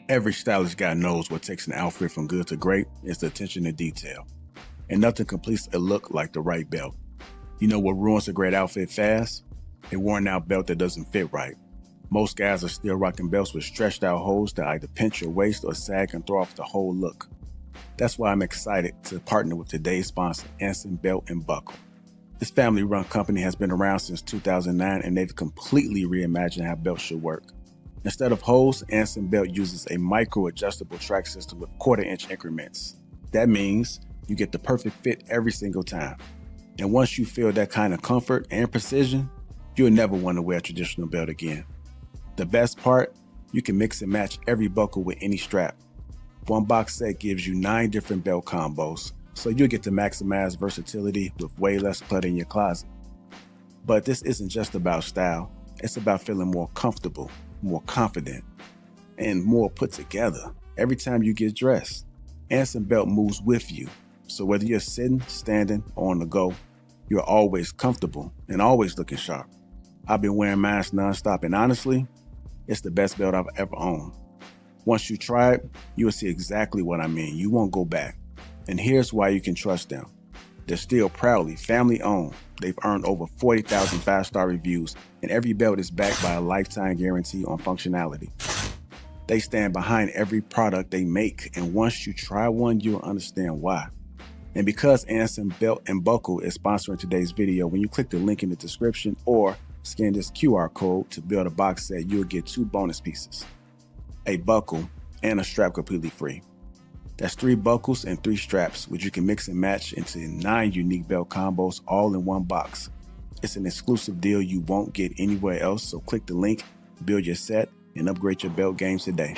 Every stylish guy knows what takes an outfit from good to great is the attention to detail. And nothing completes a look like the right belt. You know what ruins a great outfit fast? A worn out belt that doesn't fit right. Most guys are still rocking belts with stretched out holes that either pinch your waist or sag and throw off the whole look. That's why I'm excited to partner with today's sponsor, Anson Belt and Buckle. This family-run company has been around since 2009, and they've completely reimagined how belts should work. Instead of holes, Anson Belt uses a micro-adjustable track system with quarter-inch increments. That means you get the perfect fit every single time. And once you feel that kind of comfort and precision, you'll never want to wear a traditional belt again. The best part, you can mix and match every buckle with any strap. One box set gives you 9 different belt combos, so you'll get to maximize versatility with way less clutter in your closet. But this isn't just about style, it's about feeling more comfortable, more confident, and more put together every time you get dressed. Anson Belt moves with you, so whether you're sitting, standing, or on the go, you're always comfortable and always looking sharp. I've been wearing mine nonstop, and honestly, it's the best belt I've ever owned. Once you try it, you'll see exactly what I mean. You won't go back. And here's why you can trust them. They're still proudly family-owned. They've earned over 40,000 5-star reviews, and every belt is backed by a lifetime guarantee on functionality. They stand behind every product they make, and once you try one, you'll understand why. And because Anson Belt and Buckle is sponsoring today's video, when you click the link in the description or scan this QR code to build a box set, you'll get 2 bonus pieces, a buckle and a strap completely free. That's 3 buckles and 3 straps, which you can mix and match into 9 unique belt combos all in one box. It's an exclusive deal you won't get anywhere else, so click the link, build your set, and upgrade your belt game today.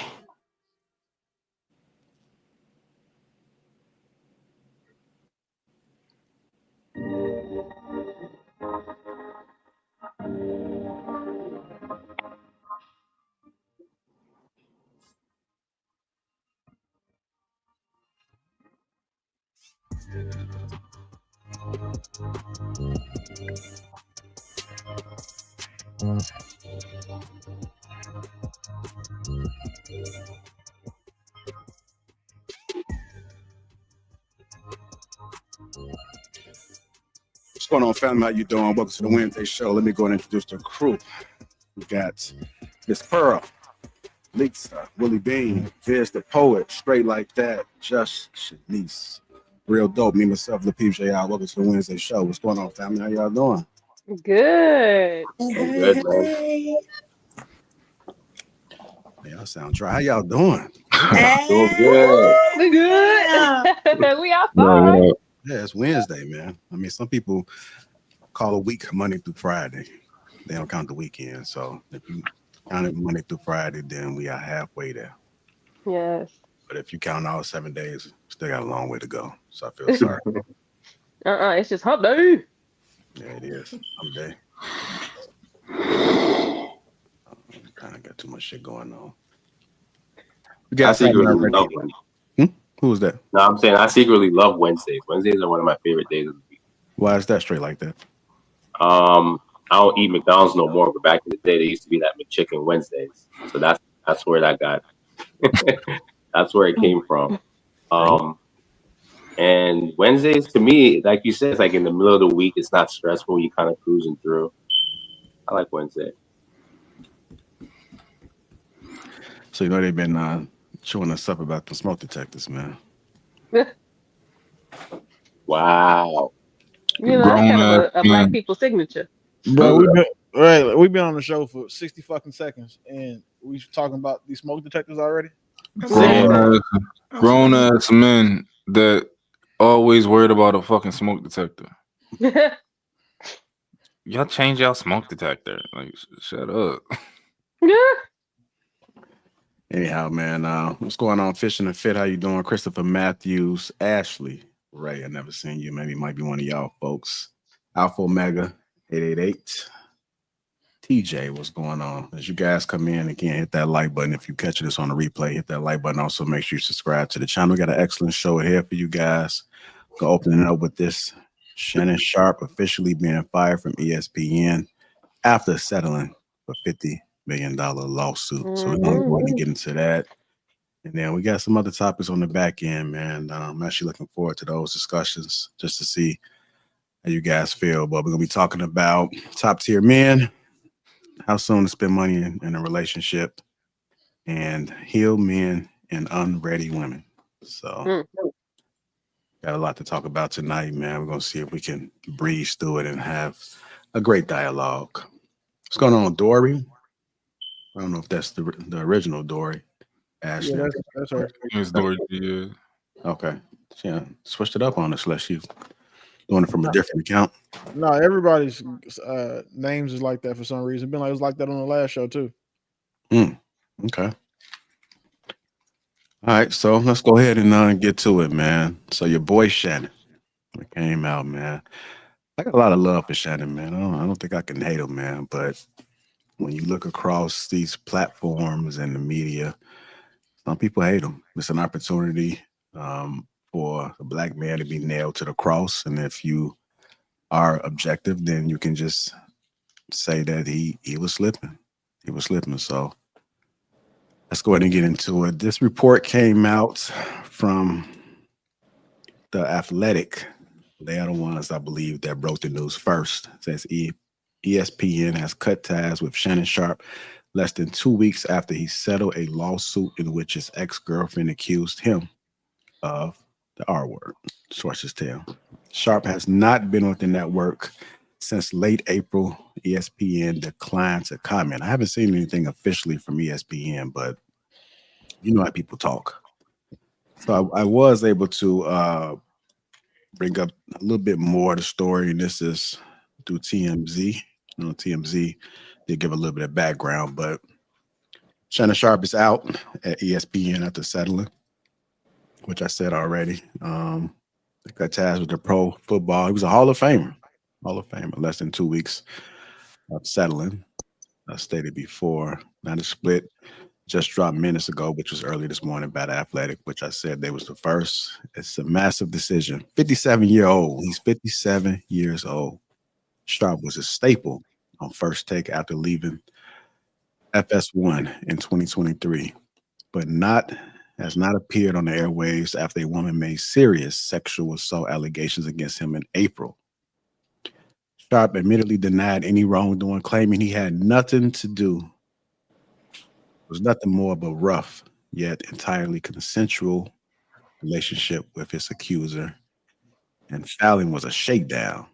What's going on, family? How you doing? Welcome to the Wednesday show. Let me go and introduce the crew. We got Miss Pearl, Lisa, Willie Bean, Viz the Poet, Straight Like That, Just Shanice. Real dope. Me, myself, Lapeef J. Welcome to the Wednesday show. What's going on, family? How y'all doing? Good. Good, man. Y'all sound dry. How y'all doing? Doing good. We good. We outside. Yeah, it's Wednesday, man. I mean, some people call a week Monday through Friday. They don't count the weekend. So if you count it Monday through Friday, then we are halfway there. Yes. But if you count all 7 days, still got a long way to go. So I feel sorry. It's just hump day. Yeah, it is. Hump day. Kind of got too much shit going on. I secretly love Wednesdays. Who was that? No, I'm saying I secretly love Wednesdays. Wednesdays are one of my favorite days of the week. Why is that Straight Like That? I don't eat McDonald's no more, but back in the day, there used to be that McChicken Wednesdays. So that's where that got. That's where it came from. And Wednesdays, to me, like you said, it's like in the middle of the week. It's not stressful. You kind of cruising through. I like Wednesday. So you know they've been showing us stuff about the smoke detectors, man. Wow. You know, that's kind of a black people signature. Bro, we've been on the show for 60 fucking seconds, and we talking about these smoke detectors already. Grown ass men that always worried about a fucking smoke detector. Y'all change y'all smoke detector. Like, shut up. Anyhow, man, what's going on? Fishing and Fit, how you doing? Christopher Matthews, Ashley, Ray, I never seen you. Maybe it might be one of y'all folks. Alpha Omega 888. TJ, what's going on? As you guys come in, again, hit that like button. If you catch this on the replay, hit that like button. Also, make sure you subscribe to the channel. We got an excellent show here for you guys. Go opening it up with this. Shannon Sharpe officially being fired from ESPN after settling for $50 million lawsuit. So we're going to go ahead and get into that. And then we got some other topics on the back end, man. I'm actually looking forward to those discussions just to see how you guys feel. But we're going to be talking about top tier men, how soon to spend money in a relationship, and healed men and unready women. So got a lot to talk about tonight, man. We're going to see if we can breeze through it and have a great dialogue. What's going on, Dory? I don't know if that's the original Dory. Ashley. Yeah, that's her. It's Dory. Yeah. Okay. Yeah, switched it up on us, unless you doing it from a different account. No, everybody's names is like that for some reason. Been like it was like that on the last show too. Okay. All right, so let's go ahead and get to it, man. So your boy Shannon came out, man. I got a lot of love for Shannon, man. I don't think I can hate him, man. But when you look across these platforms and the media, some people hate him. It's an opportunity for a black man to be nailed to the cross, and if you are objective, then you can just say that he was slipping. He was slipping. So let's go ahead and get into it. This report came out from The Athletic. They are the ones, I believe, that broke the news first. It says ESPN has cut ties with Shannon Sharpe less than 2 weeks after he settled a lawsuit in which his ex-girlfriend accused him of the R word, sources tell. Sharpe has not been with the network since late April. ESPN declined to comment. I haven't seen anything officially from ESPN, but you know how people talk. So I was able to bring up a little bit more of the story, and this is through TMZ. You know, TMZ did give a little bit of background, but Shannon Sharpe is out at ESPN after settling, which I said already. They cut ties with the pro football. He was a Hall of Famer. Less than 2 weeks of settling. I stated before. Now the split just dropped minutes ago, which was early this morning by The Athletic, which I said they was the first. It's a massive decision. 57-year-old. He's 57 years old. Sharpe was a staple on First Take after leaving FS1 in 2023, but has not appeared on the airwaves after a woman made serious sexual assault allegations against him in April. Sharpe admittedly denied any wrongdoing, claiming he had nothing to do. It was nothing more of a rough yet entirely consensual relationship with his accuser, and fouling was a shakedown.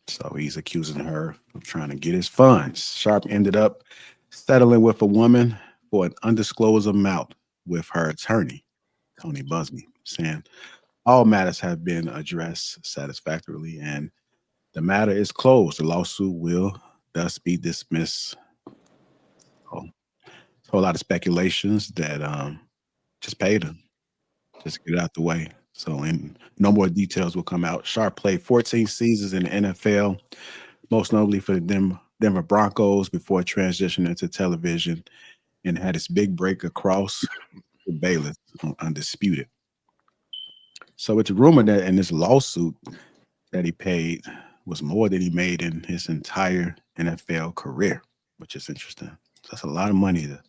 So he's accusing her of trying to get his funds. Sharpe ended up settling with a woman for an undisclosed amount with her attorney, Tony Busby, saying all matters have been addressed satisfactorily and the matter is closed. The lawsuit will thus be dismissed. So, a whole lot of speculations that just paid him. Just get it out the way. So, and no more details will come out. Sharpe played 14 seasons in the NFL, most notably for the Denver Broncos before transitioning into television, and had his big break across the Bayless on Undisputed. So it's a rumor that in this lawsuit that he paid was more than he made in his entire NFL career, which is interesting. So that's a lot of money to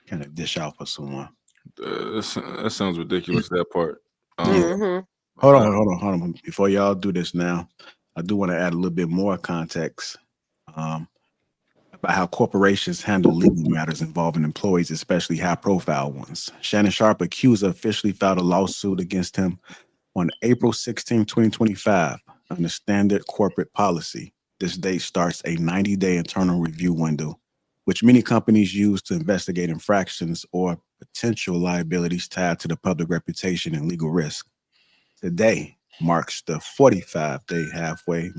kind of dish out for someone. That sounds ridiculous, that part. Hold on. Before y'all do this now, I do want to add a little bit more context about how corporations handle legal matters involving employees, especially high-profile ones. Shannon Sharpe accuser officially filed a lawsuit against him on April 16, 2025, under standard corporate policy. This date starts a 90-day internal review window, which many companies use to investigate infractions or potential liabilities tied to the public reputation and legal risk. Today marks the 45-day halfway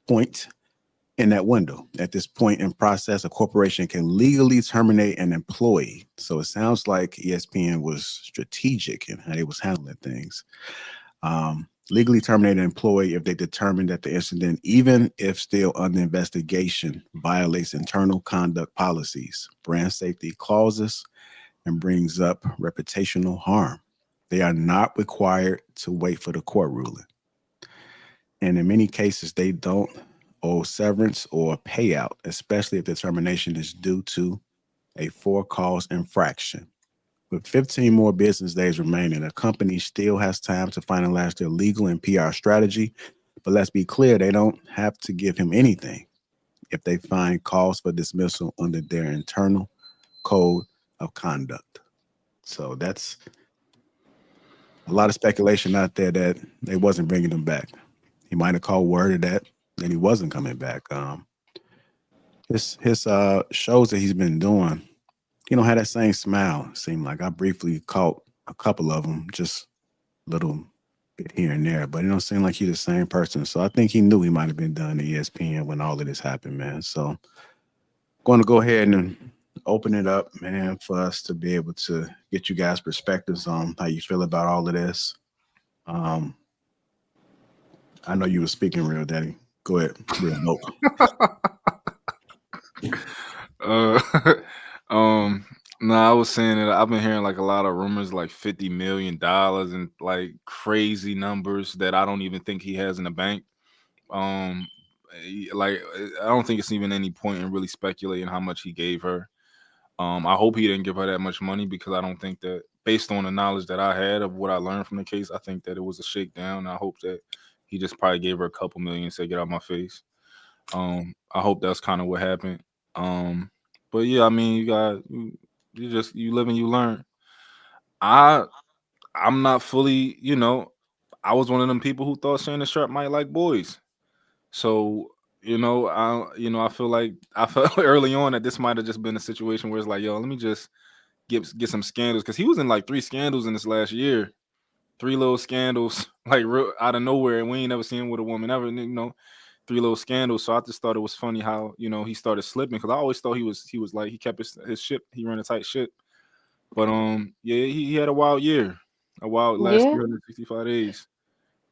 point in that window. At this point in process, a corporation can legally terminate an employee. So it sounds like ESPN was strategic in how they was handling things. Legally terminate an employee if they determine that the incident, even if still under investigation, violates internal conduct policies, brand safety clauses, and brings up reputational harm. They are not required to wait for the court ruling. And in many cases, they don't owe severance or payout, especially if the termination is due to a for-cause infraction. With 15 more business days remaining, the company still has time to finalize their legal and PR strategy. But let's be clear, they don't have to give him anything if they find cause for dismissal under their internal code of conduct. So that's a lot of speculation out there that they wasn't bringing him back. He might have called word of that, and he wasn't coming back. His shows that he's been doing, he don't have that same smile. It seemed like I briefly caught a couple of them, just little bit here and there, but it don't seem like he's the same person. So I think he knew he might have been done to ESPN when all of this happened, man. So going to go ahead and open it up, man, for us to be able to get you guys' perspectives on how you feel about all of this. I know you were speaking, Real Daddy. Go ahead, Real Nope. No, I was saying that I've been hearing like a lot of rumors, like $50 million and like crazy numbers that I don't even think he has in the bank. Like I don't think it's even any point in really speculating how much he gave her. I hope he didn't give her that much money, because I don't think that, based on the knowledge that I had of what I learned from the case, I think that it was a shakedown. I hope that he just probably gave her a couple million and said, "Get out of my face." I hope that's kind of what happened. But yeah, I mean, you live and you learn. I'm not fully, I was one of them people who thought Shannon Sharpe might like boys. So, I felt early on that this might have just been a situation where it's like, yo, let me just get some scandals, because he was in like 3 scandals in this last year. 3 little scandals, like real out of nowhere, and we ain't never seen him with a woman ever. 3 little scandals. So I just thought it was funny how he started slipping, because I always thought he was like, he kept his ship, he ran a tight ship. But yeah, he had a wild year, last Yeah. 365 days.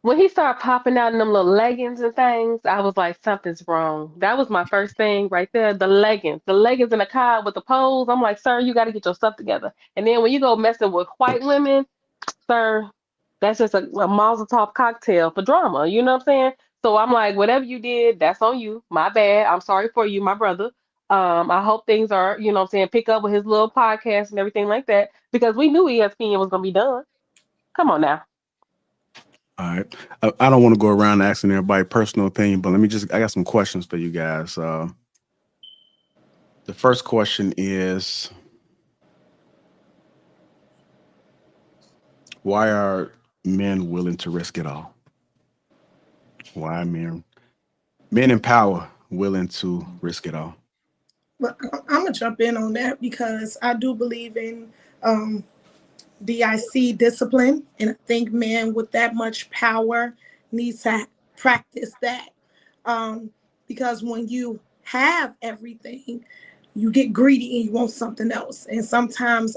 When he started popping out in them little leggings and things, I was like, something's wrong. That was my first thing right there. The leggings in the car with the poles. I'm like, sir, you got to get your stuff together. And then when you go messing with white women, sir, that's just a Mazel Tov cocktail for drama. You know what I'm saying? So I'm like, whatever you did, that's on you. My bad. I'm sorry for you, my brother. I hope things are, you know what I'm saying, pick up with his little podcast and everything like that, because we knew ESPN was gonna be done. Come on now. All right. I don't want to go around asking everybody personal opinion, but I got some questions for you guys. The first question is, why are men willing to risk it all? Why are men in power willing to risk it all? But I'm gonna jump in on that, because I do believe in DIC discipline, and I think men with that much power needs to practice that, because when you have everything, you get greedy and you want something else. And sometimes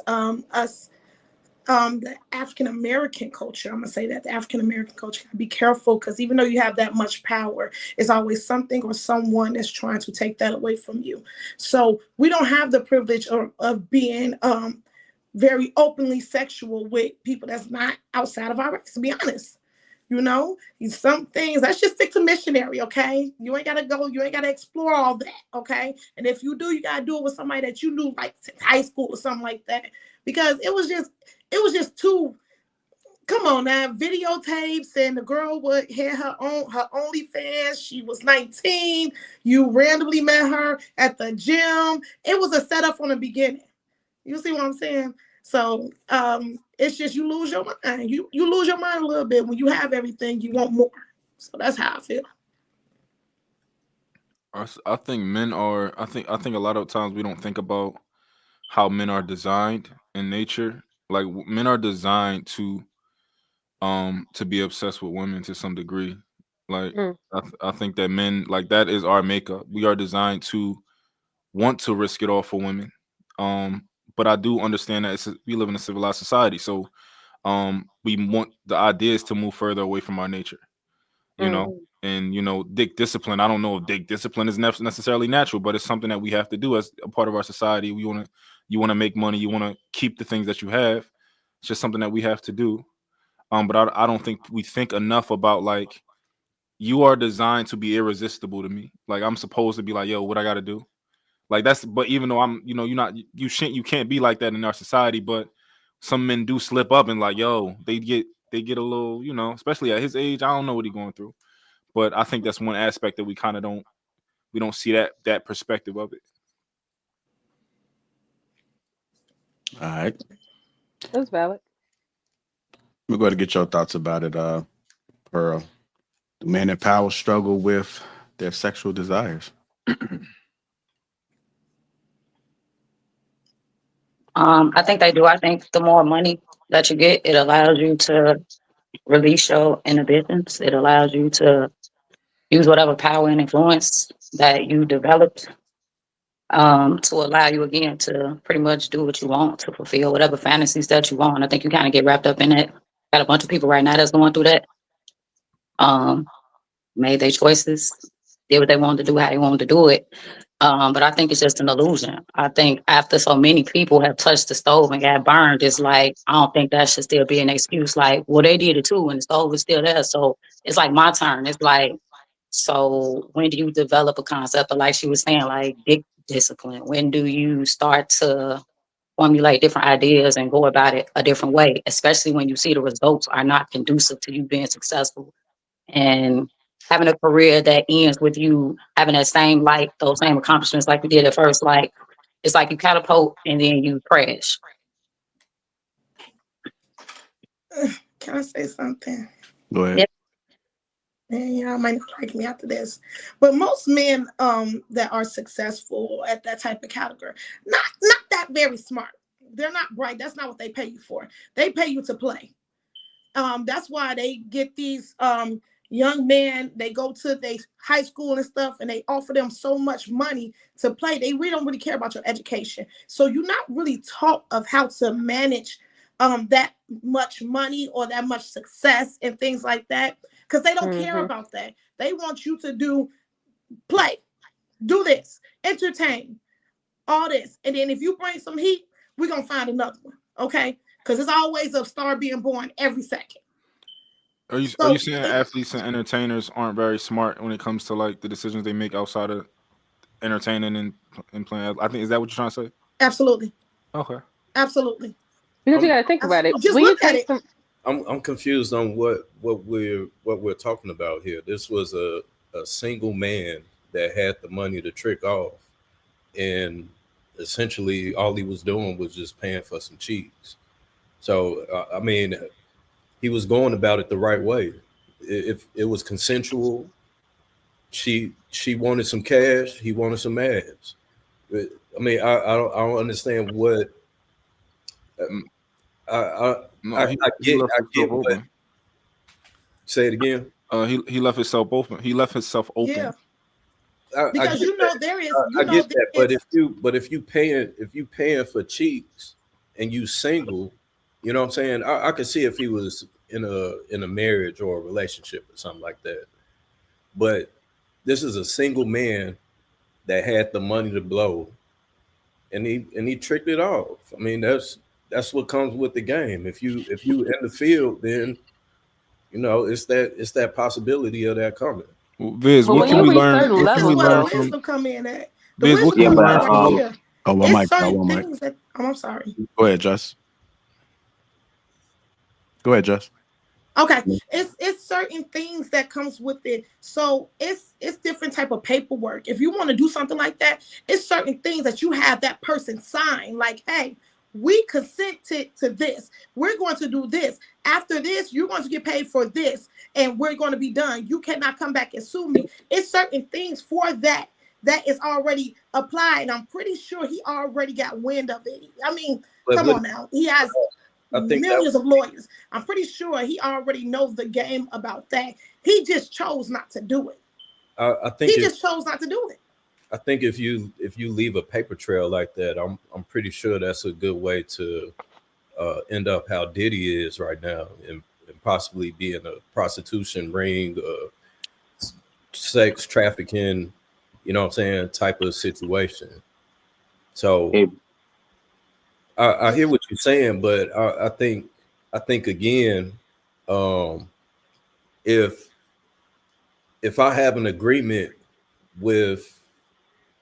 the African American culture, I'm gonna say that the African American culture, be careful, because even though you have that much power, it's always something or someone that's trying to take that away from you. So we don't have the privilege of being very openly sexual with people that's not outside of our race, to be honest. Some things, let's just stick to missionary, okay? You ain't gotta explore all that, okay? And if you do, you gotta do it with somebody that you knew like since high school or something like that, because it was just too. Come on now, videotapes, and the girl would have her OnlyFans. She was 19. You randomly met her at the gym. It was a setup from the beginning. You see what I'm saying? So it's just, you lose your mind. You lose your mind a little bit when you have everything. You want more. So that's how I feel. I think men are. I think a lot of times we don't think about how men are designed in nature. Like, men are designed to be obsessed with women to some degree. Like, I think that men, like, that is our makeup. We are designed to want to risk it all for women. But I do understand that we live in a civilized society, so we want the ideas to move further away from our nature, and dick discipline. I don't know if dick discipline is necessarily natural, but it's something that we have to do as a part of our society. You want to make money, you want to keep the things that you have. It's just something that we have to do. But I don't think we think enough about, like, you are designed to be irresistible to me. Like, I'm supposed to be like, yo, what I got to do? Like that's, but even though I'm, you know, you can't be like that in our society. But some men do slip up and like, yo, they get a little, you know, especially at his age. I don't know what he's going through, but I think that's one aspect that we kind of don't see that perspective of it. All right. That's valid. We're going to get your thoughts about it, Pearl. Do men in power struggle with their sexual desires? I think they do. I think the more money that you get, it allows you to release your inhibitions. It allows you to use whatever power and influence that you developed to allow you again to pretty much do what you want, to fulfill whatever fantasies that you want. I think you kind of get wrapped up in it. Got a bunch of people right now that's going through that. Made their choices, did what they wanted to do, how they wanted to do it. But I think it's just an illusion. I think after so many people have touched the stove and got burned, it's like, I don't think that should still be an excuse. Like, well, they did it too, and the stove was still there. So it's like my turn. It's like, so when do you develop a concept of, like she was saying, like dick discipline? When do you start to formulate different ideas and go about it a different way, especially when you see the results are not conducive to you being successful and having a career that ends with you having that same life, those same accomplishments like you did at first? Like, it's like you catapult and then you crash. Can I say something? Go ahead. Yeah. And y'all might not like me after this, but most men that are successful at that type of category, not that very smart. They're not bright. That's not what they pay you for. They pay you to play. That's why they get these young men. They go to their high school and stuff, and they offer them so much money to play. They really don't really care about your education. So you're not really taught of how to manage that much money or that much success and things like that, because they don't care about that. They want you to play, do this, entertain, all this. And then if you bring some heat, we're going to find another one, okay? Because there's always a star being born every second. Are you saying athletes and entertainers aren't very smart when it comes to like the decisions they make outside of entertaining and playing? I think, is that what you're trying to say? Absolutely. Okay. Absolutely. Because you got to think about it. Just When you look at take it. some, I'm confused on what we're talking about here. This was a single man that had the money to trick off, and essentially all he was doing was just paying for some cheeks. So I mean, he was going about it the right way. If it was consensual, she wanted some cash, he wanted some ads. I mean, I don't understand what. I get what. Say it again. He left himself open. He left himself open. Yeah. I Because get that. there is. I get that, but if you paying for cheeks and you single, you know what I'm saying? I could see if he was in a marriage or a relationship or something like that. But this is a single man that had the money to blow, and he tricked it off. I mean, that's what comes with the game. If you in the field, then you know it's that possibility of that coming. Viz, but what when can you we reach learn? certain What can we levels, learn the from wisdom come in at. The Viz? What wisdom can we comes learn right from? here. Oh, one It's mic. certain One mic. things that I'm sorry. Go ahead, Jess. Go ahead, Jess. Okay, it's certain things that comes with it. So it's different type of paperwork. If you want to do something like that, it's certain things that you have that person sign. Like, hey, we consented to this. We're going to do this. After this, you're going to get paid for this, and we're going to be done. You cannot come back and sue me. It's certain things for that is already applied, and I'm pretty sure he already got wind of it. I mean, come on now, he has millions of lawyers. I'm pretty sure he already knows the game about that. He just chose not to do it. I think he just chose not to do it. I think if you leave a paper trail like that, I'm pretty sure that's a good way to end up how Diddy is right now, and possibly be in a prostitution ring, sex trafficking, you know what I'm saying, type of situation. So I hear what you're saying, but I think again, if I have an agreement with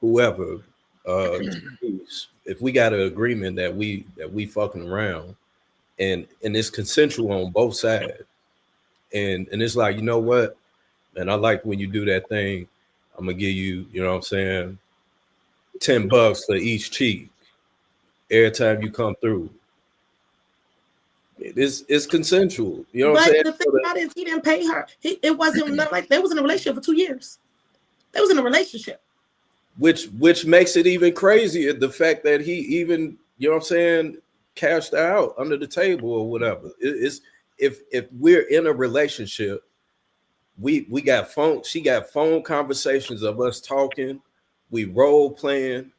whoever, if we got an agreement that we fucking around and it's consensual on both sides, and it's like, you know what, and I like when you do that thing, I'm gonna give you, you know what I'm saying, $10 for each cheek every time you come through. It's consensual, you know what I'm saying? But the thing about it is he didn't pay her. It wasn't nothing like they was in a relationship for 2 years. They was in a relationship. Which makes it even crazier, the fact that he even, you know what I'm saying, cashed her out under the table or whatever. It's if we're in a relationship, we got she got phone conversations of us talking, we role playing,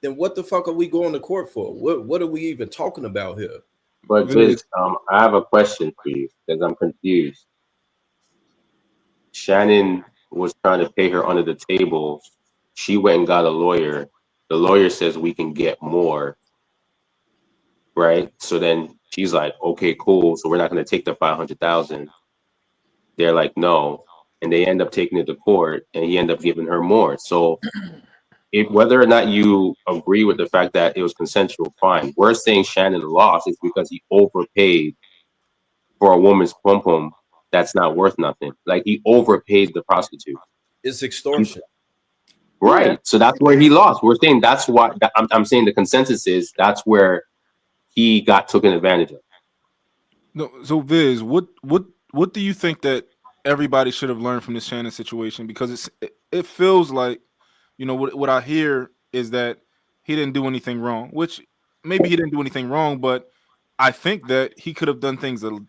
then what the fuck are we going to court for? What are we even talking about here? But Viz, I have a question for you because I'm confused. Shannon was trying to pay her under the table. She went and got a lawyer. The lawyer says we can get more, right? So then she's like, okay, cool. So we're not going to take the 500,000. They're like, no, and they end up taking it to court, and he ended up giving her more. So, whether or not you agree with the fact that it was consensual, fine. We're saying Shannon lost is because he overpaid for a woman's pum pum that's not worth nothing. Like he overpaid the prostitute. It's extortion. Right. Yeah. So that's where he lost. We're saying that's why I'm saying the consensus is that's where he got taken advantage of. No, so Viz, what do you think that everybody should have learned from this Shannon situation? Because it feels like, you know, what I hear is that he didn't do anything wrong, which maybe he didn't do anything wrong, but I think that he could have done things a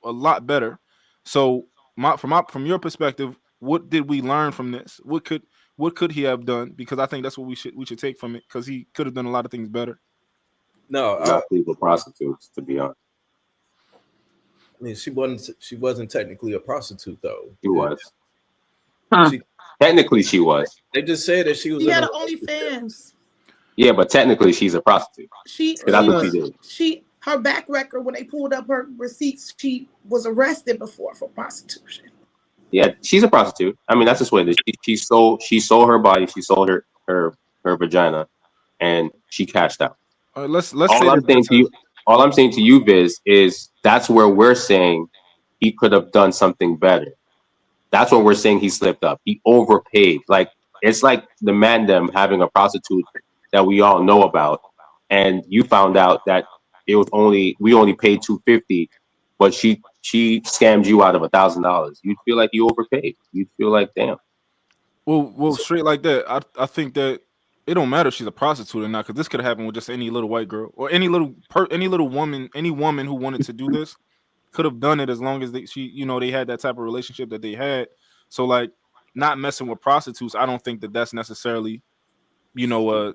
lot better. So from your perspective, what did we learn from this? What could he have done? Because I think that's what we should take from it, because he could have done a lot of things better. No, not people prostitutes, to be honest. I mean, she wasn't technically a prostitute though. She was. She, technically, she was. They just said that she was. She had OnlyFans. Yeah, but technically, she's a prostitute. Her back record, when they pulled up her receipts, she was arrested before for prostitution. Yeah, she's a prostitute. I mean, that's just what it is. She sold her body, she sold her vagina, and she cashed out. Let's all I'm saying to you, Viz, is that's where we're saying he could have done something better. That's what we're saying he slipped up. He overpaid. Like it's like the Mandem having a prostitute that we all know about, and you found out that we only paid $250, but she scammed you out of $1,000. You'd feel like you overpaid. You'd feel like, damn. Well, straight like that. I think that it don't matter if she's a prostitute or not, because this could have happened with just any little white girl or any little woman, any woman who wanted to do this could have done it, as long as they had that type of relationship that they had. So like, not messing with prostitutes, I don't think that that's necessarily,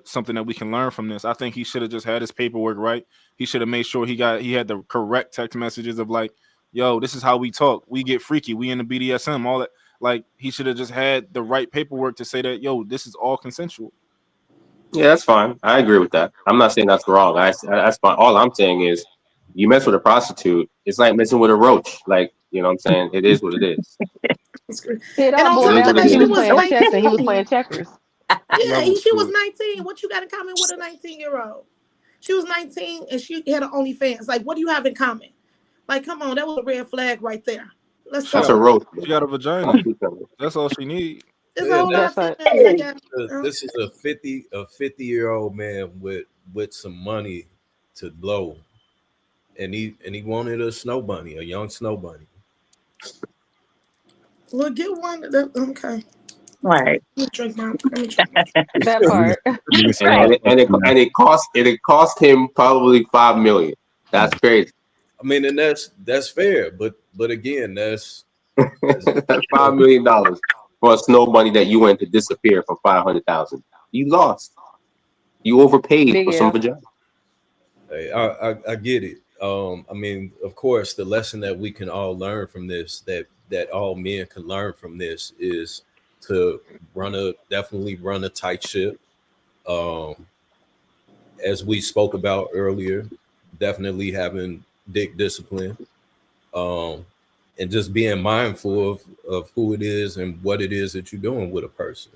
something that we can learn from this. I think he should have just had his paperwork right. He should have made sure he had the correct text messages of like, yo, this is how we talk. We get freaky. We in the BDSM, all that. Like, he should have just had the right paperwork to say that, yo, this is all consensual. Yeah, that's fine. I agree with that. I'm not saying that's wrong. That's fine. All I'm saying is, you mess with a prostitute, it's like messing with a roach. Like, you know what I'm saying? It is what it is. It all boiled down to he was playing chess and he was playing checkers. Yeah, she was 19. What you got in common with a 19-year-old? She was 19 and she had an OnlyFans. Like, what do you have in common? Like, come on, that was a red flag right there. Let's go. That's a roach. She got a vagina. That's all she needs. This is a 50-year-old man with some money to blow, and he wanted a snow bunny, a young snow bunny. Well, get one. Okay. Right. Let me drink. That part. and it cost him probably $5 million. That's crazy. I mean, and that's fair, but again, that's $5 million for a snow bunny that you went to disappear for $500,000. You lost. You overpaid for some vagina. Hey, I get it. I mean, of course, the lesson that we can all learn from this, that all men can learn from this, is to definitely run a tight ship. As we spoke about earlier, definitely having dick discipline, and just being mindful of who it is and what it is that you're doing with a person.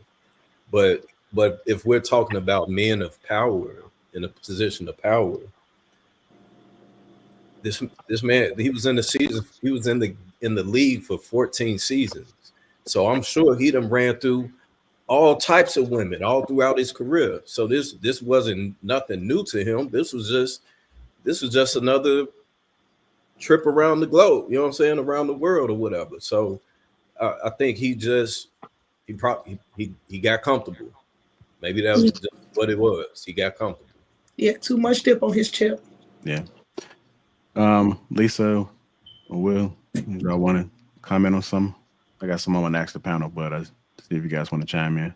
But But if we're talking about men of power in a position of power, this man, he was in the season, he was in the league for 14 seasons. So I'm sure he done ran through all types of women all throughout his career. So this wasn't nothing new to him. This was just another trip around the globe, you know what I'm saying, around the world or whatever. So I think he got comfortable. Maybe that was just what it was. He got comfortable. Yeah, too much dip on his chip. Yeah. Lisa or Will, y'all want to comment on something? I got someone want to ask the panel, but see if you guys want to chime in.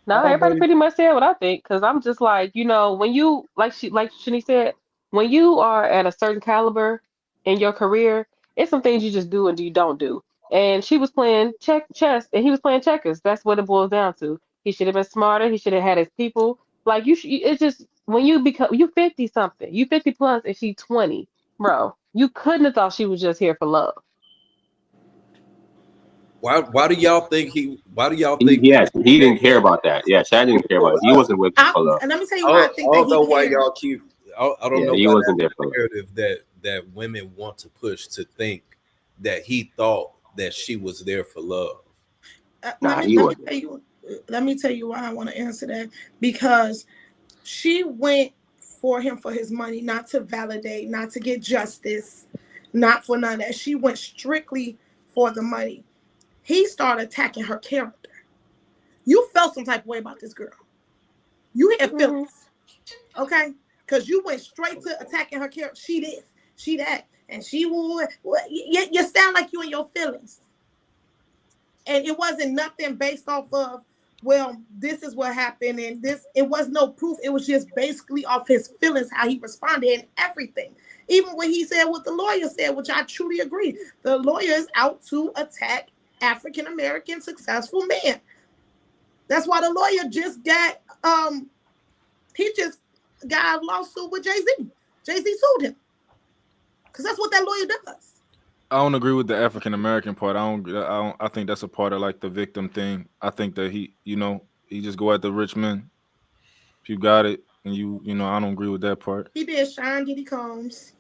No, everybody pretty much said what I think, because I'm just like, when you like Shani said, when you are at a certain caliber in your career, it's some things you just do and you don't do. And she was playing chess and he was playing checkers. That's what it boils down to. He should have been smarter. He should have had his people. Like it's just when you 50 something, you 50 plus and she 20, bro. You couldn't have thought she was just here for love. Why do y'all think he Yes, he didn't care about that. Yeah, Chad didn't care about it. He wasn't with it for love. And let me tell you why I think that he why cared. y'all keep I don't know he why wasn't there that's for the narrative that women want to push to think that he thought that she was there for love. Let me tell you why I want to answer that. Because she went for him for his money, not to validate, not to get justice, not for none of that. She went strictly for the money. He started attacking her character. You felt some type of way about this girl. You had feelings, okay? Because you went straight to attacking her character. She this, she that, and she would. You sound like you in your feelings. And it wasn't nothing based off of, well, this is what happened, and this, it was no proof. It was just basically off his feelings, how he responded and everything. Even when he said what the lawyer said, which I truly agree. The lawyer is out to attack African-American successful men. That's why the lawyer just got, he just got a lawsuit with Jay-Z. Jay-Z sued him. Because that's what that lawyer does. I don't agree with the African American part. I think that's a part of like the victim thing. I think that he just go at the rich men. If you got it, and I don't agree with that part. He did Sean Diddy Combs.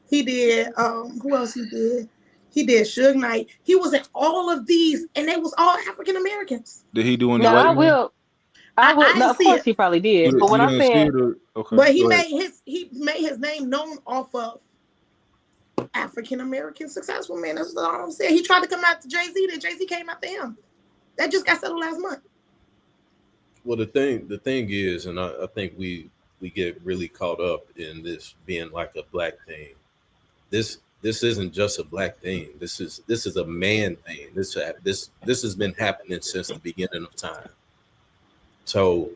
He did who else he did? He did Suge Knight. He was in all of these, and they was all African Americans. Did he do any No, white I men? will. No, of course he probably did. But what I'm saying, okay. But he made his name known off of African American successful man. That's all I'm saying. He tried to come out to Jay-Z, then Jay-Z came after him. That just got settled last month. Well, the thing is, and I think we get really caught up in this being like a black thing. This isn't just a black thing. This is a man thing. This has been happening since the beginning of time. So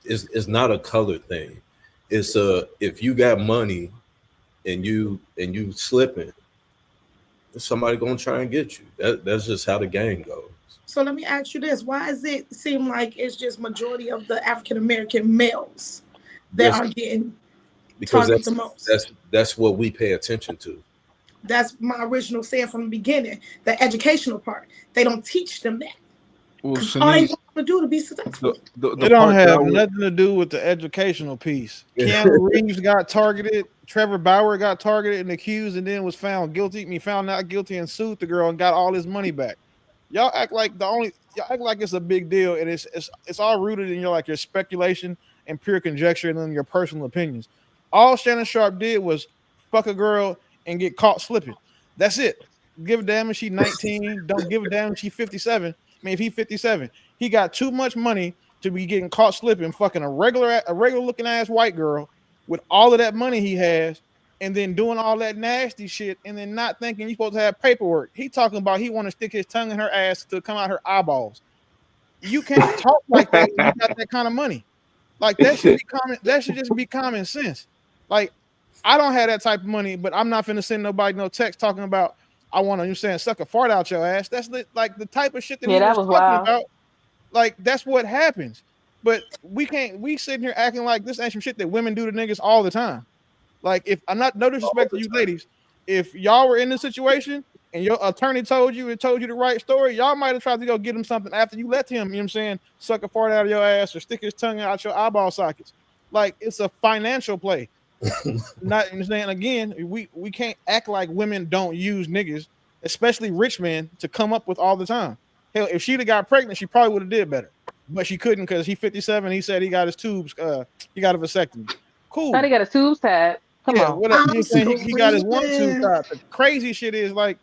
it's not a color thing. It's if you got money and you slipping, somebody gonna try and get you. That's just how the game goes. So let me ask you this: why does it seem like it's just majority of the African American males that are getting targeted the most? That's what we pay attention to. That's my original saying from the beginning. The educational part, they don't teach them that. Well, all they want to do to be successful. It don't have nothing to do with the educational piece. Keanu Reeves got targeted. Trevor Bauer got targeted and accused, and then was found found not guilty, and sued the girl and got all his money back. Y'all act like it's a big deal, and it's all rooted in your speculation and pure conjecture and then your personal opinions. All Shannon Sharpe did was fuck a girl and get caught slipping. That's it. Give a damn if she's 19. Don't give a damn if she's 57. I mean, if he's 57, he got too much money to be getting caught slipping, fucking a regular looking ass white girl with all of that money he has, and then doing all that nasty shit, and then not thinking you're supposed to have paperwork. He talking about he want to stick his tongue in her ass to come out her eyeballs. You can't talk like that when you got that kind of money. Like that should be common. That should just be common sense. Like I don't have that type of money, but I'm not finna send nobody no text talking about I want to, suck a fart out your ass. That's like the type of shit that he was talking about. Like that's what happens. But we sitting here acting like this ain't some shit that women do to niggas all the time. Like if I'm not no disrespect to you ladies, if y'all were in this situation and your attorney told you the right story, y'all might have tried to go get him something after you let him, you know what I'm saying, suck a fart out of your ass or stick his tongue out your eyeball sockets. Like, it's a financial play. Not understand again, we can't act like women don't use niggas, especially rich men, to come up with all the time. Hell, if she'd have got pregnant, she probably would have did better. But she couldn't because he's 57. He said he got his tubes, he got a vasectomy. Cool. Now they got a tube tied. Come on. Whatever. I'm He got his one tube screaming. tied. The crazy shit is, like,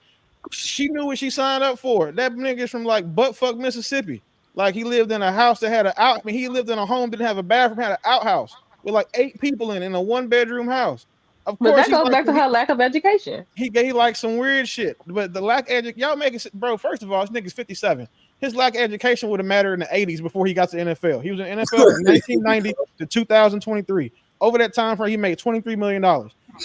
she knew what she signed up for. That nigga's from like buttfuck Mississippi. Like, he lived in a house that had he lived in a home, didn't have a bathroom, had an outhouse with like 8 people in a 1-bedroom house. Of But course, that goes back to her lack of education. He like some weird shit. But the lack of y'all make it, bro. First of all, this nigga's 57. His lack of education would have mattered in the 80s before he got to the NFL. He was in the NFL from 1990 to 2023. Over that time frame, he made $23 million.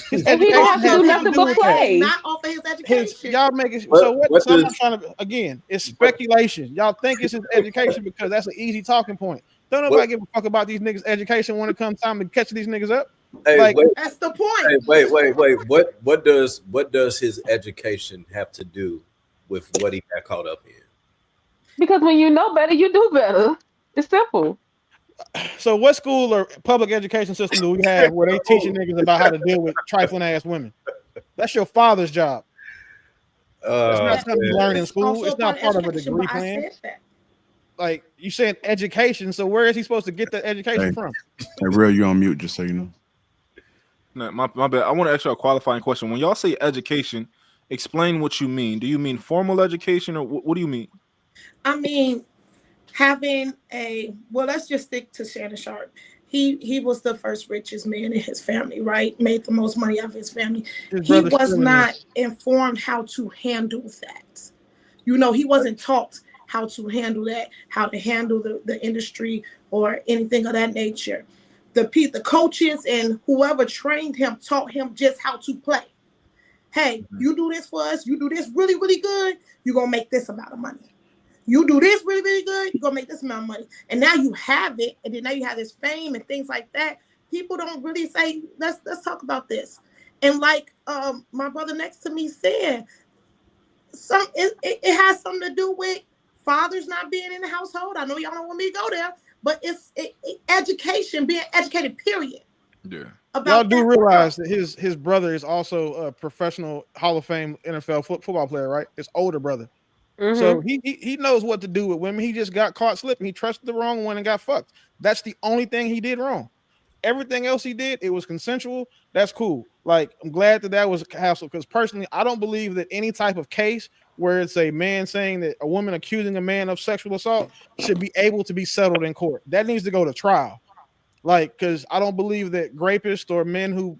His and he don't have to do nothing but play. Not off of his education. Y'all make it so what? So I'm trying to, again, it's speculation. Y'all think it's his education because that's an easy talking point. Don't nobody give a fuck about these niggas' education when it comes time to catch these niggas up. Hey, like, that's the point. Hey, wait. What does his education have to do with what he got caught up in? Because when you know better, you do better. It's simple. So what school or public education system do we have where they teaching niggas about how to deal with trifling ass women? That's your father's job. That's not something you learn in school. It's not part of a degree plan. Like, you saying education, so where is he supposed to get that education from? Hey, real, you on mute, just so you know. No, my bad. I want to ask you a qualifying question. When y'all say education, explain what you mean. Do you mean formal education, or what do you mean? I mean, having let's just stick to Shannon Sharpe. He was the first richest man in his family, right? Made the most money out of his family. He was not informed how to handle that. You know, he wasn't taught how to handle that, how to handle the industry or anything of that nature. The coaches and whoever trained him taught him just how to play. Hey, you do this for us. You do this really, really good. You're going to make this amount of money. You do this really, really good, you're going to make this amount of money. And now you have it, and then now you have this fame and things like that. People don't really say, let's talk about this. And like my brother next to me said, it has something to do with fathers not being in the household. I know y'all don't want me to go there, but it's education, being educated, period. Yeah. Y'all do realize that his brother is also a professional Hall of Fame NFL football player, right? His older brother. Mm-hmm. So he knows what to do with women. He just got caught slipping. He trusted the wrong one and got fucked. That's the only thing he did wrong. Everything else he did, it was consensual. That's cool. Like, I'm glad that was a hassle, because personally, I don't believe that any type of case where it's a man saying that a woman accusing a man of sexual assault should be able to be settled in court. That needs to go to trial. Like, because I don't believe that rapists or men who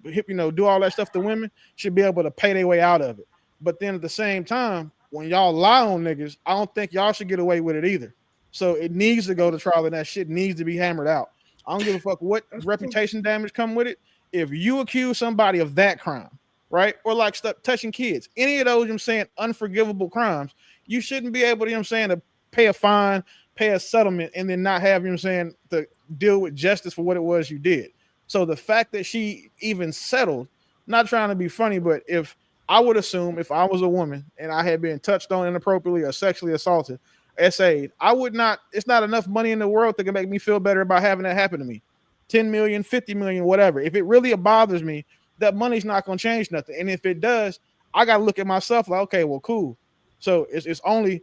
do all that stuff to women should be able to pay their way out of it. But then at the same time, when y'all lie on niggas, I don't think y'all should get away with it either. So it needs to go to trial, and that shit needs to be hammered out. I don't give a fuck what reputation damage come with it. If you accuse somebody of that crime, right, or like touching kids, any of those, unforgivable crimes, you shouldn't be able to, to pay a fine, pay a settlement, and then not have, to deal with justice for what it was you did. So the fact that she even settled, not trying to be funny, but if I would assume if I was a woman and I had been touched on inappropriately or sexually assaulted, I would not, it's not enough money in the world that can make me feel better about having that happen to me. 10 million, 50 million, whatever. If it really bothers me, that money's not going to change nothing. And if it does, I got to look at myself like, okay, well, cool. So it's a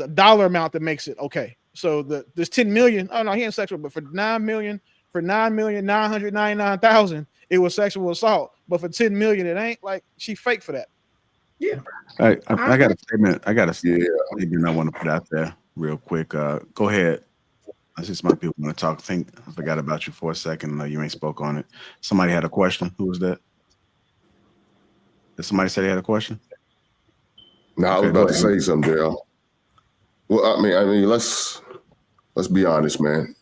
dollar amount that makes it okay. So this 10 million, oh no, he ain't sexual, but for 9,999,000, it was sexual assault. But for 10 million, it ain't. Like, she fake for that. Yeah. I got a statement. I got a statement I want to put out there real quick. Go ahead. I see some people want to talk. I forgot about you for a second. You ain't spoke on it. Somebody had a question. Who was that? Did somebody say they had a question? No, I was about to say something, Dale. Well, I mean, let's be honest, man.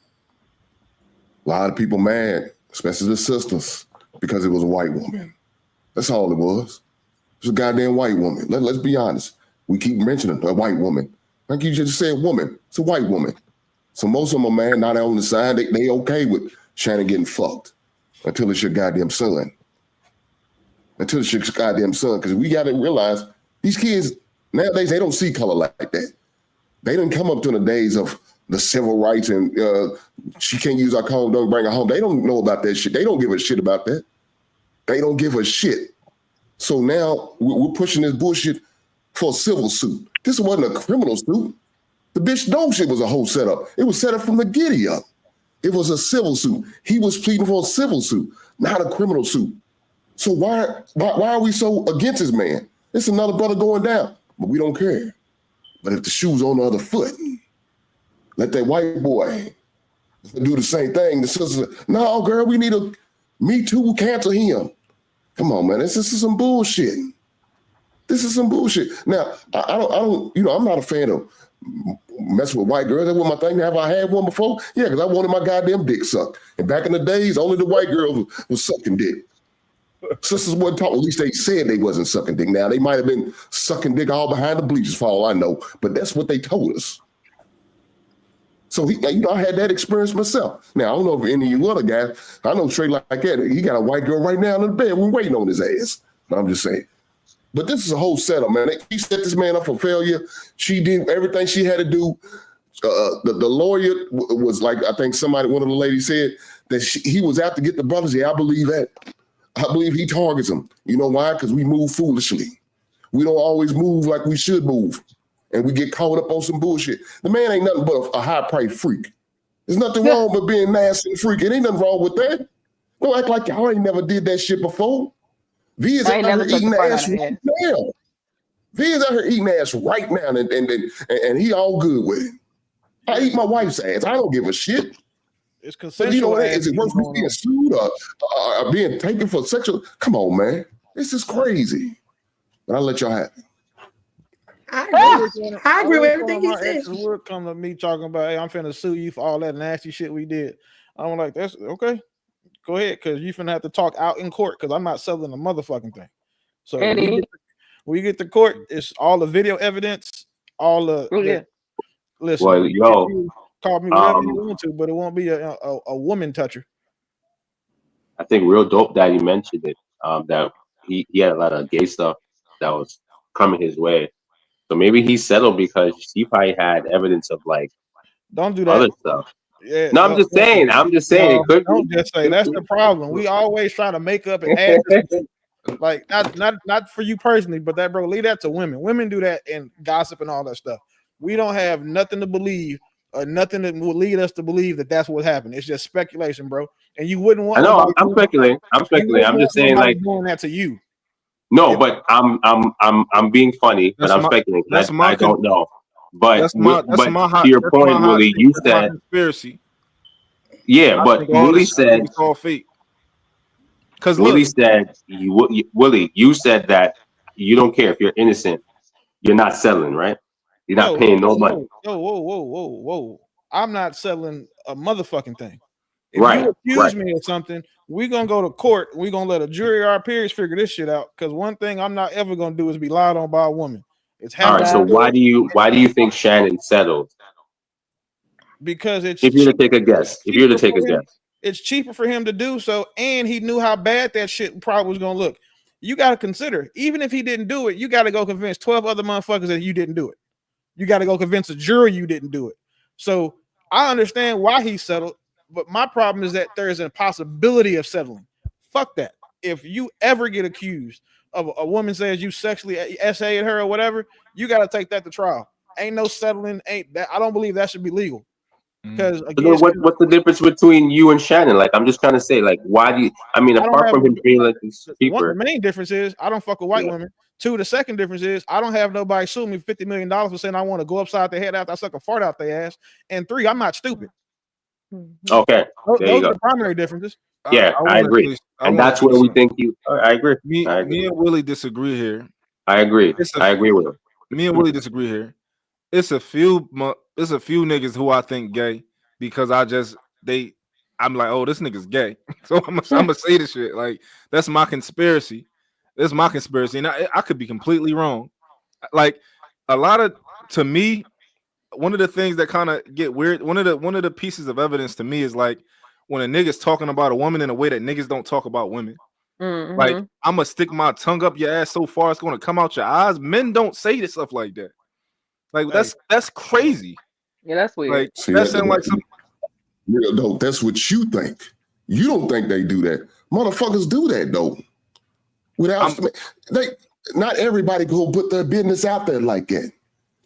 A lot of people mad, especially the sisters, because it was a white woman. That's all it was. It was a goddamn white woman. Let's be honest. We keep mentioning a white woman. Like you just said, woman. It's a white woman. So most of them are mad, not on the side. They okay with Shannon getting fucked until it's your goddamn son. Because we got to realize these kids Nowadays, they don't see color like that. They didn't come up to the days of the civil rights and she can't use our comb, don't bring her home. They don't know about that shit. They don't give a shit about that. They don't give a shit. So now we're pushing this bullshit for a civil suit. This wasn't a criminal suit. The bitch knows shit was a whole setup. It was set up from the giddy up. It was a civil suit. He was pleading for a civil suit, not a criminal suit. So why are we so against this man? It's another brother going down, but we don't care. But if the shoe's on the other foot, let that white boy do the same thing. The sister, no, girl, we need a Me Too, cancel him. Come on, man, this is some bullshit. This is some bullshit. Now, I don't, I'm not a fan of messing with white girls. That was my thing. Have I had one before? Yeah, because I wanted my goddamn dick sucked. And back in the days, only the white girls was sucking dick. Sisters wasn't talking. At least they said they wasn't sucking dick. Now, they might have been sucking dick all behind the bleachers for all I know, but that's what they told us. So, I had that experience myself. Now, I don't know if any of you other guys, I know Trey like that. He got a white girl right now in the bed. We're waiting on his ass. But I'm just saying. But this is a whole setup, man. He set this man up for failure. She did everything she had to do. The lawyer was like, I think one of the ladies said that he was out to get the brothers. Yeah, I believe that. I believe he targets them. You know why? Because we move foolishly. We don't always move like we should move. And we get caught up on some bullshit. The man ain't nothing but a high-priced freak. There's nothing wrong with being nasty and freaky. It ain't nothing wrong with that. Don't act like y'all ain't never did that shit before. V is out here eating ass right now. V is out here eating ass right now, and he all good with it. I eat my wife's ass. I don't give a shit. It's consensual. Is it worth being sued or being taken for sexual? Come on, man. This is crazy. But I'll let y'all have it. I agree with everything he said. Exes would come to me talking about, hey, I'm finna sue you for all that nasty shit we did. I'm like, that's okay. Go ahead, because you finna have to talk out in court because I'm not selling a motherfucking thing. So when you get to court, it's all the video evidence, all the listen. Well, you call me whatever you want to, but it won't be a woman toucher. I think real dope that he mentioned it. That he had a lot of gay stuff that was coming his way. So maybe he settled because he probably had evidence of like don't do that other stuff. Yeah, no, I'm just saying. I'm just saying. No, don't just say that's the problem. We always try to make up and add like not for you personally, but that bro, leave that to women. Women do that and gossip and all that stuff. We don't have nothing to believe or nothing that will lead us to believe that that's what happened. It's just speculation, bro. And you wouldn't want. I know. I'm speculating. I'm just saying, like doing that to you. No, but I'm being funny, but I'm speculating. I don't know. But to your point, Willie, you said conspiracy. Yeah, but Willie said it's all fake. Because Willie said, Willie, you said that you don't care if you're innocent. You're not selling, right? You're not paying no money. Whoa. I'm not selling a motherfucking thing. If you accuse me of something, we're going to go to court. We're going to let a jury or our peers figure this shit out. Because one thing I'm not ever going to do is be lied on by a woman. It's all right, so why do you think Shannon settled? Because it's if you're to take a guess. It's cheaper for him to do so, and he knew how bad that shit probably was going to look. You got to consider, even if he didn't do it, you got to go convince 12 other motherfuckers that you didn't do it. You got to go convince a jury you didn't do it. So I understand why he settled, but my problem is that there is a possibility of settling. Fuck that. If you ever get accused of a woman says you sexually essayed her or whatever, you got to take that to trial. Ain't no settling. Ain't that? I don't believe that should be legal. Because again, what's the difference between you and Shannon? Like, I'm just trying to say, like, why do you? I mean, apart from him being like this cheaper, the main difference is I don't fuck with white women. Two, the second difference is I don't have nobody sue me $50 million for saying I want to go upside their head after I suck a fart out their ass. And three, I'm not stupid. Okay, those are the primary differences. Yeah, I agree, and that's where we think you. I agree. Me and Willie disagree here. I agree. I agree with him. Me and Willie disagree here. It's a few niggas who I think gay because I'm like, oh, this nigga's gay. So I'm gonna say this shit. Like, that's my conspiracy. That's my conspiracy. And I could be completely wrong. Like, to me, one of the things that kind of get weird, one of the pieces of evidence to me is like when a nigga's talking about a woman in a way that niggas don't talk about women. Like, Mm-hmm. I'm gonna stick my tongue up your ass so far it's gonna come out your eyes. Men don't say this stuff like that. Like, that's crazy. Yeah, that's weird. Like, See, that sound like some real though. That's what you think. You don't think they do that. Motherfuckers do that though. Without not everybody go put their business out there like that.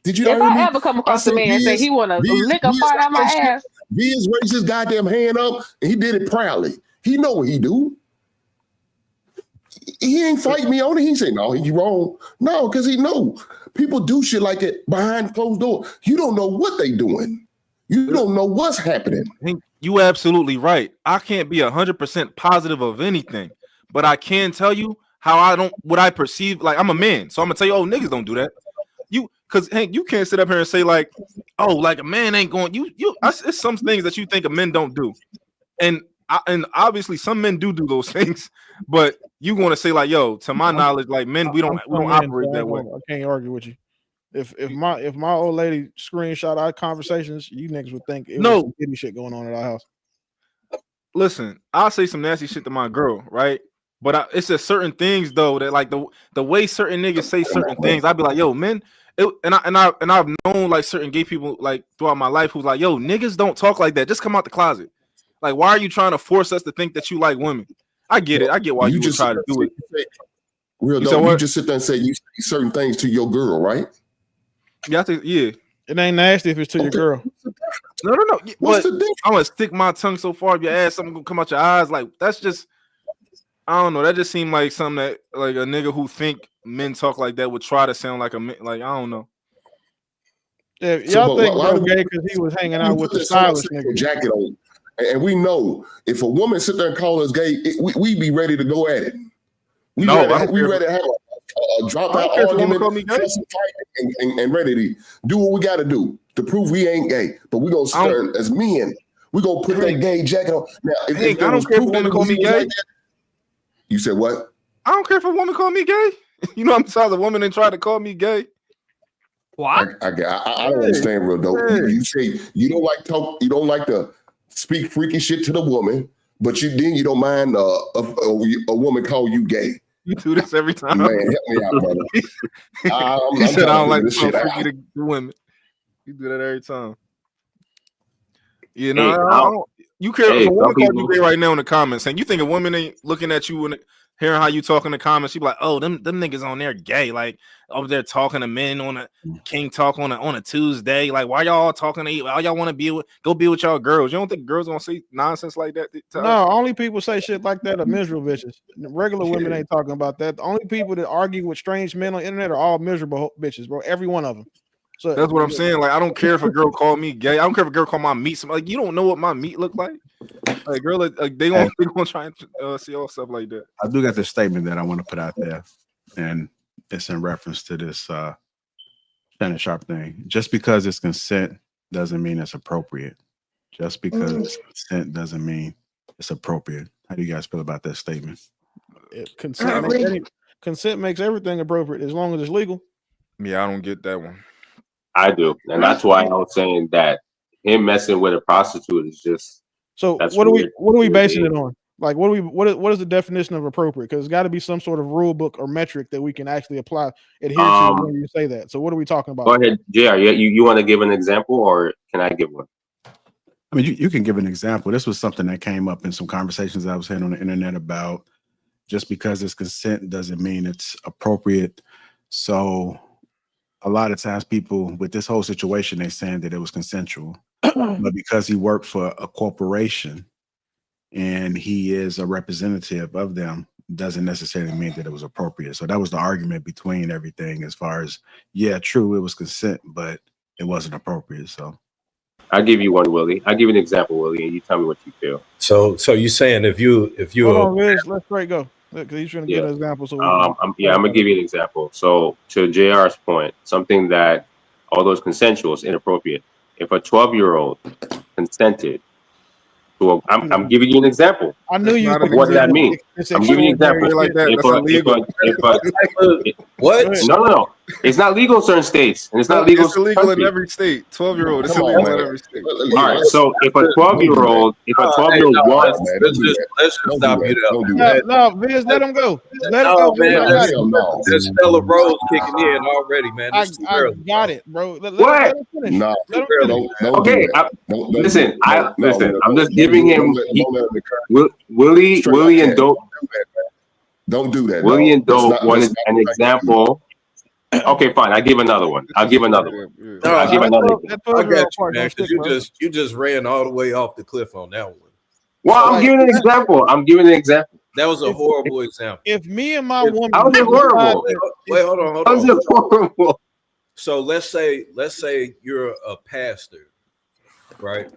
Did you If hear I me? ever come across a man and say he want to Viz lick a fart out my ass, Viz raised his goddamn hand up and he did it proudly. He know what he do. He ain't fight me on it. He say, no, he wrong. No, because he know. People do shit like that behind closed doors. You don't know what they doing. You don't know what's happening. You absolutely right. I can't be 100% positive of anything, but I can tell you what I perceive. Like, I'm a man, so I'm gonna tell you, oh, niggas don't do that. Because Hank, you can't sit up here and say like, oh, like a man ain't going. It's some things that you think a men don't do, and obviously some men do those things, but you want to say like, yo, to my knowledge, like men, we don't operate that way. I can't argue with you. If my old lady screenshot our conversations, you niggas would think it was some kitty shit going on at our house. Listen, I'll say some nasty shit to my girl, right? But it's just certain things though that like the way certain niggas say certain things, I'd be like, yo, men. And I've known like certain gay people like throughout my life who's like, yo, niggas don't talk like that. Just come out the closet. Like, why are you trying to force us to think that you like women? I get it. I get why you would try to do it. Real though, you just sit there and say you say certain things to your girl, right? Yeah, I think it ain't nasty if it's to your girl. No. What's the difference? I'm gonna stick my tongue so far up your ass, something gonna come out your eyes. Like, that's just, I don't know. That just seemed like something that like a nigga who think men talk like that would try to sound like like, I don't know. Yeah, y'all think bro gay because he was hanging out with the stylish nigga jacket on, and we know if a woman sit there and call us gay, we be ready to go at it. We ready to have a dropout argument, and ready to do what we got to do to prove we ain't gay. But we gonna start as men. We gonna put that gay jacket on. Now, if I don't care if a woman call me gay. You said what? I don't care if a woman call me gay. You know, I'm sorry, the woman ain't try to call me gay. What? I don't understand real though. You say you don't like talk. You don't like to speak freaky shit to the woman, but you don't mind a woman call you gay. You do this every time. Man, help me out, brother. You said I don't like to talk freaky to women. You do that every time. You know, you care if a woman called you gay right now in the comments, and you think a woman ain't looking at you and hearing how you talk in the comments, she be like, "Oh, them niggas on there gay, like over there talking to men on a king talk on a Tuesday. Like, why y'all talking to you? All y'all want to go be with y'all girls? You don't think girls gonna say nonsense like that? No, only people say shit like that are miserable bitches. Regular women ain't talking about that. The only people that argue with strange men on the internet are all miserable bitches, bro. Every one of them. So that's what I'm saying. Like, I don't care if a girl call me gay. I don't care if a girl call my meat. Like, you don't know what my meat look like. Like, girl, they gonna try and see all stuff like that. I do got this statement that I want to put out there, and it's in reference to this Shannon Sharpe thing. Just because it's consent doesn't mean it's appropriate. Just because it's consent doesn't mean it's appropriate. How do you guys feel about that statement? Consent makes everything appropriate as long as it's legal. Yeah, I don't get that one. I do, and that's why I was saying that him messing with a prostitute is just. So what are we basing it on? Like, what is the definition of appropriate? Because it's got to be some sort of rule book or metric that we can actually adhere to when you say that. So what are we talking about? Go ahead, JR. You want to give an example, or can I give one? I mean, you can give an example. This was something that came up in some conversations I was having on the internet about just because it's consent doesn't mean it's appropriate. So a lot of times people with this whole situation, they're saying that it was consensual. But because he worked for a corporation and he is a representative of them, doesn't necessarily mean that it was appropriate. So that was the argument between everything as far as, yeah, true, it was consent, but it wasn't appropriate. So I'll give you one, Willie. I'll give you an example, Willie, and you tell me what you feel. So you're saying if you hold on, Liz, let's straight go. Because he's trying to get an example. So I'm gonna give you an example. So to JR's point, something that although it's consensual, is inappropriate. If a 12-year-old consented to I'm giving you an example. I knew you. What does that mean? I'm giving you an example. Like that. What? It's not legal in certain states, and it's not No, legal. it's illegal in country. every state. 12-year-old. It's Come on, illegal in man. every state. All right. So if a 12-year-old, wants, Let's just stop you there. Don't do No, that. no, Vince, let him go. Let him No, go. man, I got that's, it. Hell no. that's Stella Rose kicking in already, man. I It's too early. got it, bro. Let What? him finish. No, Let him Really? finish. don't do Okay, that. Don't listen, do that. listen. I'm just don't giving do- him. don't let him encourage- Willie Straight like and that. Dope. Don't do that. Willie dog. and That's Dope not- wanted that's not an what I do. example. Okay, fine. I'll give another one. I'll give another one. No, I'll give another example. That I 12-year-old got you, part man, don't because stick, bro. you just ran all the way off the cliff on that one. Well, I'm Like, giving an example. That was a horrible example. If me and my woman, How is it horrible? Wait, hold on. How is it horrible? So let's say you're a pastor, right?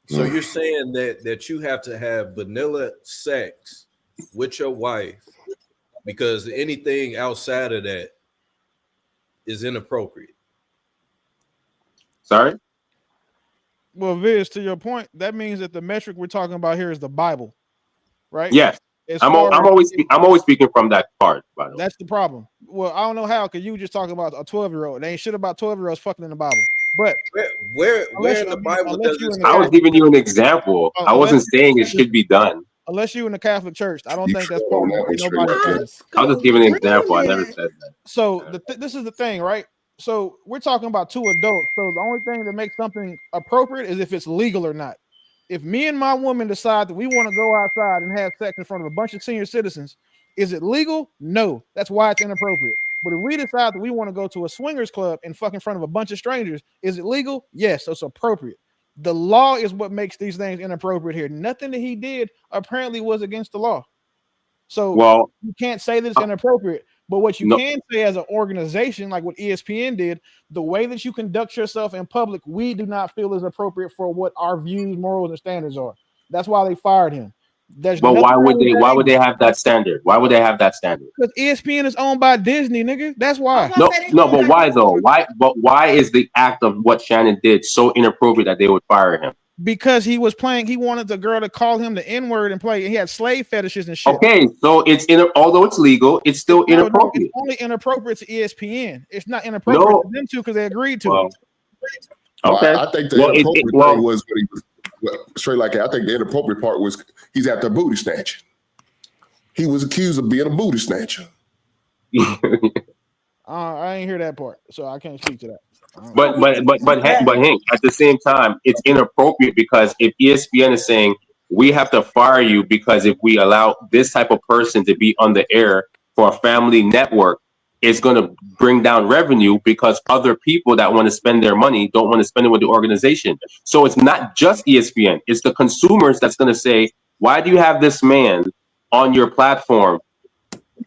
So you're saying that you have to have vanilla sex with your wife because anything outside of that is inappropriate. Sorry? well, Viz, to your point, that means that the metric we're talking about here is the Bible, right? Yes. I'm always speaking from that part, by the way. That's the problem. Well, I don't know how, because you just talking about a 12-year-old. They ain't shit about 12-year-olds fucking in the Bible. But where in the Bible does it say? I was giving you an example. I wasn't saying it should be done. Unless you in the Catholic Church, I don't You think that's fell part on of that it. one Nobody straight cares. I was just giving an example. I never said that. So this is the thing, right? So we're talking about two adults. So the only thing that makes something appropriate is if it's legal or not. If me and my woman decide that we want to go outside and have sex in front of a bunch of senior citizens, is it legal? No. That's why it's inappropriate. But if we decide that we want to go to a swingers club and fuck in front of a bunch of strangers, is it legal? Yes, so it's appropriate. The law is what makes these things inappropriate here. Nothing that he did apparently was against the law. So you can't say that it's inappropriate. But what you can say as an organization, like what ESPN did, the way that you conduct yourself in public, we do not feel is appropriate for what our views, morals, and standards are. That's why they fired him. But why would they have that standard? Why would they have that standard? Because ESPN is owned by Disney, nigga. That's why. No, but why though? Why is the act of what Shannon did so inappropriate that they would fire him? Because he was playing, he wanted the girl to call him the N-word and play. He had slave fetishes and shit. Okay, so although it's legal, it's still inappropriate. No, it's only inappropriate to ESPN. It's not inappropriate to them two because they agreed to it. Okay. I think the inappropriate thing was when he was straight like that. I think the inappropriate part was he's after a booty snatcher. He was accused of being a booty snatcher. I ain't hear that part, so I can't speak to that. But Hank, at the same time, it's inappropriate because if ESPN is saying we have to fire you because if we allow this type of person to be on the air for a family network, it's going to bring down revenue because other people that want to spend their money don't want to spend it with the organization. So it's not just ESPN; it's the consumers that's going to say, "Why do you have this man on your platform,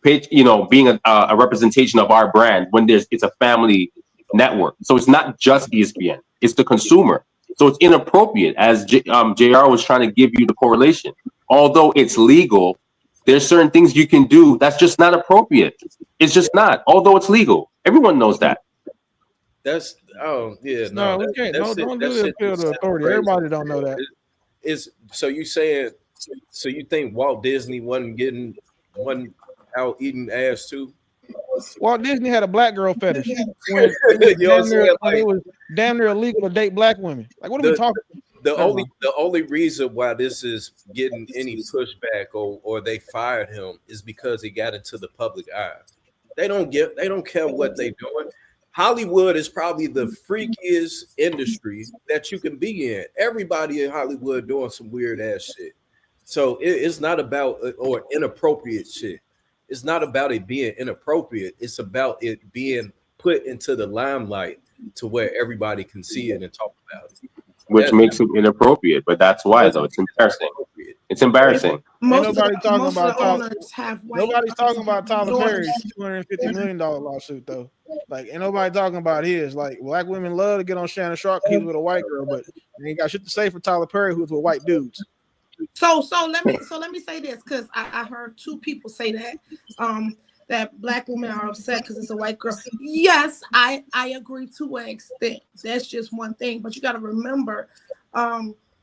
being a representation of our brand when it's a family network?" So it's not just ESPN; it's the consumer. So it's inappropriate, as JR was trying to give you the correlation. Although it's legal, there's certain things you can do that's just not appropriate. It's just not. Although it's legal, everyone knows that. We can't. Don't do this appeal to authority. Everybody don't know that. So you think Walt Disney wasn't out eating ass too? Walt Disney had a black girl fetish. It was damn near illegal to date black women. Like, what are we talking about? The only reason why this is getting any pushback or they fired him is because he got into the public eye. They don't care what they're doing. Hollywood is probably the freakiest industry that you can be in. Everybody in Hollywood doing some weird ass shit. So it's not about or inappropriate shit. It's not about it being inappropriate. It's about it being put into the limelight to where everybody can see it and talk about it. Which makes it inappropriate, but that's why though. It's embarrassing. It's embarrassing. Nobody's talking about Tyler Perry's $250 million lawsuit though. Like, ain't nobody talking about his. Like, black women love to get on Shannon Sharpe. He's with a white girl, but they ain't got shit to say for Tyler Perry, who's with white dudes. So let me say this, because I heard two people say that that black women are upset because it's a white girl. Yes, I agree to an extent. That's just one thing, but you got to remember,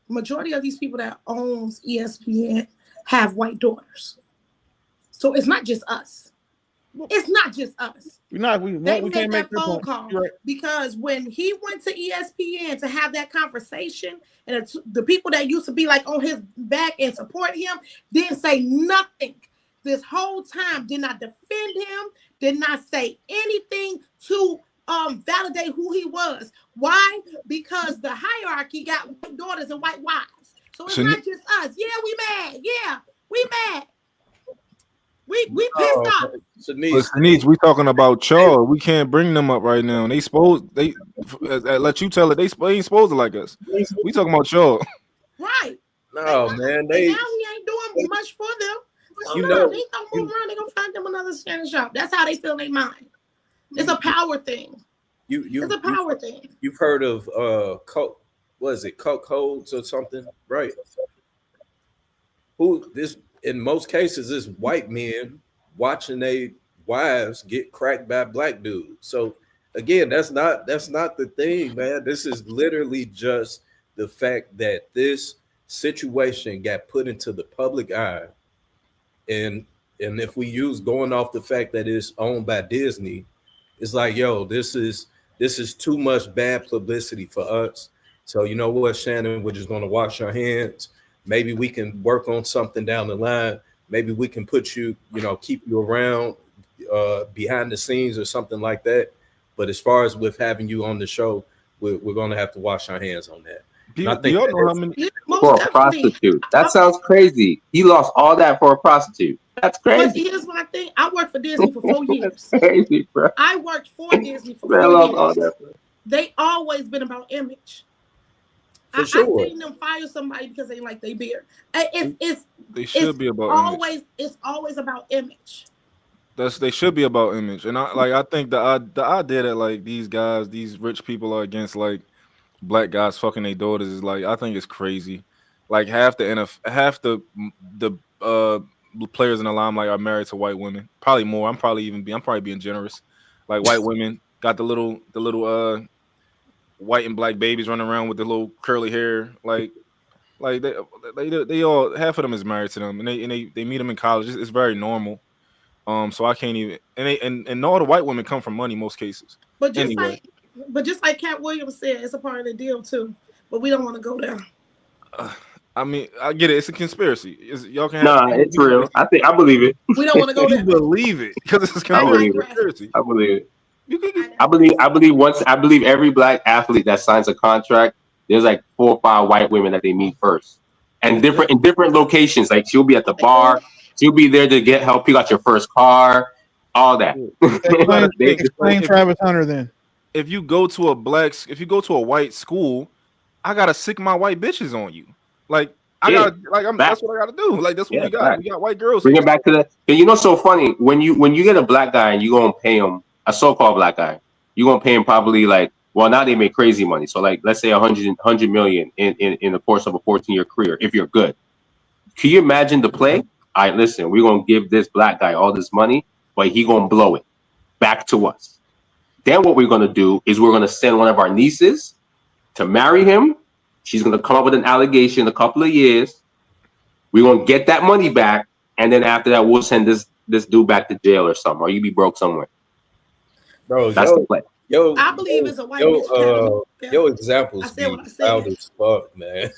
majority of these people that owns ESPN have white daughters, so it's not just us. It's not just us. We They can't made make that phone call right. because when he went to ESPN to have that conversation, and the people that used to be like on his back and support him didn't say nothing. This whole time did not defend him, did not say anything to validate who he was. Why? Because the hierarchy got white daughters and white wives. So it's not just us. Yeah, we mad. Yeah, we mad. We pissed off. Shanice, we talking about y'all. We can't bring them up right now. They let you tell it. They ain't supposed to like us. We talking about y'all. Right. No, man. Now he ain't doing much for them. So they gonna move around. They gonna find them another Shannon Sharpe. That's how they feel in their mind. It's a power thing. It's a power thing. You've heard of cult? What is it? Cult codes or something, right? In most cases, is white men watching their wives get cracked by black dudes. So again, that's not the thing, man. This is literally just the fact that this situation got put into the public eye, and if we use going off the fact that it's owned by Disney, it's like, yo, this is too much bad publicity for us. So you know what, Shannon, we're just going to wash our hands. Maybe we can work on something down the line. Maybe we can put you, keep you around behind the scenes or something like that. But as far as with having you on the show, we're going to have to wash our hands on that. Do y'all know how many for a prostitute? That sounds crazy. He lost all that for a prostitute. That's crazy. But here's my thing. I worked for Disney for 4 years. That's crazy, bro. I worked for Disney for 4 years. They always been about image. I've seen them fire somebody because they like their beard. They should be about image. It's always about image. They should be about image, and I think the idea that like these rich people are against like black guys fucking their daughters is like, I think it's crazy. Like half the players in the limelight are married to white women, probably more. I'm probably being generous. Like white women got the little white and black babies running around with the little curly hair, like they all, half of them is married to them, and they meet them in college. It's very normal. So I can't even, and all the white women come from money most cases. But just like Cat Williams said, it's a part of the deal too. But we don't want to go there. I mean, I get it. It's a conspiracy. Y'all can it's real. I believe it. We don't want to go there. You believe it because it's a conspiracy. I believe it. I believe every black athlete that signs a contract, there's like 4 or 5 white women that they meet first, and in different locations. Like she'll be at the bar, she'll be there to help you out your first car, all that. Explain Travis Hunter then. If you go to a white school, I gotta sick my white bitches on you. Like that's what I gotta do. Like that's what we got. We got white girls. Bring it back to that. And so funny when you get a black guy and you gonna pay him, a so-called black guy, you're gonna pay him probably now they make crazy money. So like let's say 100 million in the course of a 14-year career if you're good. Can you imagine the play? All right, listen, we're gonna give this black guy all this money, but he gonna blow it back to us. Then what we're gonna do is we're gonna send one of our nieces to marry him. She's gonna come up with an allegation in a couple of years. We're gonna get that money back, and then after that, we'll send this dude back to jail or something, or you be broke somewhere. Bro, that's the play. I believe it's a white bitch. Your examples loud as fuck, man.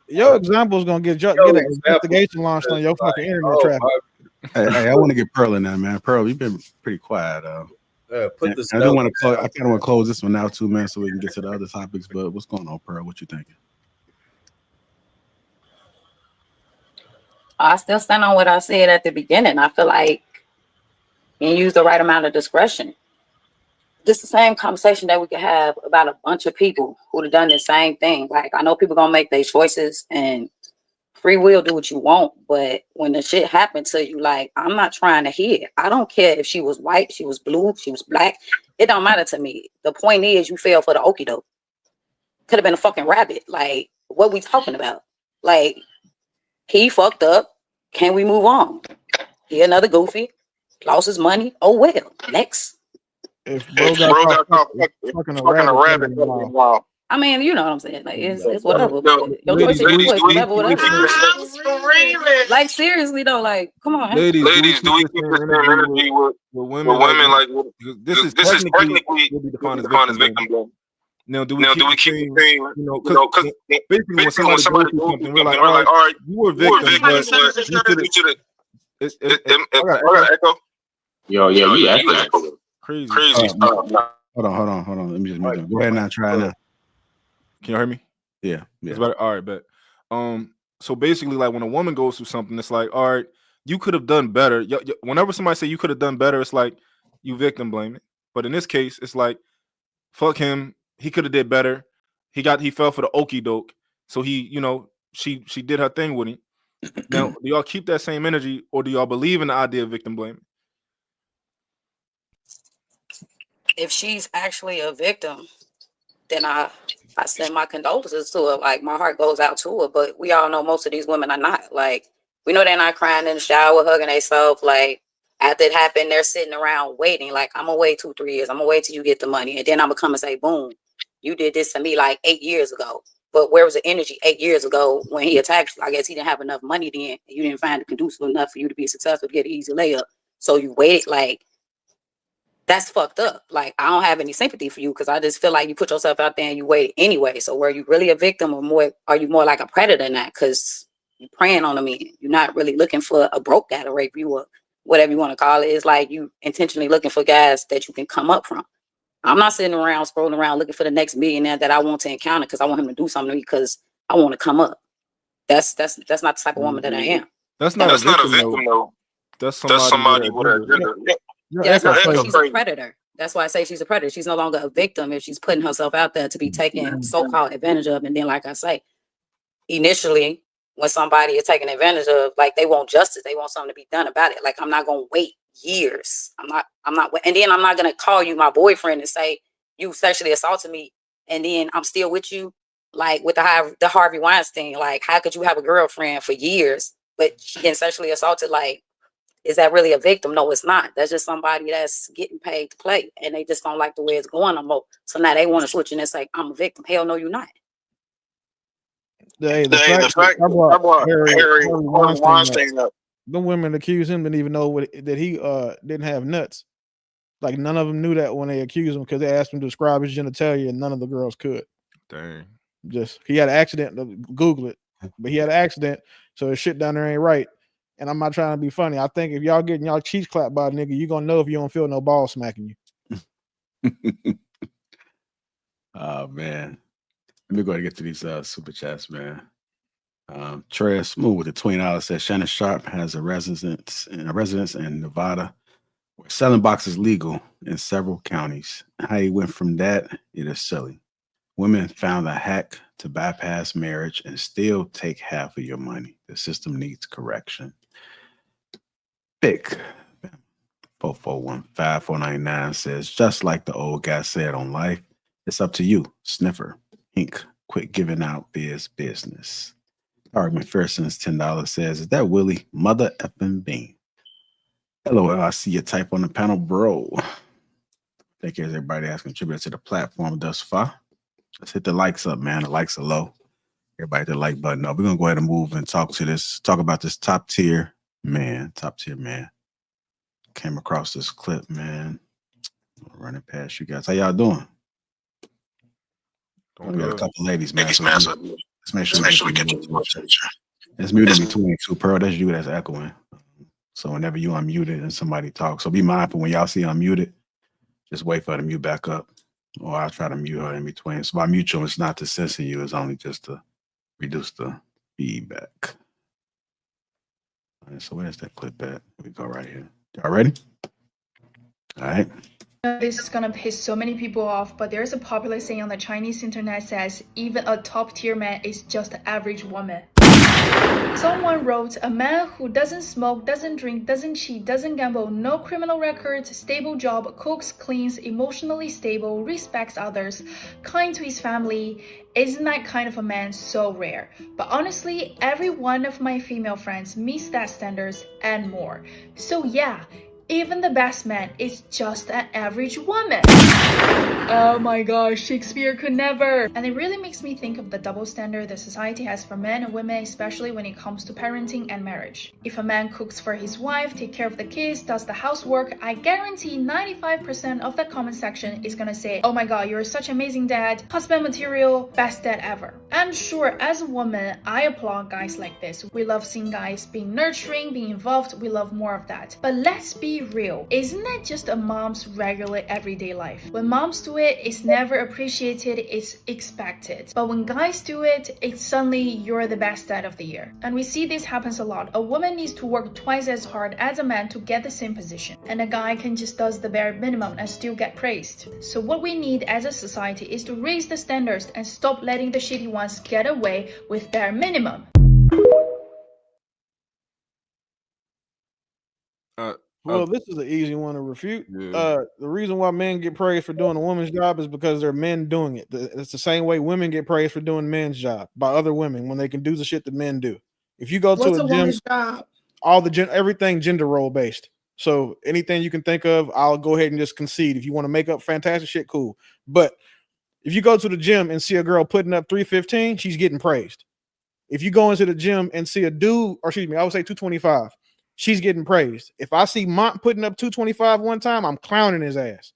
Your example's gonna get an investigation launched on your fucking internet traffic. Hey, I want to get Pearl in there, man. Pearl, you've been pretty quiet. I kind of want to close this one out too, man, so we can get to the other topics. But what's going on, Pearl? What you thinking? I still stand on what I said at the beginning. I feel like you use the right amount of discretion. This is the same conversation that we could have about a bunch of people who'd have done the same thing. Like, I know people gonna make their choices and free will, do what you want, but when the shit happened to you, like, I'm not trying to hear. I don't care if she was white, she was blue, she was black. It don't matter to me. The point is, you fell for the okie doke. Could have been a fucking rabbit. Like, what we talking about? Like, he fucked up. Can we move on? He another goofy. Lost his money. Oh well. Next. If bro got caught fucking a rabbit, I mean, you know what I'm saying? Like, it's No, whatever. no, Your choice is your choice, whatever, whatever. Like, seriously though, like, come on. Ladies, do we keep the same energy with women? Like, this is technically will be defined as victim blaming. Now, do we keep the same? You know, because basically when somebody goes through something, we're like, all right, you were a victim, but you should have. I got echo. Yo, yeah, you echoing. Crazy. Hold on. Let me just mute them. Go ahead now. Try now. Can you hear me? Yeah. It's better. All right, bet. So basically, like when a woman goes through something, it's like, all right, you could have done better. Whenever somebody say you could have done better, it's like you victim blame it. But in this case, it's like, fuck him. He could have did better. He fell for the okie doke. So he, she did her thing with him. Now, do y'all keep that same energy, or do y'all believe in the idea of victim blaming? If she's actually a victim, then I send my condolences to her. Like, my heart goes out to her. But we all know most of these women are not. Like, we know they're not crying in the shower, hugging themselves. Like, after it happened, they're sitting around waiting. Like, I'm gonna wait 2-3 years. I'm gonna wait till you get the money, and then I'm gonna come and say, boom, you did this to me like 8 years ago. But where was the energy 8 years ago when he attacked you? I guess he didn't have enough money then. You didn't find it conducive enough for you to be successful to get an easy layup. So you waited. Like, that's fucked up. Like, I don't have any sympathy for you because I just feel like you put yourself out there and you waited anyway. So were you really a victim, or are you more like a predator than that? Because you're preying on a man. You're not really looking for a broke guy to rape you or whatever you want to call it. It's like you intentionally looking for guys that you can come up from. I'm not sitting around scrolling around looking for the next millionaire that I want to encounter because I want him to do something to me because I want to come up. That's not the type of woman that I am. That's not a victim though. That's somebody with an agenda. Yeah, that's why I say she's a predator. That's why I say she's a predator. She's no longer a victim if she's putting herself out there to be taken so-called advantage of. And then, like I say, initially, when somebody is taken advantage of, like, they want justice, they want something to be done about it. Like, I'm not gonna wait years. I'm not, and then I'm not gonna call you my boyfriend and say you sexually assaulted me, and then I'm still with you, like with the Harvey Weinstein. Like, how could you have a girlfriend for years, but she getting sexually assaulted? Like, is that really a victim? No, it's not. That's just somebody that's getting paid to play, and they just don't like the way it's going no more. So now they want to switch and it's like, I'm a victim. Hell no, you're not. The fact I brought Harry Weinstein up. The women accused him didn't even know that he didn't have nuts. Like, none of them knew that when they accused him because they asked him to describe his genitalia, and none of the girls could. Dang. Just he had an accident. Google it, but he had an accident, so his shit down there ain't right. And I'm not trying to be funny. I think if y'all getting y'all cheeks clapped by a nigga, you gonna know if you don't feel no ball smacking you. Oh man. Let me go ahead and get to these super chats, man. Trey Smooth with the $20 says Shannon Sharpe has a residence in Nevada where selling box is legal in several counties. How he went from that, it is silly. Women found a hack to bypass marriage and still take half of your money. The system needs correction. Big 4415499 says, just like the old guy said on life, it's up to you. Sniffer, Inc. Quit giving out biz business. Tarek McPherson's $10 says, is that Willie Mother effing Bean? LOL, I see your type on the panel, bro. Thank you, everybody that's contributed to the platform thus far. Let's hit the likes up, man. The likes are low. Everybody hit the like button up. We're going to go ahead and move and talk about this top tier man. Came across this clip, man. Running past you guys. How y'all doing? We got a couple ladies, man. So let's make sure we get to the It's muted between two. Pearl, that's you that's echoing. So whenever you unmuted and somebody talks, so be mindful when y'all see unmuted, just wait for her to mute back up. Or I'll try to mute her in between. So by mutual, it's not to censor you, it's only just to reduce the feedback. All right, so where's that clip at? Here we go right here. Y'all ready? All right. This is gonna piss so many people off, but there's a popular saying on the Chinese internet says, even a top tier man is just an average woman. Someone wrote, a man who doesn't smoke, doesn't drink, doesn't cheat, doesn't gamble, no criminal records, stable job, cooks, cleans, emotionally stable, respects others, kind to his family. Isn't that kind of a man so rare? But honestly, every one of my female friends meets that standards and more. So yeah, Even the best man is just an average woman. Oh my gosh, Shakespeare could never. And it really makes me think of the double standard that society has for men and women, especially when it comes to parenting and marriage. If a man cooks for his wife, takes care of the kids, does the housework, I guarantee 95% of the comment section is gonna say, oh my god, you're such an amazing dad, husband material, best dad ever. And sure, as a woman, I applaud guys like this. We love seeing guys being nurturing, being involved, we love more of that. But let's be real, isn't that just a mom's regular everyday life? When moms do it, it's never appreciated, it's expected. But when guys do it, it's suddenly you're the best dad of the year. And we see this happens a lot. A woman needs to work twice as hard as a man to get the same position. And a guy can just does the bare minimum and still get praised. So what we need as a society is to raise the standards and stop letting the shitty ones get away with bare minimum. Well, this is an easy one to refute. The reason why men get praised for doing a woman's job is because they're men doing it. It's the same way women get praised for doing men's job by other women when they can do the shit that men do. If you go to a gym, woman's job? Everything gender role based. So anything you can think of, I'll go ahead and just concede. If you want to make up fantastic shit, cool. But if you go to the gym and see a girl putting up 315, she's getting praised. If you go into the gym and see a dude, or excuse me, I would say 225. She's getting praised. If I see Mont putting up 225 one time, I'm clowning his ass.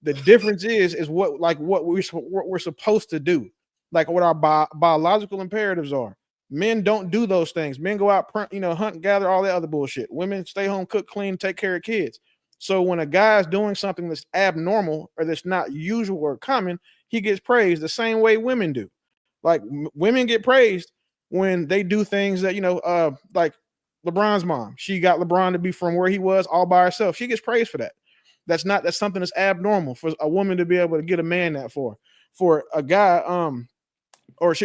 The difference is what we're supposed to do, like what our biological imperatives are. Men don't do those things. Men go out, hunt, gather, all that other bullshit. Women stay home, cook, clean, take care of kids. So when a guy's doing something that's abnormal or that's not usual or common, he gets praised the same way women do. Like women get praised when they do things that like LeBron's mom. She got LeBron to be from where he was all by herself. She gets praised for that. That's something that's abnormal for a woman to be able to get a man that for a guy.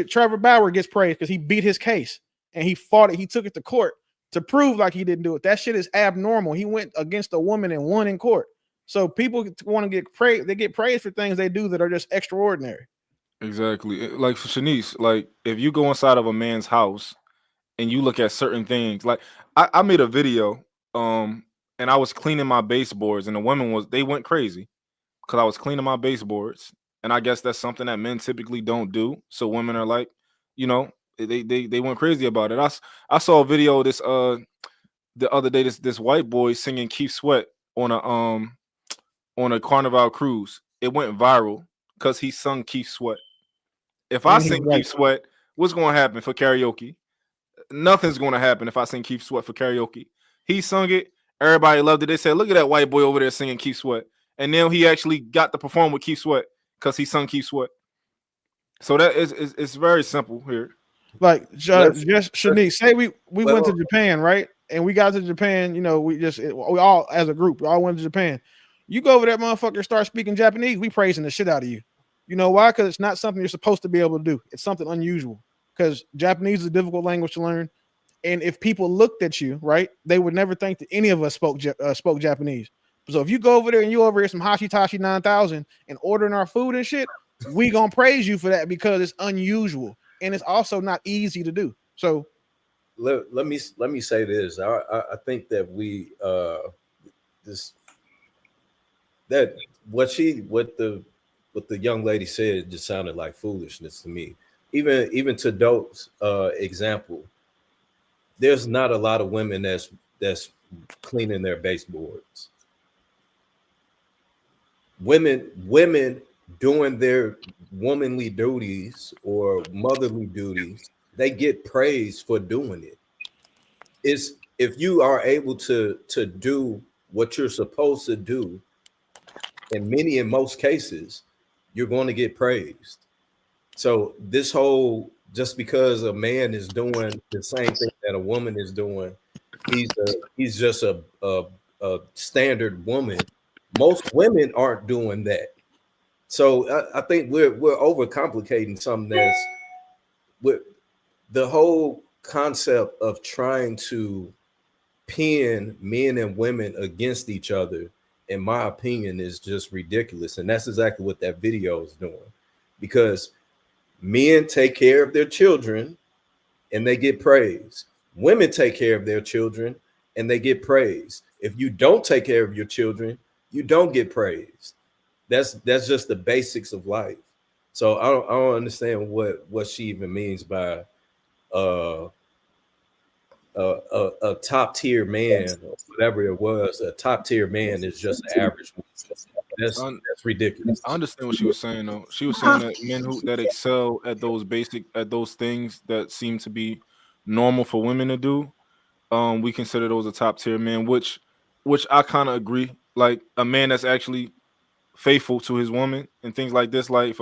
Trevor Bauer gets praised because he beat his case and he fought it. He took it to court to prove like he didn't do it. That shit is abnormal. He went against a woman and won in court. So people want to get praised. They get praised for things they do that are just extraordinary. Exactly. Like for Shanice, like if you go inside of a man's house and you look at certain things, like I made a video, and I was cleaning my baseboards, and the women they went crazy because I was cleaning my baseboards, and I guess that's something that men typically don't do. So women are like, they went crazy about it. I saw a video this the other day. This white boy singing Keith Sweat on a Carnival cruise. It went viral because he sung Keith Sweat. If I sing Keith Sweat, what's going to happen for karaoke? Nothing's going to happen if I sing Keith Sweat for karaoke. He sung it. Everybody loved it. They said, look at that white boy over there singing Keith Sweat. And then he actually got to perform with Keith Sweat because he sung Keith Sweat. So that it's very simple here. Like just Shanice, say we went to Japan, right? And we got to Japan, we all as a group, we all went to Japan. You go over there, motherfucker, start speaking Japanese, we praising the shit out of you. You know why? Because it's not something you're supposed to be able to do. It's something unusual. Because Japanese is a difficult language to learn. And if people looked at you, right, they would never think that any of us spoke Japanese. So if you go over there and you over here some Hashitashi 9000 and ordering our food and shit, we gonna praise you for that because it's unusual. And it's also not easy to do. So let me say this. I think that what the young lady said just sounded like foolishness to me. Even to Dope's example, there's not a lot of women that's cleaning their baseboards. Women doing their womanly duties or motherly duties, they get praised for doing it. It's if you are able to do what you're supposed to do, in most cases, you're going to get praised. So this whole, just because a man is doing the same thing that a woman is doing, he's just a standard woman. Most women aren't doing that. So I think we're overcomplicating something that's with the whole concept of trying to pin men and women against each other. In my opinion, is just ridiculous. And that's exactly what that video is doing, because men take care of their children and they get praised. Women take care of their children and they get praised. If you don't take care of your children, you don't get praised. That's just the basics of life. So I don't understand what she even means by a top tier man, or whatever it was. A top tier man is just an average man. That's ridiculous. I understand what she was saying though. She was saying that men that excel at those things that seem to be normal for women to do, we consider those a top tier man, which I kind of agree. Like a man that's actually faithful to his woman and things like this. Like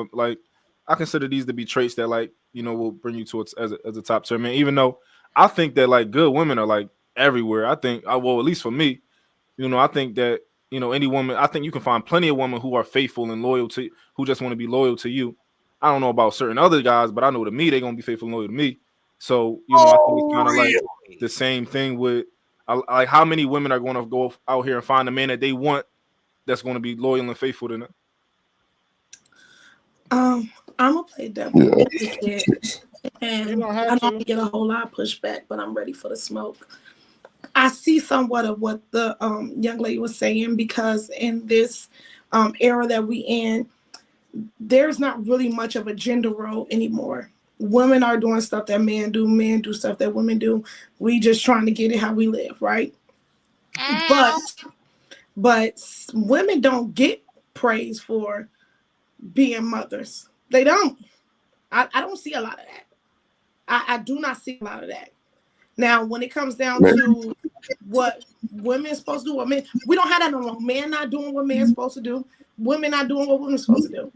I consider these to be traits that will bring you to as a top tier man. Even though I think that like good women are like everywhere. I think at least for me, I think that any woman. I think you can find plenty of women who are faithful and loyal to, who just want to be loyal to you. I don't know about certain other guys, but I know to me they're gonna be faithful and loyal to me. So I think it's kind of like the same thing with like how many women are going to go out here and find a man that they want that's going to be loyal and faithful to them. I'm gonna play devil advocate, and I don't get a whole lot of pushback, but I'm ready for the smoke. I see somewhat of what the young lady was saying, because in this era that we in, there's not really much of a gender role anymore. Women are doing stuff that men do stuff that women do. We just trying to get it how we live, right? But women don't get praise for being mothers. They don't. I don't see a lot of that. I do not see a lot of that. Now, when it comes down to what women are supposed to do, we don't have that no more. Men not doing what men's supposed to do. Women not doing what women's supposed to do.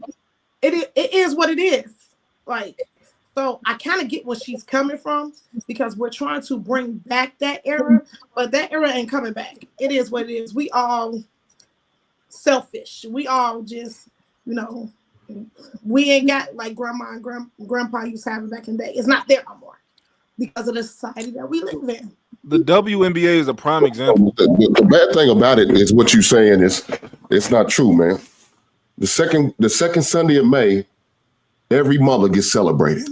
It is what it is. Like, so I kind of get where she's coming from, because we're trying to bring back that era, but that era ain't coming back. It is what it is. We all selfish. We all just, we ain't got like grandma and grandpa used to have back in the day. It's not there no more because of the society that we live in. The WNBA is a prime example. The bad thing about it is what you're saying is it's not true, man. The second Sunday of May, every mother gets celebrated.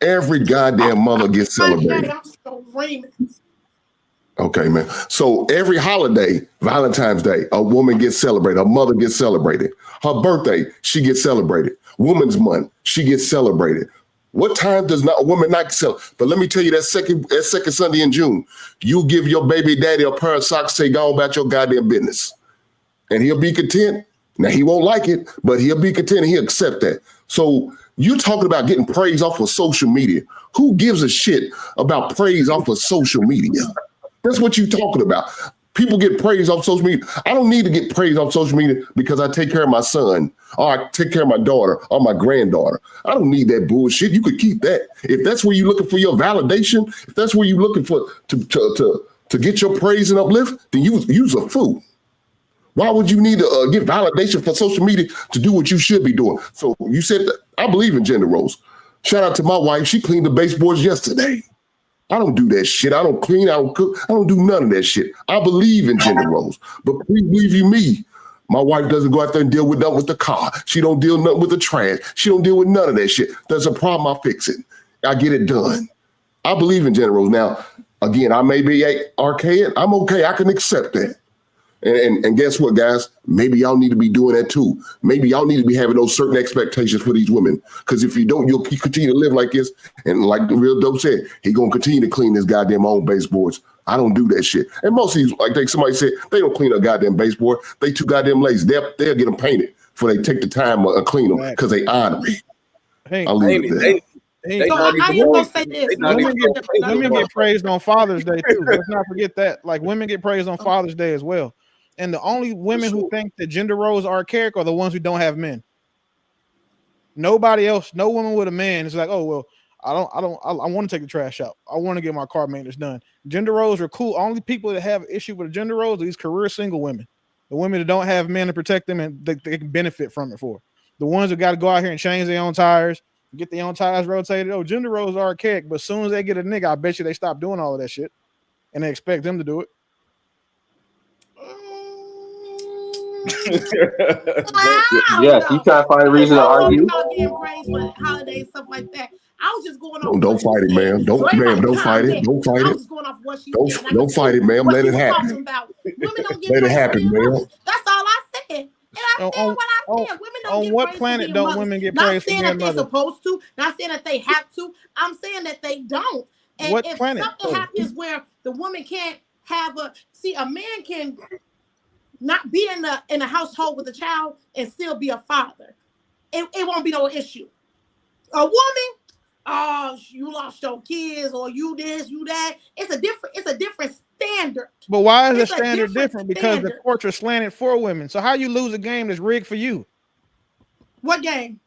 Every goddamn mother gets celebrated. I'm so Raymond. Okay, man. So every holiday, Valentine's Day, a woman gets celebrated. A mother gets celebrated. Her birthday, she gets celebrated. Women's Month, she gets celebrated. What time does not a woman not celebrate? But let me tell you, that second Sunday in June, you give your baby daddy a pair of socks, say, go on about your goddamn business. And he'll be content. Now, he won't like it, but he'll be content and he'll accept that. So you talking about getting praise off of social media. Who gives a shit about praise off of social media? That's what you're talking about. People get praise off social media. I don't need to get praise off social media because I take care of my son, or I take care of my daughter, or my granddaughter. I don't need that bullshit. You could keep that. If that's where you're looking for your validation, if that's where you're looking for to get your praise and uplift, then you's a fool. Why would you need to get validation for social media to do what you should be doing? So you said that I believe in gender roles. Shout out to my wife. She cleaned the baseboards yesterday. I don't do that shit. I don't clean. I don't cook. I don't do none of that shit. I believe in gender roles. But please believe you me, my wife doesn't go out there and deal with nothing with the car. She don't deal nothing with the trash. She don't deal with none of that shit. There's a problem, I fix it. I get it done. I believe in gender roles. Now, again, I may be archaic. I'm okay. I can accept that. And guess what, guys? Maybe y'all need to be doing that too. Maybe y'all need to be having those certain expectations for these women. Because if you don't, you'll continue to live like this. And like the real dope said, he gonna continue to clean his goddamn own baseboards. I don't do that shit. And most of these, somebody said, they don't clean a goddamn baseboard. They too goddamn lazy. They'll get them painted before they take the time to clean them because they honor me. Hey, I'll leave it there. So how you gonna say this? Women get praised on Father's Day too. Let's not forget that. Like, women get praised on Father's Day as well. And the only women who think that gender roles are archaic are the ones who don't have men. Nobody else, no woman with a man is like, oh well, I want to take the trash out. I want to get my car maintenance done. Gender roles are cool. Only people that have an issue with the gender roles are these career single women. The women that don't have men to protect them and they can benefit from it for. The ones that got to go out here and change their own tires, get their own tires rotated. Oh, gender roles are archaic, but as soon as they get a nigga, I bet you they stop doing all of that shit. And they expect them to do it. Yes, you try to find a reason to argue. About getting praised for holidays, stuff like that. I was just going off Don't fight it, ma'am. Don't fight it. Don't fight I it. was just going off what she said. Don't fight it, ma'am. Let it happen. About. Women don't get Let it praised happen, for being ma'am. mothers. That's all I said. And I said what I said. Women don't on get what praised planet for being don't mothers. women get Not praised for saying being that they're mothers? supposed to. Not saying that they have to. I'm saying that they don't. And What if planet? something happens where the woman can't have a man can not be in a household with a child and still be a father. It won't be no issue. A woman, oh, you lost your kids, or you this, you that. It's a different standard. But why is the standard different? Because the courts are slanted for women. So how you lose a game that's rigged for you? What game?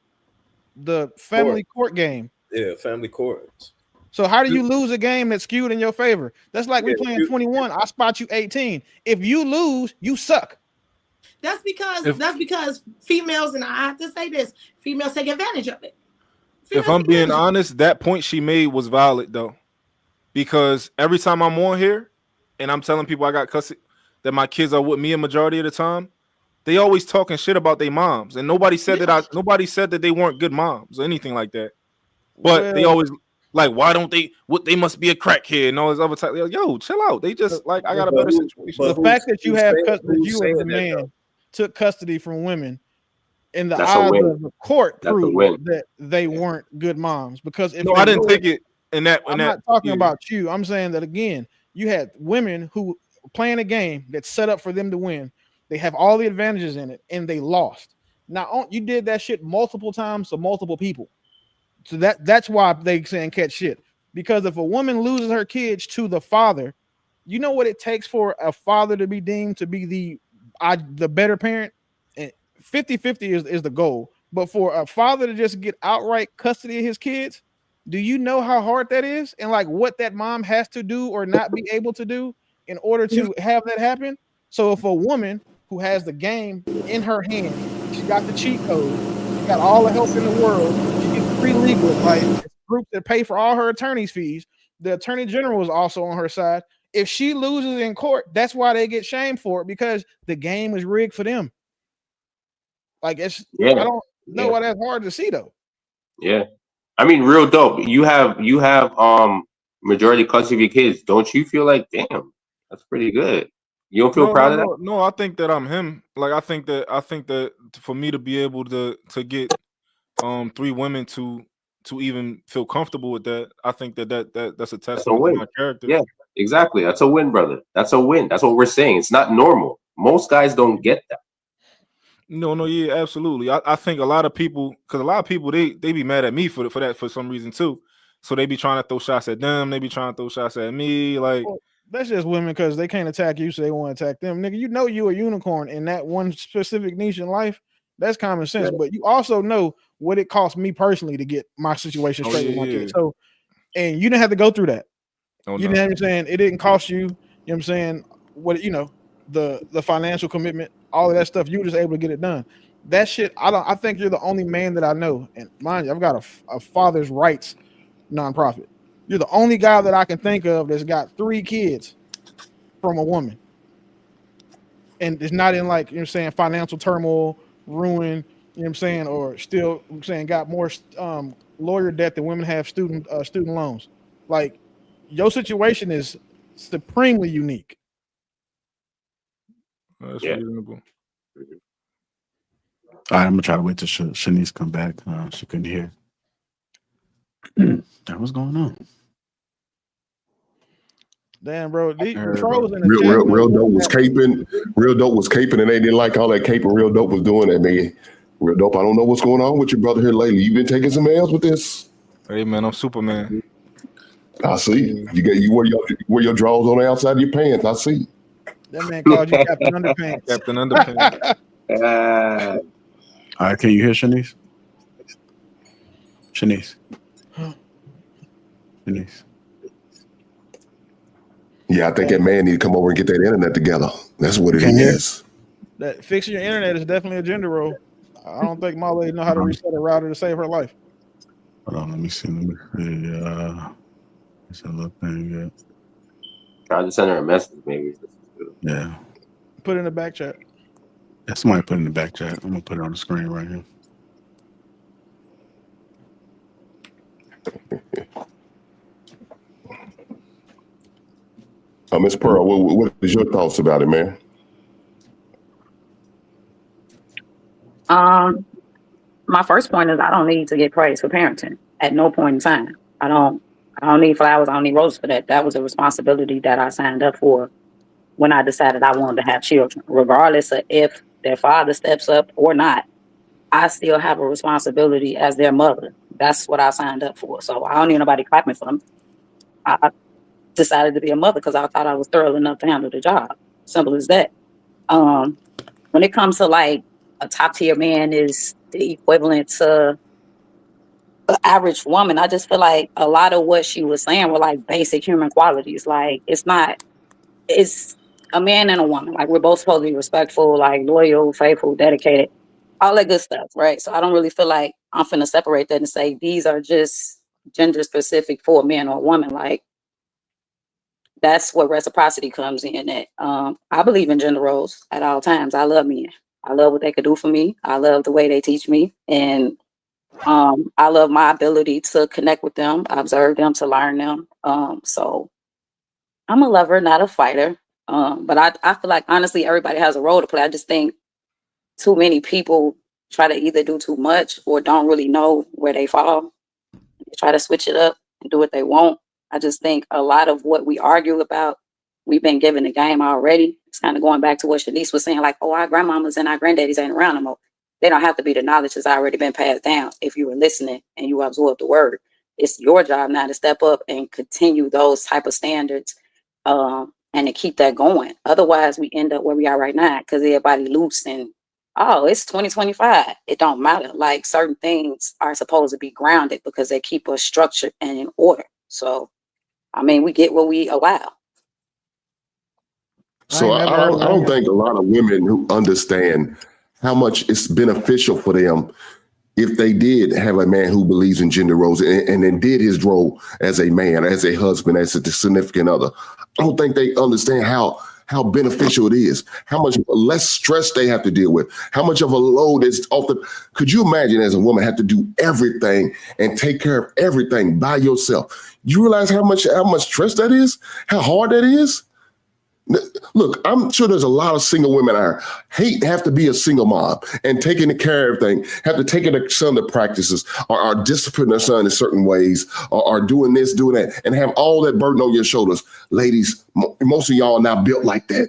The family court game. Yeah, family courts. So how do you lose a game that's skewed in your favor? That's like we playing 21. I spot you 18. If you lose, you suck. That's because females, and I have to say this, females take advantage of it. If I'm being honest, that point she made was valid though, because every time I'm on here and I'm telling people I got custody, that my kids are with me a majority of the time, they always talking shit about their moms, and nobody said that they weren't good moms or anything like that. But they always like, why don't they? What they must be a crackhead and all this other type. Yo, chill out. They just like, I got a better situation. The fact that you have custody, you as a man took custody from women, in the eyes of the court, proved that they weren't good moms. Because if I didn't take it in that. I'm not talking about you. I'm saying that again. You had women who playing a game that's set up for them to win. They have all the advantages in it, and they lost. Now you did that shit multiple times to multiple people. So that's why they saying catch shit. Because if a woman loses her kids to the father, you know what it takes for a father to be deemed to be the better parent? 50-50 is the goal. But for a father to just get outright custody of his kids, do you know how hard that is? And like what that mom has to do or not be able to do in order to have that happen? So if a woman who has the game in her hand, she got the cheat code, she got all the help in the world, she gets free legal advice, groups that pay for all her attorney's fees, the attorney general is also on her side. If she loses in court, that's why they get shamed for it, because the game is rigged for them. Like I don't know why that's hard to see though. Yeah, I mean, real dope. You have majority custody of your kids. Don't you feel like, damn, that's pretty good? You don't feel proud of that? No, I think that I'm him. Like I think that for me to be able to get 3 women to even feel comfortable with that, I think that's a testament to my character. Yeah, exactly. That's a win, brother. That's a win. That's what we're saying. It's not normal. Most guys don't get that. No, yeah, absolutely. I think a lot of people, because a lot of people they be mad at me for that for some reason too. So they be trying to throw shots at them. They be trying to throw shots at me. Like, well, that's just women because they can't attack you, so they want to attack them. Nigga, you know you a unicorn in that one specific niche in life. That's common sense. But you also know what it cost me personally to get my situation straight with my kids. So, and you didn't have to go through that. You know what I'm saying? It didn't cost you. You know what I'm saying? What the financial commitment, all of that stuff, you were just able to get it done. That shit, I think you're the only man that I know, and mind you, I've got a father's rights nonprofit. You're the only guy that I can think of that's got 3 kids from a woman, and it's not in like, you know what I'm saying, financial turmoil, ruin, you know what I'm saying, or still, I'm saying, got more lawyer debt than women have student loans. Like, your situation is supremely unique. That's reasonable. All right, I'm gonna try to wait till Shanice come back. She couldn't hear. What's going on? Damn, bro. These trolls in the Real dope was caping. Real dope was caping, and they didn't like all that caping. Real dope was doing that, man. Real dope. I don't know what's going on with your brother here lately. You been taking some L's with this? Hey man, I'm Superman. I see. You wear your drawers on the outside of your pants. I see. That man called you Captain Underpants. Captain Underpants. All right, can you hear Shanice? Shanice. Yeah, I think that man need to come over and get that internet together. That's what it is. That fixing your internet is definitely a gender role. I don't think my lady know how to reset a router to save her life. Hold on, let me see. It's a little thing. Yeah. Try to send her a message, maybe. Yeah. Put it in the back chat. Yeah, somebody put it in the back chat. I'm gonna put it on the screen right here. Miss Pearl, what is your thoughts about it, man? My first point is I don't need to get praise for parenting at no point in time. I don't need flowers. I don't need roses for that. That was a responsibility that I signed up for when I decided I wanted to have children, regardless of if their father steps up or not. I still have a responsibility as their mother. That's what I signed up for. So I don't need nobody clapping for them. I decided to be a mother because I thought I was thorough enough to handle the job. Simple as that. When it comes to like a top tier man is the equivalent to an average woman, I just feel like a lot of what she was saying were like basic human qualities. Like it's a man and a woman. Like we're both supposed to be respectful, like loyal, faithful, dedicated, all that good stuff, right? So I don't really feel like I'm finna separate that and say these are just gender specific for a man or a woman. Like that's where reciprocity comes in. At I believe in gender roles at all times. I love men. I love what they could do for me. I love the way they teach me, and I love my ability to connect with them, observe them, to learn them. So I'm a lover, not a fighter. But I feel like honestly everybody has a role to play. I just think too many people try to either do too much or don't really know where they fall. They try to switch it up and do what they want. I just think a lot of what we argue about, we've been given the game already. It's kind of going back to what Shanice was saying, like, oh, our grandmamas and our granddaddies ain't around no more. They don't have to be. The knowledge has already been passed down if you were listening and you absorb the word. It's your job now to step up and continue those type of standards and to keep that going. Otherwise, we end up where we are right now because everybody loose and, oh, it's 2025. It don't matter. Like certain things are supposed to be grounded because they keep us structured and in order. So, I mean, we get what we allow. So I don't think a lot of women who understand how much it's beneficial for them if they did have a man who believes in gender roles and then did his role as a man, as a husband, as a significant other. I don't think they understand how beneficial it is, how much less stress they have to deal with, how much of a load is off the. Could you imagine as a woman have to do everything and take care of everything by yourself? You realize how much stress that is, how hard that is? Look, I'm sure there's a lot of single women out there have to be a single mom and taking care of everything, have to take their son to practices or discipline their son in certain ways or doing this, doing that, and have all that burden on your shoulders. Ladies, most of y'all are not built like that.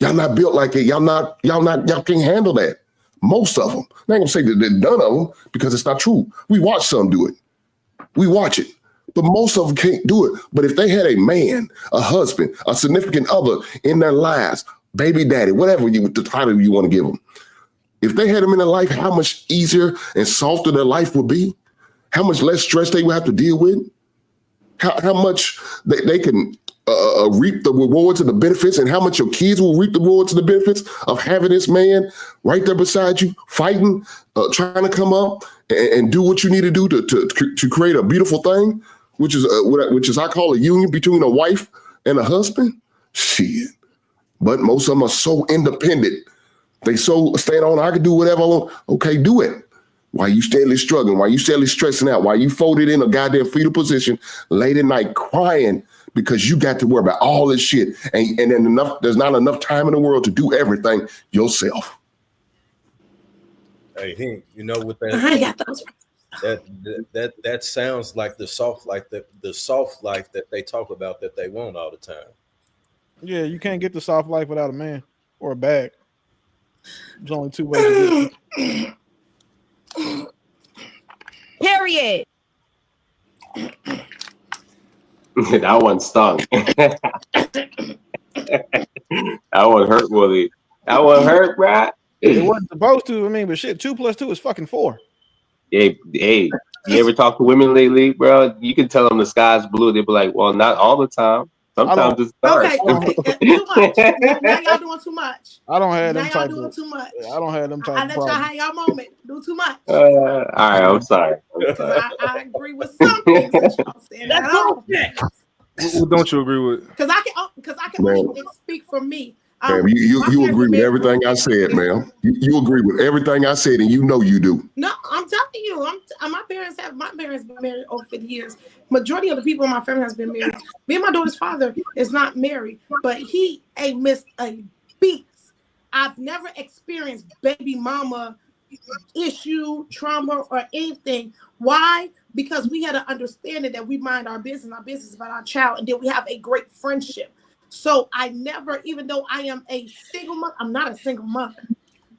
Y'all not built like it. Y'all can't handle that. Most of them. I ain't gonna say that none of them because it's not true. We watch some do it. We watch it. But most of them can't do it. But if they had a man, a husband, a significant other in their lives, baby daddy, whatever the title you want to give them, if they had them in their life, how much easier and softer their life would be, how much less stress they would have to deal with, how much they can reap the rewards and the benefits, and how much your kids will reap the rewards and the benefits of having this man right there beside you, fighting, trying to come up and do what you need to do to create a beautiful thing. Which is I call a union between a wife and a husband. Shit. But most of them are so independent. They so staying on, I can do whatever I want. Okay, do it. Why you steadily struggling? Why you steadily stressing out? Why you folded in a goddamn fetal position late at night crying because you got to worry about all this shit. And then there's not enough time in the world to do everything yourself. Hey, Hank, you know what that I got those. That sounds like the soft life that they talk about that they want all the time. Yeah, you can't get the soft life without a man or a bag. There's only two ways to get it. Period. That one stung. That one hurt, Willie. That one hurt, bro. It wasn't supposed to. I mean, but shit, 2 + 2 is fucking 4. Hey, you ever talk to women lately, bro? You can tell them the sky's blue. They'll be like, well, not all the time. Sometimes it's dark. Okay, too much. Now y'all doing too much. I don't have them now type y'all doing of, too much. I don't have them type I of let y'all problems. have y'all moment. Do too much. All right, I'm sorry. I agree with some things that y'all said. That's bullshit. What don't you agree with? Because I can only speak for me. Ma'am, you agree with everything I said, ma'am. You agree with everything I said, and you know you do. No, I'm telling you, my parents been married over 50 years, Majority of the people in my family has been married. Me and my daughter's father is not married, but he ain't missed a beat. I've never experienced baby mama issue, trauma, or anything. Why? Because we had an understanding that we mind our business is about our child, and then we have a great friendship. So I never, even though I am a single mother, I'm not a single mother.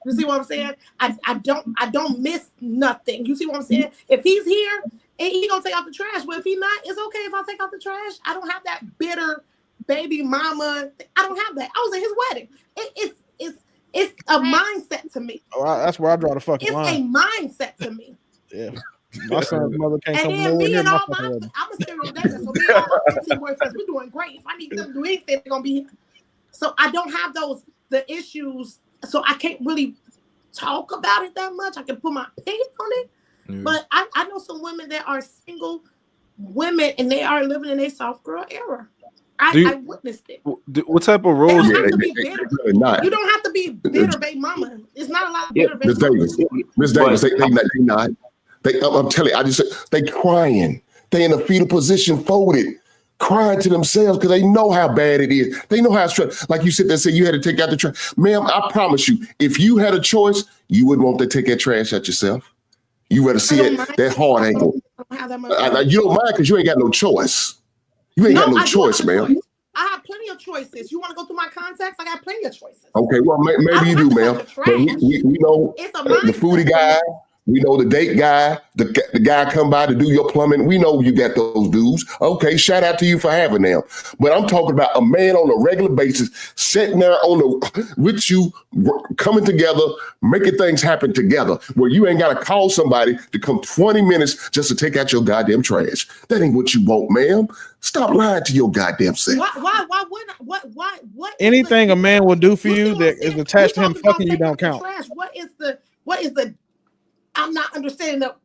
You see what I'm saying? I don't miss nothing. You see what I'm saying? If he's here and he gonna take out the trash, well, if he not, it's okay if I take out the trash. I don't have that bitter baby mama. I don't have that. I was at his wedding. It's a mindset to me. Oh, that's where I draw the fucking line. It's a mindset to me. Yeah. My son's mother can't come and then nowhere me near and my all fucking wedding. I'm a serial dater, so me and all my 15 boyfriends, we're doing great. If I need them to do anything, they're gonna be here. So I don't have the issues, so I can't really talk about it that much. I can put my opinion on it. But I know some women that are single women and they are living in a soft girl era. I witnessed it. What type of roles? You don't have to be bitter. You don't have to be bitter, baby mama. It's not a lot of bitter baby mamas. Miss Davis, they not. I'm telling you, I just said they crying. They in a fetal position, folded, crying to themselves because they know how bad it is. They know how it's like you said. They said you had to take out the trash, ma'am. I promise you, if you had a choice, you wouldn't want to take that trash out yourself. You rather see that hard angle. You don't mind because you ain't got no choice. You ain't got no choice, ma'am. I have plenty of choices. You want to go through my contacts? I got plenty of choices. Okay, well, maybe you do, ma'am. But we know the foodie guy. We know the date guy, the guy come by to do your plumbing. We know you got those dudes. Okay, shout out to you for having them. But I'm talking about a man on a regular basis sitting there with you, coming together, making things happen together, where you ain't got to call somebody to come 20 minutes just to take out your goddamn trash. That ain't what you want, ma'am. Stop lying to your goddamn self. Why wouldn't what anything a man will do for you that is attached to him fucking you don't count. What is the I'm not understanding the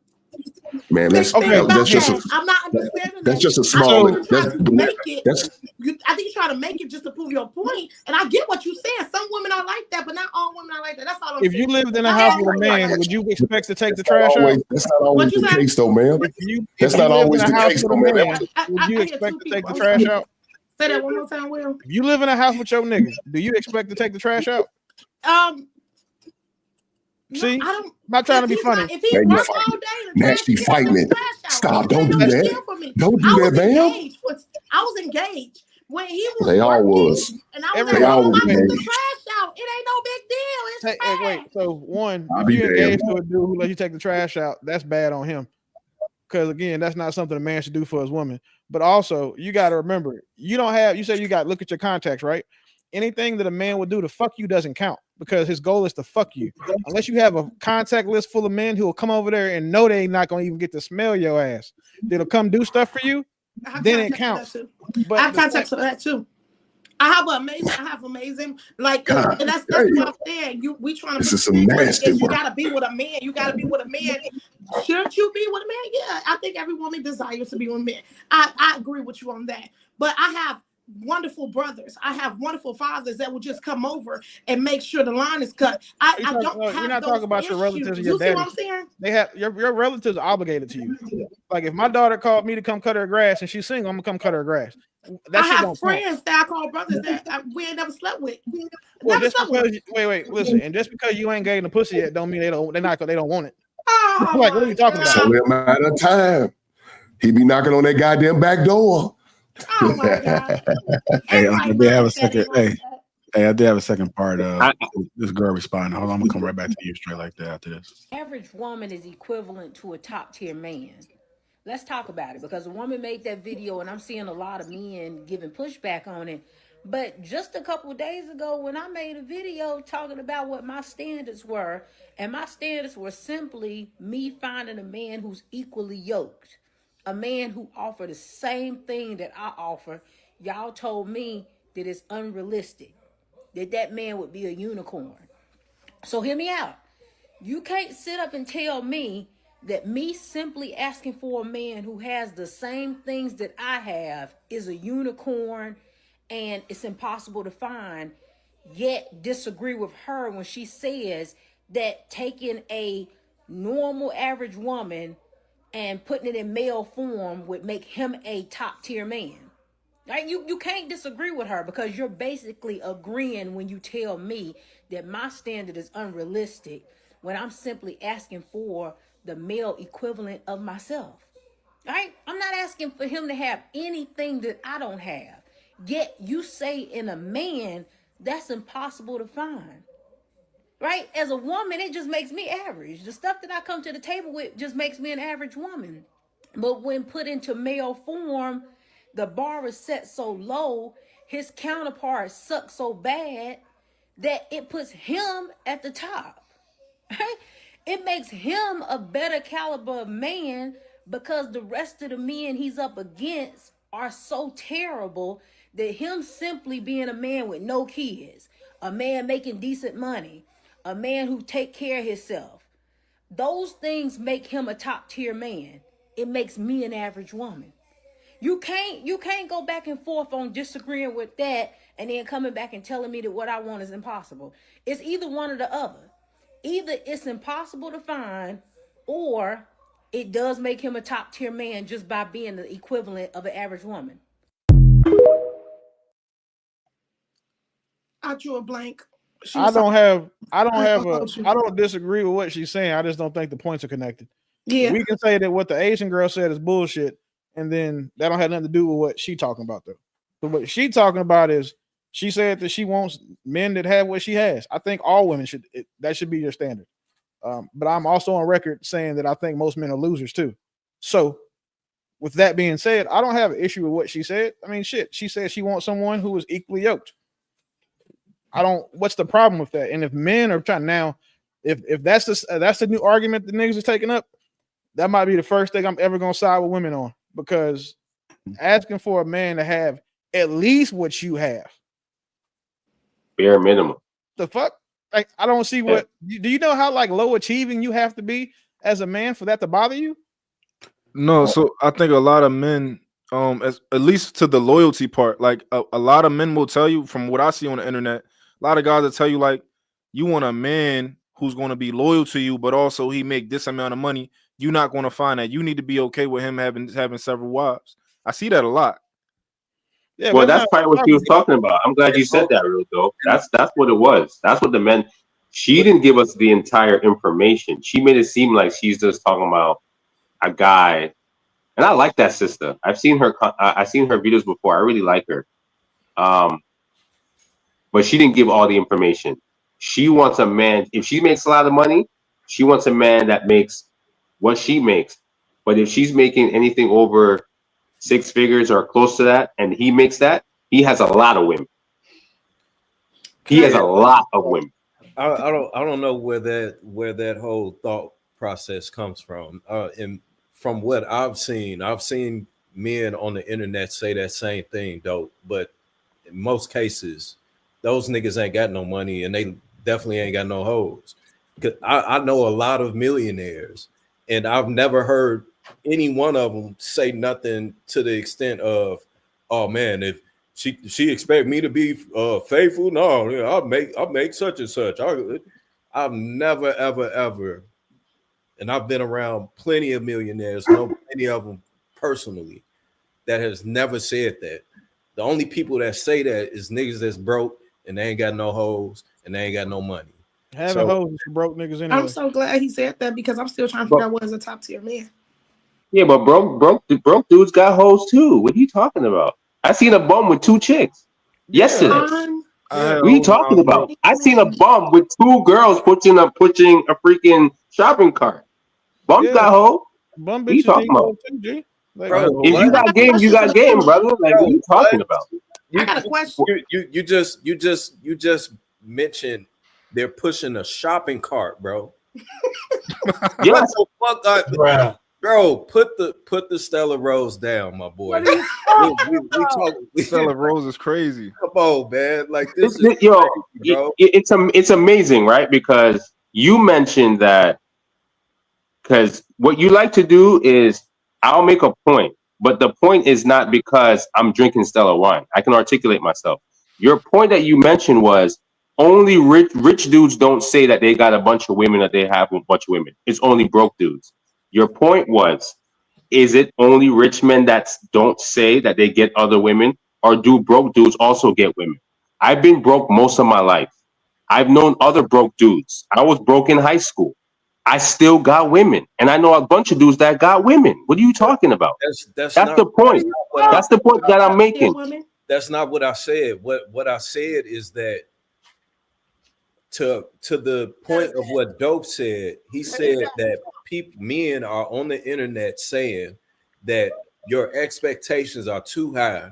man. That's just I'm not understanding. That's just a small. I think you're trying to make it just to prove your point. And I get what you're saying. Some women are like that, but not all women are like that. That's all I'm saying. If you lived in a house with a man, would you expect to take the trash out? That's not always the case, though, ma'am. That's not always the case, though, man. Would you expect to take the trash out? Say that one more time, Will. If you live in a house with your nigga, do you expect to take the trash out? See, I'm not trying to be funny. If he works all day, nasty fighting it. Stop! Don't do that. Don't do that, man. I was engaged when he was. They all was. And I was like, "Oh, my the trash out. It ain't no big deal. It's trash." Wait. So one, if you engaged to a dude who let you take the trash out, that's bad on him. Because again, that's not something a man should do for his woman. But also, you got to remember, you don't have. You say you got look at your contacts, right? Anything that a man would do to fuck you doesn't count because his goal is to fuck you. Unless you have a contact list full of men who will come over there and know they not going to even get to smell your ass. That'll come do stuff for you. Then it counts. But I have contacts for that too. I have amazing, like, and that's what I'm saying. We trying to. This is some nasty work. You got to be with a man. You got to be with a man. Should you be with a man? Yeah, I think every woman desires to be with a man. I agree with you on that. But I have wonderful brothers. I have wonderful fathers that will just come over and make sure the line is cut. You're not talking about your relatives and your daddy. You see what I'm saying? They have your relatives are obligated to you. Like if my daughter called me to come cut her grass and she's single, I'm gonna come cut her grass. I have friends that I call brothers that we ain't never slept with. Wait, listen. And just because you ain't getting the pussy yet, don't mean they don't want it. Like what are you talking about? It's only a matter of time. He be knocking on that goddamn back door. Oh my God. Hey, I did have a second. I did have a second part of this girl responding. Hold on, I'm gonna come right back to you straight like that after this. Average woman is equivalent to a top tier man. Let's talk about it because a woman made that video and I'm seeing a lot of men giving pushback on it. But just a couple of days ago when I made a video talking about what my standards were, and my standards were simply me finding a man who's equally yoked. A man who offered the same thing that I offer, y'all told me that it's unrealistic, that man would be a unicorn. So hear me out. You can't sit up and tell me that me simply asking for a man who has the same things that I have is a unicorn and it's impossible to find, yet disagree with her when she says that taking a normal average woman and putting it in male form would make him a top tier man. Right? You can't disagree with her because you're basically agreeing when you tell me that my standard is unrealistic when I'm simply asking for the male equivalent of myself. Right? I'm not asking for him to have anything that I don't have. Yet you say in a man, that's impossible to find. Right? As a woman, it just makes me average. The stuff that I come to the table with just makes me an average woman. But when put into male form, the bar is set so low, his counterpart sucks so bad that it puts him at the top. Right? It makes him a better caliber of man because the rest of the men he's up against are so terrible that him simply being a man with no kids, a man making decent money, a man who take care of himself, those things make him a top tier man. It makes me an average woman. You can't go back and forth on disagreeing with that and then coming back and telling me that what I want is impossible. It's either one or the other. Either it's impossible to find, or it does make him a top tier man just by being the equivalent of an average woman. I drew a blank. I don't disagree with what she's saying. I just don't think the points are connected. Yeah. We can say that what the Asian girl said is bullshit, and then that don't have nothing to do with what she talking about, though. But what she talking about is she said that she wants men that have what she has. I think all women that should be your standard. But I'm also on record saying that I think most men are losers too. So with that being said, I don't have an issue with what she said. I mean, shit, she said she wants someone who is equally yoked. What's the problem with that? And if men are trying now, if that's the new argument the niggas are taking up, that might be the first thing I'm ever gonna side with women on, because asking for a man to have at least what you have, bare minimum. The fuck? Like, I don't see what. Do you know how like low achieving you have to be as a man for that to bother you? No, so I think a lot of men, at least to the loyalty part, like a lot of men will tell you, from what I see on the internet, a lot of guys will tell you like, you want a man who's going to be loyal to you, but also he make this amount of money. You're not going to find that. You need to be okay with him having several wives. I see that a lot. Yeah, well, that's probably what she was talking about. I'm glad you said that, real though. That's what it was. That's what the men. She didn't give us the entire information. She made it seem like she's just talking about a guy, and I like that sister. I've seen her videos before. I really like her. But she didn't give all the information. She wants a man. If she makes a lot of money, she wants a man that makes what she makes. But if she's making anything over 6 figures or close to that, and he makes that, he has a lot of women. He has a lot of women. I don't know where that whole thought process comes from. And from what I've seen men on the internet say that same thing, though. But in most cases, those niggas ain't got no money, and they definitely ain't got no hoes. Because I know a lot of millionaires, and I've never heard any one of them say nothing to the extent of, "Oh man, if she expect me to be faithful, no, I'll make such and such." I've never ever, and I've been around plenty of millionaires, know many of them personally, that has never said that. The only people that say that is niggas that's broke and they ain't got no hoes and they ain't got no money. Having hoes is for broke niggas anyway. I'm so glad he said that, because I'm still trying to figure out what is a top tier man. Yeah, but broke dudes got hoes too. What are you talking about? I seen a bum with 2 chicks yesterday. What are you talking about? I seen a bum with 2 girls pushing a freaking shopping cart. Bums got hoes. Bum what are you talking about? Too, like, bro, if you got game, you got game, brother. Like, what are you talking about? I got a question. You just mentioned they're pushing a shopping cart, bro. Yeah. Bro, put the Stella Rose down, my boy. Stella Rose is crazy. Come on, man. Like this it's amazing, right? Because you mentioned that, because what you like to do is, I'll make a point, but the point is not because I'm drinking Stella wine. I can articulate myself. Your point that you mentioned was only rich dudes don't say that they got a bunch of women, that they have a bunch of women. It's only broke dudes. Your point was Is it only rich men that don't say that they get other women, or do broke dudes also get women? I've been broke most of my life. I've known other broke dudes. I was broke in high school. I still got women, and I know a bunch of dudes that got women. What are you talking about? That's That's not the point. That's the point that I'm making. That's not what I said. What I said is that to the point of what Dope said, he said that men are on the internet saying that your expectations are too high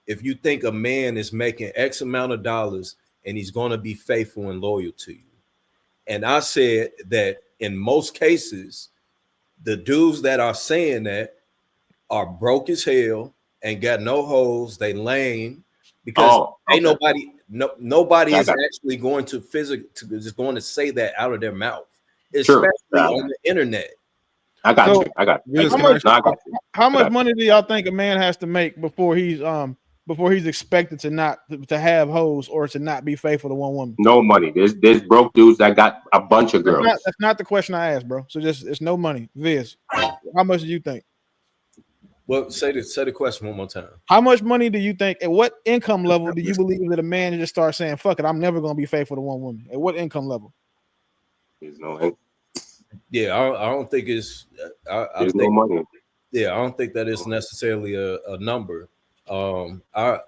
if you think a man is making X amount of dollars and he's going to be faithful and loyal to you. And I said that in most cases, the dudes that are saying that are broke as hell and got no hoes. They lame because ain't nobody is actually going to just going to say that out of their mouth, especially on the internet. I got you. How much money do y'all think a man has to make before he's expected to have hoes or to not be faithful to one woman? No money. There's broke dudes that got a bunch of girls. That's not the question I asked, bro. So it's no money. Viz, how much do you think? Well, say the question one more time. How much money do you think? At what income level do you believe that a man just starts saying, "Fuck it, I'm never going to be faithful to one woman"? At what income level? There's no income. Yeah, I don't think it's. I think, no money. Yeah, I don't think that it's necessarily a number. I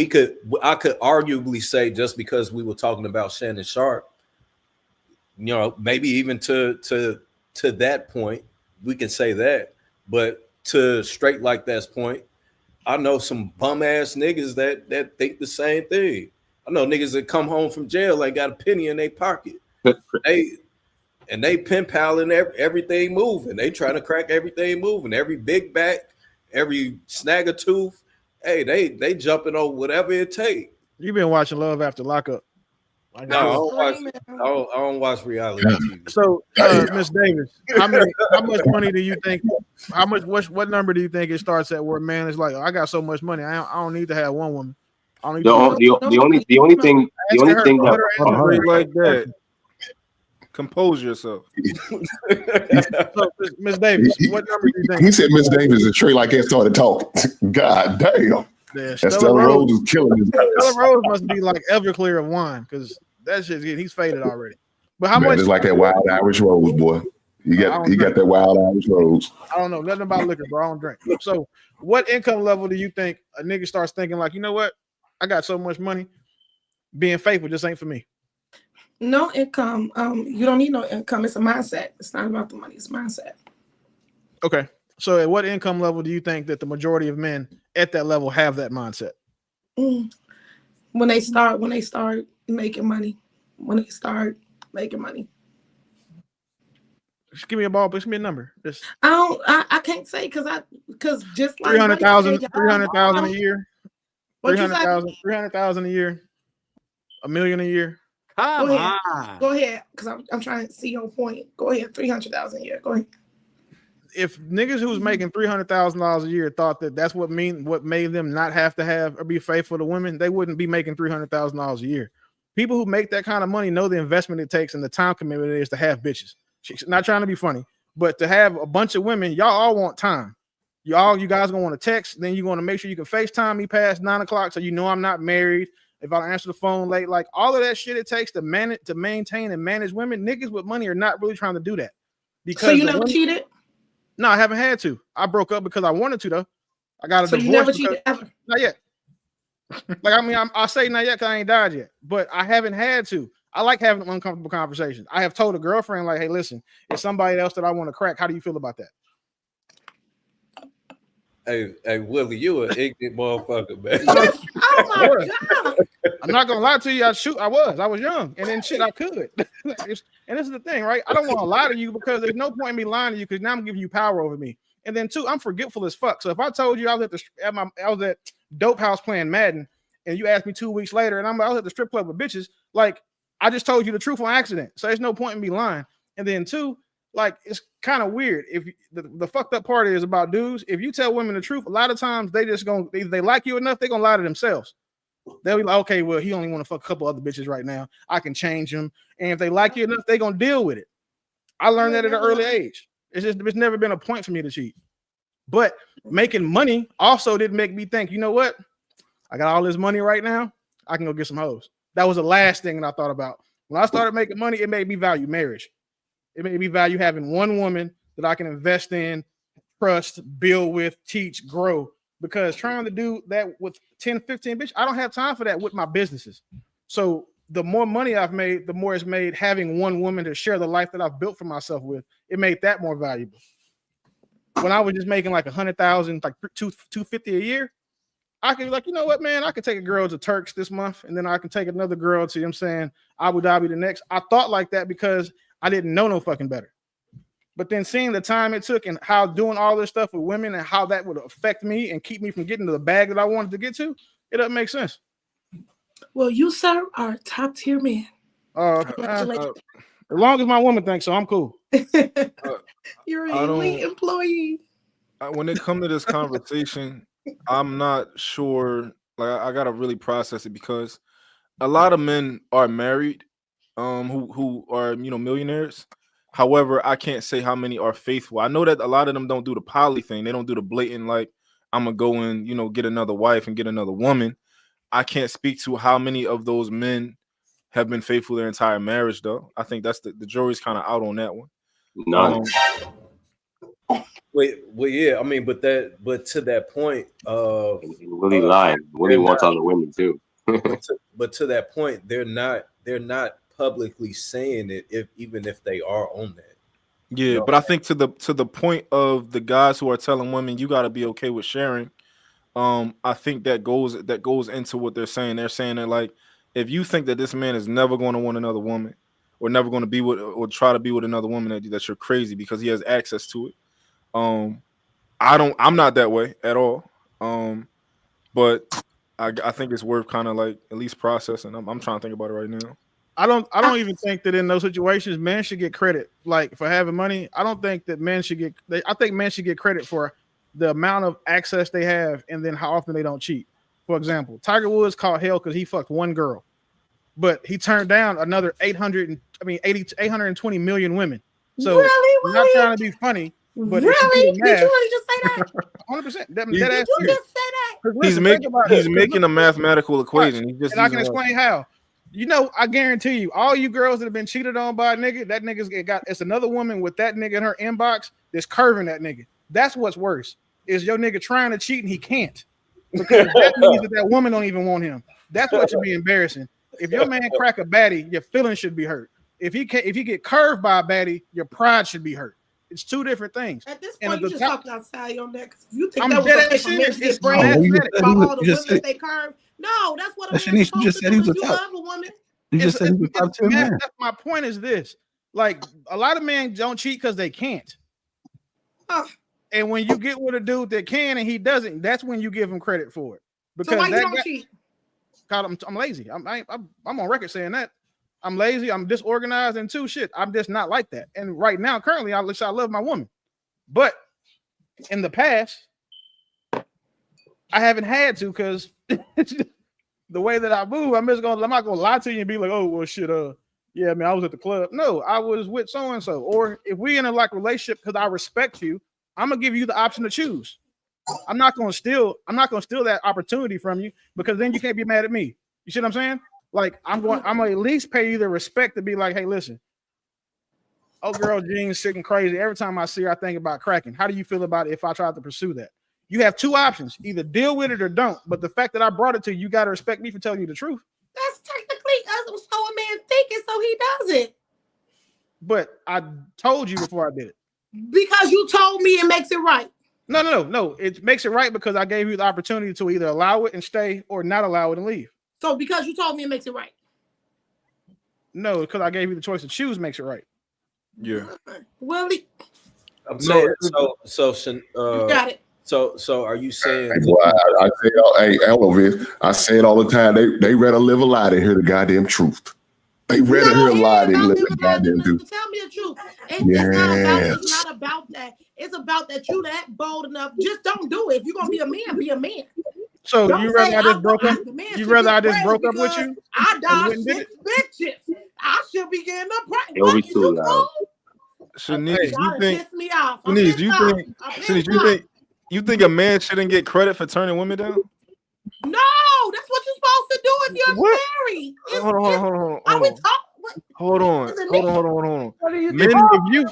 could arguably say, just because we were talking about Shannon Sharpe, maybe even to that point, we can say that. But to Straight Like That's point, I know some bum ass niggas that think the same thing. I know niggas that come home from jail ain't got a penny in their pocket. They pen paling everything moving. They trying to crack everything moving. Every big back, every snag a tooth. Hey, they jumping on whatever it takes. You've been watching Love After Lockup. No, I don't watch reality TV. So, Miss Davis, how much money do you think? What number do you think it starts at where a man is like, I got so much money, I don't need to have one woman. The only thing that like that. Compose yourself. So, Miss Davis, what number do you think? He said Miss Davis is straight like that started talking. God damn. Yeah, Stella Rose is killing his ass. Stella Rose must be like Everclear of wine, because that shit's he's faded already. But how much? It's like that wild Irish rose, boy. He got that wild Irish rose. I don't know nothing about liquor, bro. I don't drink. So, what income level do you think a nigga starts thinking like, you know what? I got so much money, being faithful just ain't for me. No income. You don't need no income. It's a mindset. It's not about the money. It's a mindset. Okay. So at what income level do you think that the majority of men at that level have that mindset? When they start making money. Just give me a ball, but give me a number. Just I can't say because just like 300,000 a year. 300,000 a year. $1 million a year. Go ahead, because I'm trying to see your point. Go ahead, 300,000 a year. Go ahead. If niggas who's making $300,000 a year thought that that's what made them not have to have or be faithful to women, they wouldn't be making $300,000 a year. People who make that kind of money know the investment it takes and the time commitment it is to have bitches. She's not trying to be funny, but to have a bunch of women, y'all all want time. You guys gonna want to text, then you're gonna make sure you can FaceTime me past 9 o'clock so you know I'm not married. If I don't answer the phone late, like all of that shit it takes to maintain and manage women, niggas with money are not really trying to do that. Because so you never cheated? No, I haven't had to. I broke up because I wanted to though. I got a divorce. You never cheated ever? Not yet. Like I mean, I say not yet because I ain't died yet, but I haven't had to. I like having uncomfortable conversations. I have told a girlfriend like, "Hey, listen, if somebody else that I want to crack, how do you feel about that?" Hey, Willie, you an ignorant motherfucker, man. Oh my God. I'm not gonna lie to you. I was young, and then shit, I could. And this is the thing, right? I don't want to lie to you because there's no point in me lying to you because now I'm giving you power over me. And then two, I'm forgetful as fuck. So if I told you I was at Dope House playing Madden, and you asked me 2 weeks later, and I was at the strip club with bitches, like I just told you the truth on accident. So there's no point in me lying. And then two, like it's kind of weird. If the fucked up part is about dudes, if you tell women the truth, a lot of times they just they like you enough, they're gonna lie to themselves. They'll be like, okay, well, he only want to fuck a couple other bitches right now. I can change him. And if they like you enough, they're gonna deal with it. I learned that at an early age. It's never been a point for me to cheat. But making money also didn't make me think, you know what? I got all this money right now. I can go get some hoes. That was the last thing that I thought about. When I started making money, it made me value marriage. It made me value having one woman that I can invest in, trust, build with, teach, grow. Because trying to do that with 10, 15 bitch, I don't have time for that with my businesses. So the more money I've made, the more it's made having one woman to share the life that I've built for myself with. It made that more valuable. When I was just making like 100,000, like 250 a year, I could be like, you know what, man, I could take a girl to Turks this month, and then I can take another girl to, you know what I'm saying, Abu Dhabi the next. I thought like that because I didn't know no fucking better. But then seeing the time it took and how doing all this stuff with women and how that would affect me and keep me from getting to the bag that I wanted to get to, it doesn't make sense. Well, you, sir, are a top tier man. As long as my woman thinks so, I'm cool. You're an elite employee. When it comes to this conversation, I'm not sure. Like, I gotta really process it because a lot of men are married, who are millionaires. However, I can't say how many are faithful. I know that a lot of them don't do the poly thing. They don't do the blatant like I'm gonna go and get another wife and get another woman. I can't speak to how many of those men have been faithful their entire marriage, though. I think that's the jury's kind of out on that one. None. Well, yeah, I mean, but to that point, Willie lying. Willie wants other women too. but to that point, they're not publicly saying it, even if they are on that. Yeah, but I think to the point of the guys who are telling women you got to be okay with sharing, I think that goes into what they're saying. They're saying that, like, if you think that this man is never going to want another woman or never going to be with or try to be with another woman, that you're crazy because he has access to it. I'm not that way at all. But I think it's worth kind of like at least processing. I'm trying to think about it right now. I don't even think that in those situations men should get credit like for having money. I don't think that men should get. I think men should get credit for the amount of access they have and then how often they don't cheat. For example, Tiger Woods caught hell because he fucked one girl, but he turned down another 820 million women. So really? I'm not trying to be funny, but really, did you really just say that? 100%. Did you just say that? He's making a mathematical equation. And I can explain how. I guarantee you, all you girls that have been cheated on by a nigga, that nigga's it's another woman with that nigga in her inbox that's curving that nigga. That's what's worse. Is your nigga trying to cheat and he can't. Because that means that woman don't even want him. That's what should be embarrassing. If your man crack a baddie, your feelings should be hurt. If he get curved by a baddie, your pride should be hurt. It's two different things. At this point, you just talked outside on that. Because if you think I'm that was okay for men to get brain by all the women they curve, no, that's what a man's supposed to do. You love a woman. You just said he was top tier man. My point is this: like a lot of men don't cheat because they can't. And when you get with a dude that can and he doesn't, that's when you give him credit for it. Because so why you don't cheat? God, I'm lazy. I'm on record saying that. I'm lazy. I'm disorganized and shit. I'm just not like that. And right now, currently, I love my woman. But in the past, I haven't had to because the way that I move, I'm not gonna lie to you and be like, oh well shit, yeah, man, I was at the club. No, I was with so and so. Or if we in a relationship because I respect you, I'm gonna give you the option to choose. I'm not gonna steal that opportunity from you because then you can't be mad at me. You see what I'm saying? Like I'm gonna at least pay you the respect to be like, hey, listen, oh girl, Jean's sitting crazy. Every time I see her, I think about cracking. How do you feel about it if I tried to pursue that? You have two options: either deal with it or don't. But the fact that I brought it to you, you gotta respect me for telling you the truth. That's technically so a man thinking, so he does it. But I told you before I did it. Because you told me it makes it right. No. It makes it right because I gave you the opportunity to either allow it and stay or not allow it and leave. So because you told me it makes it right. No, because I gave you the choice to choose makes it right. Yeah. Well, I'm saying so you got it. So are you saying? I say it all the time. They rather live a lie than hear the goddamn truth. They rather hear a lie than live the goddamn truth. Tell me the truth. It's not about that. It's about that you that bold enough. Just don't do it. If you're gonna be a man, be a man. So you rather I just broke up? You rather I just broke up with you? I dodged 6 bitches. I should be getting up right. It'll be too loud. Shanice, you think? Piss me off. Shanice, you think? You think a man shouldn't get credit for turning women down? No, that's what you're supposed to do if you're married. Hold on. Are we talking? Hold on. What are you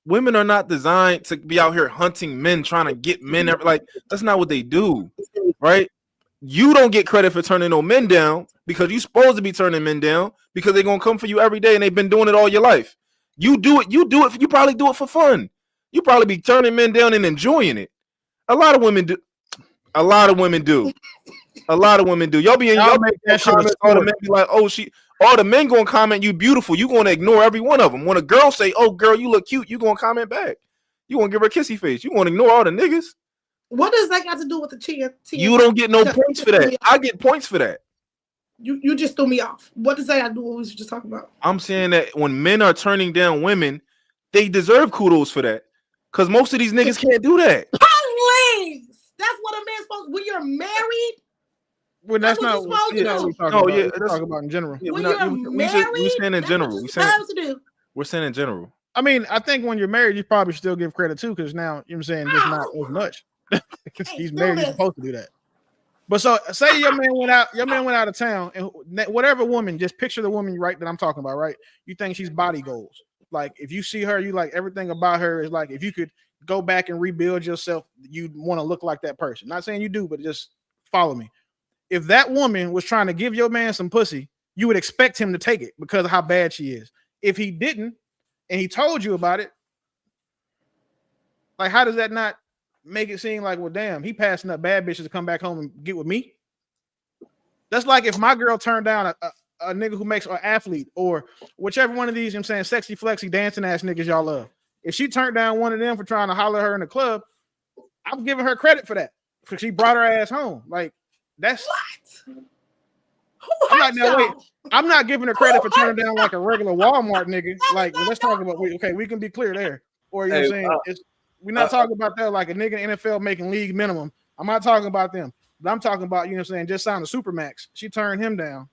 Women are not designed to be out here hunting men, trying to get men. Like, that's not what they do, right? You don't get credit for turning no men down because you're supposed to be turning men down because they're gonna come for you every day and they've been doing it all your life. You do it. You probably do it for fun. You probably be turning men down and enjoying it. A lot of women do. Y'all be in y'all make that comments. All the men be like, oh, all the men gonna comment you beautiful. You gonna ignore every one of them. When a girl say, oh, girl, you look cute, you gonna comment back. You gonna give her a kissy face. You gonna ignore all the niggas. What does that got to do with the cheer? You don't get no points for that. I get points for that. You just threw me off. What does that have to do with what we were just talking about? I'm saying that when men are turning down women, they deserve kudos for that. Because most of these niggas can't do that. Please. That's what a man's supposed to. When you're married. Well, that's not what we're talking about. We're talking about in general. When you're married, we're saying in general. We're saying in general. I mean, I think when you're married, you probably still give credit too, because now, you know what I'm saying, just not as much. He's married, he's supposed to do that. But so say your man went out of town, and whatever woman, just picture the woman right that I'm talking about, right? You think she's body goals. Like if you see her, you like everything about her is like if you could go back and rebuild yourself, you'd want to look like that person. Not saying you do, but just follow me. If that woman was trying to give your man some pussy, you would expect him to take it because of how bad she is. If he didn't, and he told you about it, like how does that not make it seem like, well, damn, he passing up bad bitches to come back home and get with me? That's like if my girl turned down a nigga who makes an athlete or whichever one of these, you know what I'm saying, sexy, flexy, dancing ass niggas y'all love. If she turned down one of them for trying to holler at her in the club, I'm giving her credit for that because she brought her ass home. Like that's what? I'm not giving her credit for turning down like a regular Walmart nigga. Like let's talk about we can be clear there. Or you know what I'm saying? We're not talking about that like a nigga in the NFL making league minimum. I'm not talking about them. But I'm talking about, you know what I'm saying, just signed a Supermax. She turned him down.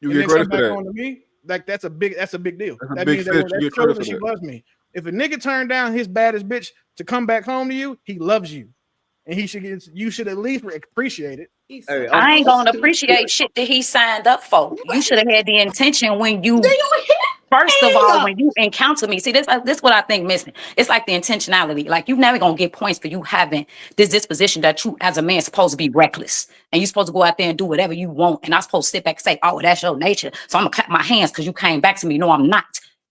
You get credit for that. On to me, like that's a big deal. That means that shows that she loves me. If a nigga turned down his baddest bitch to come back home to you, he loves you. And you should at least appreciate it. I ain't gonna appreciate shit that he signed up for. You should have had the intention when you first of all, when you encounter me. See, this what I think missing. It's like the intentionality. Like you never gonna get points for you having this disposition that you as a man supposed to be reckless. And you're supposed to go out there and do whatever you want. And I'm supposed to sit back and say, oh, that's your nature. So I'm gonna clap my hands because you came back to me. No, I'm not.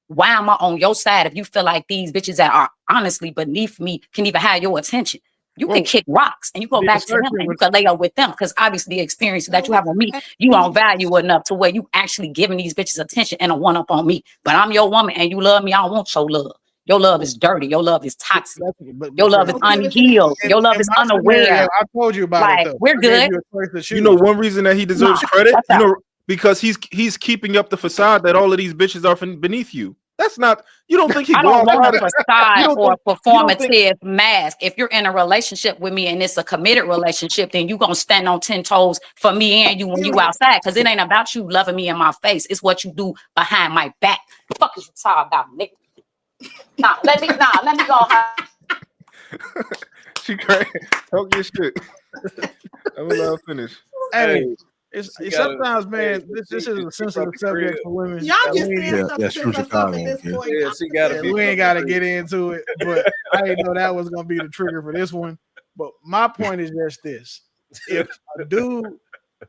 Why am I on your side if you feel like these bitches that are honestly beneath me can even have your attention? You can kick rocks and you go back to them and you can lay up with them because obviously the experience that you have on me, you don't value enough to where you actually giving these bitches attention and a one up on me. But I'm your woman and you love me. I don't want your love. Your love is dirty. Your love is toxic. Your love is unhealed. Your love is unaware. I told you about it. Though. We're good. You know, one reason that he deserves credit, you know, because he's keeping up the facade that all of these bitches are beneath you. That's not. You don't think he? I don't want a facade or a performative mask. If you're in a relationship with me and it's a committed relationship, then you gonna stand on 10 toes for me and you when you outside. Because it ain't about you loving me in my face. It's what you do behind my back. The fuck is you talking about, nigga? Let me go. She crazy. Talk your shit. I'm gonna let her finish. Hey. Sometimes, man, this is a sensitive subject for women. Y'all just saying something at this point. Yeah, she gotta we ain't gotta get into it, but I didn't know that was gonna be the trigger for this one. But my point is just this: if a dude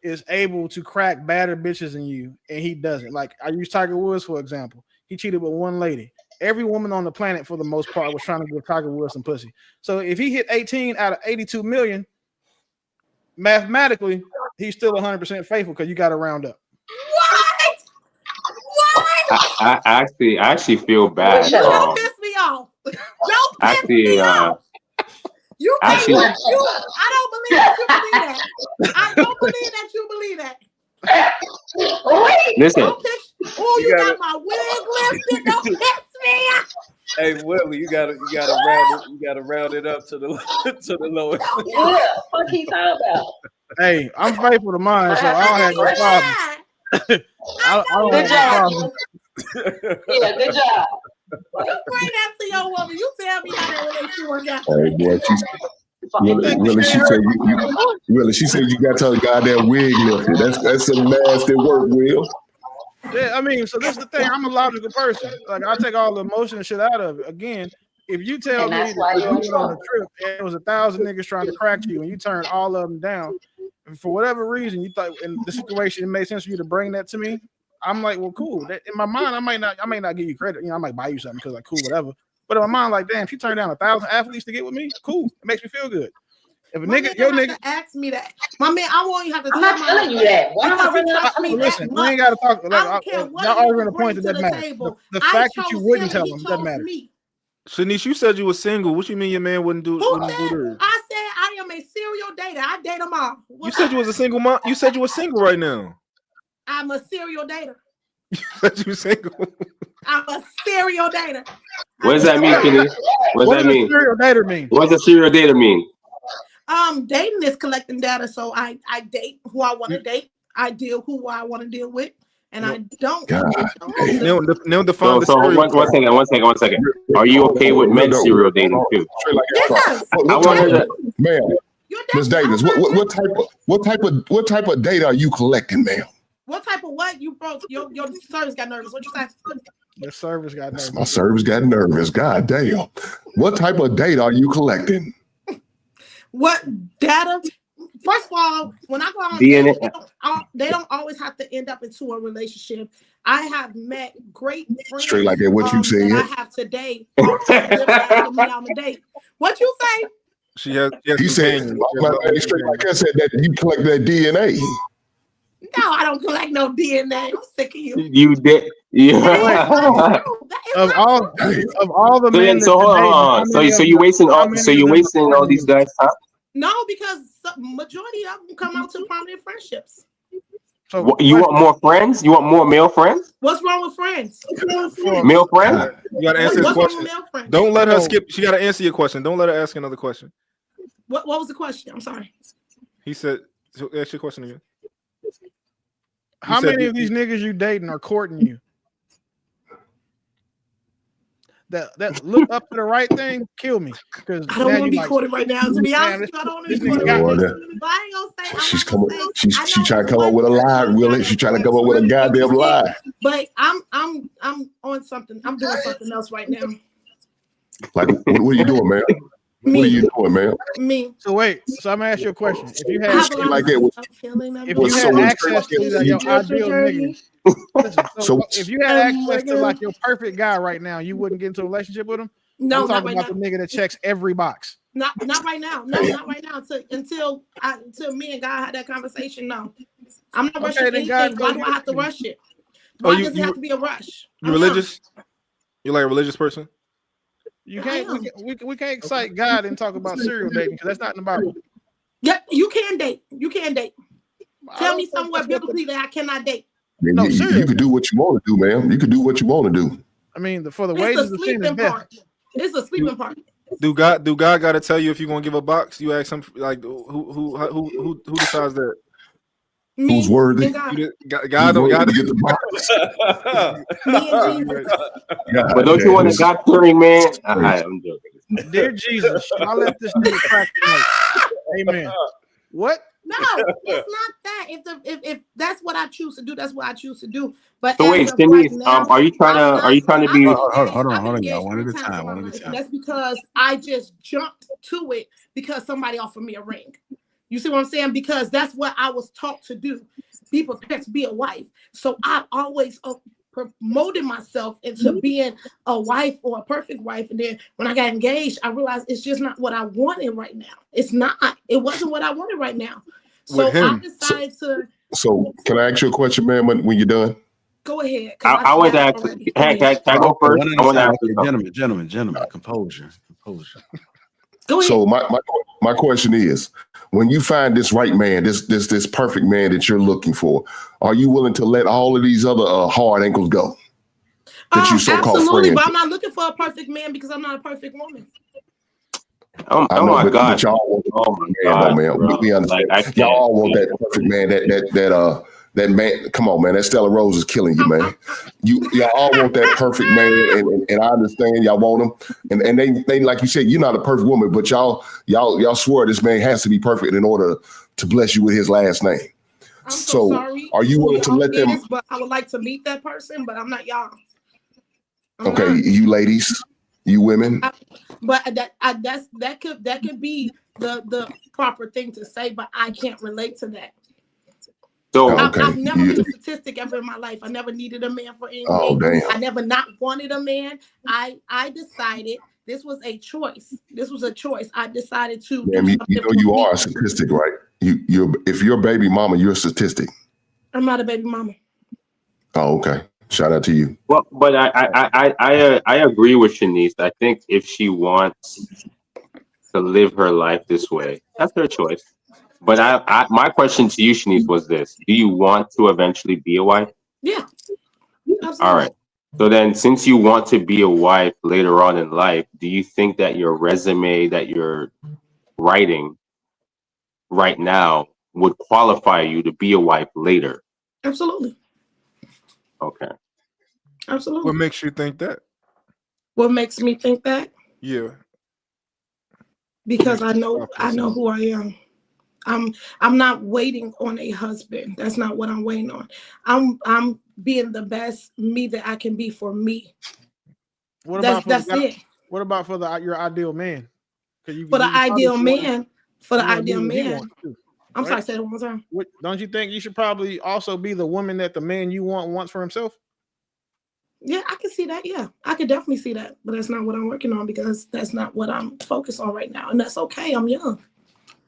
is able to crack badder bitches than you, and he doesn't, like I use Tiger Woods for example, he cheated with one lady. Every woman on the planet, for the most part, was trying to give Tiger Woods some pussy. So if he hit 18 out of 82 million, mathematically, he's still 100% faithful because you got to round up. What? I actually feel bad. Don't piss me off. Don't piss me off. You actually, I don't believe that you believe that. I don't believe that you believe that. Listen. Oh, you got my wig lifted. Don't piss me off. Hey Willie, you gotta round it up to the lowest. Yeah, what he talking about? Hey, I'm faithful to mine, so I don't have no problem. I don't have no problem. Yeah, good job. You bring that to your woman. You tell me how that relationship worked out. Hey, boy, She said you got to goddamn wig lifted. That's some nasty work, Will. Yeah, I mean, so this is the thing. I'm a logical person. Like, I take all the emotion and shit out of it. Again, if you tell me that you went on a trip and it was 1,000 niggas trying to crack you and you turned all of them down, and for whatever reason you thought in the situation it made sense for you to bring that to me, I'm like, well, cool. In my mind, I may not give you credit. You know, I might buy you something because like, cool, whatever. But in my mind, like, damn, if you turn down 1,000 athletes to get with me, cool. It makes me feel good. If a nigga, your nigga, ask me that, my man, I won't even have to. I'm not telling you that. Why am I bringing listen, we ain't got to talk. Like, I don't care what y'all arguing a point that doesn't matter. The fact that you wouldn't tell him doesn't matter. Shanice, you said you were single. What you mean your man wouldn't do? Who said? I said I am a serial dater. I date them all. You said you was a single mom. You said you were single right now. I'm a serial dater. You said you single. I'm a serial dater. What does that mean, Shanice? What does that mean? Serial dater mean? What does a serial dater mean? Dating is collecting data. So I date who I want to date. I deal who I want to deal with. And I don't. Neil define the serial. One second. Are you okay with men serial dating too? Yes. I want to hear that. Ma'am, Ms. Davis, what type of data are you collecting, ma'am? What type of what? You broke. Your service got nervous. What you say? Your service got nervous. My service got nervous. God damn. What type of data are you collecting? What data? First of all, when I go on DNA, they don't always have to end up into a relationship. I have met great friends. Straight like that, what you said. That I have today. Asking me on a date. What you say? He said, straight like I said, that you collect that DNA. No, I don't collect no DNA. I'm sick of you. You did. Yeah. Of all the men. So hold on. So you wasting all these guys' time? No, because majority of them come out to prominent friendships. So you want more friends? You want more male friends? What's wrong with friends? Male friends? You gotta answer the question. Don't let her skip. She gotta answer your question. Don't let her ask another question. What was the question? I'm sorry. He said, so ask your question again. How many of these niggas you dating are courting you? That look up to the right thing, kill me. Because I don't want to be courted right now. To be honest, I don't want to be courted right now. She's trying to come up with a lie, Willie. She's trying to come up with a goddamn lie. But I'm on something. I'm doing something else right now. Like, what are you doing, man? Me. What are you doing, man? Me. So wait. So I'm gonna ask you a question. If you had access to your ideal nigga, if you had access to like your perfect guy right now, you wouldn't get into a relationship with him? No, I'm talking about the nigga that checks every box. Not right now. No, not right now. Until me and God had that conversation. No, I'm not rushing anything. Why do I have to rush it? Why does it have to be a rush? You religious? You like a religious person? You can't. We can't cite God and talk about serial dating because that's not in the Bible. Yeah, you can date. You can date. Tell me somewhere biblically that I cannot date. No, you can do what you want to do, man. You can do what you want to do. I mean, for the wages of sin is death. It's a sleeping part. Do God got to tell you if you're gonna give a box? You ask him like who decides that? Me, who's worthy? God don't got to get the box. But don't you want a God-fearing man? I'm joking. Dear Jesus, I let this nigga crack tonight. Amen. What? No, it's not that. If that's what I choose to do, that's what I choose to do. But so wait, Shanice, are you trying to be? Hold on, y'all. One at a time. That's because I just jumped to it because somebody offered me a ring. You see what I'm saying? Because that's what I was taught to do. Be prepared to be a wife. So I always promoted myself into being a wife or a perfect wife. And then when I got engaged, I realized it's just not what I wanted right now. It's not. It wasn't what I wanted right now. So I decided to. So can I ask you a question, man, when you're done? Go ahead. I want to ask. Can I go first? I want to ask. Gentlemen, composure. Go ahead. So my question is, when you find this right man, this perfect man that you're looking for, are you willing to let all of these other hard ankles go? That you so-called absolutely, friends? But I'm not looking for a perfect man because I'm not a perfect woman. Oh my God! But y'all want man. We understand. Y'all want that perfect man that man. Come on, man. That Stella Rose is killing you, man. Y'all all want that perfect man, and I understand y'all want him. And they like you said, you're not a perfect woman, but y'all swear this man has to be perfect in order to bless you with his last name. I'm so sorry. Are you willing to let them? But I would like to meet that person, but I'm not y'all. Okay, you ladies, you women. But that could be the proper thing to say, but I can't relate to that. So I've never been a statistic ever in my life. I never needed a man for anything. Oh, damn. I never not wanted a man. I decided this was a choice. This was a choice. I decided to. Damn, you know you are a statistic, right? If you're a baby mama, you're a statistic. I'm not a baby mama. Oh, okay. Shout out to you. Well, but I agree with Shanice. I think if she wants to live her life this way, that's her choice. But my question to you, Shanice, was this: do you want to eventually be a wife? Yeah. Absolutely. All right. So then, since you want to be a wife later on in life, do you think that your resume that you're writing right now would qualify you to be a wife later? Absolutely. Okay. Absolutely. What makes you think that? What makes me think that? Yeah. Because I know who I am. I'm not waiting on a husband. That's not what I'm waiting on. I'm being the best me that I can be for me. That's it. What about for your ideal man? For the ideal man. I'm sorry, say it one more time. Don't you think you should probably also be the woman that the man you wants for himself? Yeah, I can see that. Yeah, I could definitely see that. But that's not what I'm working on because that's not what I'm focused on right now. And that's okay. I'm young.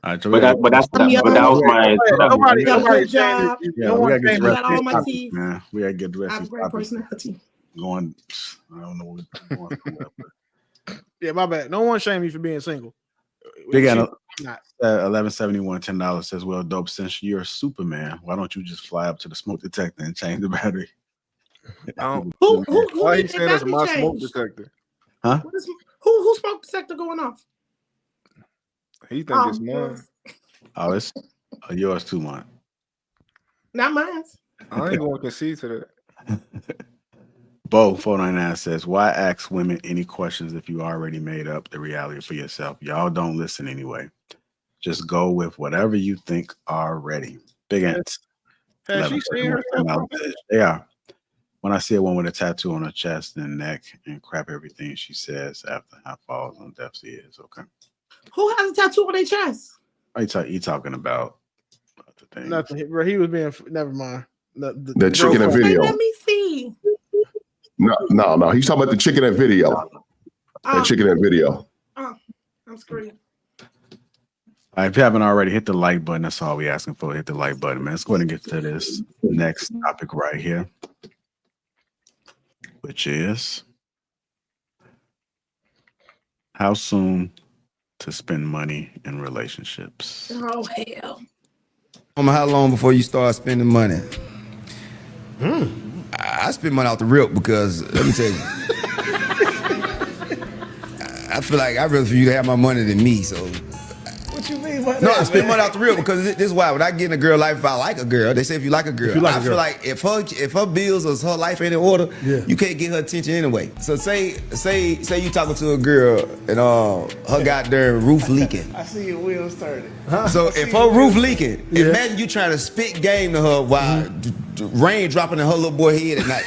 But that was my. Nobody job. Yeah, we gotta get got all my teeth. Man, we gotta get the rest. I have great personality. Going, I don't know what we're going through. Yeah, my bad. No one shame you for being single. Big Anna, $11.71, $10 says, "Well, dope. Since you're a Superman, why don't you just fly up to the smoke detector and change the battery?" Who Why he saying that's my smoke detector? Huh? Who smoke detector going off? He think it's mine. Oh, it's yours too, mine. Not mine. I ain't going to concede to that. Bo 499 says, "Why ask women any questions if you already made up the reality for yourself? Y'all don't listen anyway. Just go with whatever you think already." Big ants. Has she seen herself? Yeah. When I see a woman with a tattoo on her chest and neck and crap everything she says after how falls on deaf ears. Okay. Who has a tattoo on their chest? You talking about the thing? Nothing. Bro, he was being. Never mind. The chick in that video. Let me see. No. He's talking about the chick in that video. That chick in that video. Oh, I'm screaming. All right, if you haven't already, hit the like button. That's all we asking for. Hit the like button, man. Let's go ahead and get to this next topic right here, which is how soon to spend money in relationships. Oh, hell. How long before you start spending money? I spend money out the rip because, let me tell you, I feel like I'd rather for you to have my money than me, so. What you mean by that? No, I spend money out the rip because this is why when I get in a girl life, if I like a girl, they say if you like a girl, I feel like if her bills or her life ain't in order, you can't get her attention anyway. So say you talking to a girl and her goddamn roof leaking. I see your wheels turning. So if her roof leaking, imagine you trying to spit game to her while rain dropping in her little boy head at night.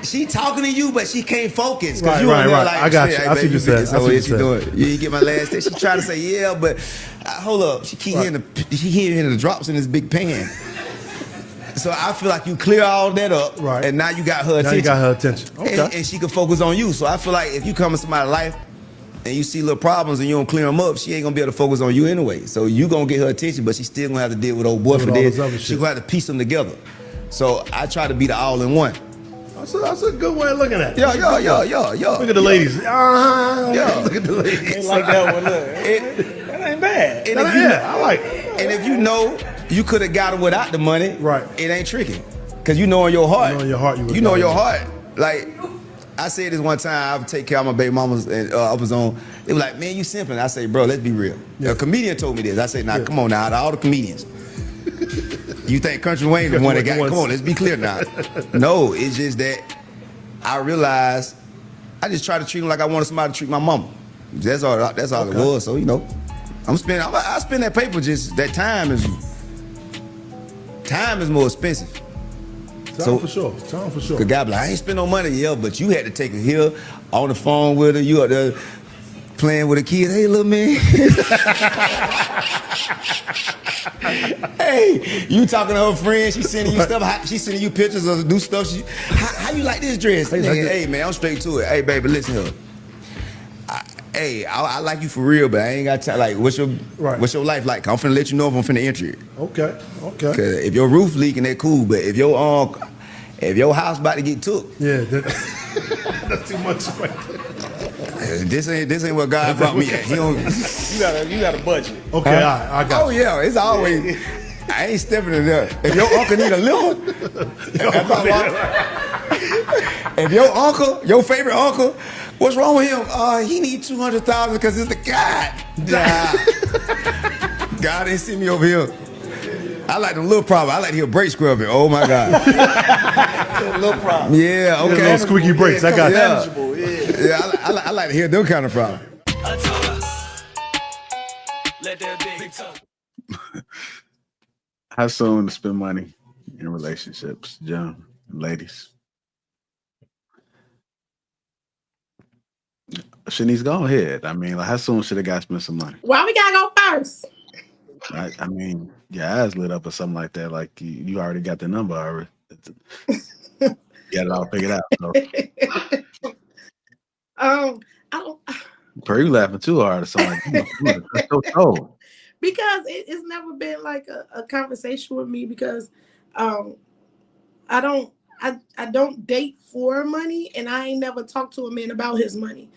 She talking to you, but she can't focus. Right. Like, I got you. I see what you said. So what you doing? You get my last day. She trying to say yeah, but hold up. She keep hearing the drops in this big pan. So I feel like you clear all that up, and now you got her attention. Now you got her attention. Okay. And she can focus on you. So I feel like if you come in somebody's life and you see little problems and you don't clear them up, she ain't gonna be able to focus on you anyway. So you gonna get her attention, but she still gonna have to deal with old boy for this. She gonna have to piece them together. So I try to be the all-in-one. That's a good way of looking at it. Yo. Look at the ladies. Look at the ladies. Ain't like that one. Look. That ain't bad. I like it. And if you know you could have got her without the money, it ain't tricky. Because you know in your heart. You know in your heart. Like, I said this one time, I would take care of my baby mamas and I was on. They were like, man, you simping. I say, bro, let's be real. A comedian told me this. I said, come on now, out of all the comedians. You think Country Wayne the one that got? Come on, let's be clear now. No, it's just that I realized I just try to treat him like I wanted somebody to treat my mama. That's all it was. So I spend that paper. Just that time is more expensive. Time for sure. The guy be like, I ain't spend no money, but you had to take her here on the phone with her. You out there playing with a kid. Hey, little man. Hey, you talking to her friend? She sending you stuff. She sending you pictures of new stuff. How you like this dress? Hey, man, I'm straight to it. Hey, baby, listen here. I like you for real, but I ain't got time. Like, what's your life like? I'm finna let you know if I'm finna enter it. Okay. Cause if your roof leaking, that cool. But if your house about to get took, that's too much. This ain't what God brought me at. You got a budget. Okay, I got. Oh yeah, it's always. I ain't stepping in there. If your uncle need a liver, if your favorite uncle, what's wrong with him? He need 200,000 because it's the God. God ain't see me over here. I like them little problems. I like to hear brake scrubbing. Oh my God. Little problem. Yeah, okay. Little squeaky brakes. I got manageable. Yeah, I like to hear them kind of problems. How soon to spend money in relationships, John, ladies? Shanice, go ahead. I mean, like, how soon should a guy spend some money? Why we gotta go first? I mean, your eyes lit up or something like that. Like you already got the number already. You got it all figured out. So. I don't. You laughing too hard or something. Like, so Because it's never been like a conversation with me because I don't date for money and I ain't never talked to a man about his money.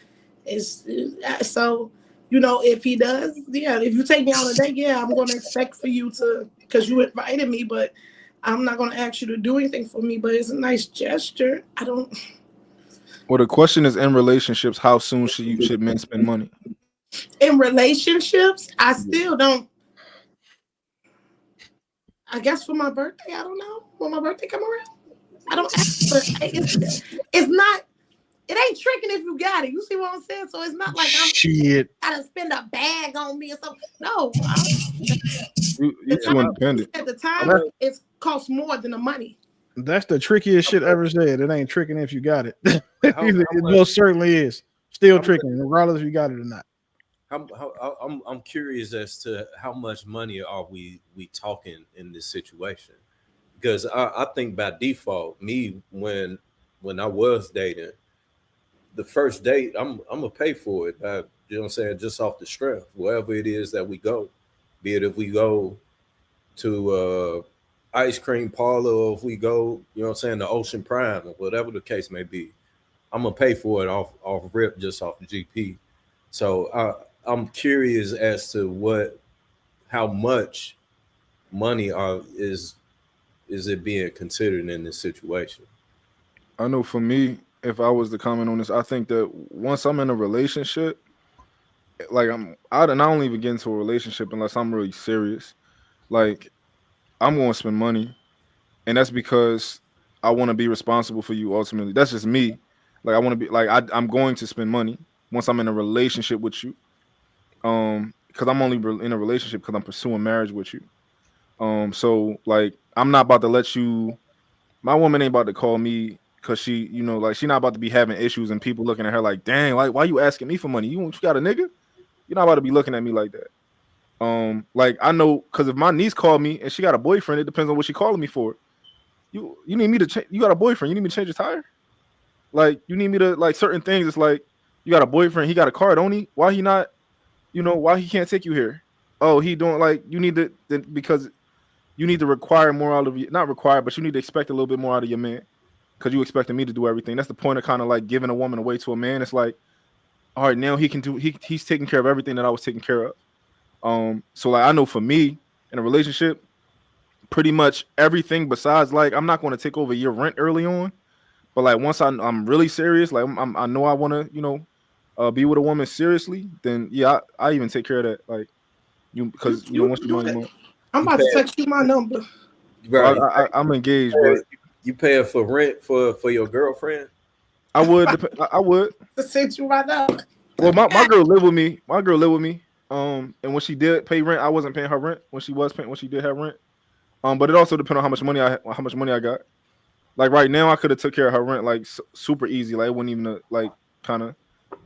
So, if he does, if you take me on a date, I'm going to expect for you to, because you invited me, but I'm not going to ask you to do anything for me, but it's a nice gesture. Well, the question is, in relationships, how soon should men spend money? In relationships, I still don't. I guess for my birthday, I don't know. When my birthday come around, I don't ask for it. It's not. It ain't tricking if you got it. You see what I'm saying? So it's not like I'm gotta spend a bag on me or something. No. You're too independent. At the time, it costs more than the money. That's the trickiest shit ever said. It ain't tricking if you got it. It most certainly is. Still tricking, regardless if you got it or not. I'm curious as to how much money are we talking in this situation? Because I think by default, me when I was dating, the first date, I'm gonna pay for it. You know what I'm saying? Just off the strength, wherever it is that we go, be it if we go to ice cream parlor or if we go, you know what I'm saying, the Ocean Prime or whatever the case may be, I'm gonna pay for it off rip, just off the GP. So I'm curious as to how much money is it being considered in this situation? I know for me, if I was to comment on this, I think that once I'm in a relationship, like I don't even get into a relationship unless I'm really serious. Like I'm going to spend money, and that's because I want to be responsible for you. Ultimately, that's just me. Like I want to be like I'm going to spend money once I'm in a relationship with you. Because I'm only in a relationship because I'm pursuing marriage with you. So like I'm not about to let you. My woman ain't about to call me because she, like she not about to be having issues and people looking at her like, dang, like why you asking me for money? You got a nigga? You're not about to be looking at me like that. Like I know because if my niece called me and she got a boyfriend, it depends on what she calling me for. You need me to change. You got a boyfriend? You need me to change your tire? Like you need me to like certain things. It's like you got a boyfriend. He got a car, don't he? Why he not? Why he can't take you here? Oh, he don't like you need to because you need to require more out of you. Not require, but you need to expect a little bit more out of your man because you expecting me to do everything. That's the point of kind of like giving a woman away to a man. It's like, all right, now he can do. He's taking care of everything that I was taking care of. So like I know for me in a relationship, pretty much everything besides like I'm not going to take over your rent early on, but like once I'm really serious, like I know I want to be with a woman seriously, then yeah, I even take care of that. Like because once you money, I'm about to text you my number. Right. I'm engaged, but you paying for rent for your girlfriend? I would. I would. To set you right up. Well, my girl live with me. My girl live with me. And when she did pay rent, I wasn't paying her rent. When she did have rent. But it also depends on how much money I got. Like right now, I could have took care of her rent like super easy. Like it wouldn't even like kind of.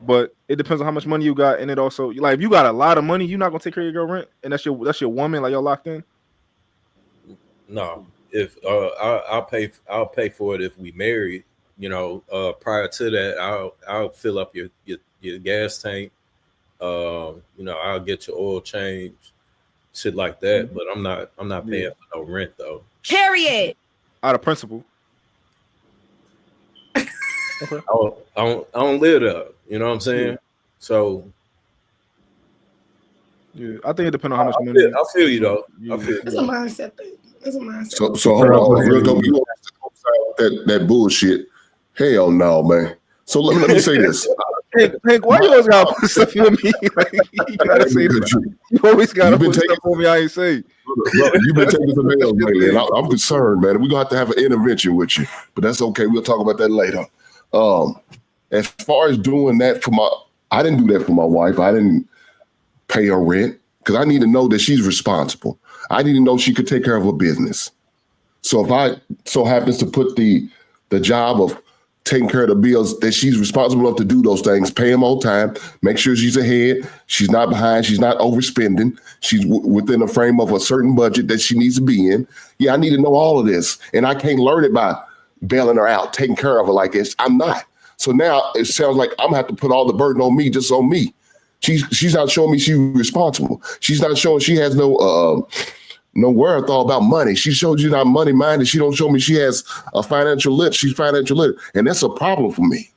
But it depends on how much money you got, and it also like if you got a lot of money, you're not gonna take care of your girl rent, and that's your woman. Like you're locked in. No, if I'll pay for it if we married. Prior to that, I'll fill up your gas tank. I'll get your oil change, shit like that. But I'm not paying for no rent though. Period. Out of principle. Okay. I don't live there. You know what I'm saying? So yeah, I think it depends on how much money. I feel you though. I feel It's a mindset thing. It's a mindset. So hold on, real dope. You don't that bullshit. Hell no, man. So let me say this. Hank, why you always gotta put stuff on me? Like, you gotta say that. You always gotta put stuff on me. I ain't say. You've been taking some nails lately, and I'm concerned, man. We're gonna have to have an intervention with you, but that's okay. We'll talk about that later. As far as doing that I didn't do that for my wife. I didn't pay her rent because I need to know that she's responsible. I need to know she could take care of her business. So if I so happens to put the job of taking care of the bills, that she's responsible enough to do those things, pay them on time, make sure she's ahead, she's not behind, she's not overspending, she's within a frame of a certain budget that she needs to be in. Yeah, I need to know all of this. And I can't learn it by bailing her out, taking care of her like this. I'm not. So now it sounds like I'm gonna have to put all the burden on me, just on me. She's not showing me she's responsible. She's not showing she has no wherewithal about money. She shows you not money minded. She don't show me she has a financial lit. She's financial lit. And that's a problem for me.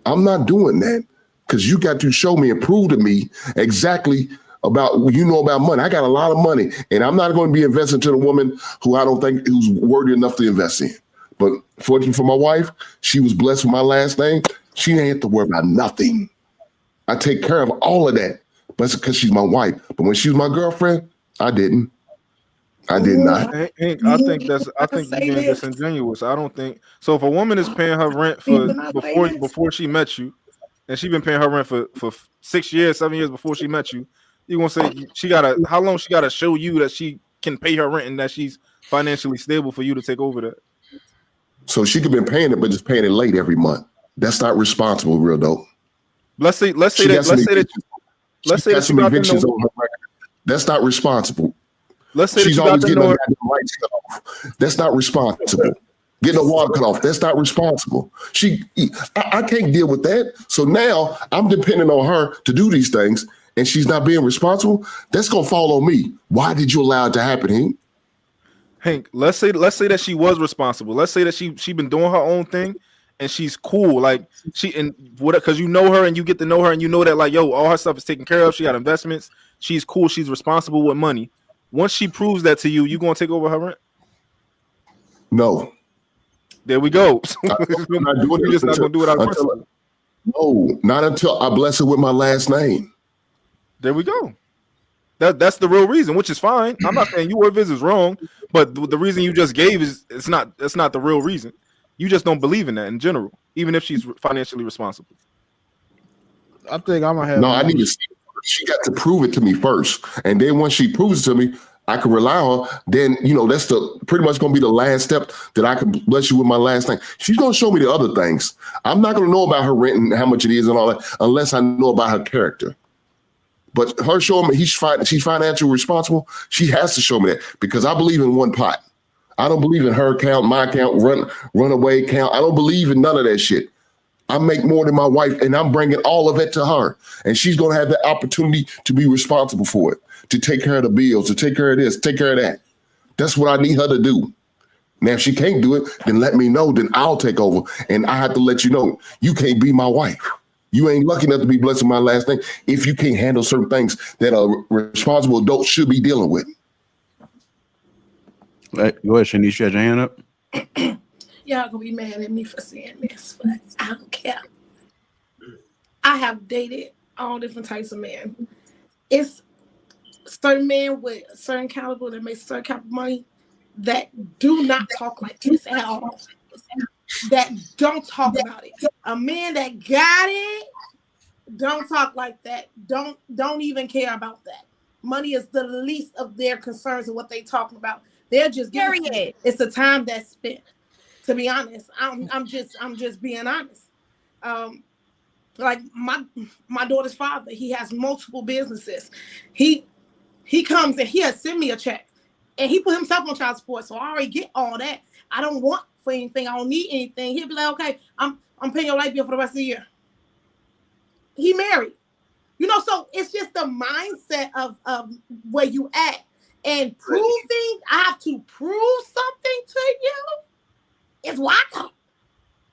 I'm not doing that because you got to show me and prove to me exactly about about money. I got a lot of money and I'm not going to be investing to the woman who I don't think who's worthy enough to invest in. But fortunately for my wife, she was blessed with my last name. She didn't have to worry about nothing. I take care of all of that, but it's because she's my wife. But when she was my girlfriend, I didn't. I did not. Hank, I think you're being disingenuous. I don't think so. If a woman is paying her rent for before she met you, and she's been paying her rent for 6 years, 7 years before she met you, you gonna say how long she gotta show you that she can pay her rent and that she's financially stable for you to take over that? So she could have been paying it, but just paying it late every month. That's not responsible, real dope. Let's say that she got some evictions on her record. That's not responsible. Let's say she's always getting the lights cut off. That's not responsible. Getting the water cut off. That's not responsible. I can't deal with that. So now I'm depending on her to do these things, and she's not being responsible. That's gonna fall on me. Why did you allow it to happen, Hank? Hank, let's say that she was responsible. Let's say that she been doing her own thing and she's cool. Like because you know her and you get to know her and you know that like, yo, all her stuff is taken care of. She got investments. She's cool. She's responsible with money. Once she proves that to you, you gonna take over her rent? No. There we go. You're just not gonna do it out of No, not until I bless her with my last name. There we go. That's the real reason, which is fine. I'm not saying you or Viz is wrong, but the reason you just gave is that's not the real reason. You just don't believe in that in general, even if she's financially responsible. I think I'm gonna have. No, I need to see it. She got to prove it to me first, and then once she proves it to me, I can rely on her. Then that's pretty much gonna be the last step that I can bless you with my last name. She's gonna show me the other things. I'm not gonna know about her rent and how much it is and all that unless I know about her character. But her showing me she's financially responsible, she has to show me that because I believe in one pot. I don't believe in her account, my account, runaway account. I don't believe in none of that shit. I make more than my wife, and I'm bringing all of it to her. And she's going to have the opportunity to be responsible for it, to take care of the bills, to take care of this, take care of that. That's what I need her to do. Now, if she can't do it, then let me know. Then I'll take over. And I have to let you know, you can't be my wife. You ain't lucky enough to be blessed with my last name if you can't handle certain things that a responsible adult should be dealing with. Go ahead, Shanice, you had your hand up? Y'all gonna be mad at me for saying this, but I don't care. I have dated all different types of men. It's certain men with certain caliber that make certain kind of money that do not talk like this at all. That don't talk about it. A man that got it don't talk like that. Don't even care about that. Money is the least of their concerns and what they talking about. They're just giving it. It's the time that's spent. To be honest, I'm just being honest. Like my daughter's father, he has multiple businesses. He comes and he'll send me a check, and he put himself on child support, so I already get all that. I don't want for anything. I don't need anything. He'll be like, okay, I'm paying your light bill for the rest of the year. He married. So it's just the mindset of where you at. And proving, I have to prove something to you. It's wild.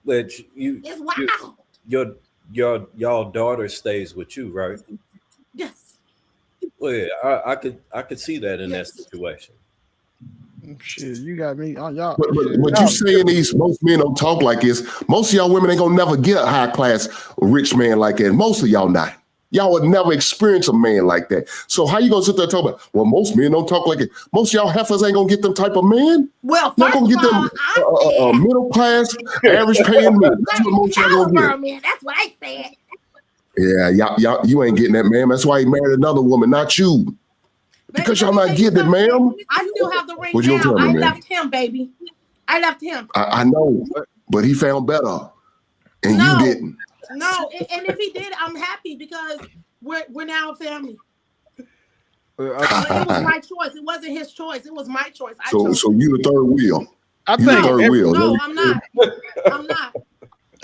But it's wild. Your daughter stays with you, right? Yes. Well, yeah, I could see that in that situation. Shit, you got me on y'all. But you saying most men don't talk like this. Most of y'all women ain't gonna never get a high class rich man like that. Most of y'all not. Y'all would never experience a man like that. So how you gonna sit there and talk about? Well, most men don't talk like it. Most of y'all heifers ain't gonna get them type of man. Well, y'all gonna get them middle class, average paying men. That's what most y'all gonna get. Man, that's what I said. Yeah, y'all, you ain't getting that, man. That's why he married another woman, not you. Because y'all not getting it, ma'am. I still have the ring now. I left him, baby. I left him. I know, but he found better, and you didn't. No, and if he did, I'm happy because we're now a family. It was my choice. It wasn't his choice. It was my choice. So you the third wheel. I think third wheel. No, I'm not. I'm not.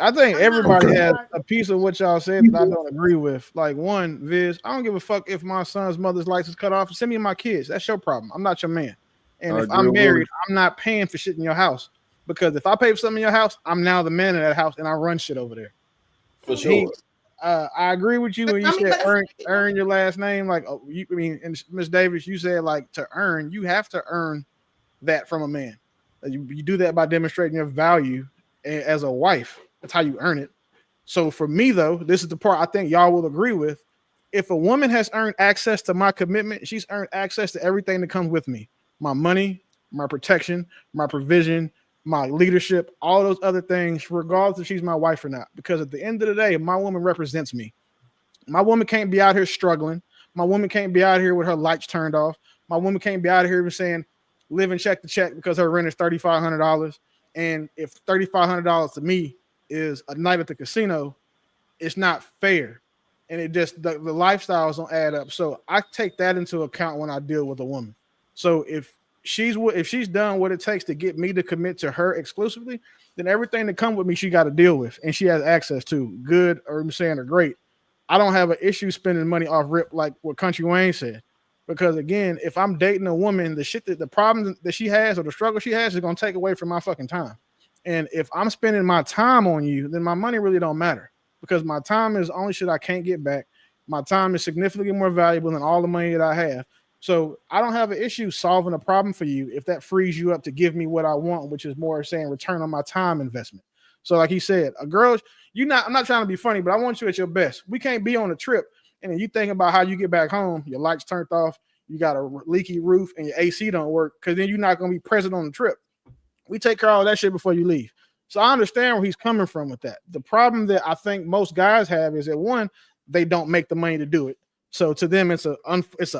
I think everybody has a piece of what y'all said that I don't agree with. Like one, Viz, I don't give a fuck if my son's mother's license cut off. Send me my kids. That's your problem. I'm not your man. And if I'm married, I'm not paying for shit in your house. Because if I pay for something in your house, I'm now the man in that house and I run shit over there. For sure. I agree with you when you said earn your last name. Like, and Miss Davis, you said like to earn, you have to earn that from a man. You do that by demonstrating your value as a wife. That's how you earn it. So for me, though, this is the part I think y'all will agree with. If a woman has earned access to my commitment, she's earned access to everything that comes with me. My money, my protection, my provision, my leadership, all those other things, regardless if she's my wife or not. Because at the end of the day, my woman represents me. My woman can't be out here struggling. My woman can't be out here with her lights turned off. My woman can't be out here saying, living check to check because her rent is $3,500. And if $3,500 to me is a night at the casino, it's not fair. And it just, the lifestyles don't add up. So I take that into account when I deal with a woman. So if she's done what it takes to get me to commit to her exclusively, then everything that comes with me, she got to deal with and she has access to, good or I'm saying or great. I don't have an issue spending money off rip like what Country Wayne said. Because again, if I'm dating a woman, the problem that she has or the struggle she has is going to take away from my fucking time. And if I'm spending my time on you, then my money really don't matter because my time is only shit I can't get back. My time is significantly more valuable than all the money that I have. So I don't have an issue solving a problem for you if that frees you up to give me what I want, which is more saying return on my time investment. So like he said, a girl, I'm not trying to be funny, but I want you at your best. We can't be on a trip and then you think about how you get back home, your lights turned off, you got a leaky roof and your AC don't work because then you're not going to be present on the trip. We take care of all that shit before you leave. So I understand where he's coming from with that. The problem that I think most guys have is that one, they don't make the money to do it. So to them, it's an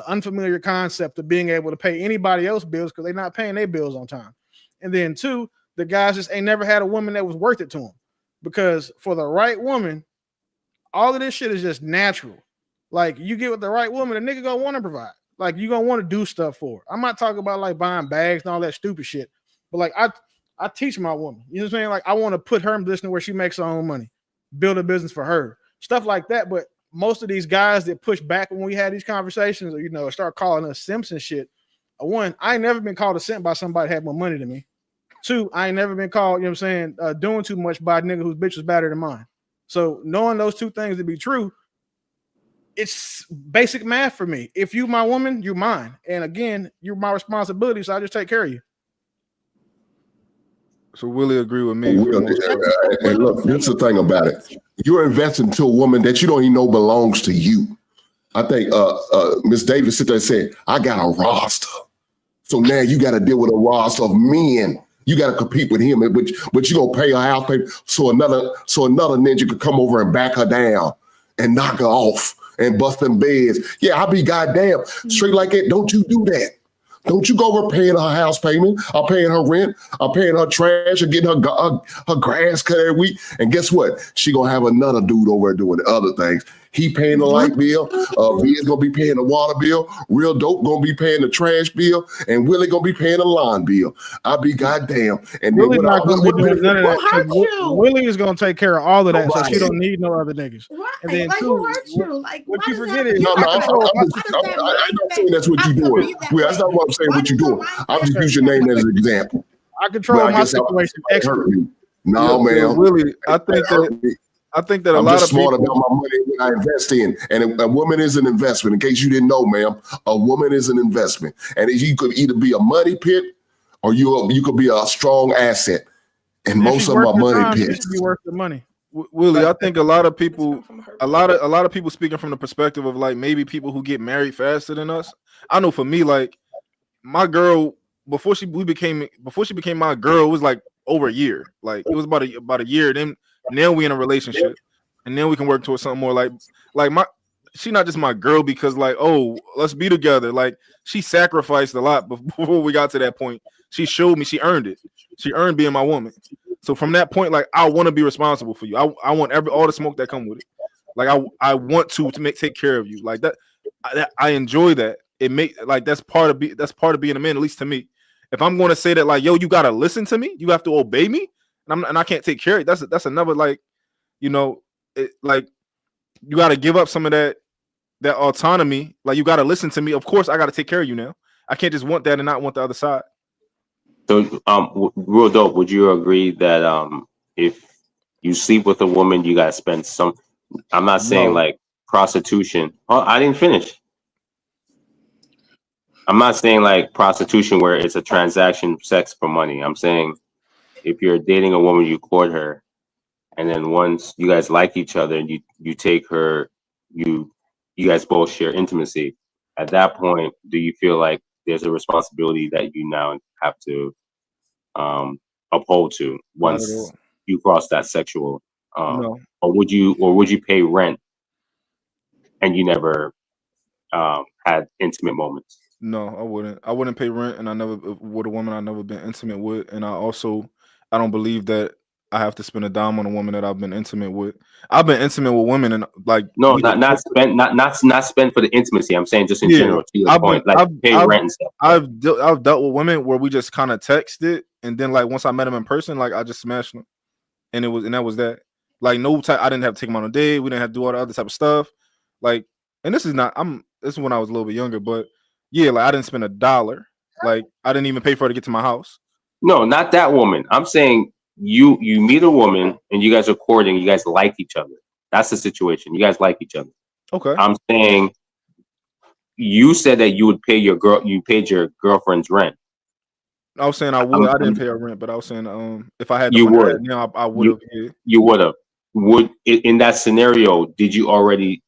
unfamiliar concept of being able to pay anybody else's bills because they're not paying their bills on time. And then two, the guys just ain't never had a woman that was worth it to them. Because for the right woman, all of this shit is just natural. Like you get with the right woman, a nigga gonna want to provide. Like you gonna want to do stuff for her. I'm not talking about like buying bags and all that stupid shit. But like I teach my woman, you know what I'm saying? Like I want to put her in a position where she makes her own money, build a business for her, stuff like that. But most of these guys that push back when we had these conversations, or start calling us simps and shit. One, I ain't never been called a simp by somebody that had more money than me. Two, I ain't never been called, doing too much by a nigga whose bitch was better than mine. So knowing those two things to be true, it's basic math for me. If you my woman, you're mine. And again, you're my responsibility, so I just take care of you. So Willie agree with me. And look, this is the thing about it. You're investing into a woman that you don't even know belongs to you. I think Miss Davis sit there and said, I got a roster So now you got to deal with a roster of men. You got to compete with him, but you gonna pay her house payment so another ninja could come over and back her down and knock her off and bust them beds. Yeah, I'll be goddamn straight like that. Don't you do that. Don't you go over paying her house payment, or paying her rent, or paying her trash, or getting her grass cut every week. And guess what? She gonna have another dude over there doing the other things. He paying the light bill. V's gonna be paying the water bill. Real Dope gonna be paying the trash bill, and Willie gonna be paying the lawn bill. I'll be goddamn. And Willie's then not gonna be doing none of that. hurt you? Willie is gonna take care of all of that, so Right. she don't need no other niggas. Right. And then Like, two, who hurt you? Like, what why you does forget that- is No, why I'm does not that saying that's what you're have to doing. be that Well, that's not way? what I'm saying. Why What you're does a doing. wife I'm just have using your to- name as an example. I control But I my guess situation. it hurt me. No, Yeah, man. Willie, I think that a I'm lot just of smart people. about my money when I invest in. And a woman is an investment. In case you didn't know, ma'am, a woman is an investment. And you could either be a money pit or you could be a strong asset. And If most she of them are worth the money time, she pits. should be worth the money. Willie, I think a lot of people, a lot of people speaking from the perspective of like maybe people who get married faster than us. I know for me, like my girl before she became my girl, it was like over a year. Like it was about a year. Then now we in a relationship, and then we can work towards something more like she not just my girl because like, oh, let's be together. Like she sacrificed a lot before we got to that point. She showed me she earned it. She earned being my woman. So from that point, like I want to be responsible for you. I want all the smoke that come with it. Like I want to take care of you. Like that. I enjoy that. It like that's part of being a man, at least to me. If I'm going to say that like, yo, you gotta listen to me, you have to obey me, and I can't take care of it. That's another like, like you got to give up some of that autonomy. Like you got to listen to me. Of course, I got to take care of you now. I can't just want that and not want the other side. So, Real Dope, would you agree that if you sleep with a woman, you got to spend some? I'm not saying like prostitution. Oh, I didn't finish. I'm not saying like prostitution where it's a transaction, sex for money. I'm saying if you're dating a woman, you court her, and then once you guys like each other and you take her, you guys both share intimacy. At that point, do you feel like there's a responsibility that you now have to uphold to once you cross that sexual? No. Or would you pay rent and you never had intimate moments? No, I wouldn't. I wouldn't pay rent, and I never with a woman I've never been intimate with, and I don't believe that I have to spend a dime on a woman that I've been intimate with. I've been intimate with women, and like no, not spent for the intimacy. I'm saying just in general. To your point, pay rent and stuff. I've dealt with women where we just kind of texted, and then like once I met them in person, like I just smashed them, and that was that. Like I didn't have to take them on a date. We didn't have to do all the other type of stuff. Like, and this is when I was a little bit younger, but. Yeah, like I didn't spend $1. Like I didn't even pay for her to get to my house. No, not that woman. I'm saying you meet a woman and you guys are courting. You guys like each other. That's the situation. You guys like each other. Okay. I'm saying you said that you would pay you paid your girlfriend's rent. I was saying I would. I didn't pay her rent, but I was saying if I had the you money would. I had now, I would have. Yeah. You would have. Would in that scenario? Did you already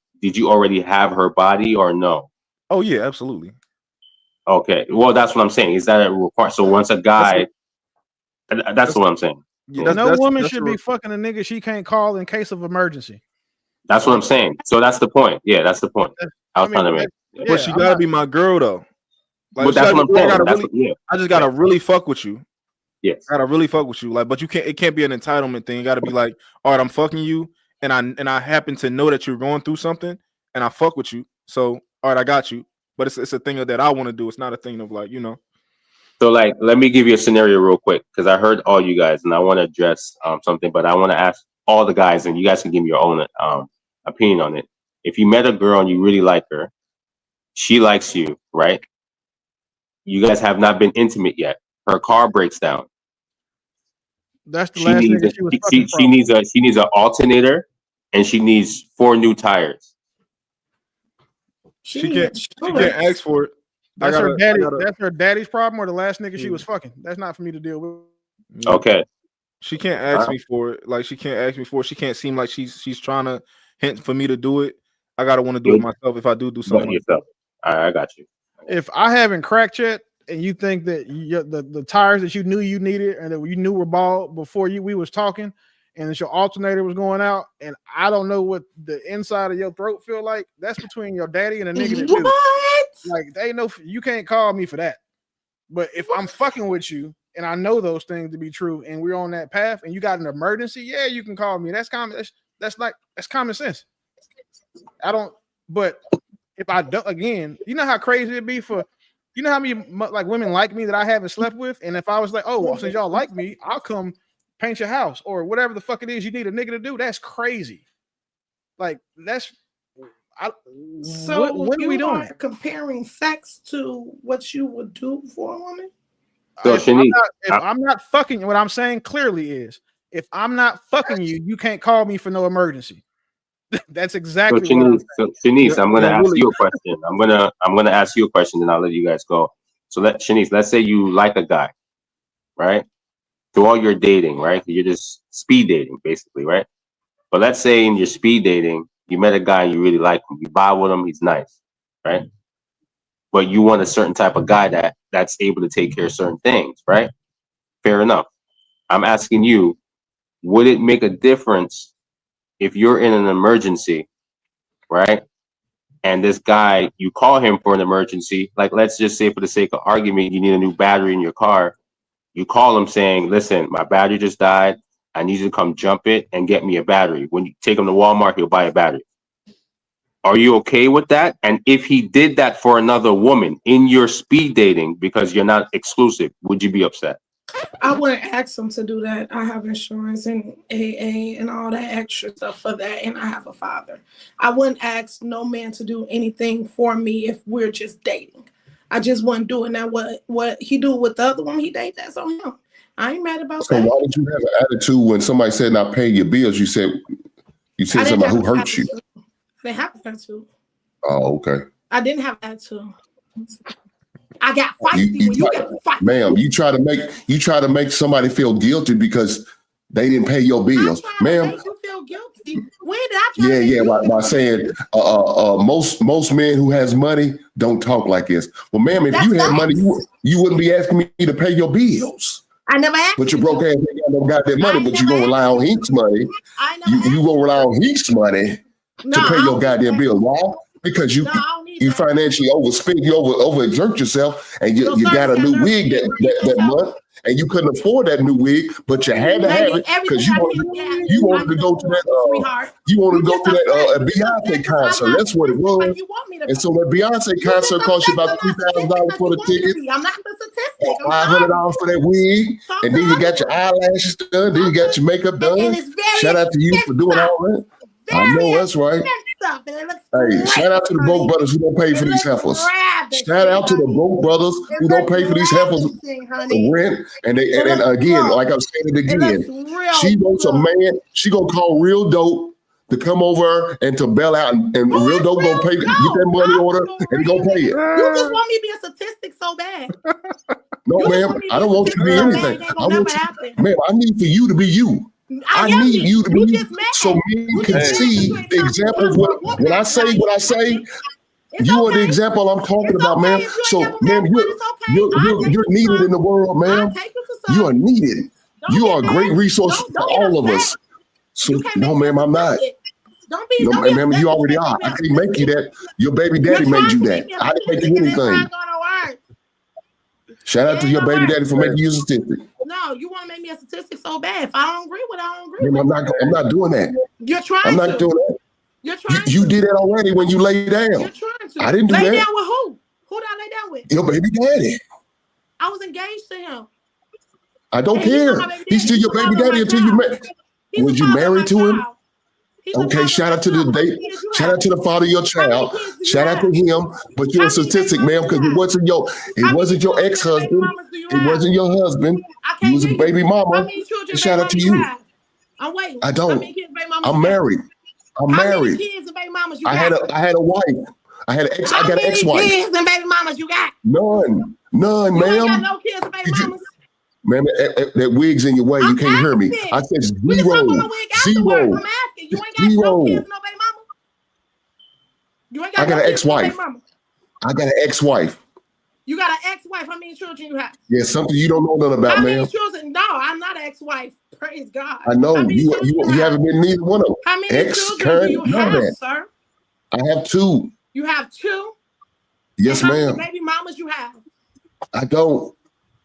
have her body or no? Oh yeah, absolutely. Okay, well, that's what I'm saying. Is that a requirement? So once a guy, that's what I'm saying. Yeah, no woman should be fucking a nigga she can't call in case of emergency. That's what I'm saying. So that's the point. Yeah, that's the point. I was trying to make. But she gotta be my girl though. Like, but that's what I'm saying. I just gotta really fuck with you. Yes, I gotta really fuck with you. Like, but it can't be an entitlement thing. You gotta be like, all right, I'm fucking you, and I happen to know that you're going through something, and I fuck with you. So all right, I got you. But it's a thing that I want to do. It's not a thing of like, So like, let me give you a scenario real quick because I heard all you guys and I want to address something, but I want to ask all the guys and you guys can give me your own opinion on it. If you met a girl and you really like her, she likes you, right? You guys have not been intimate yet. Her car breaks down. That's the last nigga she was fucking from. She needs an alternator and she needs 4 new tires. She can't ask for it. That's her daddy's problem or the last nigga she was fucking. That's not for me to deal with. Okay. She can't ask me for it. Like she can't ask me for it. She can't seem like she's trying to hint for me to do it. I gotta want to do it myself if I do something. Yourself. I got you. If I haven't cracked yet and you think that the tires that you knew you needed and that you knew were bald before we was talking, and that your alternator was going out, and I don't know what the inside of your throat feel like, that's between your daddy and a nigga that do. Like, they know you can't call me for that. But if I'm fucking with you and I know those things to be true and we're on that path and you got an emergency, yeah, you can call me. That's common. That's common sense. But if I don't, again, you know how crazy it'd be for, you know how many like women like me that I haven't slept with, and if I was like, oh, well, since y'all like me, I'll come paint your house or whatever the fuck it is you need a nigga to do. That's crazy. Like, that's so when are we doing that? Comparing sex to what you would do for a woman? So if I'm not fucking, what I'm saying clearly is, if I'm not fucking you, you can't call me for no emergency. That's exactly what I'm saying. Shanice, I'm gonna ask you a question. I'm gonna ask you a question, and I'll let you guys go. So Shanice, let's say you like a guy, right? Through all your dating, right? You're just speed dating, basically, right? But let's say in your speed dating, you met a guy and you really like him. You vibe with him, he's nice, right? But you want a certain type of guy that's able to take care of certain things, right? Fair enough. I'm asking you, would it make a difference if you're in an emergency, right? And this guy, you call him for an emergency, like let's just say for the sake of argument, you need a new battery in your car. You call him saying, listen, my battery just died. I need you to come jump it and get me a battery. When you take him to Walmart, he'll buy a battery. Are you okay with that? And if he did that for another woman in your speed dating, because you're not exclusive, would you be upset? I wouldn't ask him to do that. I have insurance and AA and all that extra stuff for that, and I have a father. I wouldn't ask no man to do anything for me if we're just dating. I just wouldn't do it. Now, what he do with the other woman he date, that's on him. I ain't mad about that. So why did you have an attitude when somebody said not paying your bills? You said something about who hurt you. They have an attitude. Oh, okay. I didn't have an attitude. I got feisty when you got feisty. Ma'am, you try to make somebody feel guilty because they didn't pay your bills. Ma'am, make you feel guilty. When did I try to by saying most men who has money don't talk like this. Well, ma'am, if you had money, you wouldn't be asking me to pay your bills. I never asked. But you broke ass ain't got no goddamn money, but you gonna rely on Heek's money. You gonna rely on Heek's money to pay your goddamn bill. Why? Because you financially overspend, you overexert yourself, and you got a new wig that month, and you couldn't afford that new wig, but you had to have it because you wanted to go to that Beyonce concert. That's what it was. And so that Beyonce concert cost you about $3,000 for the ticket. I'm not the statistic. $500 for that wig, and then you got your eyelashes done, then you got your makeup done. Shout out to you for doing all that. I know that's right. Hey, shout out to the broke brothers who don't pay for these heifers. Shout out to the broke brothers who don't pay for these heifers rent. And again, like I'm saying it again, she wants a man. She gonna call Real Dope to come over and to bail out, and Real Dope gonna pay, get that money order, and he gonna pay it. You just want me to be a statistic so bad. No, ma'am, I don't want you to be anything. I want you, ma'am, I need for you to be you. I need you to be so men can see the example of when I say what I say. You are the example I'm talking about, ma'am. So, ma'am, you're needed in the world, ma'am. You are needed. You are a great resource for all of us. So, no, ma'am, I'm not. No, ma'am, you already are. I can't make you that. Your baby daddy made you that. I didn't make you anything. Shout out to your baby daddy for making you a statistic. No, you want to make me a statistic so bad. If I don't agree with it, I don't agree with it. I'm not doing that. You're trying to. I'm not doing that. You're trying you did that already when you laid down. You're trying to. I didn't do that. Lay down with who? Who did I lay down with? Your baby daddy. I was engaged to him. I don't care. He's still your baby daddy until you met. Was you married to him? Okay, shout out to the date. Shout out to the father of your child. Shout out to him. But you're a statistic, ma'am, because it wasn't your ex-husband. It wasn't your husband. He was a baby mama. Shout out to you. I'm waiting. I don't. I'm married. I'm married. I had a wife. I got an ex-wife. How many kids and baby mamas you got? None, ma'am. You ain't got no kids and baby mamas? Ma'am, that wig's in your way. You can't hear me. I said zero. I'm asking. You ain't got no kids, no baby mama. I got an ex-wife. I got an ex-wife. You got an ex-wife. How many children you have? Yeah, something you don't know nothing about, How ma'am. many children? No, I'm not an ex-wife. Praise God. I know How many you haven't been neither one of them. How many Ex, children current, do you none of have, that. sir? I have 2. You have 2? Yes, and how ma'am. many baby mamas you have? I don't.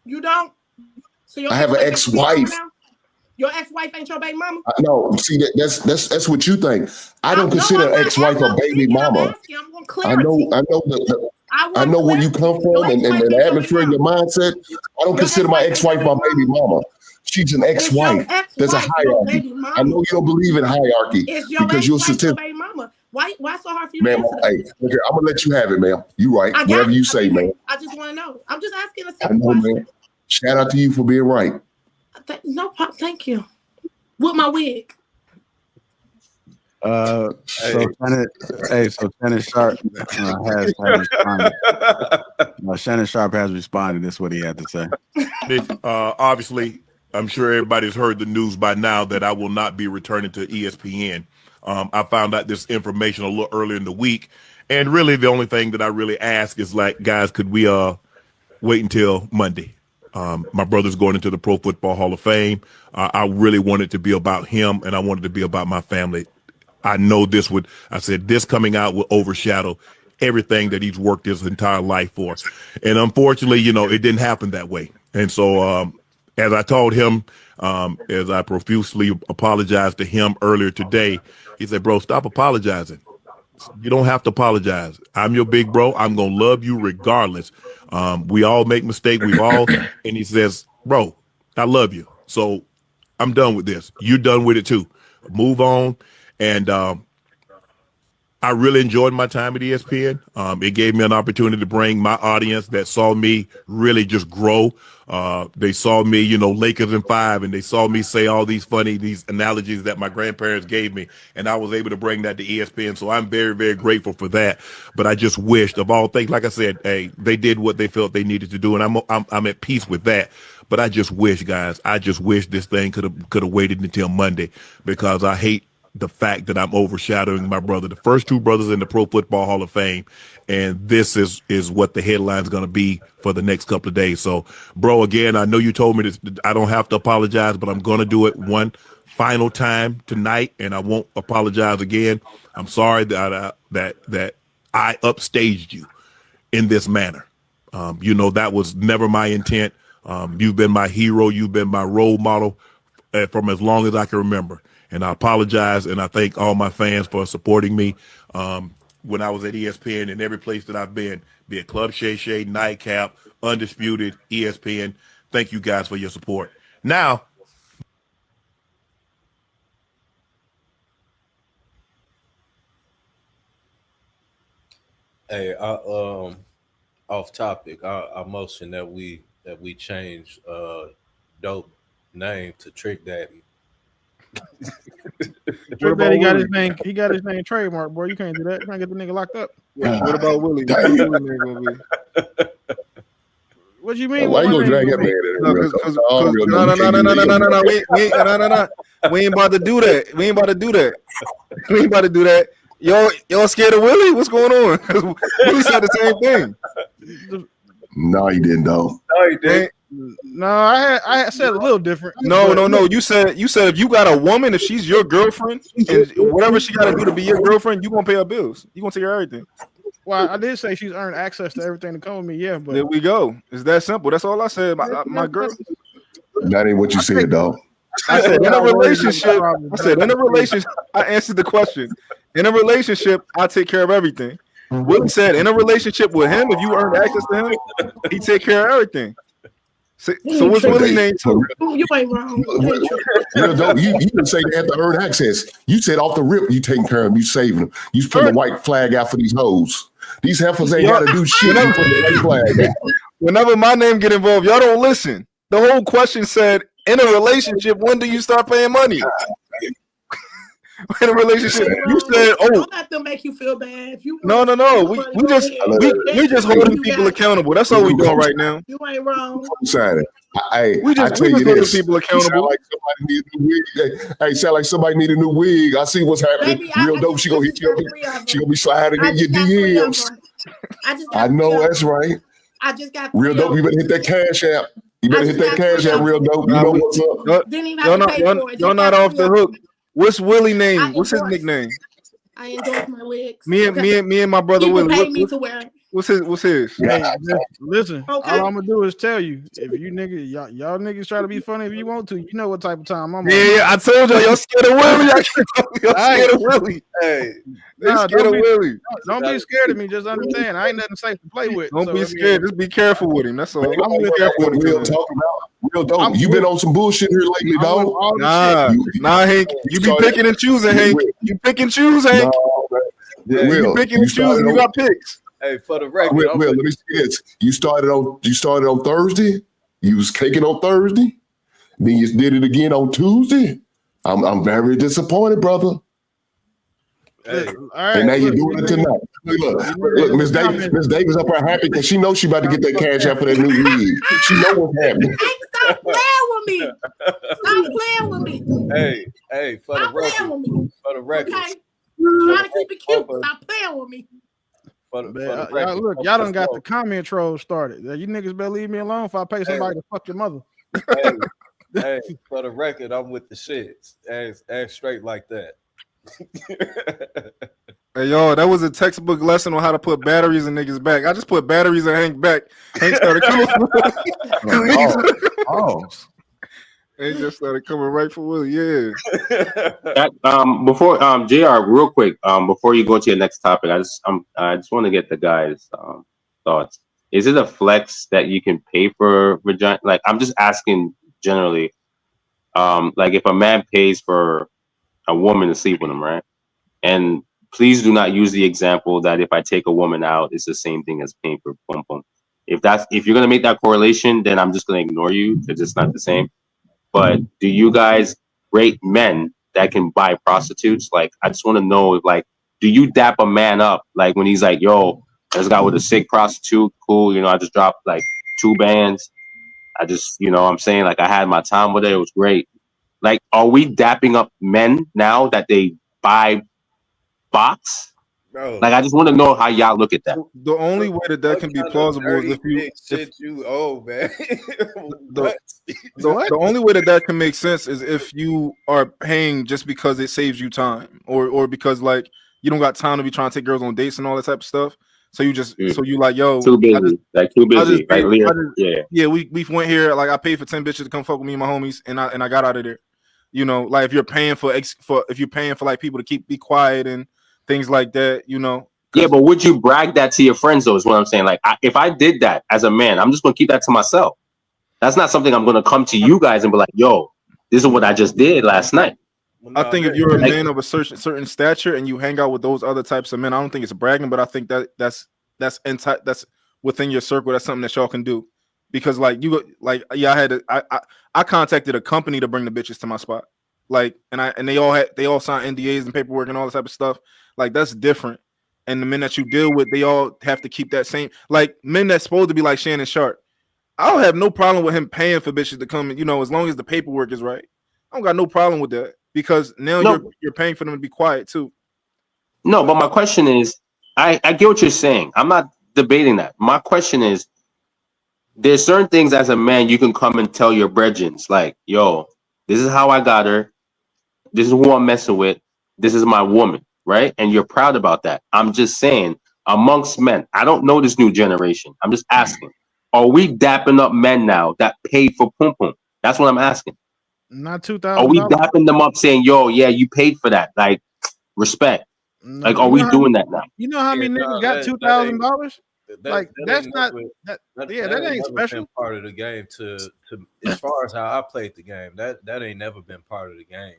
You don't? So I have an ex-wife. Your ex-wife ain't your baby mama? No, see that's what you think. I don't consider ex-wife a baby mama. I know where you come from and the atmosphere, your mindset. I don't consider my ex-wife my baby mama. She's an ex-wife. There's a hierarchy. I know you don't believe in hierarchy because you're your baby mama. Why so hard for you ma'am, to answer that? hey, okay, I'm gonna let you have it, ma'am. You right. Whatever you say, ma'am. I just want to know. I'm just asking a I simple know, question. ma'am. Shout out to you for being right. No problem. Thank you. With my wig. So Shannon Sharpe has responded. Shannon Sharpe has responded. That's what he had to say. Obviously, I'm sure everybody's heard the news by now that I will not be returning to ESPN. I found out this information a little earlier in the week, and really the only thing that I really ask is like, guys, could we wait until Monday? My brother's going into the Pro Football Hall of Fame. I really wanted it to be about him, and I wanted it to be about my family. I know this coming out will overshadow everything that he's worked his entire life for. And unfortunately, it didn't happen that way. And so, as I told him, as I profusely apologized to him earlier today, he said, bro, stop apologizing. You don't have to apologize. I'm your big bro. I'm going to love you regardless. We all make mistakes. And he says, bro, I love you. So I'm done with this. You're done with it too. Move on. And I really enjoyed my time at ESPN. It gave me an opportunity to bring my audience that saw me really just grow. They saw me, Lakers in 5, and they saw me say all these analogies that my grandparents gave me, and I was able to bring that to ESPN. So I'm very, very grateful for that. But I just wished, of all things, like I said, hey, they did what they felt they needed to do, and I'm at peace with that. But I just wish, guys, this thing could have waited until Monday, because I hate the fact that I'm overshadowing my brother, the first 2 brothers in the Pro Football Hall of Fame. And this is what the headline's going to be for the next couple of days. So, bro, again, I know you told me this, I don't have to apologize, but I'm going to do it one final time tonight, and I won't apologize again. I'm sorry that I upstaged you in this manner. That was never my intent. You've been my hero. You've been my role model from as long as I can remember. And I apologize, and I thank all my fans for supporting me when I was at ESPN and every place that I've been, be it Club Shay Shay, Nightcap, Undisputed, ESPN. Thank you guys for your support. Now, hey, off topic, I motion that we change dope name to Trick Daddy. Trick Daddy got his name. He got his name trademark, boy. You can't do that. You can't get the nigga locked up. What about Willie? What Willie name gonna be? What you mean? Why you gonna drag that No. We ain't about to do that. We ain't about to do that. Y'all scared of Willie? What's going on? Willie said the same thing. No, he didn't, though. No, he didn't. No, I said a little different. No. You said if you got a woman, if she's your girlfriend, and whatever she got to do to be your girlfriend, you gonna pay her bills. You gonna take care of everything. Well, I did say she's earned access to everything to come with me. Yeah, but there we go. It's that simple. That's all I said. My girl. That ain't what you said, dog. I said in a relationship. I answered the question. In a relationship, I take care of everything. Willie said in a relationship with him, if you earn access to him, he take care of everything. So what's Willie's name too? You ain't wrong. You didn't say they have to earn access. You said off the rip, you taking care of them, you saving them. You putting the white flag out for these hoes. These heifers ain't got to do shit. You put the white flag out. Whenever my name get involved, y'all don't listen. The whole question said, in a relationship, when do you start paying money? In a relationship, you said, "Oh, don't let them make you feel bad." If you no. We just holding people accountable. That's all we doing right now. You ain't wrong. We just holding people accountable. Sound like somebody need a new wig. I see what's happening. Baby, real dope. She gonna hit you. She gonna be sliding in your DMs. I know that's right. I just got Real dope. You better hit that cash app. You better hit that cash app, real dope. You know what's up. Didn't even have to pay for it. Y'all not off the hook. What's Willie name? What's his endorsed. nickname? I endorse my wigs. Me and my brother People Willie. pay me to wear it. What's his? Hey, listen. Okay. All I'm gonna do is tell you if you niggas, y'all niggas try to be funny if you want to. You know what type of time I'm on. Yeah, I told y'all scared of Willie. Y'all scared of Willie. Hey, they scared of Willie. Don't be scared of me. Just understand, I ain't nothing safe to play with. Don't be scared. Just be careful with him. That's all. I'm with careful with him. Talk about real dope. You been on some bullshit here lately, dog. Nah, Hank. You be picking and choosing, Hank. You pick and choose, Hank. You picking and choosing. You got picks. Hey, for the record, let me see this. You started on Thursday. You was caking on Thursday. Then you did it again on Tuesday. I'm very disappointed, brother. Hey, and now you're doing it tonight. Look, Miss Davis up there happy because she knows she about to get that cash out for that new wig. She know what's happening. Stop playing with me. Stop playing with me. Hey, for the record. Okay. Trying to keep it cute. Stop playing with me. Look, y'all done got the comment troll started. You niggas better leave me alone if I pay somebody to fuck your mother. Hey, for the record, I'm with the shits. Act straight like that. Hey, y'all, that was a textbook lesson on how to put batteries in niggas' back. I just put batteries in Hank back. Hank started coming. Hank just started coming right for Willie. Yeah. Before JR, real quick, before you go to your next topic, I just want to get the guys' thoughts. Is it a flex that you can pay for vagina? Like, I'm just asking generally. Like, if a man pays for a woman to sleep with him, right? And please do not use the example that if I take a woman out, it's the same thing as paying for pum pum. If you're gonna make that correlation, then I'm just gonna ignore you because it's not the same. But do you guys rate men that can buy prostitutes? Like, I just want to know, like, do you dap a man up? Like, when he's like, yo, this guy with a sick prostitute, cool, I just dropped like 2 bands. I just, I'm saying, like, I had my time with it. It was great. Like, are we dapping up men now that they buy box? Bro, Like, I just want to know how y'all look at that. The only way that can be plausible is if you owe, man. The only way that can make sense is if you are paying just because it saves you time, or because like you don't got time to be trying to take girls on dates and all that type of stuff. So you just so you like, yo, too busy, yeah. We went here, like I paid for 10 bitches to come fuck with me and my homies, and I got out of there. Like if you're paying for like people to be quiet and things like that, Yeah, but would you brag that to your friends though? Is what I'm saying. Like, if I did that as a man, I'm just gonna keep that to myself. That's not something I'm gonna come to you guys and be like, yo, this is what I just did last night. I think if you're a man of a certain stature and you hang out with those other types of men, I don't think it's bragging, but I think that's within your circle. That's something that y'all can do, because like I contacted a company to bring the bitches to my spot, like, and they all signed NDAs and paperwork and all this type of stuff. Like, that's different. And the men that you deal with, they all have to keep that same, like men that's supposed to be like Shannon Sharpe. I don't have no problem with him paying for bitches to come, as long as the paperwork is right. I don't got no problem with that, because now you're paying for them to be quiet too. No, but my question is, I get what you're saying. I'm not debating that. My question is, there's certain things as a man you can come and tell your brethrens, like, yo, this is how I got her. This is who I'm messing with. This is my woman, right? And you're proud about that. I'm just saying, amongst men, I don't know this new generation. I'm just asking, are we dapping up men now that pay for pum pum? That's what I'm asking. Not $2,000. Are we dapping them up saying, yo, yeah, you paid for that? Like, respect. No, like, are we doing that now? You know how many niggas got $2,000? Like, that's not that. Yeah, that ain't special. Part of the game to as far as how I played the game. That ain't never been part of the game.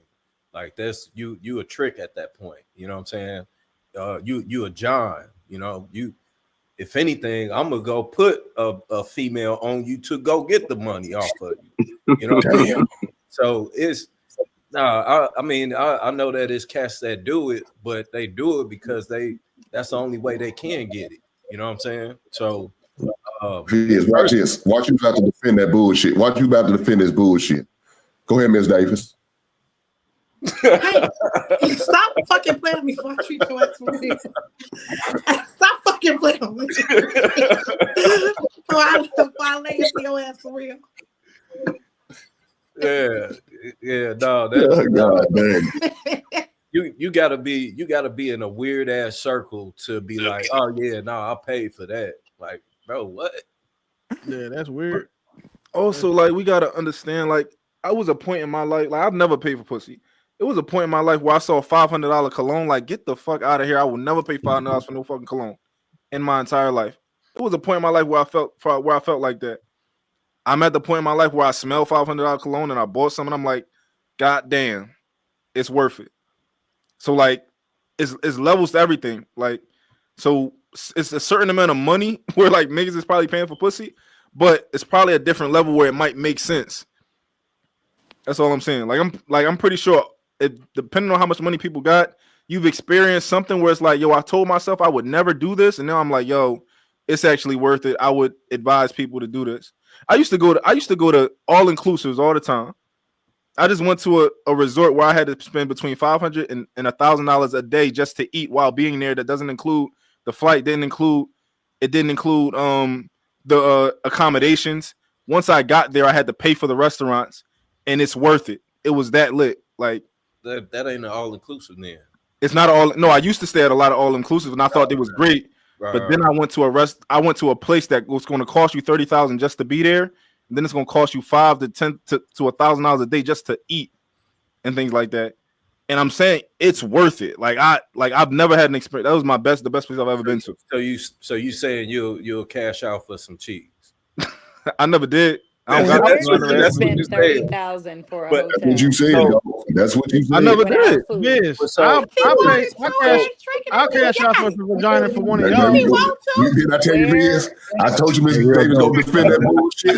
Like, that's you a trick at that point. You know what I'm saying? You a John. You. If anything, I'm gonna go put a female on you to go get the money off of you. You know what I'm saying? So it's I mean, I know that it's cats that do it, but they do it because that's the only way they can get it. You know what I'm saying? So watch this. Watch you about to defend that bullshit. Watch you about to defend this bullshit. Go ahead, Ms. Davis. Hey, stop fucking playing with me before I treat your ass for me. Stop fucking playing with me. I lay into your ass for real. Yeah, no, God dang. you gotta be in a weird ass circle to be like, oh yeah, no, I'll pay for that. Like, bro, what? Yeah, that's weird. Also, like, we gotta understand, like, I was a point in my life, like, I've never paid for pussy. It was a point in my life where I saw $500 cologne. Like, get the fuck out of here! I will never pay $500 for no fucking cologne in my entire life. It was a point in my life where I felt like that. I'm at the point in my life where I smell $500 cologne and I bought some, and I'm like, God damn, it's worth it. So like, it's levels to everything. Like, so it's a certain amount of money where like niggas is probably paying for pussy, but it's probably a different level where it might make sense. That's all I'm saying. I'm pretty sure it, depending on how much money people got, you've experienced something where it's like, yo, I told myself I would never do this, and now I'm like, yo, it's actually worth it. I would advise people to do this. I used to go to all inclusives all the time. I just went to a resort where I had to spend between $500 and $1,000 a day just to eat while being there. That doesn't include the flight. Didn't include the accommodations. Once I got there, I had to pay for the restaurants, and it's worth it. It was that lit. Like that ain't an all inclusive then. It's not all. No, I used to stay at a lot of all inclusive, and I thought it was great. But then I went to a place that was going to cost you $30,000 just to be there. And then it's going to cost you $500 to $1,000 a day just to eat and things like that. And I'm saying it's worth it. I've never had an experience. That was the best place I've ever been to. So you saying you'll cash out for some cheese? I never did. I don't got spend $30,000 for a hotel. That's what you said. That's what you said. I never did. Yes, I'll cash out for the vagina for one of y'all. Did I tell you this? I told you, Mr. Davis, don't defend that bullshit.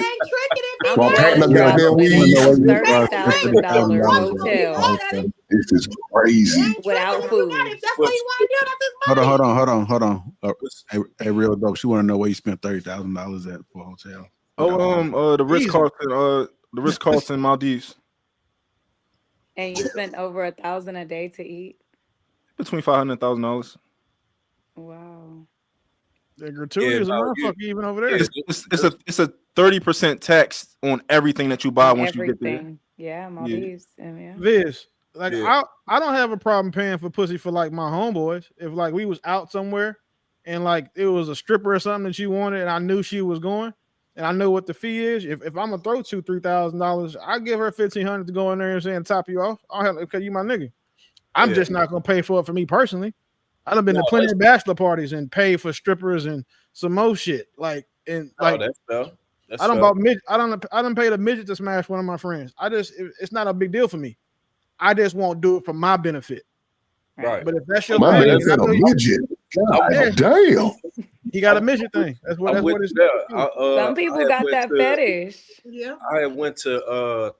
While patting up that damn weed. $30,000 hotel. This is crazy. Without food. Hold on. Hey, real dope. She want to know where you spent $30,000 at for a hotel. The Ritz-Carlton Maldives. And you spent over $1,000 a day to eat? Between $500 and $1,000. Wow. The gratuity is a motherfucker even over there. It's a 30% tax on everything that you buy once you get there. Yeah, Maldives. Yeah. This. Like I don't have a problem paying for pussy for like my homeboys. If like we was out somewhere and like it was a stripper or something that you wanted and I knew she was going and I know what the fee is. If I'm gonna throw $2,000-$3,000, I give her $1,500 to go in there and say and top you off. I'll have because you my nigga. I'm just not gonna pay for it for me personally. I done been to plenty of bachelor parties and paid for strippers and some more shit. Like that's fair. I don't paid a midget to smash one of my friends. It's not a big deal for me. I just won't do it for my benefit. Right. But if that's your my thing, man's got a midget. God damn. He got a midget thing. That's what it's. Some people got that fetish. Yeah. I went to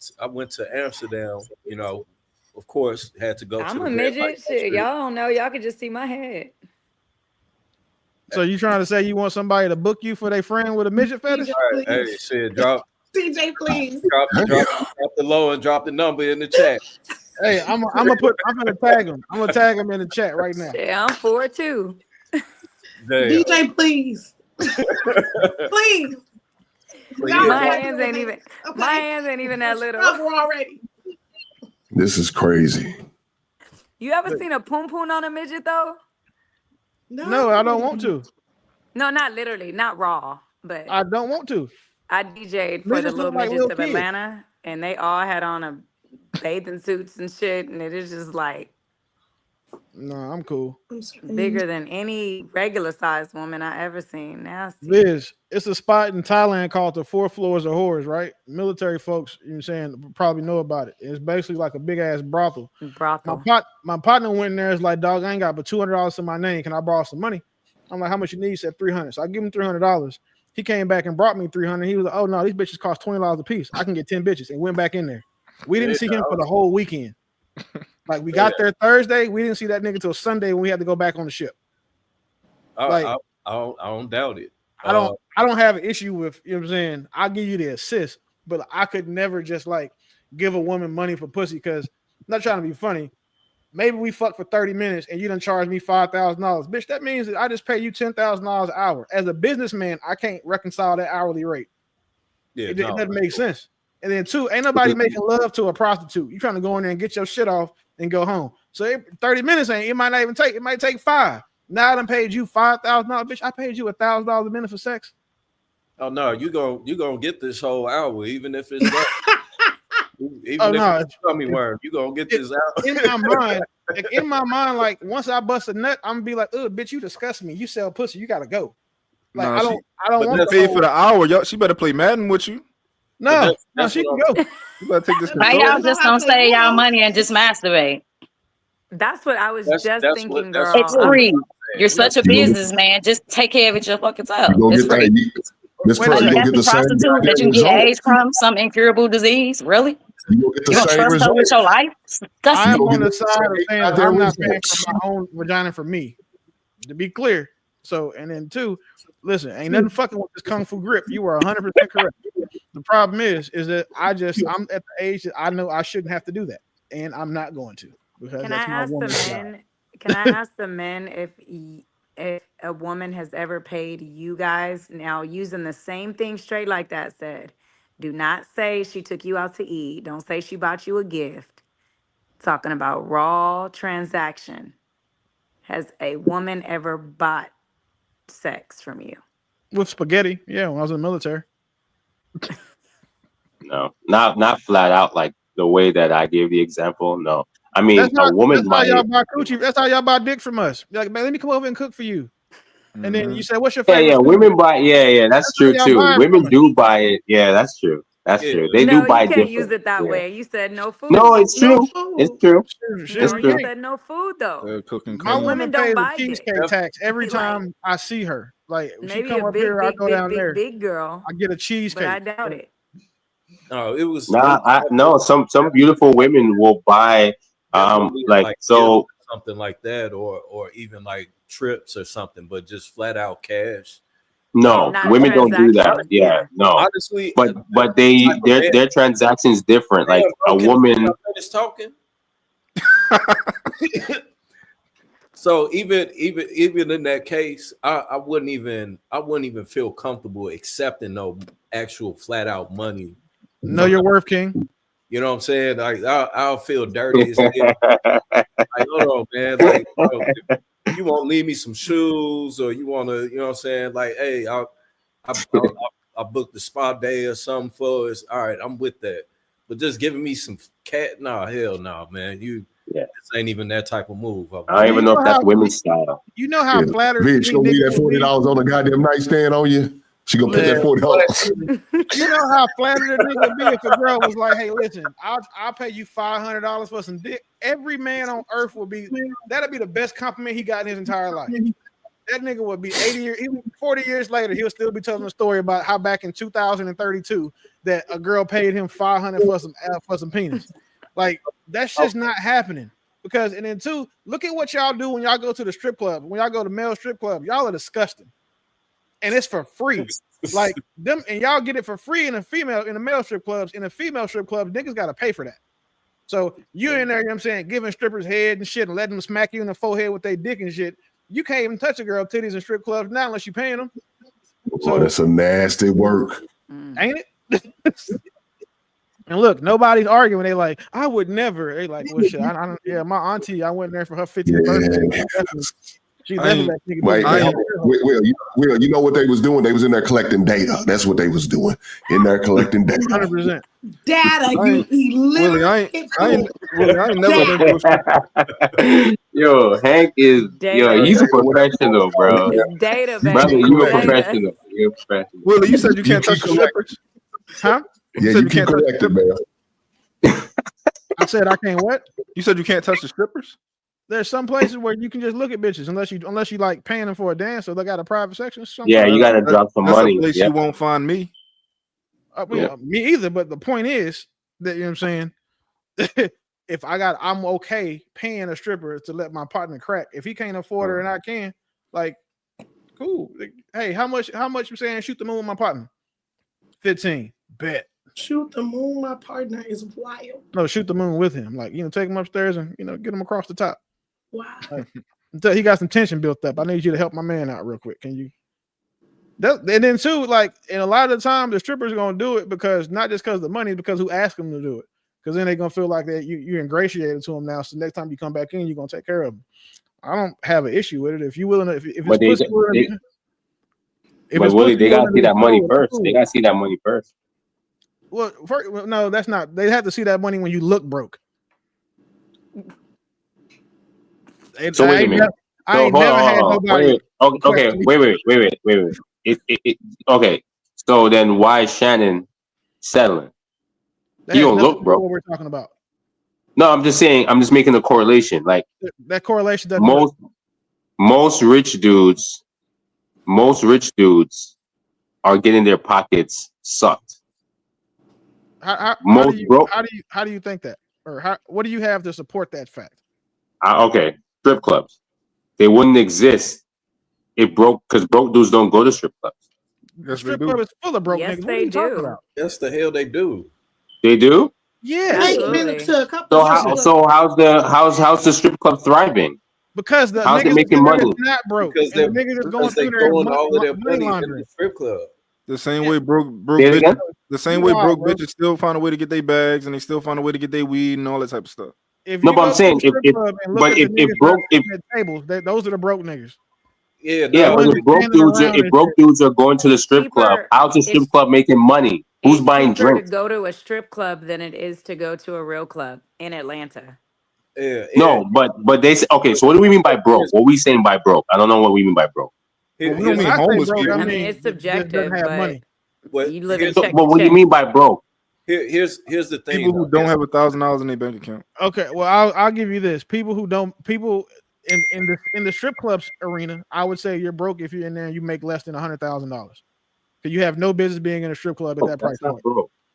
Amsterdam, you know. Of course, had to go. I'm a midget. Shit, y'all don't know. Y'all can just see my head. So you trying to say you want somebody to book you for their friend with a midget fetish? Right. Hey, shit, drop. CJ, please. Drop the low and drop the number in the chat. Hey, I'm gonna tag him. I'm gonna tag him in the chat right now. Yeah, I'm for it too. DJ, please. Please. My hands ain't even that little. We're already. This is crazy. You ever seen a poom poom on a midget though? No, I don't want to. No, not literally, not raw, but I don't want to. I DJ'd for the little midgets of Atlanta, and they all had on a bathing suits and shit, and it is just like, no, I'm cool. Bigger than any regular sized woman I ever seen. Nasty. Liz, it's a spot in Thailand called the 4 Floors of Horrors, right? Military folks, you know what I'm saying, probably know about it. It's basically like a big ass brothel. My partner went in there. Is like, dog, I ain't got but $200 in my name. Can I borrow some money? I'm like, how much you need? He said $300. So I give him $300. He came back and brought me $300. He was like, oh no, these bitches cost $20 a piece. I can get 10 bitches, and went back in there. We didn't see him for the whole weekend. Like we got there Thursday, we didn't see that nigga till Sunday when we had to go back on the ship. I don't doubt it. I don't have an issue with, you know what I'm saying. I'll give you the assist, but I could never just like give a woman money for pussy because I'm not trying to be funny. maybe we fuck for 30 minutes and you done charge me $5,000. Bitch, that means that I just pay you $10,000 an hour. As a businessman, I can't reconcile that hourly rate. It doesn't make sense. And then 2, ain't nobody making love to a prostitute. You trying to go in there and get your shit off and go home. So 30 minutes it might not even take, it might take 5. Now I done paid you $5,000. Bitch, I paid you $1,000 a minute for sex. Oh no, you gonna get this whole hour, even if it's that. Even if it's tummy worm, you gonna get this out. In my mind, like once I bust a nut, I'm gonna be like, oh, bitch, you disgust me. You sell pussy, you gotta go. Like I don't want to pay for the hour. Yo, she better play Madden with you. No, she can go. You better take this. Why y'all just don't save y'all money and just masturbate? That's what I was just thinking, girl. It's free. You're such a businessman. Just take care of it your fucking self. It's free. This person That's gonna get the the same prostitute that you get AIDS from, some incurable disease. Really? You don't trust her with your life? I'm on the side of saying I'm not paying for my own vagina for me. To be clear. So, and then 2, listen, ain't nothing fucking with this kung fu grip. You are 100% correct. The problem is that I'm at the age that I know I shouldn't have to do that, and I'm not going to because Can that's I my ask the woman's men? job. Can I ask the men if a woman has ever paid you guys? Now using the same thing straight like that said. Do not say she took you out to eat. Don't say she bought you a gift. Talking about raw transaction. Has a woman ever bought sex from you? With spaghetti, yeah, when I was in the military. No, not flat out like the way that I gave the example. No, I mean a woman might. That's how y'all buy coochie. That's how y'all buy dick from us. You're like, man, let me come over and cook for you. And then you say, what's your favorite food? Women buy. Yeah, that's true too. Women do buy it. Yeah, that's true. That's true. They do buy you can't different. use it that way. You said no food. No, it's true. It's true. No, you said no food though. My woman pays the cheesecake tax every time I see her. Like if she come up here, I go down there. Big girl. I get a cheesecake. But I doubt it. No, it was no. Some beautiful women will buy like so something like that, or even like trips or something, but just flat out cash. No, women don't do that. Yeah, no. Honestly, but their transactions different. Like a woman is talking. So even in that case, I wouldn't even feel comfortable accepting no actual flat out money. Know your worth, King. You know what I'm saying? Like I'll feel dirty as hell. Like, hold on, man. Like, you won't leave me some shoes, or you want to, you know what I'm saying? Like, hey, I booked the spa day or something for us. All right, I'm with that. But just giving me some cat, no, hell no, man. This ain't even that type of move. I don't even know if that's women's style. You know how flattered. Bitch, she gonna leave that $40 on the goddamn nightstand on you. She gonna put that $40. You know how flattered a nigga be if a girl was like, "Hey, listen, I'll pay you $500 for some dick." Every man on earth that'd be the best compliment he got in his entire life. That nigga would be 40 years later, he'll still be telling a story about how back in 2032 that a girl paid him $500 for some penis. Like that's just not happening. Because and then 2, look at what y'all do when y'all go to the strip club. When y'all go to male strip club, y'all are disgusting. And it's for free. Like them, and y'all get it for free in the male strip clubs. In the female strip clubs, niggas gotta pay for that. So you in there, you know what I'm saying, giving strippers head and shit and letting them smack you in the forehead with their dick and shit. You can't even touch a girl titties in strip clubs now unless you're paying them. So that's a nasty work. Ain't it? And look, nobody's arguing. They like, I would never. They like, well, shit. I don't. My auntie, I went there for her 50th birthday. She never let nigga. Will, you know what they was doing? They was in there collecting data. That's what they was doing. In there collecting data. 100%. Data, you Willie, I ain't never been to Yo, Hank is he's a professional, bro. Data, brother, you a professional. You're a professional. Willie, you said you can't touch the strippers, huh? Yeah, you keep collecting, man. I said I can't what? You said you can't touch the strippers? There's some places where you can just look at bitches unless you like paying them for a dance, or they got a private section. Yeah, you got to drop some money. That's a place you won't find me. Me either. But the point is that, you know what I'm saying? If I'm okay paying a stripper to let my partner crack. If he can't afford her and I can, like, cool. Like, hey, how much you saying? Shoot the moon with my partner. 15. Bet. Shoot the moon, my partner is wild. No, shoot the moon with him. Like, take him upstairs and get him across the top. Wow. Like, until he got some tension built up. I need you to help my man out real quick. Can you? And then too, like, and a lot of the time the strippers are gonna do it because not just because of the money, because who asked them to do it. Because then they're gonna feel like that you ingratiated to them now. So next time you come back in, you're gonna take care of them. I don't have an issue with it. If you're willing to, if it's pussy, but Willie, they gotta see that money first. They gotta see that money first. Well, no, that's not. They have to see that money when you look broke. So wait a minute. I ain't never had nobody. Okay, wait. Okay. So then why is Shannon settling? He don't look broke. What we're talking about? No, I'm just saying. I'm just making a correlation. Like that correlation doesn't. Most rich dudes are getting their pockets sucked. How do you think that, or what do you have to support that fact? Okay, strip clubs. They wouldn't exist if broke dudes don't go to strip clubs. The strip club is full of broke niggas. What are you talking about? Yes, the hell they do. They do? Yeah. So how's the strip club thriving? Because the how's niggas it making money? Is not broke. Because the niggas is going through their all of their money in the strip club. The same way broke bitches, the same way broke bitches still find a way to get their bags and they still find a way to get their weed and all that type of stuff. No, but I'm saying if tables, those are the broke niggas. Yeah, but if broke dudes are going to the strip club, how's the strip club making money? Who's buying drinks? To go to a strip club than it is to go to a real club in Atlanta. No, but they say, okay. So what do we mean by broke? What are we saying by broke? I don't know what we mean by broke. We don't mean homeless people. I mean, it's subjective, but you live in check. But what do you mean by broke? Here's the thing. People who don't have $1,000 in their bank account. Okay, well, I'll give you this. People in the strip clubs arena, I would say you're broke if you're in there and you make less than $100,000. Because you have no business being in a strip club at that price point.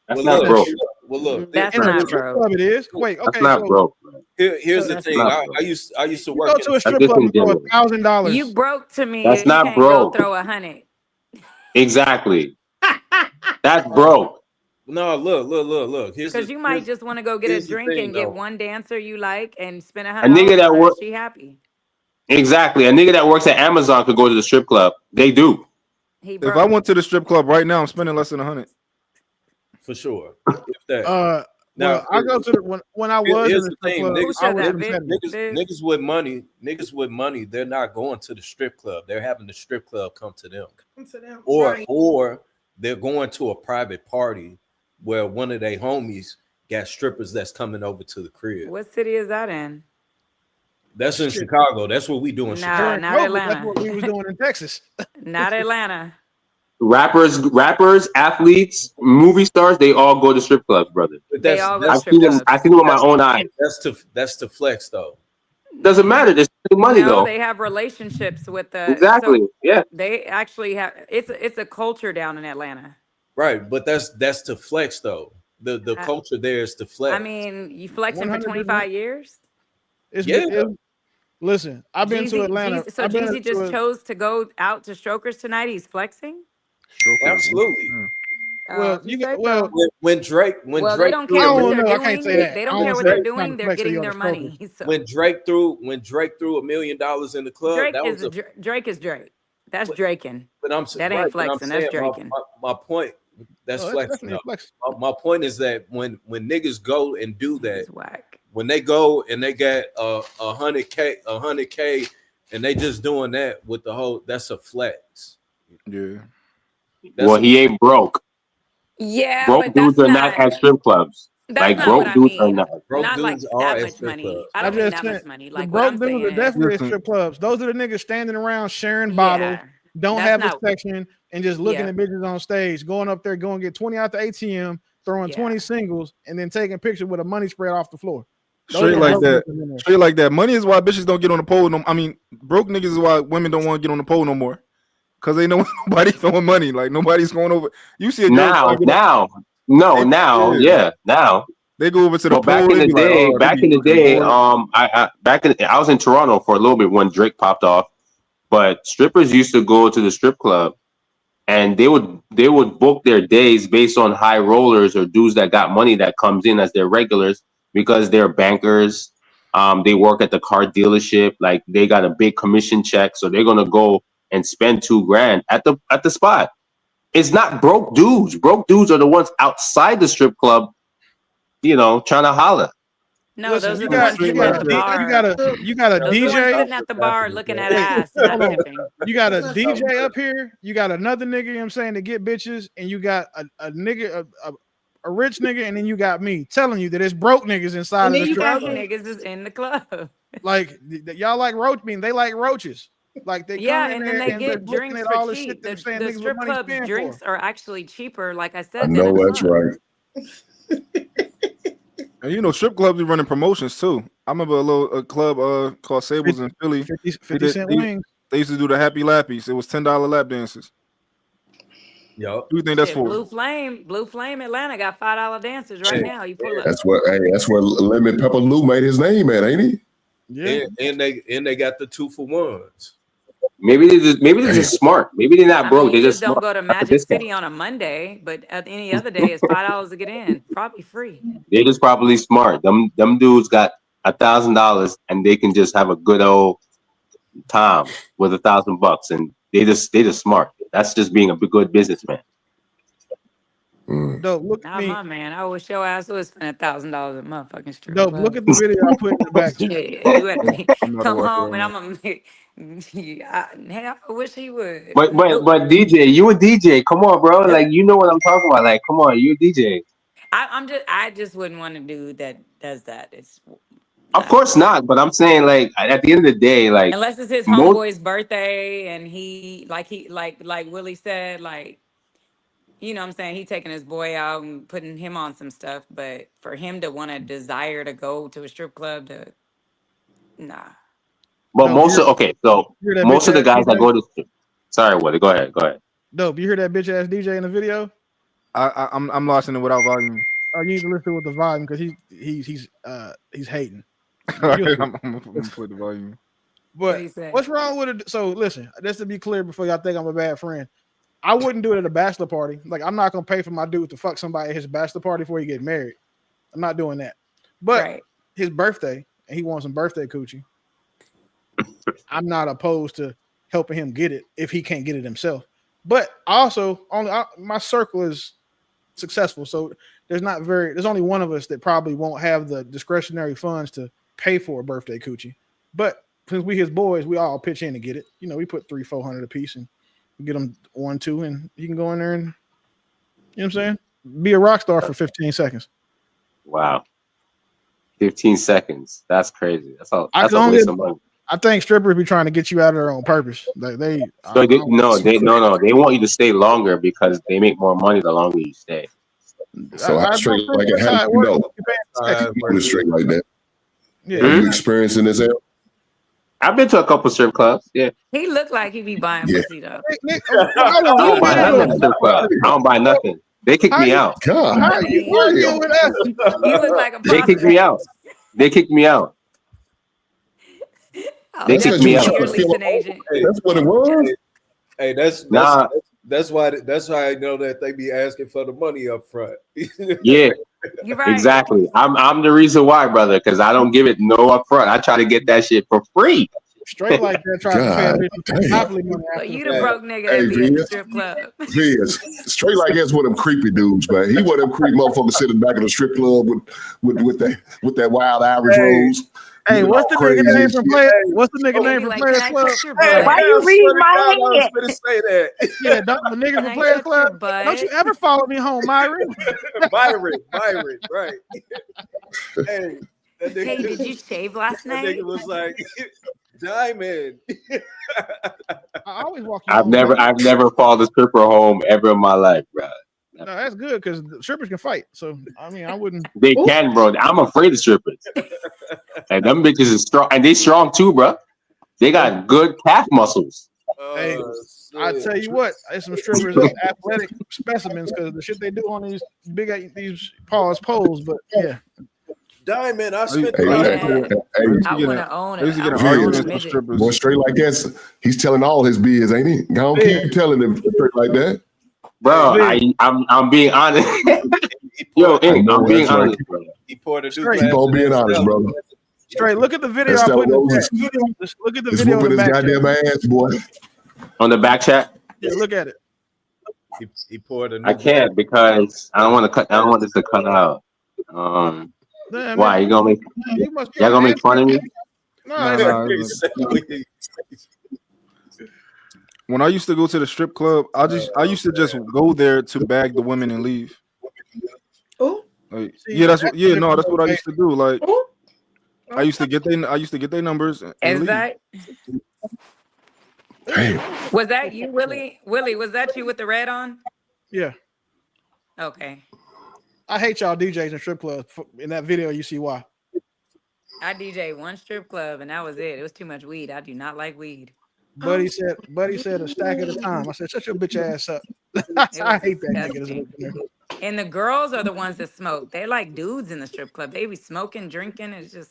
That's not broke. Well, look, that's not broke. Club it is. Wait, okay, that's not broke. Here's the thing. I used to work. You go to a strip club for $1,000. You broke to me. That's not broke. Go throw 100. Exactly. That's broke. No, look. Because you might just want to go get a drink and get one dancer you like and spend $100. A nigga that works. She happy. Exactly. A nigga that works at Amazon could go to the strip club. They do. If I went to the strip club right now, I'm spending less than 100. For sure. If that. Now I go to when I was in the thing, club, niggas with money, they're not going to the strip club. They're having the strip club come to them. Or they're going to a private party where one of their homies got strippers that's coming over to the crib. What city is that in? That's in Chicago. That's what we do in Chicago. Not Atlanta. That's what we was doing in Texas. Not Atlanta. Rappers, athletes, movie stars, they all go to strip clubs, brother. They all go to strip clubs. I've seen them with my own eyes. That's to flex though. Doesn't matter. There's money though. They have relationships with the exactly. Yeah. They actually have. It's a culture down in Atlanta. Right, but that's to flex though. The culture there is to flex. I mean, you flexing for 25 years. Listen, I've been to Atlanta. So Jeezy just chose to go out to Strokers tonight. He's flexing. Absolutely. When Drake they don't care what they're doing. I can't say that. They don't care what they're doing. They're getting their money. So. When Drake threw $1 million in the club, Drake is Drake. That's Draken. But that ain't flexing. That's Draken. My point. That's flexing. My point is that when niggas go and do that, when they go and they get 100K, and they just doing that with the whole, that's a flex. Yeah. He ain't broke. Yeah, broke dudes are not at strip clubs. Like broke dudes are not. Not like that much money. I don't mean that much money. Like broke dudes are definitely at strip clubs. Those are the niggas standing around sharing bottles, don't have a section, and just looking at bitches on stage, going up there, going get 20 out the ATM, throwing 20 singles, and then taking pictures with a money spread off the floor. Straight like that. Money is why bitches don't get on the pole. I mean, broke niggas is why women don't want to get on the pole no more. Cause they know nobody's throwing money. Like nobody's going over. You see it now. They go over to the pole. Back in the day, I was in Toronto for a little bit when Drake popped off. But strippers used to go to the strip club and they would book their days based on high rollers or dudes that got money that comes in as their regulars because they're bankers. They work at the car dealership, like they got a big commission check, so they're gonna go and spend $2,000 at the spot. It's not broke dudes. Broke dudes are the ones outside the strip club, trying to holler. No, Listen, those you are the got ones sitting at the bar. you got a Those are the ones DJ sitting at the bar looking at Wait, ass and not hold on. tipping. You got a DJ up here. You got another nigga. You know what I'm saying, to get bitches, and you got a nigga, a rich nigga, and then you got me telling you that it's broke niggas inside of the strip Broke club. niggas is in the club. Like y'all like roach mean they like roaches. Like they Yeah, come in and there then they and they're get looking drinks at for all the cheap. shit that I'm The, saying the niggas with strip money club's spend drinks for. are actually cheaper, like I I said, than know a that's club. right. And strip clubs be running promotions too. I remember a club called Sables in Philly. 50 cent wings. They used to do the happy lappies. It was $10 lap dances. Yup. Who you think that's Shit, for? Blue Flame Atlanta got $5 dancers right now. You pull up. That's where Lemon Pepper Lou made his name at, ain't he? Yeah. And they got the 2-for-1s. Maybe they're just smart. Maybe they're not I broke. mean, They're you just just don't smart. go to That's a Magic discount. City on a Monday, but at any other day, it's $5 to get in. Probably free. They're just probably smart. Them dudes got $1,000 and they can just have a good old time with $1,000, and they just smart. That's just being a good businessman. Dope, look at Not me. my man. I wish your ass would spend $1,000 at motherfucking strip Dope, club. look at the video I put in the back. Yeah, you had to I'm not come a home and watcher. I'm gonna. I wish he would. But DJ, you a DJ? Come on, bro. Like you know what I'm talking about. Like, come on, you a DJ. I just wouldn't want to do that. Does that? It's Of course not. But I'm saying, like, at the end of the day, like, unless it's his most. homeboy's birthday and he like Willie said, like, you know what I'm saying, he taking his boy out and putting him on some stuff, but for him to want to desire to go to a strip club nah. But Dope, most of the guys that go to. Sorry, Willie. Go ahead. Dope, you hear that bitch ass DJ in the video? I'm lost in it without volume. Oh, you need to listen with the volume because he's hating. I'm gonna put the volume. But what's wrong with it? So listen, just to be clear before y'all think I'm a bad friend, I wouldn't do it at a bachelor party. Like, I'm not gonna pay for my dude to fuck somebody at his bachelor party before he get married. I'm not doing that. But his birthday, and he wants some birthday coochie. I'm not opposed to helping him get it if he can't get it himself. But also, my circle is successful, so there's only one of us that probably won't have the discretionary funds to pay for a birthday coochie. But since we his boys, we all pitch in to get it. We put $300-$400 a piece and get them 1-2, and you can go in there and, you know what I'm saying, be a rock star for 15 seconds. Wow, 15 seconds. That's crazy. That's a waste of money. I think strippers be trying to get you out of there on purpose. Like they want you to stay longer because they make more money the longer you stay. So how straight like it? How do you know? Straight like that. Yeah. Are you experiencing this? I've been to a couple strip clubs. Yeah. He looked like he be buying pussy though. I don't buy nothing at the strip club. I don't buy nothing. They kicked me out. God, how are you arguing with us? You look like a They kicked me out. They kicked me out. They kicked me out. That's what it was. Hey, that's why I know that they be asking for the money up front. Yeah, you're right. Exactly. I'm the reason why, brother, because I don't give it no upfront. I try to get that shit for free. Straight like that, trying to pay monopoly money. But you the broke nigga that be at the strip club. Straight like that's one of them creepy dudes, man. He one of them creepy motherfuckers sitting back in the strip club with that wild Irish rose. Hey, what's the nigga name from Players? What's the nigga name from Players Club? Hey, why you read my head? Say that. Yeah, the nigga from Players Club. Don't you ever follow me home, Myron? Myron, right. Hey, hey, did you shave last night? That nigga was like, Diamond. I always walk you I've never followed a stripper home ever in my life, bro. No, that's good because strippers can fight. So I mean, I wouldn't. They can, bro. I'm afraid of strippers. And them bitches is strong, and they strong too, bro. They got good calf muscles. Hey, I tell you what, there's some strippers are athletic specimens because the shit they do on these poles. But yeah, Diamond, I spent Hey, I want to own I used to get a in arguments with midget. strippers. boy, straight like that. He's telling all his biz, ain't he? Don't keep telling him straight like that. Bro, I'm being honest. Yo, I'm being honest, bro. He poured a new Keep on being honest, brother. Straight, look at the video That's I put in the Roses. chat. Look at the It's video in whooping the his back chat. goddamn ass, boy. On the back chat? Yeah, look at it. He poured a new I can't because I don't want to cut. I don't want this to cut out. Damn, Why man. y'all gonna make fun of me? No, When I used to go to the strip club, I used to just go there to bag the women and leave. Oh, like, that's what I used to do. Like, I used to get their numbers. And Is leave. that? Damn. Was that you, Willie? Willie, was that you with the red on? Yeah. Okay. I hate y'all DJs in strip clubs. In that video, you see why. I DJ one strip club and that was it. It was too much weed. I do not like weed. Buddy said a stack at a time. I said, shut your bitch ass up. I hate that nigga. And the girls are the ones that smoke. They like dudes in the strip club. They be smoking, drinking. It's just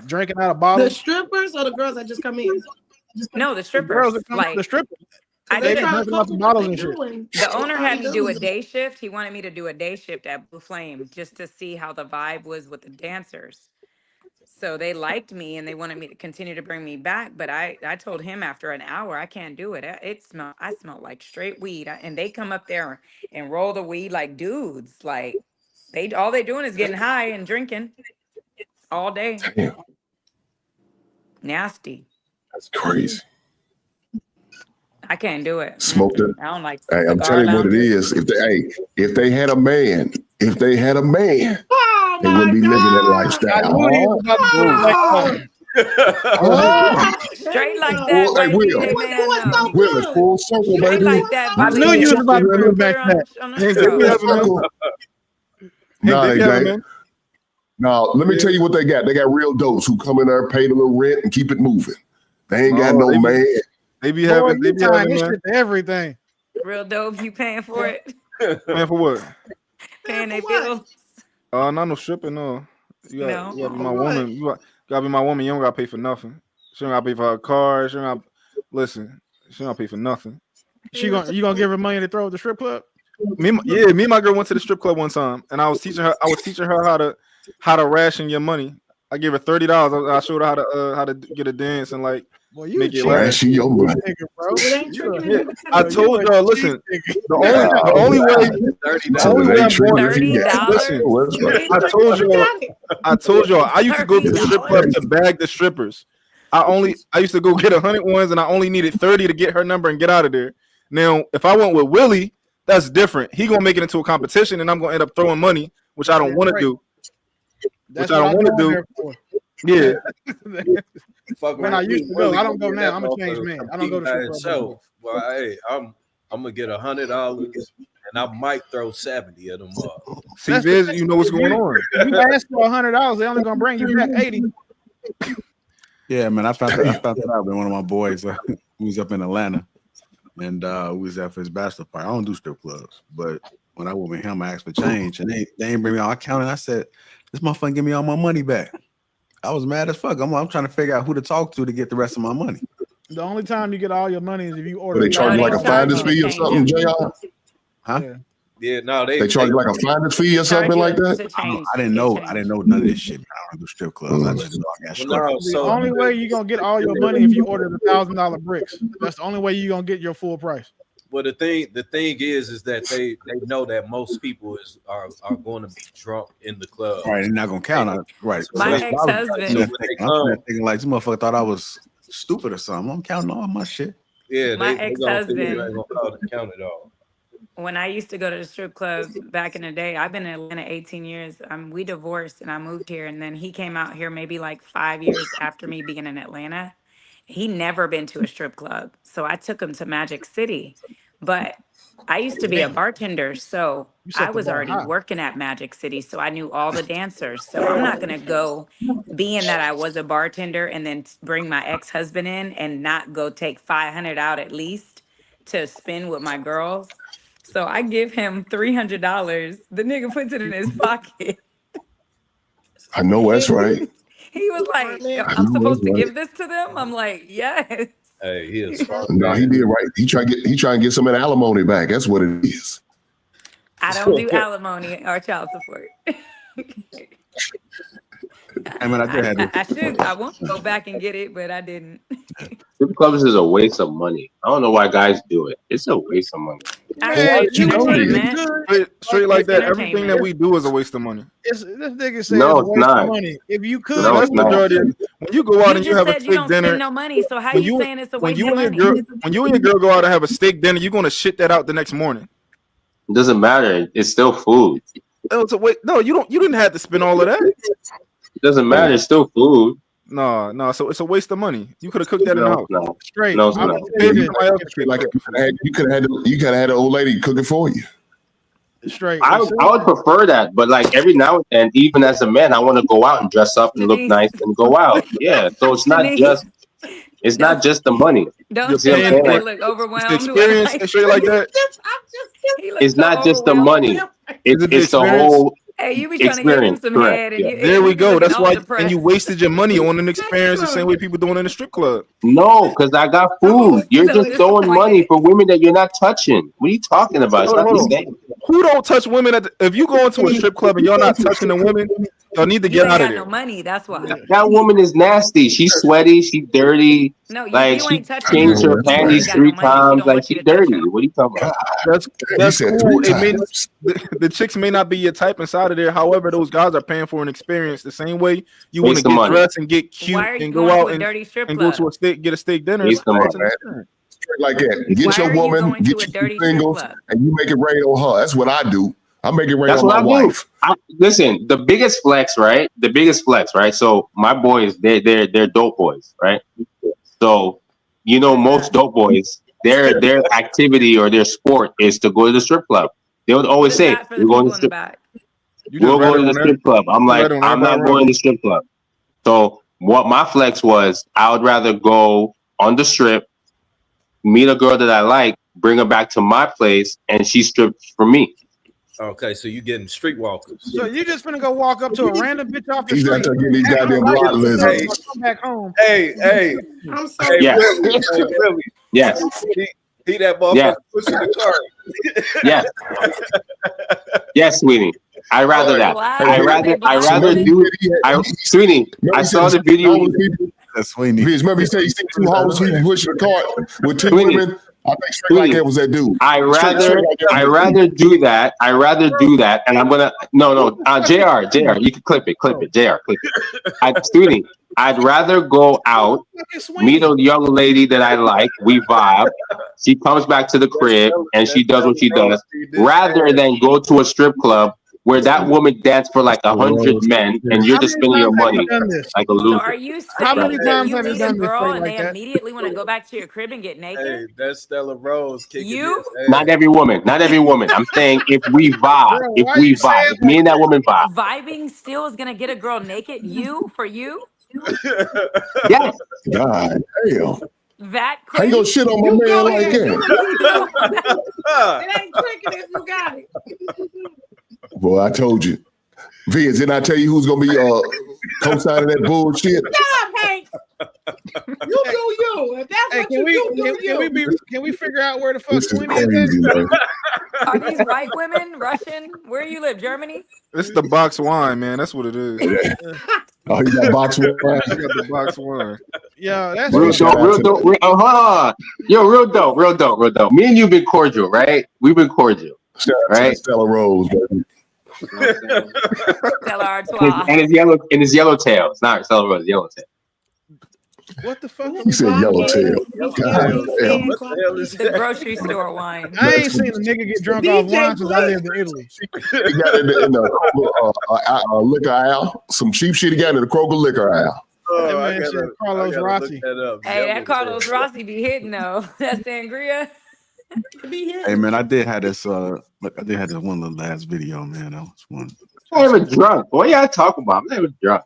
drinking out of bottles. The strippers or the girls that just come in? No, the strippers. The girls that come like the strippers. I They did drinking out the bottles and shit. The owner had me do a day shift. He wanted me to do a day shift at Blue Flame just to see how the vibe was with the dancers. So they liked me and they wanted me to continue to bring me back. But I told him after an hour, I can't do it. I smell like straight weed. And they come up there and roll the weed like dudes. Like all they doing is getting high and drinking all day. Damn. Nasty. That's crazy. I can't do it. Smoked it. I don't like. Hey, I'm telling you what it is. If they had a man, they wouldn't be living that lifestyle. Straight like that. Hey, Will, it's full circle, baby. Like that. I knew you was about to bring back that. No, they ain't. Now, let me tell you what they got. They got real dopes who come in there, pay the little rent, and keep it moving. They ain't got no man. They be having everything. Real dope. You paying for it? Paying for what? Paying their bills. Not no stripping. No, you gotta be my woman. You gotta be my woman. You don't gotta pay for nothing. She don't gotta pay for her car. She don't gotta pay for nothing. You gonna give her money to throw at the strip club? Me and my girl went to the strip club one time, and I was teaching her how to ration your money. I gave her $30. I showed her how to get a dance and like make it ration your money. I told y'all, listen, the only way I told y'all I used to go to the strip club to bag the strippers. I used to go get 100 ones and I only needed 30 to get her number and get out of there. Now, if I went with Willie, that's different. He gonna make it into a competition and I'm gonna end up throwing money, which I don't want to do. That's what I don't want to do. Yeah. When I used to go, I don't go now. I'm a changed man. I don't go to strip club. Well, hey, I'm gonna get $100 and I might throw 70 of them up. See, you know what's going on. You ask for $100, they only gonna bring you back 80. Yeah, man, I found that out with one of my boys who was up in Atlanta, and we was there for his bachelor party. I don't do strip clubs, but when I went with him, I asked for change, and they ain't bring me all. I counted. I said, "This motherfucker give me all my money back." I was mad as fuck. I'm trying to figure out who to talk to get the rest of my money. The only time you get all your money is if you order. They charge you like a finder's fee or something, JR? Huh? Yeah, no, they charge you like a finder's fee or something like that. I didn't know none of this shit. I don't do strip clubs. I just know I got the only way you gonna get all your money if you order the $1,000 bricks. That's the only way you gonna get your full price. Well, the thing is that they know that most people are going to be drunk in the club. Right, they're not gonna count on it. Right. My ex-husband. I'm thinking like this motherfucker thought I was stupid or something. I'm counting all my shit. Yeah, my ex-husband. They ain't gonna count it all. When I used to go to the strip club back in the day, I've been in Atlanta 18 years. We divorced and I moved here. And then he came out here maybe like 5 years after me being in Atlanta. He never been to a strip club. So I took him to Magic City. But I used to be a bartender. So I was already working at Magic City. So I knew all the dancers. So I'm not going to go being that I was a bartender and then bring my ex-husband in and not go take 500 out at least to spend with my girls. So I give him $300. The nigga puts it in his pocket. I know that's right. He was like, I I'm know that's supposed to right. give this to them? I'm like, yes. Hey, he is smart. No, he did right. He trying to get some of the alimony back. That's what it is. I don't do alimony or child support. I mean, I did have I should. I want to this. go back and get it, but I didn't. Strip clubs is a waste of money. I don't know why guys do it. It's a waste of money. Actually, it's entertainment. Straight like It's that. Everything that entertainment. we do is a waste of money. This nigga say No, it's a it's waste not. of money. If you could, No, That's it's the not. majority. When you go out You and you just have a said you steak don't dinner, spend no money, so how when you you saying it's a when waste you of and your money? girl when you and your girl go out and have a steak dinner, you're gonna shit that out the next morning. It doesn't matter. It's still food. Oh, it's a wait. No, you didn't have to spend all of that. It doesn't matter. It's still food. No. So it's a waste of money. You could have cooked that in the No, house. it's not. Straight. No, it's I'm not. offended. You could have had the old lady cook it for you. Straight. I would prefer that, but like every now and then, even as a man, I want to go out and dress up and look Denise. nice and go out. Yeah, so it's not Denise. not just the money. Don't See what I'm say saying? they Like, look It's the overwhelmed. experience and shit like that. He looks it's so not just the overwhelmed. money. Is it the It's the experience? whole Hey, you be trying to give him experience. some Correct. head, and Yeah. There we you be go. looking That's all why, depressed. and you wasted your money on an experience the same way people doing in a strip club. No, because I got food. You're So just throwing money disappointed. for women that you're not touching. What are you talking about? It's Hold not the on. same. Who don't touch women? If you go into a strip club and y'all not touching the women, y'all need to You get ain't out of got there. no money. That's why. That woman is nasty. She's sweaty. She's dirty. No, Like you she ain't touching changed her. her You just panties ain't got no 3 money. She times. don't Like want you she's to touch dirty. her. What are you talking about? That's said cool. 3 It may times. the chicks may not be your type inside of there. However, those guys are paying for an experience the same way you want to Waste of get money. dressed and get cute Why are you and go going to out a dirty strip and go club? to get a steak dinner. Waste of It's money. an experience. Straight like that. Get Why your are you woman, going get to a you dirty some strip singles, club? and you make it rain on her. That's what I do. I make it rain That's on what my I do. wife. Listen, the biggest flex, right? The biggest flex, right? So my boys, they're dope boys, right? So most dope boys, their activity or their sport is to go to the strip club. They would What always is say, that for the "We're going to people in the strip. back? You just We'll read go it to the on there. strip club." I'm You like, read it on I'm everybody not going to around. the strip club. So what my flex was, I would rather go on the strip, meet a girl that I like, bring her back to my place, and she strips for me. Okay, so you getting streetwalkers. So you just finna go walk up to a random bitch off the He's out street. there getting these Hey, goddamn like, block lizards. come back home. Hey, I'm so hey, Yes. Billy, hey, Billy. Yes. He that motherfucker Yes. pushing the cart. Yes. Yes, sweetie. I rather that. Black? I Are rather they black women? do. Sweetie, I saw the video. That's Sweeney. Remember he said he seen 2 homeless people pushing a cart with 2 Sweeney. women. I think straight like that was that dude. I rather do that. I rather do that, and I'm gonna Jr. You can clip it, Jr. Clip it. Sweetie, I'd rather go out, meet a young lady that I like, we vibe. She comes back to the crib and she does what she does, rather than go to a strip club where that woman danced for like 100 men and you're just spending your money like a So loser. are you How many saying that times you have you meet a done this girl thing and like they that? immediately want to go back to your crib and get naked? Hey, that's Stella Rose kicking You? his ass. Not every woman. I'm saying if we vibe, Bro, why you saying if me and that woman vibe. Vibing still is gonna get a girl naked? For you? Yes. God damn. That How quick? you gonna shit on my You man go like ahead, do what you do. that? It ain't tricking if you got it. Boy, I told you. Vince, didn't I tell you who's gonna be co-signing that bullshit? Stop, Hank. You do you. If that's Hey, what you do, can we figure out where the fuck This is Sweeney is crazy, at? man. Are these white women Russian? Where you live? Germany? It's the box wine, man. That's what it is. Oh, he got box wine. He got the box wine. Yeah, that's Real dope. Hold on. Yo, real dope. Me and you've been cordial, right? We've been cordial. Shout out right? to Stella Rose, baby. Stella Artois. And his yellow tail. It's not Stella Rose, yellow tail. What the fuck? He said yellowtail. God damn. What the hell is The grocery store wine. I ain't seen a nigga get drunk off wine since I lived in Italy. He got in the liquor aisle. Some cheap shit he got in the Kroger liquor aisle. That man said Carlos Rossi. Hey, that Carlos Rossi be hitting though. That sangria. Hey man, I did have this one little last video, man. That was one. I'm not even drunk. What y'all talking about? I'm not even drunk.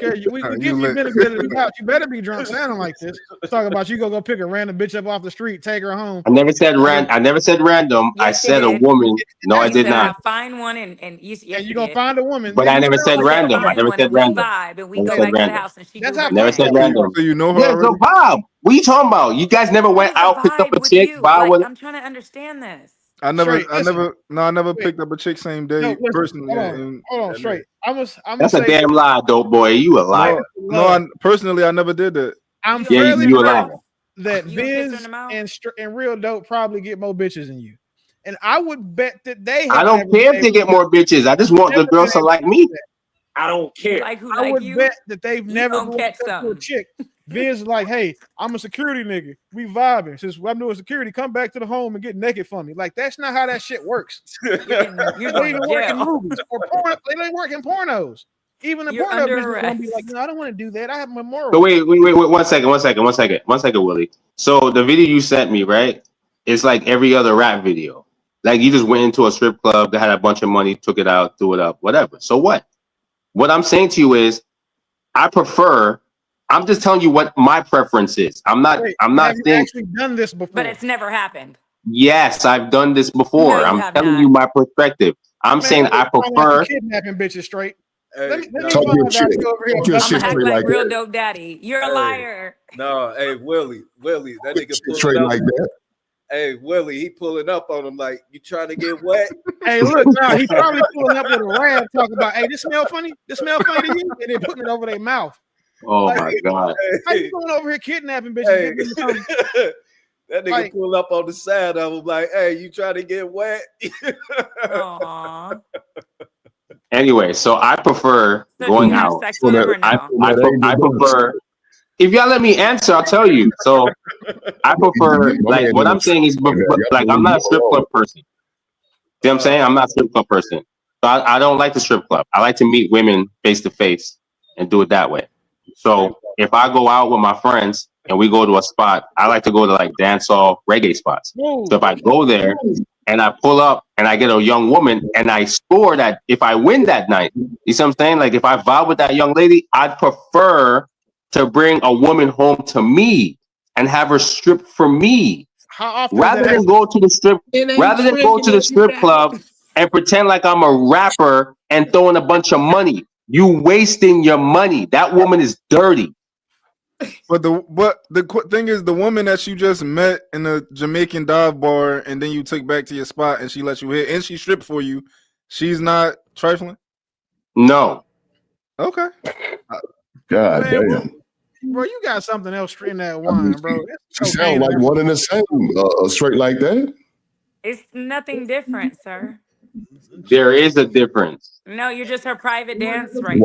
Okay, we give you benefit of the doubt. You better be drunk sounding like this. Talk about you go pick a random bitch up off the street, take her home. I never said random. I Yes, you said a did. woman. No, I You did said not. I'll find one, and yes, And you you're gonna did. find a woman. But Then I you never sound said like You said random. I find never one, said and we random. vibe, and we Never go said back to the random. house, and she that's do how her Never thing. said random. So you know her Yeah, so already? Bob, what are you talking about? You guys never What went is a out, picked up vibe a with chick, you? vibe Like, with. I'm trying to understand this. I straight. Listen, never wait, picked up a chick same no, day listen, personally. hold on, straight. I'm gonna That's a say damn lie, dope boy. You a liar. Personally, I never did that. I'm You gonna Yeah, kiss her fairly in the you a certain liar. mouth? that You gonna kiss her in the Viz mouth? and Real Dope probably get more bitches than you, and I would bet that they I have don't never care been if able they get more bitches. I just want the never been girls to able like to do me. that. I don't You care. like who I like would you? bet that they've You never gonna walked catch up to a something. chick. Viz is like, hey, I'm a security nigga. We vibing. Since I'm doing security, come back to the home and get naked for me. Like, that's not how that shit works. You're They going even to work in jail. movies or porn. They don't work in pornos. Even the You're porno under business gonna be like, arrest. no, I don't want to do that. I have my So morals. wait, 1 second, Willie. So the video you sent me, right? It's like every other rap video. Like you just went into a strip club that had a bunch of money, took it out, threw it up, whatever. So what? What I'm saying to you is, I'm just telling you what my preference is. I'm not Wait, have you saying actually done this But before? it's never happened. yes, I've done this No, before. you I'm have telling not. you my perspective. I'm Man, saying look, I sound like you prefer. kidnapping bitches straight. Let me no. Talk find your out shit. you over here Talk your I'm shit gonna act straight like like real that. dope daddy. You're a Hey, liar. no, hey, Willie, that Talk your nigga shit pulling straight up. like that. Hey, Willie, he pulling up on him like, you trying to get wet? Hey, look, now he probably pulling up with a rag talking about, hey, this smell funny? This smell funny to you? And then putting it over their mouth. Oh Like, my god! how you going over here kidnapping bitches? Hey, Getting them that nigga like, pull up on the side of him like, hey, you trying to get wet? Aww. Anyway, so I prefer So do going you have out. sex with him or no? I prefer. If y'all let me answer, I'll tell you. So I prefer, like, what I'm saying is, like, I'm not a strip club person. See what I'm saying? I'm not a strip club person. So I don't like the strip club. I like to meet women face to face and do it that way. So if I go out with my friends and we go to a spot, I like to go to like dancehall reggae spots. So if I go there and I pull up and I get a young woman and I score that, if I win that night, you see what I'm saying? Like if I vibe with that young lady, I'd prefer to bring a woman home to me and have her strip for me. how often Rather than go to the strip club and pretend like I'm a rapper and throwing a bunch of money. You wasting your money. That woman is dirty. But the thing is, the woman that you just met in a Jamaican dive bar and then you took back to your spot and she let you hit and she stripped for you, she's not trifling? No. Okay. God man, damn. bro, you got something else in that wine, bro. She sound like one and the same, straight like that. It's nothing different, sir. There is a difference. No, you're just her private dance right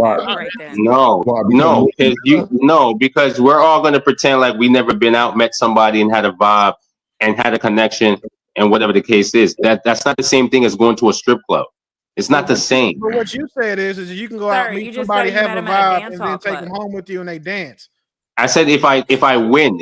then. No, because we're all gonna pretend like we never been out, met somebody, and had a vibe, and had a connection, and whatever the case is. That's not the same thing as going to a strip club. It's not the same. But what you said is you can go out and Sir, you meet just somebody, said you have met a him at a vibe, dance and then hall take club. them home with you and they dance. I said if I win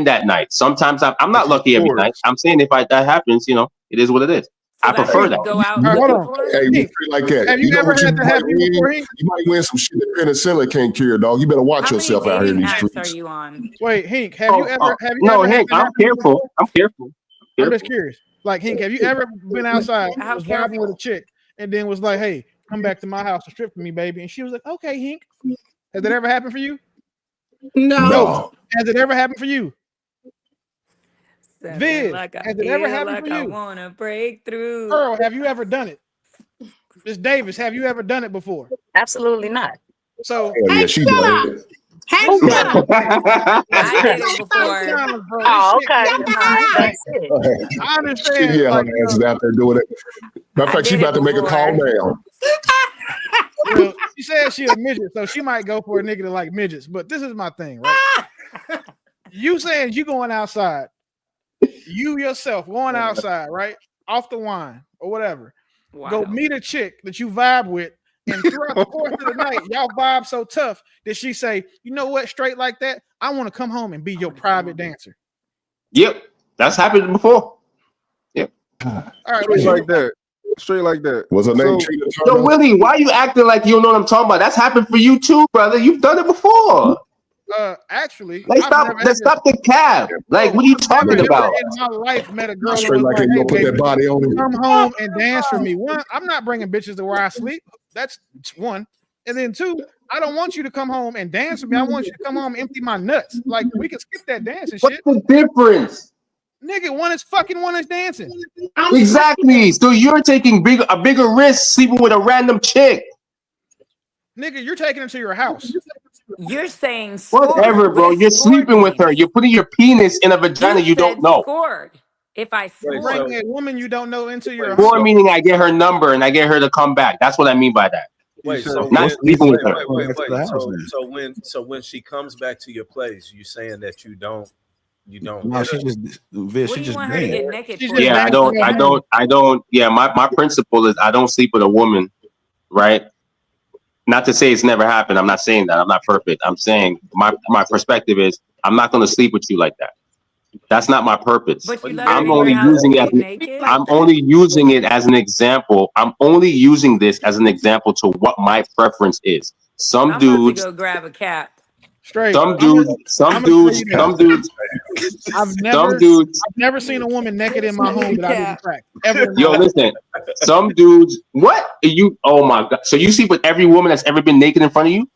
that night. Sometimes I'm not lucky every night. I'm saying if that happens, it is what it is. So I prefer that. Go out Hold looking on. for Hey, you straight like that. Have you know ever what had that happen might win? before, Hink? You might win some shit that penicillin can't cure, dog. You better watch How many yourself out here in dating these apps streets. are you on? Wait, Hink, have you ever No, had Hink, that I'm happen careful. before? I'm careful. I'm just curious. Like, Hink, have you ever been outside, How was vibing with a chick, and then was like, hey, come back to my house and strip for me, baby? And she was like, okay, Hink. Has that ever happened for you? No. Has it ever happened for you? Viz, Like has it ever happened like for I you? wanna break through. Earl, have you ever done it? Miss Davis, have you ever done it before? Absolutely not. So, Yeah, she done it. Who done it? I did it before. Oh, okay. All right, that's it. I She understand. yeah, Like, her ass is out there doing it. Matter of fact, she did it about to make a call before. now. she said she a midget, so she might go for a nigga that like midgets. But this is my thing, right? You saying you going outside, you yourself going outside, right? Off the wine or whatever. Go meet a chick that you vibe with, and throughout the course of the night, y'all vibe so tough that she say, you know what, straight like that, I want to come home and be your private dancer. Yep, that's happened before. Yep. All right, Straight like that. Straight like that. Was her name So, Tina Yo, Turner? Willie, why you acting like you don't know what I'm talking about? That's happened for you too, brother. You've done it before. Actually, Like, I've never let's stop the cap. Like, what are you talking never about? in my life met a girl that Straight was like like, you "Hey, gonna put that baby, body on him. come home and dance for me." One, I'm not bringing bitches to where I sleep. That's one. And then two, I don't want you to come home and dance for me. I want you to come home and empty my nuts. Like, we can skip that dancing What's shit. the difference? Nigga, one is fucking, one is dancing. Exactly. So you're taking a bigger risk sleeping with a random chick. Nigga, you're taking her to your house. You're saying Whatever, scored. bro. What You're is scored sleeping with her. means? You're putting your penis in a vagina you don't said know. scored. If I scored. Bring a woman you don't know into your Score home. meaning I get her number and I get her to come back. That's what I mean by that. Wait, so not sleeping with her. Wait. So when she comes back to your place, you saying that you don't. No, she just What do you want her to get naked for? Yeah, I don't. Yeah, my principle is I don't sleep with a woman, right? Not to say it's never happened. I'm not saying that. I'm not perfect. I'm saying my perspective is I'm not going to sleep with you like that. That's not my purpose. But you I'm only using it. I'm only using it as an example. I'm only using this as an example to what my preference is. Some I'm dudes. about to go grab a cap. Straight. Some dudes. I've never seen a woman naked in my home that I didn't crack. Ever in my Yo, life. listen. Some dudes. What are you? Oh my god. So you sleep with every woman that's ever been naked in front of you?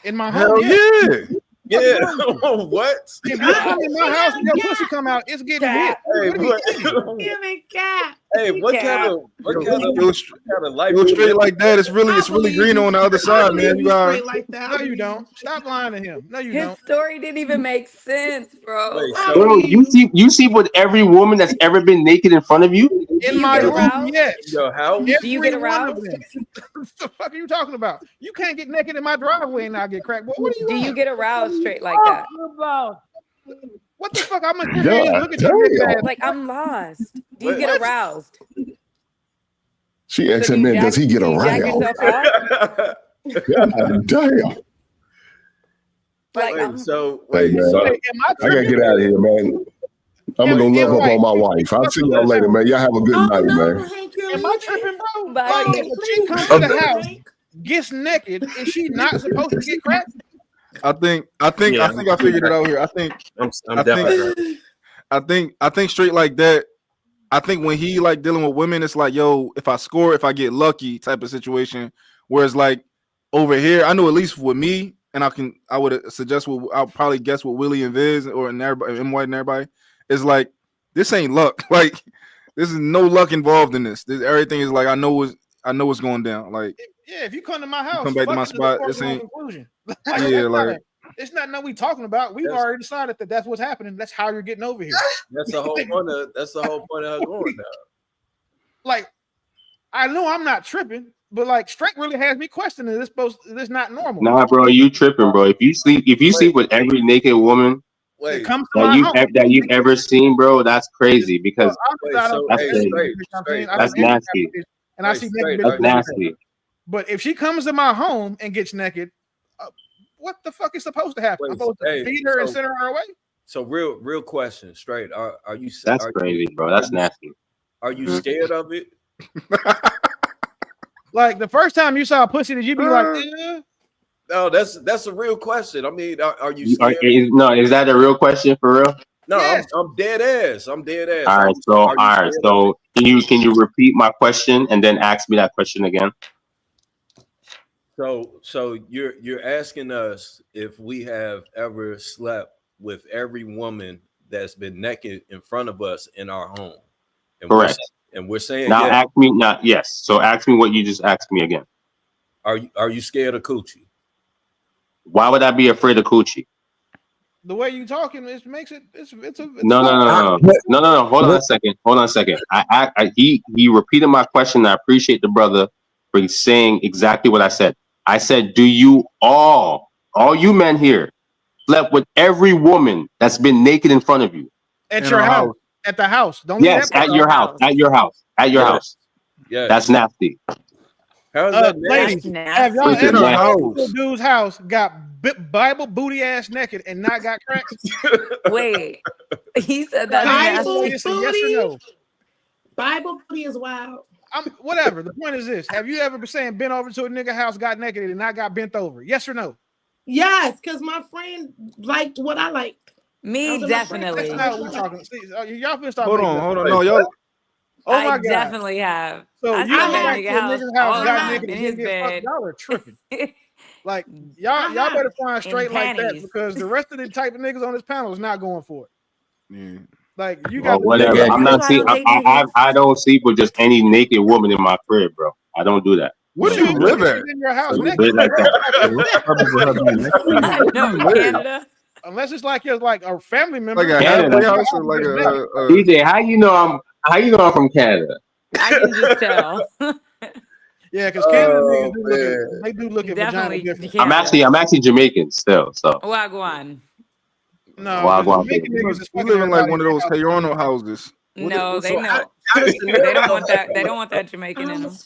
In my Hell home, yeah. Yeah. What? If you come in my house and your pussy come out, it's getting hit. Give me cap. Hey, what kind of life? Go straight like that. It's really green on the other side, man. You got No, you don't. Stop lying to him. No, you His don't. story didn't even make sense, bro. Bro, you see with every woman that's ever been naked in front of you? In my room, yes. Yo, how? Do you get Every one of aroused? them. What the fuck are you talking about? You can't get naked in my driveway and not get cracked. Boy, what are you Do on? you get aroused straight like that? What the fuck? I'm gonna sit here and look at your naked ass. Like, I'm lost. Do you get aroused? She asked him, man, does he get Jack around? yourself off? God damn. Like, Hey, man, I gotta get out of here, man. I'm gonna go love up on my wife. I'll see y'all later, man. Y'all have a good night, man. Am I tripping, bro? Bye. Like, if she comes to the house, gets naked, is she not supposed to get cracked? I think I figured it out here. I think straight like that. I think when he like dealing with women, it's like, yo, if I score, if I get lucky type of situation. Whereas like over here, I know at least with me, and I would suggest I'll probably guess with Willie and Viz or and everybody, M White and everybody, is like this ain't luck. Like this is no luck involved in this. Everything is like I know what's going down. Like Yeah, if you come to my house, come back to my spot. This ain't. Yeah, like it's not nothing we talking about. We've already decided that that's what's happening. That's how you're getting over here. That's the whole point of her going now. Like, I know I'm not tripping, but like straight really has me questioning this. This not normal. Nah, bro, you tripping, bro. If you sleep with every naked woman that you've ever seen, bro, that's crazy because that's nasty. And I see naked that's nasty. But if she comes to my home and gets naked, what the fuck is supposed to happen? I'm supposed to feed her and send her away? So real question, straight. Are you? That's crazy, bro. That's nasty. Are you scared of it? Like the first time you saw a pussy, did you be like, eh? No, that's a real question. I mean, are you scared? Is that a real question for real? No, yes. I'm dead ass. All right. So can you repeat my question and then ask me that question again? So you're asking us if we have ever slept with every woman that's been naked in front of us in our home. And correct. We're saying now yes. Ask me not yes. So ask me what you just asked me again. Are you scared of coochie? Why would I be afraid of coochie? The way you talking, it makes it. It's no. Hold on a second. He repeated my question. I appreciate the brother for saying exactly what I said. I said, do you all you men here slept with every woman that's been naked in front of you? At your house. At the house. Don't yes, at your house. At your house. At your house. Yeah. That's nasty. How's that ladies, have y'all ever a dude's house got Bible booty ass naked and not got cracked? Wait. He said that Bible booty? Yes or no? Bible booty is wild. whatever. The point is this: have you ever been over to a nigga house, got naked, and not got bent over? Yes or no? Yes, because my friend liked what I liked. Me definitely. That's not what we're talking. See, y'all finna start. Hold on. No, y'all. Oh my I God. definitely have. So I you slept go at back a to a nigga's house, all the got time naked, in and his didn't get fucked. bed. Y'all are tripping. Like y'all better find straight like that panties. because the rest of the type of niggas on this panel is not going for it. Yeah. Like you Well, got whatever. I'm not see. I don't sleep with just any naked woman in my crib, bro. I don't do that. Where do you live at? in your house So naked. straight like that. No, Canada. Unless it's like a family member, Like a halfway house or like a DJ, how you know I'm from Canada? I can just tell. Yeah, because Canada niggas do look at vagina Definitely different. I'm actually Jamaican still. So Wagwan. No, Wagwan, Jamaican baby. niggas is You fucking live in like everybody one of in those Toronto houses. No, they So know. how does the They don't scenario want that. happen? They don't want that Jamaican in them.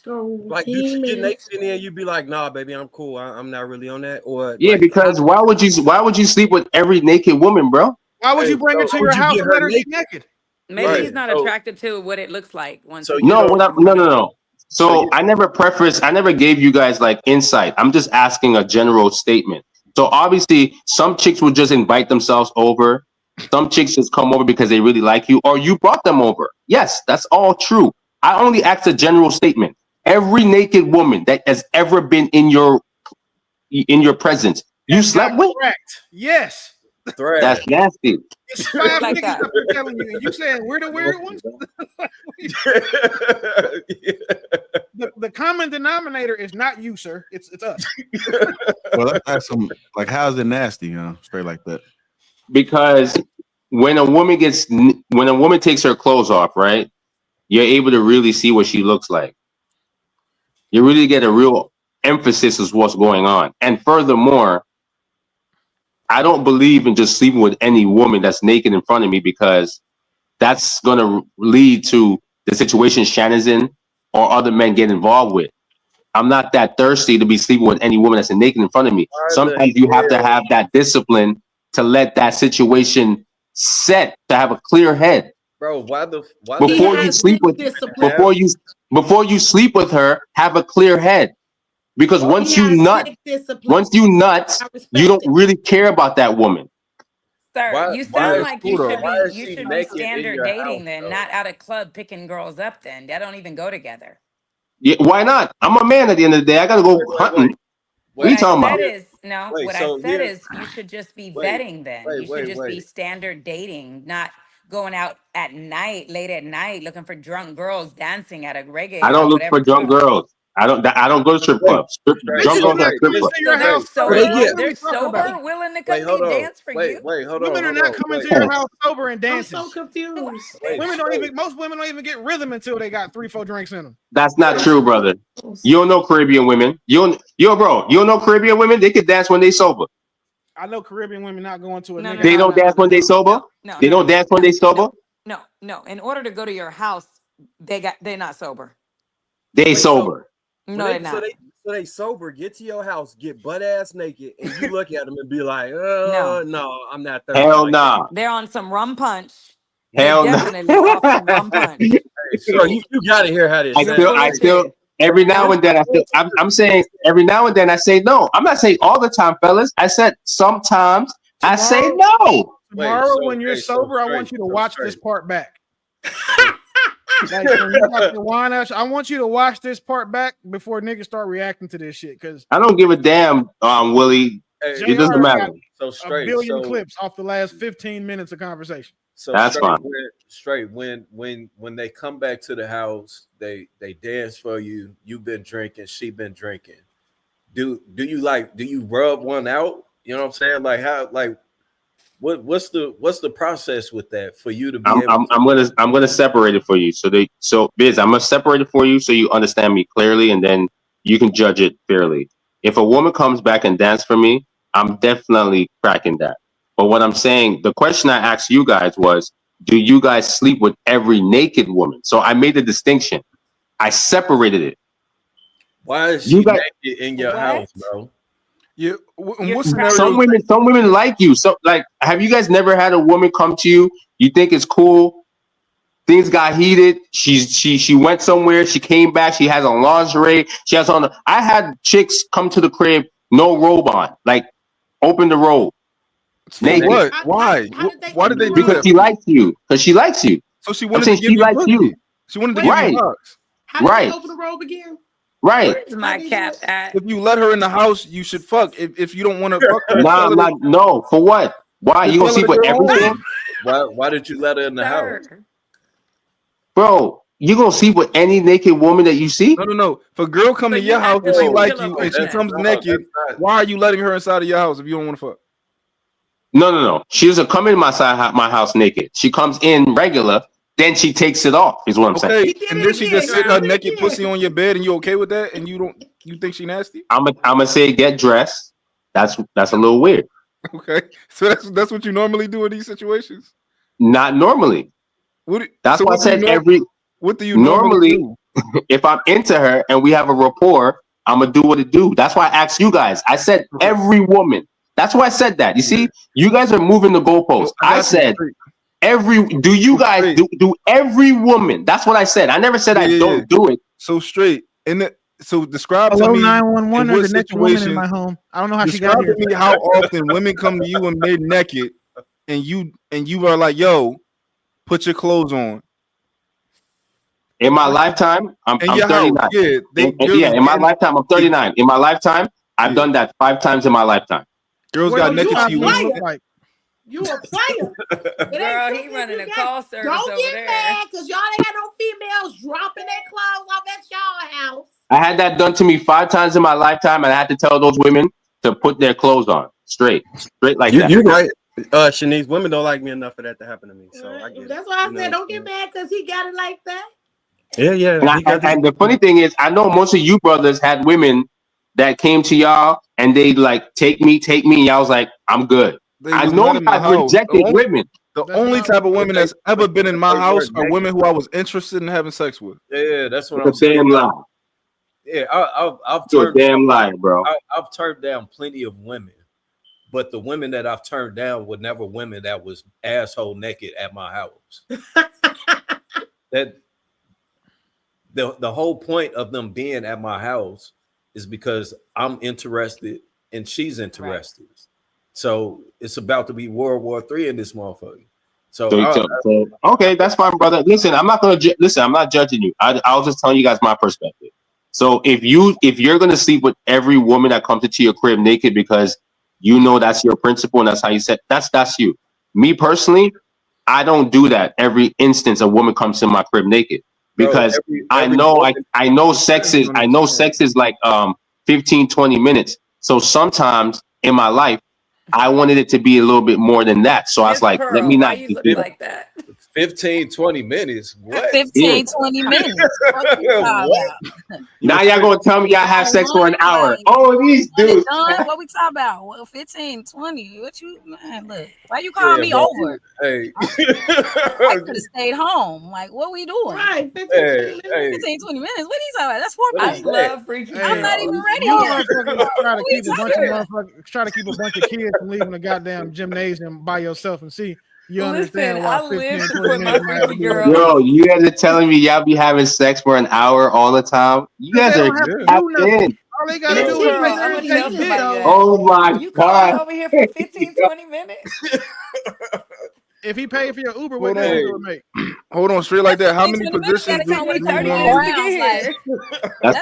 Like you get naked and then you be like, nah, baby, I'm cool. I'm not really on that. Or Yeah, like, because why would you sleep with every naked woman, bro? Why would you bring her to your house and let her get naked? Maybe he's not attracted to what it looks like. Once No. So I never gave you guys like insight. I'm just asking a general statement. So obviously, some chicks would just invite themselves over. Some chicks just come over because they really like you, or you brought them over. Yes, that's all true. I only asked a general statement. Every naked woman that has ever been in your presence, you slept with? Correct. Yes. That's nasty. It's 5 like niggas that. up here telling you, and you saying we're the weird ones. The common denominator is not you, sir. It's us. Well, that's some like how's it nasty, straight like that. Because when a woman takes her clothes off, right, you're able to really see what she looks like. You really get a real emphasis of what's going on. And furthermore, I don't believe in just sleeping with any woman that's naked in front of me because that's going to lead to the situation Shannon's in or other men get involved with. I'm not that thirsty to be sleeping with any woman that's naked in front of me. Sometimes you have to have that discipline to let that situation set, to have a clear head. Bro, Before you sleep with her, have a clear head. Because once you nut, you don't really care about that woman. Sir, you sound like you should be in standard your dating house, then, though? not out of club picking girls up then. That don't even go together. Yeah, why not? I'm a man at the end of the day. I gotta go hunting. What are you talking about? I said is you should just be vetting then. You should just be standard dating, not going out at night, late at night, looking for drunk girls dancing at a reggae I or don't look whatever for drunk club. girls. I don't go to strip clubs. Drunk girls at strip clubs. Your house They're sober, willing to come dance for you. Women are not coming to your house sober and dancing. I'm so confused. Most women don't even get rhythm until they got 3-4 drinks in them. That's not true, brother. You don't know Caribbean women. You don't know Caribbean women. They can dance when they sober. I know Caribbean women not going to a nigga. They don't dance when they sober. They don't dance when they sober. No. In order to go to your house, they're not sober. They sober. No, they're not. So they sober, get to your house, get butt ass naked, and you look at them and be like, no, I'm not thirsty. Hell nah. They're on some rum punch. Hell no. Definitely off some rum punch. So you gotta hear how this. I still every now and then I'm saying every now and then I say no. I'm not saying all the time, fellas. I said sometimes I say no. Tomorrow when you're sober, I want you to watch this part back. Like, when you watch the wine, I want you to watch this part back before niggas start reacting to this shit. Because I don't give a damn, Willie. It doesn't matter. So straight, a billion clips off the last 15 minutes of conversation. So that's fine. When they come back to the house, they dance for you. You've been drinking, she been drinking. Do you rub one out? You know what I'm saying? Like how what's the process with that for you to be I'm gonna separate it for you. So Biz, I'm gonna separate it for you so you understand me clearly and then you can judge it fairly. If a woman comes back and dance for me, I'm definitely cracking that. But what I'm saying, the question I asked you guys was, do you guys sleep with every naked woman? So I made a distinction. I separated it. Why is she naked in your house, bro? Some women like you. So like, have you guys never had a woman come to you? You think it's cool, Things got heated. She went somewhere. She came back. She has on lingerie. She has on. I had chicks come to the crib, no robe on, like open the robe. For Naked. what? Why? Why did they do Because that? she likes you. Because she likes you. So she I'm wanted saying to give she you likes pussy. you. She wanted to give you hugs. How did Right. they open the robe again? Right. Where's my cap at? If you let her in the house, you should fuck. If you don't want to fuck her, Nah, I'm not. No. For what? Why? You gonna tell her sleep to with go everything? home. Why did you let her in the house? Bro, you gonna sleep with any naked woman that you see? No. If a girl come So to you your have house to and she like like fill you up and on she that. comes naked, why are you letting her inside of your house if you don't want to fuck? No. She doesn't come in my house naked. She comes in regular, then she takes it off, is what I'm saying. Okay, and then she just sit her naked pussy on your bed, and you okay with that? And you think she nasty? I'm gonna say get dressed. That's a little weird. Okay, so that's what you normally do in these situations. Not normally. That's why I said What do you normally do? if I'm into her and we have a rapport, I'm gonna do what it do. That's why I asked you guys. I said every woman. That's why I said that. You see, you guys are moving the goalposts. I said do you guys do every woman? That's what I said. I never said I don't do it. So straight. So describe Hello, to me 911. in There's what a naked woman in situations- my home. I don't know how she describe got here. to me how often women come to you and they're naked, and you are like, "Yo, put your clothes on." In my lifetime, I'm In your 39. house, yeah, In my lifetime, I'm 39. In my lifetime, I've done that 5 times in my lifetime. Girls Well, got naked you to a you. player. You a player. Girl, he running a call service Don't over get there. mad because y'all ain't got no females dropping their clothes off at y'all house. I had that done to me 5 times in my lifetime, and I had to tell those women to put their clothes on straight like that. You're right, Shanice. Women don't like me enough for that to happen to me. So I get That's why I it. said don't get mad because he got it like that. Yeah. And the funny thing is, I know most of you brothers had women that came to y'all and they like take me. And y'all was like, I'm good. I was know not in my I've house. rejected women. The only type of women that's ever been in my house are women who I was interested in having sex with. Yeah, that's what It's I'm a saying. damn lie. Yeah, I've You're a turned damn lie, bro. I've turned down plenty of women, but the women that I've turned down were never women that was asshole naked at my house. That the whole point of them being at my house is because I'm interested and she's interested. Right. So it's about to be World War III in this motherfucker. So okay, that's fine, brother. Listen, I'm not gonna listen. I'm not judging you. I was just telling you guys my perspective. So if you're gonna sleep with every woman that comes into your crib naked because you know that's your principle and that's how you said that's you. Me personally, I don't do that every instance a woman comes in my crib naked because I know sex is like 15, 20 minutes. So sometimes in my life, I wanted it to be a little bit more than that. So I was like, let me not do it. Like that. 15, 20 minutes. What? 15, 20 minutes. What you talking about? Now y'all gonna tell me y'all have sex for an hour. Oh, these dudes. What we talking about? Well, 15, 20. What you, man, look. Why you call me over? Hey. I could have stayed home. Like, what we doing? Right, 15, 20 minutes. What are you talking about? That's foreplay. I love freaky. I'm not even ready Y'all yet. try to keep a bunch of kids from leaving the goddamn gymnasium by yourself and see. You understand why 15, 20 minutes might have to be Bro, you guys are telling me y'all be having sex for an hour all the time? You guys are tapped in. All they gotta do is take dick. Oh my You call me God. over here for 15, 20 minutes? If he paid for your Uber, what difference would it make? Hold on, straight like that. How many positions do take me you 30 normally- minutes to get here? That's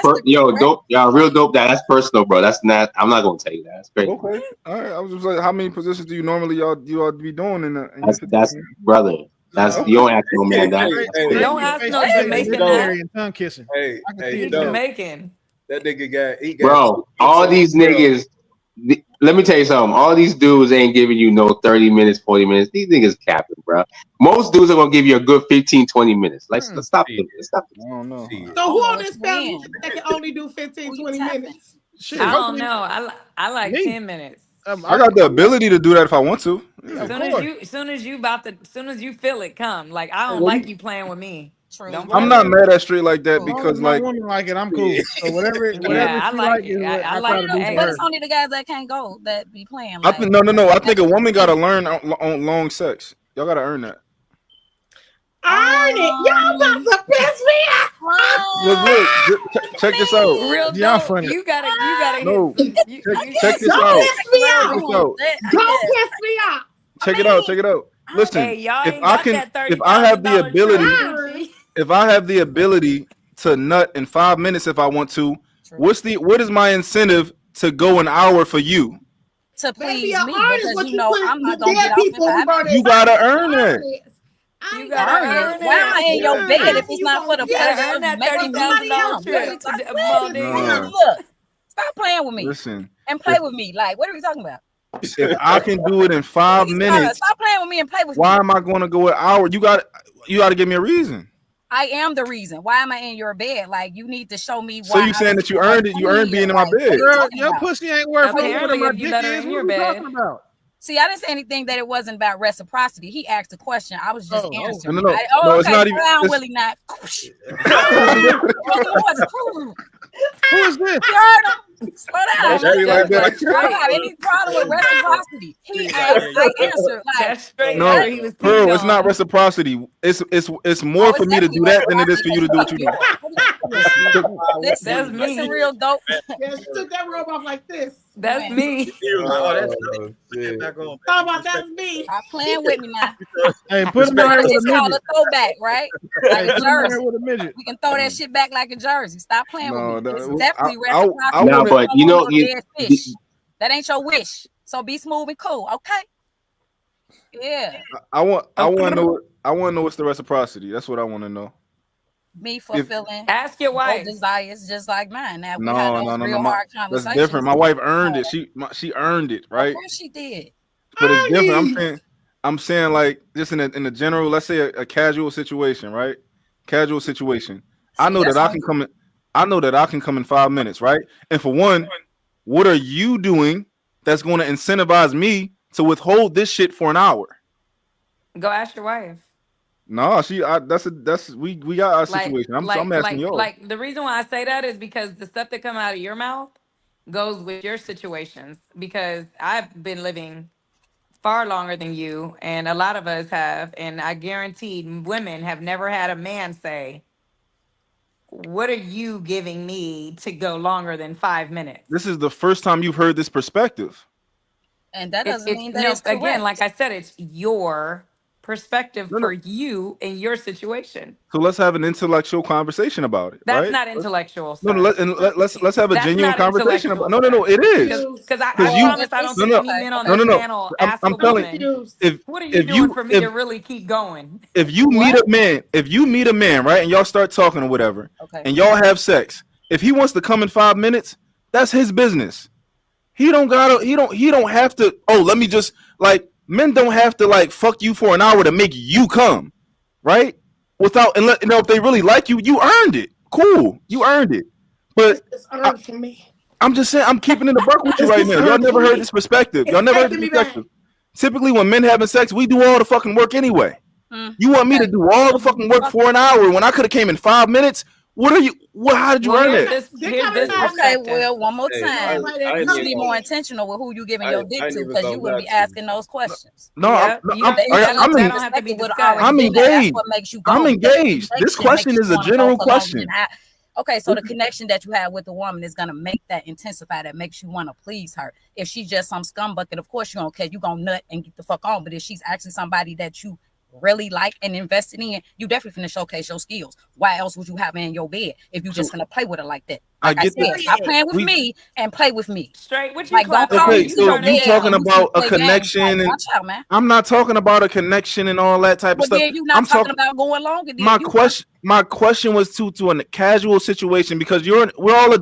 dope. Y'all real dope. That's personal, bro. That's not. I'm not gonna tell you that. That's great. Okay, all right. I was just like, how many positions do you normally y'all be doing in That's brother. That's you don't ask no man that. Don't ask no Jamaican that. Tongue kissing. He's Jamaican. That nigga got Bro, all these niggas. Let me tell you something. All these dudes ain't giving you no 30 minutes, 40 minutes. These niggas capping, bro. Most dudes are gonna give you a good 15, 20 minutes. Let's stop this. Let's stop this. I don't know. So who on this panel that can only do 15, 20 minutes? I don't know. I like 10 minutes. I got the ability to do that if I want to. Soon as you feel it come. Like I don't like you playing with me. I'm not mad at straight like that because my like woman like it, I'm cool. So whatever I she like is it. what I I try to do for But her. it's only the guys that can't go that be playing. I think no. I think a woman got to learn on long sex. Y'all got to earn that. I minute. Y'all about to piss me off. Look, check this out. Real Y'all dope. funny. You gotta No, hit. check this Don't out. piss me Check off. this out. Don't piss me off. Check it out. Check it out. Listen, Hey, y'all if ain't I got can, that if I have the $30,000 ability, truck, if I have the ability to nut in 5 minutes if I want to, what is my incentive to go an hour for you? To Baby, please your me art is because what you you know put I'm not the gonna get dead off in people 5 who go minutes. You gotta earn it. you gotta earn Why am I in your it. bed if it's you not for gonna the get Gotta pleasure earn of that making me $30,000 come? What are we trip to talking Maldives. Look, stop playing with me Listen, and play with me. Like, what are we talking about? if I can do it in 5 minutes, Stop playing with me and play with why me. am I going to go an hour? You got to give me a reason. I am the reason. Why am I in your bed? Like, you need to show me So why. you saying that you earned it? You earned being in my bed. Girl, your pussy ain't worth more than Apparently, my if you dick let her is. in What your are we bed. talking about? See, I didn't say anything that it wasn't about reciprocity. He asked a question. I was just answering. No, Oh, it's okay. not even. Down, It's, Willie, not. Who is this? You heard him? Slow down. That's straight like that. I don't have any problem with reciprocity. He asked, I answered. Like, That's straight no, after he was Pearl, peed it's not on. reciprocity. It's more for it's me to definitely do that than it is for reciprocity. you to do what you do. Listen, That's me. listen, real dope. Yeah, she took that robe off like this. That's me. How about that's me? Stop playing with me now. Hey, put him down here with a It's called midget. a throwback, right? Like Hey, a put him down jersey. here with a midget. We can throw that shit back like a jersey. Stop playing with me. It's definitely I reciprocity. Nah, want but you know, Dead fish. That ain't your wish. So be smooth and cool, okay? Yeah. I want to know what's the reciprocity. That's what I want to know. Me fulfilling Ask your your wife. desires just like mine. Now we had No, those no, no, real no. hard That's conversations. different. My wife earned it. She earned it, Of right? course she did. But it's different. I'm saying like just in a general, let's say a casual situation, right? Casual situation. I know that I can come in. I know that I can come in 5 minutes, right? And for one, what are you doing that's going to incentivize me to withhold this shit for an hour? Go ask your wife. No, we got our situation. I'm asking y'all. Like the reason why I say that is because the stuff that come out of your mouth goes with your situations. Because I've been living far longer than you, and a lot of us have, and I guarantee women have never had a man say, "What are you giving me to go longer than 5 minutes?" This is the first time you've heard this perspective. And that doesn't mean that no, it's correct. again, like I said, it's your perspective for you in your situation. So let's have an intellectual conversation about it. That's right? not intellectual. No, let's have a That's genuine not conversation about. intellectual, No, it is. Because I promise I don't see any men on this panel ask I'm a telling woman, if "What are you if doing you for me to really keep going?" if you meet a man, right, and y'all start talking or whatever, and y'all have sex, if he wants to come in 5 minutes, that's his business. He don't have to. Oh, let me just like men don't have to like fuck you for an hour to make you come, right? Without and let if they really like you, you earned it. Cool, you earned it. But It's earned for me. I'm just saying, I'm keeping it a buck with you right now. Y'all never heard this perspective. Y'all never heard this perspective. Typically, when men having sex, we do all the fucking work anyway. You want me to do all the fucking work for an hour when I could have came in 5 minutes? What are you? How did you earn it? Here's this Okay, well, one more Hey, time. I You should be ain't more gonna- intentional with who you giving I- your dick I ain't to, even because gonna you wouldn't lie be to you. asking those questions. No, Yeah, I'm engaged. I'm engaged. This question is a general question. Okay, so the connection that you have with the woman is gonna make that intensify. That makes you want to please her. If she's just some scumbucket, of course you don't care. You gonna nut and get the fuck on. But if she's actually somebody that you really like and invested in, you definitely finna showcase your skills. Why else would you have her in your bed if you just gonna play with her like that? Like I said, stop playing with me and play with me. Straight, what you like don't call Okay, me so you talking about a connection, and watch out, man. I'm not talking about a connection and all that type of stuff. Then you not talking about going longer. My question was to a casual situation, because we're all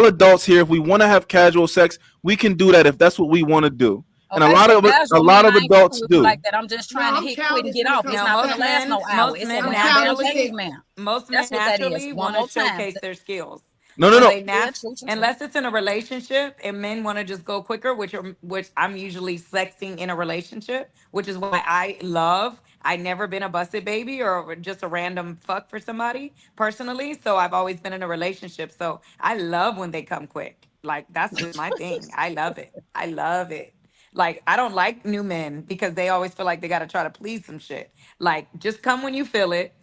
adults here. If we want to have casual sex, we can do that if that's what we want to do. And a lot of adults do. Like that. I'm just trying to hit quit and get off. It's not gonna last no hour. It's a most men naturally want to showcase their skills. No. Unless it's in a relationship and men want to just go quicker, which I'm usually sexing in a relationship, which is why I love. I never been a busted baby or just a random fuck for somebody personally. So I've always been in a relationship. So I love when they come quick. Like that's just my thing. I love it. I love it. Like, I don't like new men because they always feel like they got to try to please some shit. Like, just come when you feel it,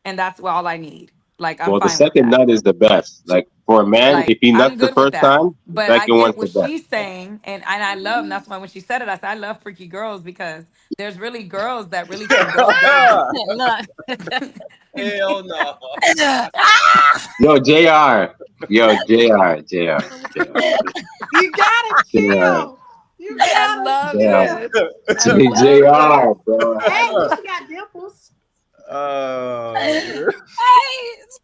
and that's all I need. Like, I'm Well, the fine with second that. nut is the best. Like for a man, Like, if he nuts I'm the good with first that. time, the But I second one's get the what best. she's saying, and I love, and that's why when she said it, I said, I love freaky girls because there's really girls that really can go. Look. Hell no. Yo, JR. Yo, JR. You gotta chill. You I gotta love JR. this. I love JR, this. bro. Hey, at least you got dimples. Hey, it's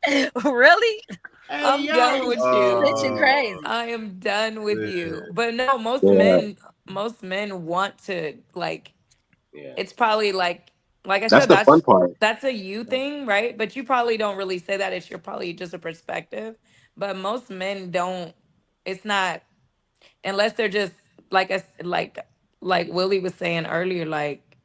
crazy. Really? Hey, I'm done with you. Bitch, you crazy. I am done with you. But no, Yeah. most men want to like. Yeah. It's probably like I That's said, the fun part. that's a you thing, right? But you probably don't really say that. It's your probably just a perspective. But most men don't. It's not unless they're just like Willie was saying earlier. Like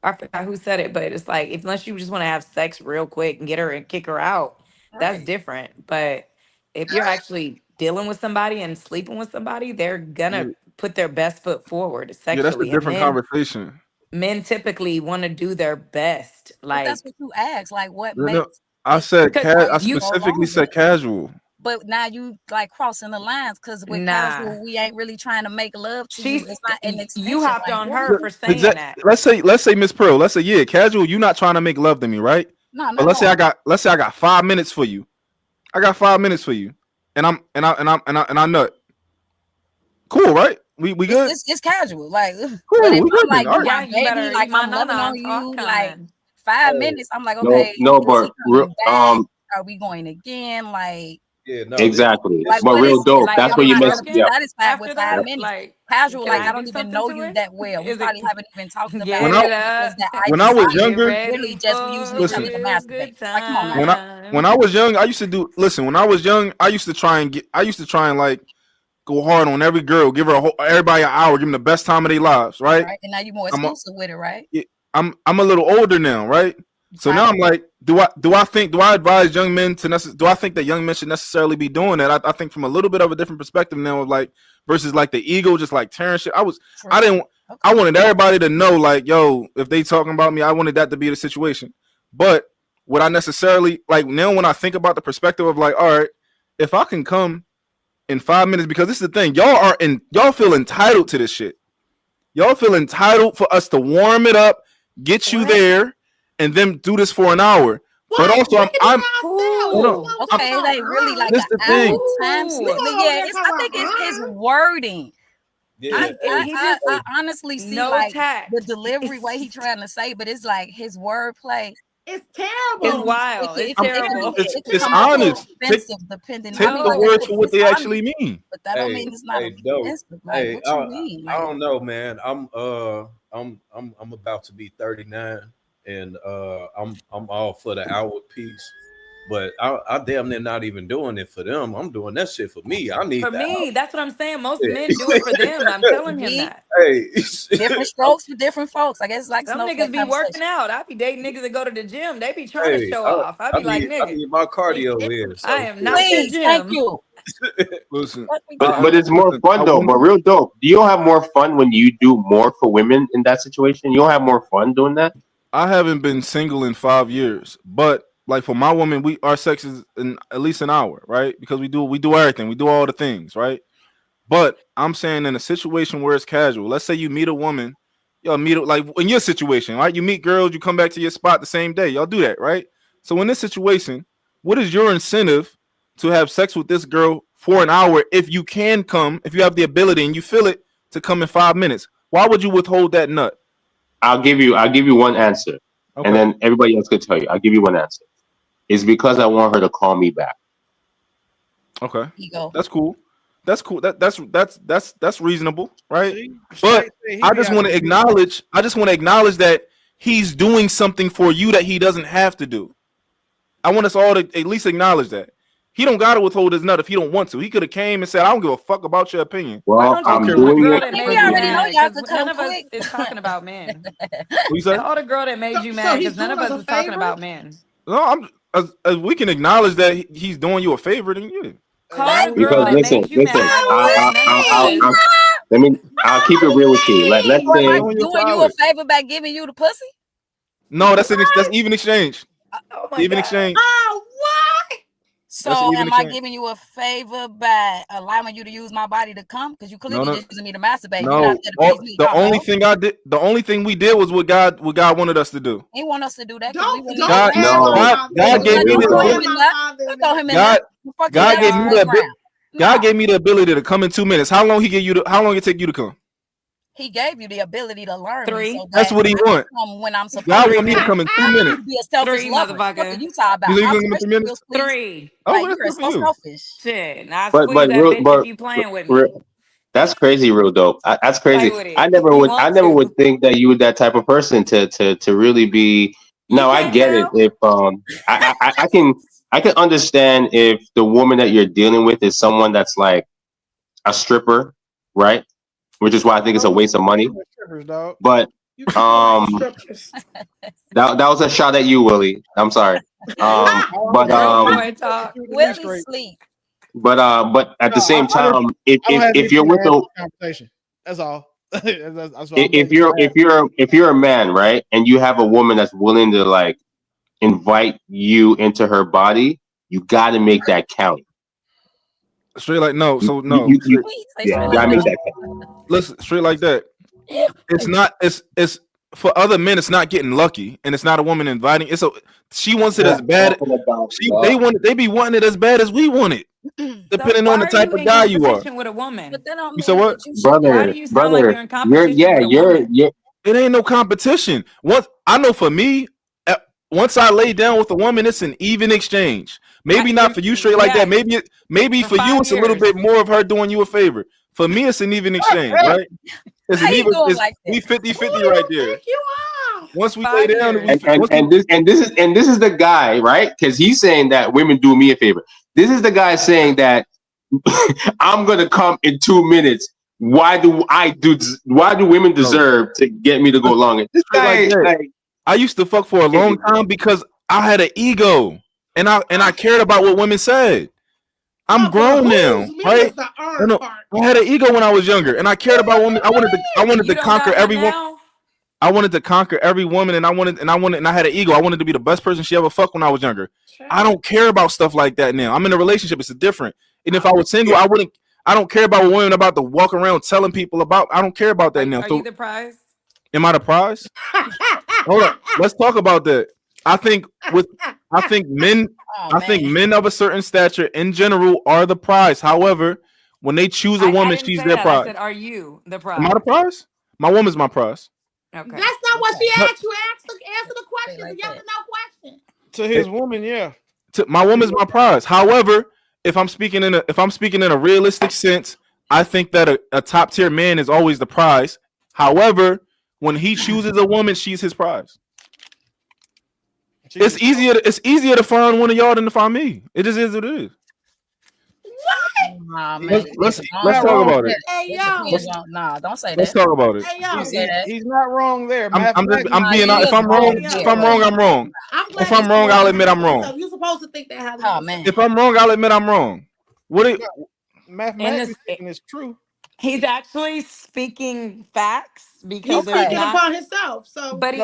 I forgot who said it, but it's like unless you just want to have sex real quick and get her and kick her out, that's Right. different. But if you're actually dealing with somebody and sleeping with somebody, they're gonna put their best foot forward Yeah, that's a sexually, and different conversation. men typically want to do their best. But that's Like, what you ask. Like, what You know, makes I it said I you go specifically said longer? casual. But now you like crossing the lines because with nah. casual, we ain't really trying to make love to you. She's It's not an you extension. hopped Like, on what? her for saying that. Let's say Miss Pearl. Let's say yeah, casual. You not trying to make love to me, right? No, But not let's at say all. let's say I got 5 minutes for you. I got 5 minutes for you, and I nut. Cool, right? We good. It's casual. Like, Cool, but if we I'm good then. like, All you right. Yeah, my you baby, better like eat my I'm loving nana on and talk you, like coming. 5 minutes, I'm like, No, okay, no, is he coming back? Are we going again? Like, Yeah, no. exactly. like But what real is it? dope. Like, That's is where he you I'm not miss. gonna be Yeah. broken satisfied with after 5 that? minutes. Like, Casual, can like I I do don't even something know to you it? that well. We Is it probably haven't even talked get about When I it things up? that I when I was desire. Get younger, It's really ready just we using for each other listen. to real masturbate. good Like, come on now. When time. I was young, I used to do. Listen, when I was young, I used to try and like go hard on every girl, give her everybody an hour, give them the best time of their lives, right? Right? And now you're more I'm a, exclusive with it, right? I'm a little older now, right? So now I'm like, do I advise young men do I think that young men should necessarily be doing that? I think from a little bit of a different perspective now of like versus like the ego just like tearing shit. I wanted everybody to know like, yo, if they talking about me, I wanted that to be the situation. But would I necessarily like now when I think about the perspective of like, all right, if I can come in 5 minutes, because this is the thing, y'all feel entitled to this shit. Y'all feel entitled for us to warm it up, get you there, and then do this for an hour. But also, I'm hold on. Okay, it ain't really like This an the hour thing. time split, but yeah, I think it's his wording. Yeah. I honestly see no like tact. the delivery way he trying to say, but it's like his wordplay. It's terrible. It's wild. It's terrible. It's come off honest. offensive depending. Take the words for what they actually mean. But that don't mean it's not dope. offensive. Like, what you mean? I Like, don't know, man. I'm about to be 39, and I'm all for the hour piece. But I damn near not even doing it for them. I'm doing that shit for me. I need For that. me, that's what I'm saying. Most men do it for them. I'm telling him that. Hey, different strokes for different folks. I guess it's like Some snowflake niggas be working conversation. out. I be dating niggas that go to the gym. They be trying to hey, show off. I be like, I nigga, need my cardio in. So I am not your Please, thank gym. you. Listen, But it's more fun though. But real dope. Do you have more fun when you do more for women in that situation? You don't have more fun doing that? I haven't been single in 5 years, but like for my woman, our sex is in at least an hour, right? Because we do everything, we do all the things, right? But I'm saying in a situation where it's casual, let's say you meet a woman, y'all meet like in your situation, right? You meet girls, you come back to your spot the same day, y'all do that, right? So in this situation, what is your incentive to have sex with this girl for an hour if you can come, if you have the ability and you feel it to come in 5 minutes? Why would you withhold that nut? I'll give you one answer, Okay. and then everybody else could tell you. I'll give you one answer. It's because I want her to call me back. Okay, ego. that's cool. That's cool. That's reasonable, right? But I just want to acknowledge. I just want to acknowledge that he's doing something for you that he doesn't have to do. I want us all to at least acknowledge that he don't got to withhold his nut if he don't want to. He could have came and said, "I don't give a fuck about your opinion." Why Well, don't you I'm call the doing girl it. that We made you already know mad? y'all Because could none come of us quick. is talking about men. What you say? Call the girl that made you mad he's because none of doing us us a is talking favor? about men. No, as we can acknowledge that he's doing you a favor. Then yeah. Call the girl Because that made you listen, mad, but say none of this. I'll keep it real with you. Let's Am I say doing you a favor by giving you the pussy? No, that's even exchange. Oh my Even God. exchange. Oh, what? So That's an even am I exchange. giving you a favor by allowing you to use my body to come? Because you clearly No. just using me to masturbate. You're No, not there to please me. the only thing we did was what God wanted us to do. He want us to do that. Don't God gave me the ability. God gave me the ability to come in 2 minutes. How long it take you to come? He gave you the ability to learn. 3. So That's what he want. When I'm supposed God want me to come in 2 minutes. to be a selfish 3, lover. What motherfucker. are you talking about? You think you I'm can come in 3 minutes? 3. Like, Oh, you're that's so good for you. selfish. Shit. I but squeeze that real, bitch if you playing with me. That's crazy, real dope. That's crazy. Play with it. I never You would. want I never to. would think that you were that type of person to really be. You No, I can't get it. tell. If I can understand if the woman that you're dealing with is someone that's like a stripper, right? Which is why I think it's a waste of money. But that was a shot at you, Willie. I'm sorry. But Willie sleep. But at the same time, if you're with a conversation, that's all. if you're a man, right, and you have a woman that's willing to like invite you into her body, you got to make that count. Straight like no, so no. You gotta make that count. Listen, straight like that. It's not. It's for other men. It's not getting lucky, and it's not a woman inviting. She wants it as bad. They be wanting it as bad as we want it, depending on the type of guy you are. With a woman. But then You said what, Why do you sound like you're in competition with a woman? It ain't no competition. I know for me, once I lay down with a woman, it's an even exchange. Maybe not for you straight like that. Maybe for you, it's a little bit more of her doing you a favor. For me, it's an even exchange, right? It's an even. We 50-50 right there. Once we lay down, and this is the guy, right? Because he's saying that women do me a favor. This is the guy saying that I'm gonna come in 2 minutes. Why do women deserve to get me to go longer? This guy, I used to fuck for a long time because I had an ego and I cared about what women said. I'm grown now, right? I had an ego when I was younger, and I cared about women. I wanted to conquer everyone. I wanted to conquer every woman, and I had an ego. I wanted to be the best person she ever fucked when I was younger. I don't care about stuff like that now. I'm in a relationship; it's different. And if I was single, I wouldn't. I don't care about women about to walk around telling people about. I don't care about that now. Are you the prize? Am I the prize? Hold on. Let's talk about that. I think men of a certain stature in general are the prize. However, when they choose a woman, she's their prize. I said, are you the prize? Am I the prize? My woman's my prize. Okay. That's not what she asked you. Answer the question. It's a yes or no question. To his woman, yeah. My woman's my prize. However, if I'm speaking in a realistic sense, I think that a top tier man is always the prize. However, when he chooses a woman, she's his prize. It's easier to find one of y'all than to find me. It just is what it is. Nah, man. Let's talk about it. Hey, yo. Nah, don't say that. Let's talk about it. Hey, yo. He's not wrong there. I'm being honest. If I'm wrong, I'm wrong. If I'm wrong, I'll admit I'm wrong. You're supposed to think that. Oh man. If I'm wrong, I'll admit I'm wrong. Mathematically speaking, it's true. He's actually speaking facts because he's speaking upon himself. So, but he's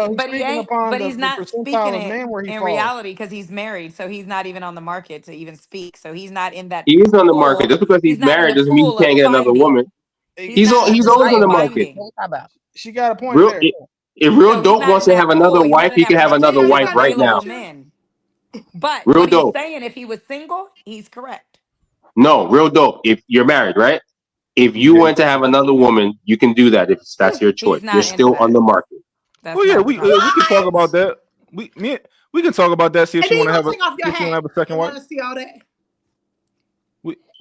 not speaking it in falls. reality because he's married, so he's not even on the market to even speak. So he's not in that. He is on the market. Just because he's married doesn't mean he can't get another woman. He's always on the market. She got a point there. If Real Dope wants to have another wife, he can have another wife right now. But Real what Dope. he's saying, if he was single, he's correct. No, Real Dope. If you're married, right? If you want to have another woman, you can do that if that's your choice. You're still on the market. Well, yeah, we can talk about that. We can talk about that. See if she want to have a second wife. I want to see all that.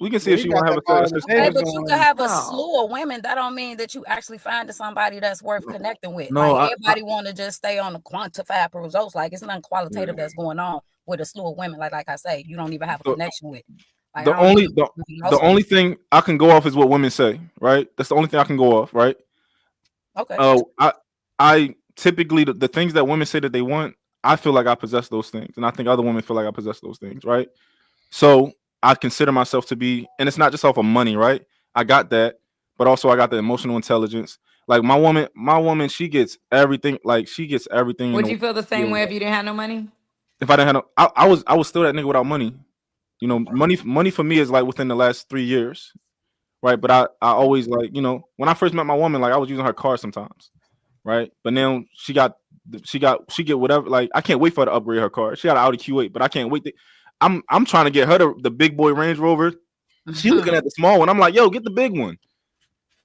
We can see if she want to have a second wife. But you can have a slew of women. That don't mean that you actually find somebody that's worth connecting with. No, everybody want to just stay on the quantified results. Like it's nothing qualitative that's going on with a slew of women. Like I say, you don't even have a connection with. Like, the only thing I can go off is what women say, right? That's the only thing I can go off, right? Okay. I typically the things that women say that they want, I feel like I possess those things, and I think other women feel like I possess those things, right? So I consider myself to be, and it's not just off of money, right? I got that, but also I got the emotional intelligence. Like my woman, she gets everything. Like she gets everything. Would you feel the same way if you didn't have no money? If I didn't have no, I was still that nigga without money. You know, money for me is like within the last 3 years, right? But I always like, you know, when I first met my woman, like I was using her car sometimes, right? But now she get whatever. Like I can't wait for her to upgrade her car. She got an Audi Q8, but I can't wait. I'm trying to get her the big boy Range Rover. She looking at the small one. I'm like, yo, get the big one.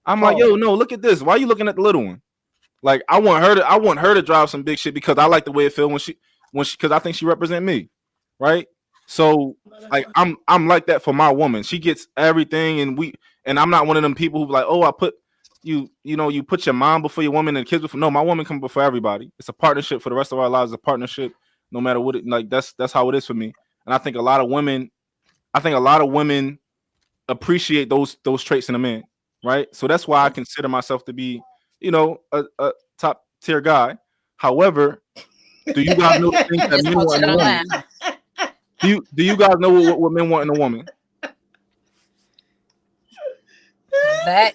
I'm like, yo, no, look at this. Why are you looking at the little one? Like I want her to drive some big shit because I like the way it feels when she because I think she represent me, right? So like I'm like that for my woman. She gets everything, and I'm not one of them people who like, oh, I put you put your mom before your woman and kids before. No, my woman comes before everybody. It's a partnership for the rest of our lives. A partnership, no matter what. That's how it is for me. And I think a lot of women appreciate those traits in a man, right? So that's why I consider myself to be, a top tier guy. However, do you guys know the things that men want in a woman? Do you guys know what men want in a woman? That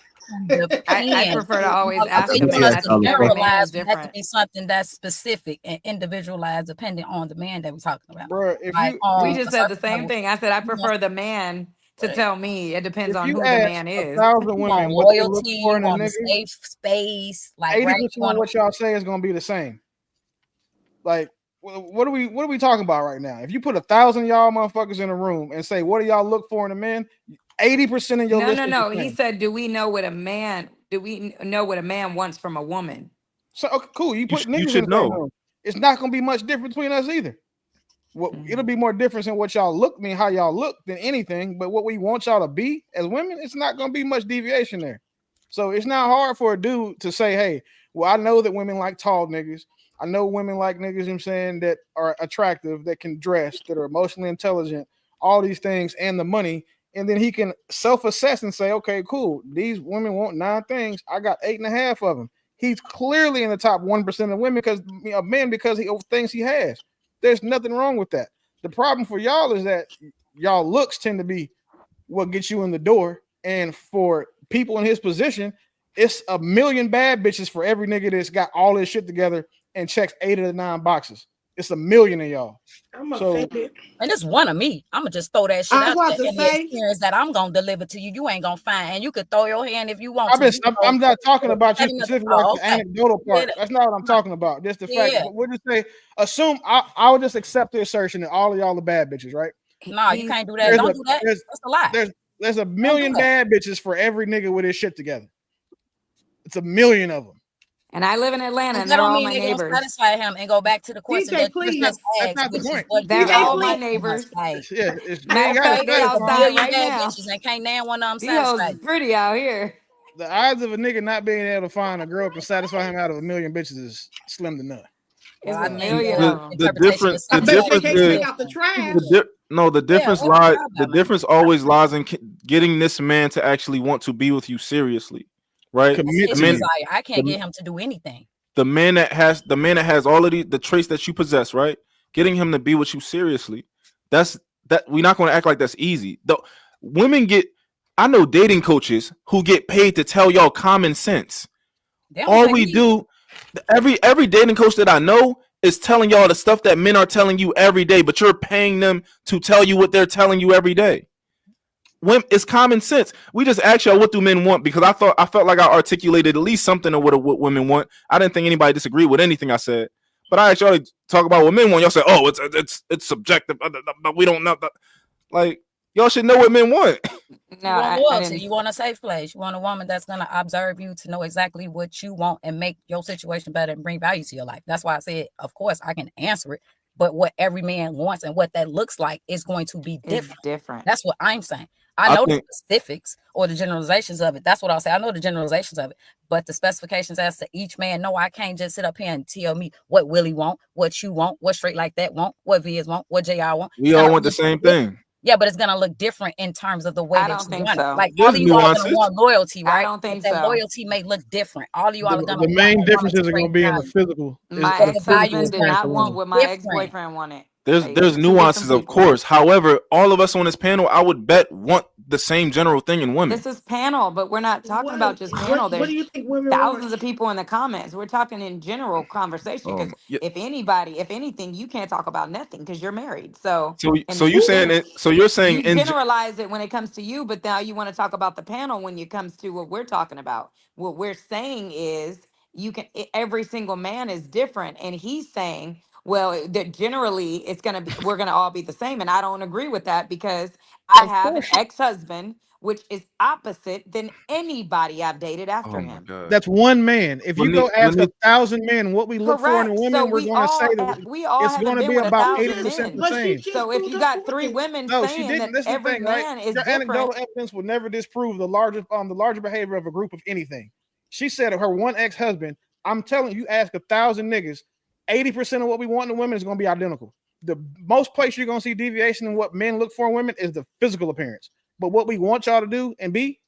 I prefer to always ask you them. want us to Every man is generalize, it has to different. be something that's specific and individualized depending on the man that we're talking about. Bro, if Like, we just said the same level, thing. I said I prefer the man to tell me. It depends if on you who the ask man is. 1,000 you women want what they look loyalty, for you in a want a nigga, safe space, like 80% right? You of want what y'all say is gonna be the same. Like, what are we talking about right now? If you put 1,000 y'all motherfuckers in a room and say, what do y'all look for in a man? 80% of your list is No. the He same. said, do we know what a man wants from a woman? So okay, cool. You put You niggas in should the same know. room. It's not gonna be much different between us either. It'll be more difference in what y'all look, how y'all look than anything. But what we want y'all to be as women, it's not gonna be much deviation there. So it's not hard for a dude to say, hey, well, I know that women like tall niggas. I know women like niggas, you know what I'm saying, that are attractive, that can dress, that are emotionally intelligent, all these things, and the money. And then he can self-assess and say, okay, cool. These women want 9 things. I got 8.5 of them. He's clearly in the top 1% of women of men because he things he has. There's nothing wrong with that. The problem for y'all is that y'all looks tend to be what gets you in the door. And for people in his position, it's a million bad bitches for every nigga that's got all his shit together and checks 8 of the 9 boxes. It's a million of y'all. I'm offended. And it's one of me. I'm gonna just throw that shit I out was there. to And the say, experience that I'm gonna deliver to you, you ain't gonna find. And you could throw your hand if you want to. I'm not talking about you specifically, like the okay. anecdotal part. Yeah. That's not what I'm talking about. Just the fact. Yeah. We'll just say, assume I would just accept the assertion that all of y'all are bad bitches, right? No, you can't do that. Don't do that. That's a lie. There's a million bad bitches for every nigga with his shit together. It's a million of them. And I live in Atlanta, and that they're don't all mean my they're neighbors. gonna satisfy him and go back to the question that you just That's asked, not the which is point. what They're you all don't my want. neighbors. Like, Yeah, Matter of fact, they there's a outside million right bad now. bitches and can't name one of them These hoes satisfied. pretty out here. The odds of a nigga not being able to find a girl can satisfy him out of a million bitches is slim to none. It's I a think million of them. The difference I bet they is can't take out the trash. the difference lies. The difference always lies in getting this man to actually want to be with you seriously, right? His desire. I can't get him to do anything. The man that has all of the traits that you possess, right? Getting him to be with you seriously. That we're not going to act like that's easy. I know dating coaches who get paid to tell y'all common sense. All we do, every dating coach that I know is telling y'all the stuff that men are telling you every day, but you're paying them to tell you what they're telling you every day. It's common sense. We just asked y'all, what do men want? Because I felt like I articulated at least something of what women want. I didn't think anybody disagreed with anything I said, but I asked y'all to talk about what men want. Y'all said, "Oh, it's subjective," but we don't know. Like, y'all should know what men want. You want loyalty. You want a safe place. You want a woman that's gonna observe you to know exactly what you want and make your situation better and bring value to your life. That's why I said, of course, I can answer it, but what every man wants and what that looks like is going to be different. It's different. That's what I'm saying. I know the specifics or the generalizations of it. That's what I'll say. I know the generalizations of it, but the specifications as to each man. No, I can't just sit up here and tell me what Willie want, what you want, what Straight Like That want, what Viz want, what JR want. We all want the same thing. Yeah, but it's gonna look different in terms of the way I that don't you think want so. it. Like There's all of you all are gonna nuances. want loyalty, right? I don't think but that so. loyalty may look different. All of you all are gonna The main differences are going to be in the physical. My ex-husband did not want what my ex-boyfriend wanted. There's nuances, of course. However, all of us on this panel, I would bet, want the same general thing in women. This is panel, but we're not talking about just panel. What There's do you think women thousands want? of people in the comments. We're talking in general conversation because if anything, you can't talk about nothing because you're married. So you're saying it. So you're saying you generalize it when it comes to you, but now you want to talk about the panel when it comes to what we're talking about. What we're saying is every single man is different, and he's saying, well, that generally we're gonna all be the same, and I don't agree with that because I have an ex-husband which is opposite than anybody I've dated after him. That's one man. If you go ask 1,000 men what we look for in a woman, So we're going to say that we all it's haven't going to been be with about 1,000 80% men. the same. So if you got 3 women No, she saying didn't. that That's the every thing, right? man is Your different, anecdotal evidence will never disprove the larger behavior of a group of anything. She said of her one ex-husband, I'm telling you, ask 1,000 niggas, 80% of what we want in women is going to be identical. The most place you're going to see deviation in what men look for in women is the physical appearance. But what we want y'all to do and be,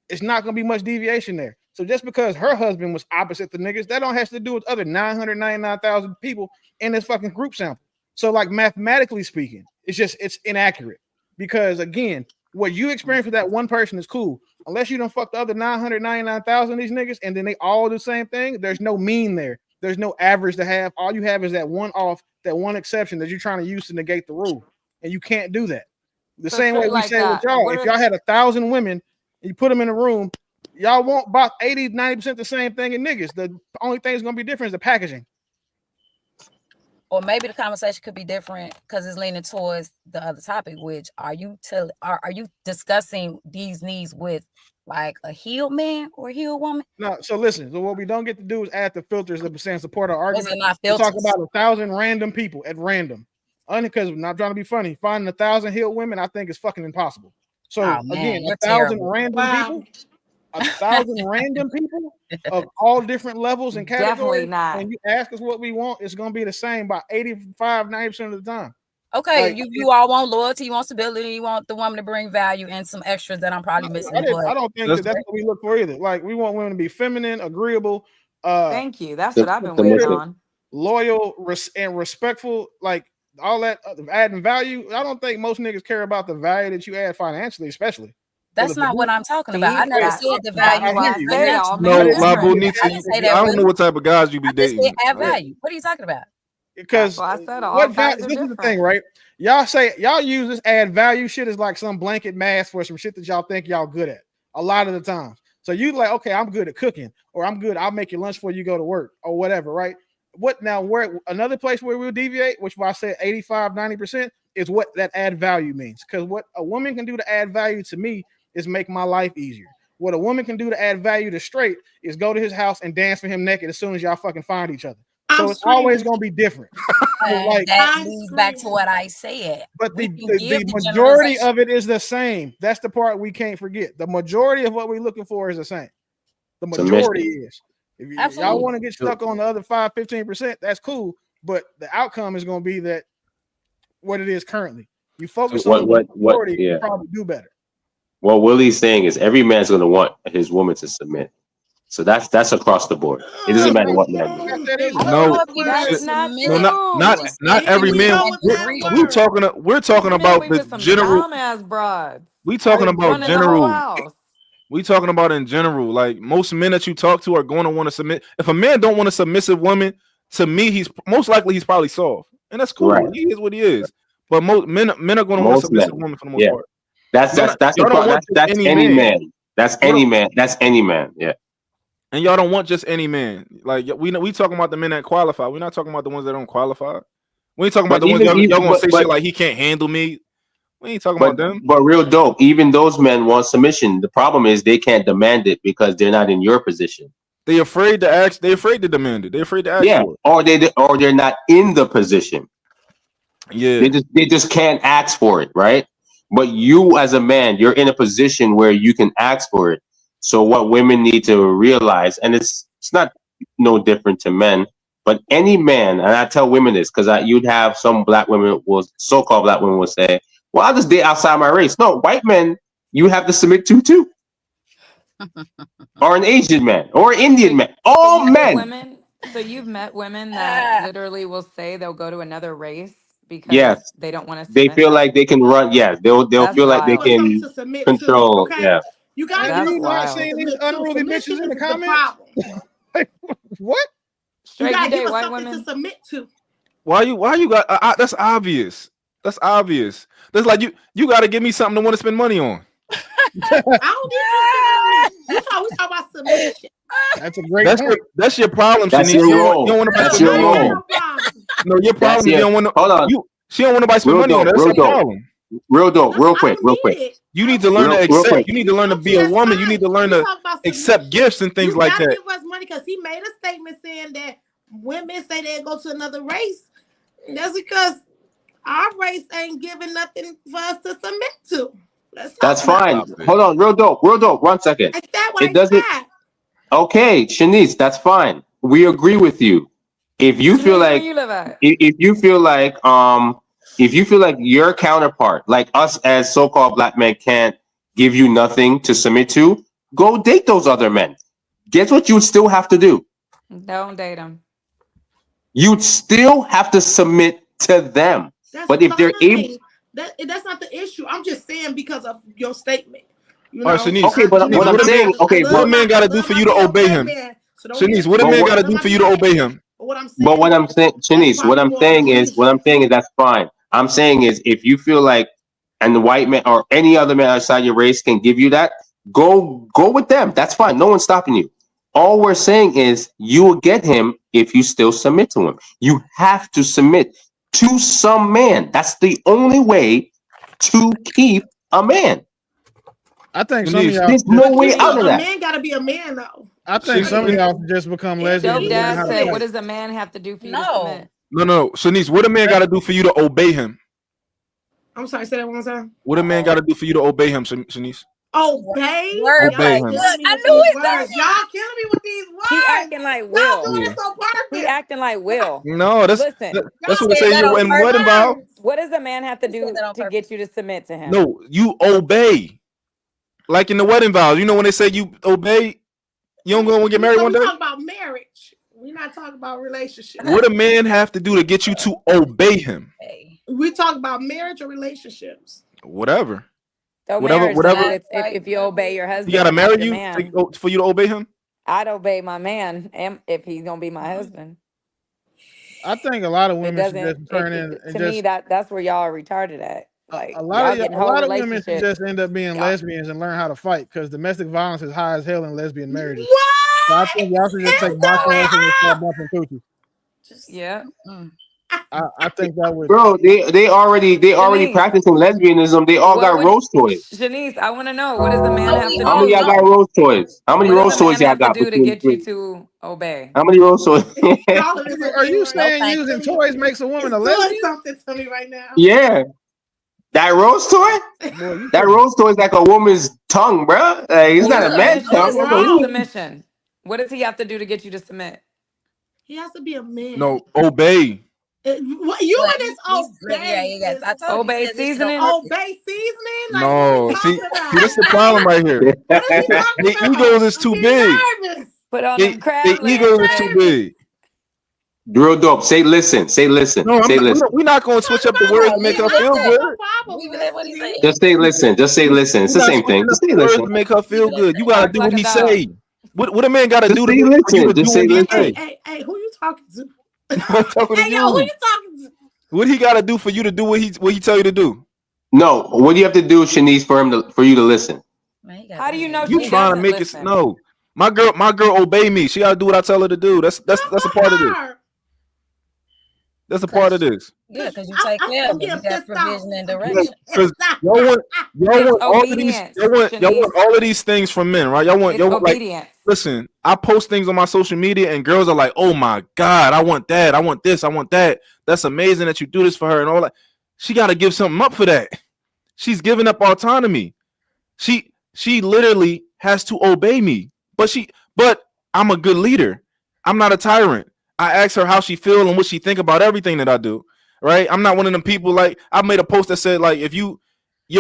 it's not going to be much deviation there. So just because her husband was opposite the niggas, that don't have to do with other 999,000 people in this fucking group sample. So like mathematically speaking, it's inaccurate because again, what you experience with that one person is cool. Unless you don't fuck the other 999,000 of these niggas and then they all do the same thing, there's no mean there. There's no average to have. All you have is that one off, that one exception that you're trying to use to negate the rule. And you can't do that. The same way we say with y'all, if y'all had 1,000 women and you put them in a room, y'all want about 80-90% the same thing in niggas. The only thing that's gonna be different is the packaging. Or maybe the conversation could be different because it's leaning towards the other topic, which are you discussing these needs with like a healed man or a healed woman? No, so listen. So what we don't get to do is add the filters of saying support our argument. Not We're talking about 1,000 random people at random. Only because I'm not trying to be funny. Finding 1,000 healed women, I think is fucking impossible. So again, 1,000 random people, 1,000 random people of all different levels and categories. Definitely not. And you ask us what we want, it's gonna be the same by 85-90% of the time. Okay, Like, you all want loyalty, you want stability, you want the woman to bring value and some extras that I'm probably missing. I don't think that's what we look for either. Like we want women to be feminine, agreeable. Thank you. That's what I've been waiting on. Loyal and respectful, like all that adding value. I don't think most niggas care about the value that you add financially, especially. That's not what I'm talking about. I never said the value. No, Labonita, I don't know what type of guys you be dating. Add value. What are you talking about? Because this is the thing, right? Y'all use this add value shit as like some blanket mask for some shit that y'all think y'all good at a lot of the times. So you like, okay, I'm good at cooking, or I'm good, I'll make your lunch before you go to work, or whatever, right? What now? Where another place where we'll deviate, which I said 85-90% is what that add value means. Because what a woman can do to add value to me is make my life easier. What a woman can do to add value to straight is go to his house and dance for him naked as soon as y'all fucking find each other. So it's always gonna be different. Like, that leads back to what I said. But the majority of it is the same. That's the part we can't forget. The majority of what we're looking for is the same. The majority is. If y'all want to get stuck on the other 5-15%, that's cool. But the outcome is going to be that what it is currently. You focus on the majority, you probably do better. What Willie's saying is every man's going to want his woman to submit. So that's across the board. It doesn't matter what man. Not every man. We're talking about the general. We talking about general. We talking about in general. Like most men that you talk to are going to want to submit. If a man don't want a submissive woman, to me, he's most likely he's probably soft, and that's cool. Right. He is what he is. But most men are going to want a submissive woman for the most part. That's any man. That's any man. That's any man. Yeah. And y'all don't want just any man. Like we talking about the men that qualify. We're not talking about the ones that don't qualify. We ain't talking about the ones y'all gonna say shit like he can't handle me. We ain't talking about them. But real dope. Even those men want submission. The problem is they can't demand it because they're not in your position. They afraid to ask. They afraid to demand it. They afraid to ask. Yeah, for it. Or they're not in the position. Yeah, they just can't ask for it, right? But you as a man, you're in a position where you can ask for it. So what women need to realize, and it's not no different to men, but any man, and I tell women this because you'd have some black women, so-called black women will say, well, I'll just date outside my race. No, white men, you have to submit to too. Or an Asian man, or an Indian man. All men. So you've met women that literally will say they'll go to another race because they don't want to They submit. feel like they can run. Yeah, they'll That's feel like they wild. can To submit control. to, okay? Yeah. You gotta Have give you us not something seen to these submit to. unruly bitches Submission in the is the comments? problem. What? You Straight, gotta you give date us white something women? to submit to. Why you got? That's obvious. That's obvious. That's like you got to give me something to want to spend money on. I don't need you spending on me. We talk about submission. That's a great point. That's your problem, That's Shanice. your You role. don't want nobody That's spend your money on role. you. No, your problem is you don't want to. Hold on. She don't want nobody spend Real money on dope. her. That's Real her dope. problem. Real dope. Real quick. Real quick. You need to learn to Real accept. quick. You need to learn to be a That's woman. You fine. need to learn We to talk about accept submission. gifts and things You like gotta that. give us money because he made a statement saying that women say they go to another race. That's because our race ain't giving nothing for us to submit to. That's fine. Hold on. Real dope. Real dope. 1 second. Is that what It doesn't. Okay, Shanice, that's fine. We agree with you. If you feel Shanice, where like you live at? if you feel like your counterpart, like us as so-called black men, can't give you nothing to submit to, go date those other men. Guess what you'd still have to do? Don't date them. You'd still have to submit to them. But if they're able, that's not the issue. I'm just saying because of your statement. You All right, know? Shanice. Okay, but Shanice, what I'm saying, okay, what a man got to do for you to obey him? Shanice, what a man got to do for you to obey him? But what I'm saying, Shanice, what I'm saying is that's fine. I'm saying is if you feel like, and the white man or any other man outside your race can give you that, go with them. That's fine. No one's stopping you. All we're saying is you will get him if you still submit to him. You have to submit to some man. That's the only way to keep a man. I think some of y'all. There's no way out of A that. man gotta be a man though. I think some of y'all just become lesbians. Dope and learn Dad how to said, fight. what does a man have to do for you to submit? No. Shanice, what a man got to do for you to obey him? I'm sorry, say that one more time. What a man got to do for you to obey him, Shanice? Obey. Obey him. I knew it. Y'all killing me with these words. He acting like Will. Y'all doing it so perfect. He acting like Will. No, that's Listen. what we say. You and what involved? What does a man have to do to get you to submit to him? No, you obey. Like in the wedding vows, you know when they say you obey, you don't go and get married one day. We talking about marriage. We're not talking about relationship. What a man have to do to get you to obey him? We talk about marriage or relationships. Whatever. So whatever. If you obey your husband, He gotta marry you man, for you to obey him. I'd obey my man, and if he's gonna be my husband. I think a lot of women should doesn't. just turn in. To me, that's where y'all are retarded at. Like A lot of women should relationships. just end up being lesbians and learn how to fight because domestic violence is high as hell in lesbian marriages. What? So I think y'all should just take boxing lessons and start bumping coochies. Yeah. I think that would. Bro, they already practicing lesbianism. They all got rose toys. Shanice, I want to know, what does the man have to do? How many y'all got rose toys? How many rose toys y'all got? To get you to obey. How many rose toys? Are you saying using toys makes a woman a lesbian? Something to me right now. Yeah. That rose toy? That rose toy is like a woman's tongue, bro. Like, it's not a man's tongue. Submission. What does he have to do to get you to submit? He has to be a man. No, obey. You and this obey. Obey seasoning. Obey seasoning. Like, No, see, that's the problem right here. The egos is too big. Put on The egos is too big. Real dope. Say listen. No, say listen. we're not going to switch up the words to make her feel good. Just say listen. Just say listen. It's the same thing. Just say listen. To make her feel good. You gotta do what he say. What a man gotta do to listen. you to Just do say what he listen. say? Hey, who you talking to? I'm talking to Hey, yo, who you. you talking to? What he gotta do for you to do what he tell you to do? No, what do you have to do, Shanice, for you to listen? How do you know You she trying to doesn't make listen? it no. My girl obey me. She gotta do what I tell her to do. That's a part of this. That's a part of this. Yeah, because you take care of it. You got provision and direction. Because y'all want all of these things from men, right? Y'all want obedience. Listen, I post things on my social media and girls are like, "Oh my God, I want that. I want this. I want that. That's amazing that you do this for her and all that." She got to give something up for that. She's giving up autonomy. She literally has to obey me. But I'm a good leader. I'm not a tyrant. I ask her how she feel and what she think about everything that I do. Right? I'm not one of them people like I made a post that said like if your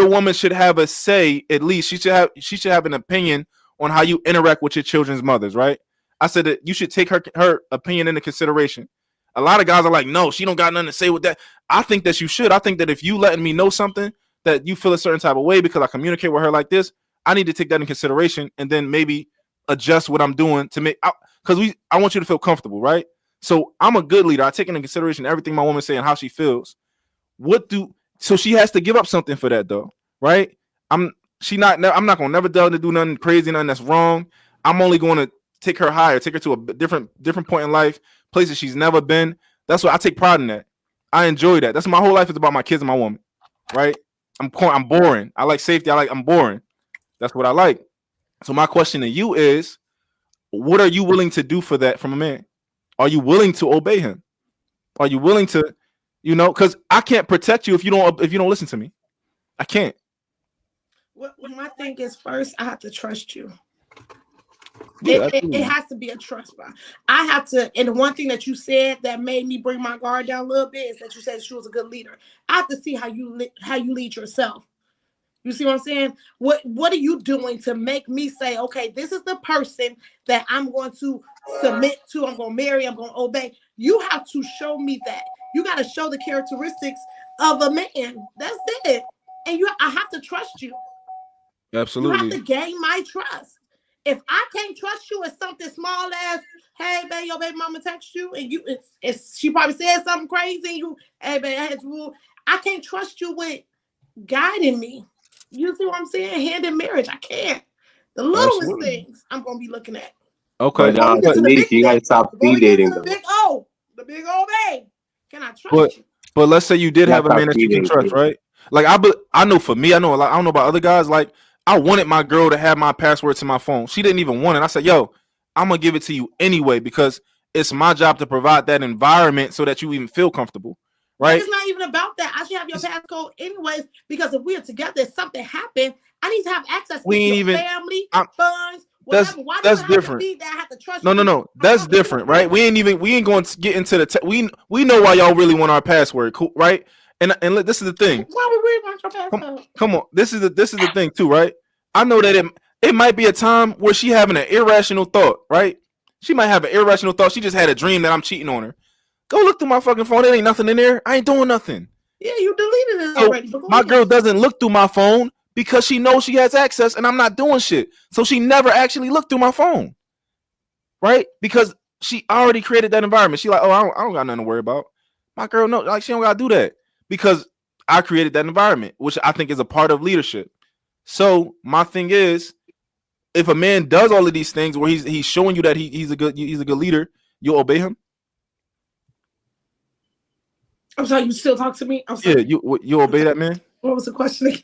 woman should have a say, at least she should have an opinion on how you interact with your children's mothers, right? I said that you should take her opinion into consideration. A lot of guys are like, no, she don't got nothing to say with that. I think that you should. I think that if you letting me know something that you feel a certain type of way because I communicate with her like this, I need to take that in consideration and then maybe adjust what I'm doing to make, because I want you to feel comfortable, right? So I'm a good leader. I take into consideration everything my woman's saying, how she feels. So she has to give up something for that though, right? I'm not gonna never tell her to do nothing crazy, nothing that's wrong. I'm only going to take her higher, take her to a different point in life, places she's never been. That's what I take pride in that. I enjoy that. That's my whole life is about my kids and my woman, right? I'm boring. I like safety. I'm boring. That's what I like. So my question to you is, what are you willing to do for that from a man? Are you willing to obey him? Are you willing to, because I can't protect you if you don't listen to me. I can't. Well, my thing is, first I have to trust you. Yeah, it has to be a trust bond. I have to, and the one thing that you said that made me bring my guard down a little bit is that you said she was a good leader. I have to see how you lead yourself. You see what I'm saying? What are you doing to make me say, okay, this is the person that I'm going to submit to, I'm going to marry, I'm going to obey. You have to show me that. You got to show the characteristics of a man. That's it. And I have to trust you. Absolutely. You have to gain my trust. If I can't trust you as something small as, hey, babe, your baby mama text you, and she probably said something crazy, and you, hey, babe, I had to rule. I can't trust you with guiding me. You see what I'm saying? Hand in marriage, I can't. The littlest things I'm gonna be looking at. Okay, but Nick, you gotta stop speed dating. The big O babe. Can I trust you? But let's say you did have a man that you can trust, right? Like I know for me, I don't know about other guys. Like I wanted my girl to have my password to my phone. She didn't even want it. I said, yo, I'm gonna give it to you anyway because it's my job to provide that environment so that you even feel comfortable. Right? It's not even about that. I should have your passcode anyways, because if we're together, if something happened, I need to have access to your family, funds, whatever. Why that's different. I have to trust no. That's different, right? We ain't going to get into the we know why y'all really want our password, cool, right? And this is the thing. Why would we want your passcode? Come on, this is the thing too, right? I know that it might be a time where she having an irrational thought, right? She might have an irrational thought. She just had a dream that I'm cheating on her. Go look through my fucking phone. There ain't nothing in there. I ain't doing nothing. Yeah, you deleted it already. My girl doesn't look through my phone because she knows she has access and I'm not doing shit. So she never actually looked through my phone. Right? Because she already created that environment. She like, oh, I don't got nothing to worry about. My girl, no, like she don't gotta do that because I created that environment, which I think is a part of leadership. So my thing is, if a man does all of these things where he's showing you that he's a good leader, you'll obey him. I'm sorry, you still talk to me? I'm sorry. Yeah, you obey that man? What was the question again?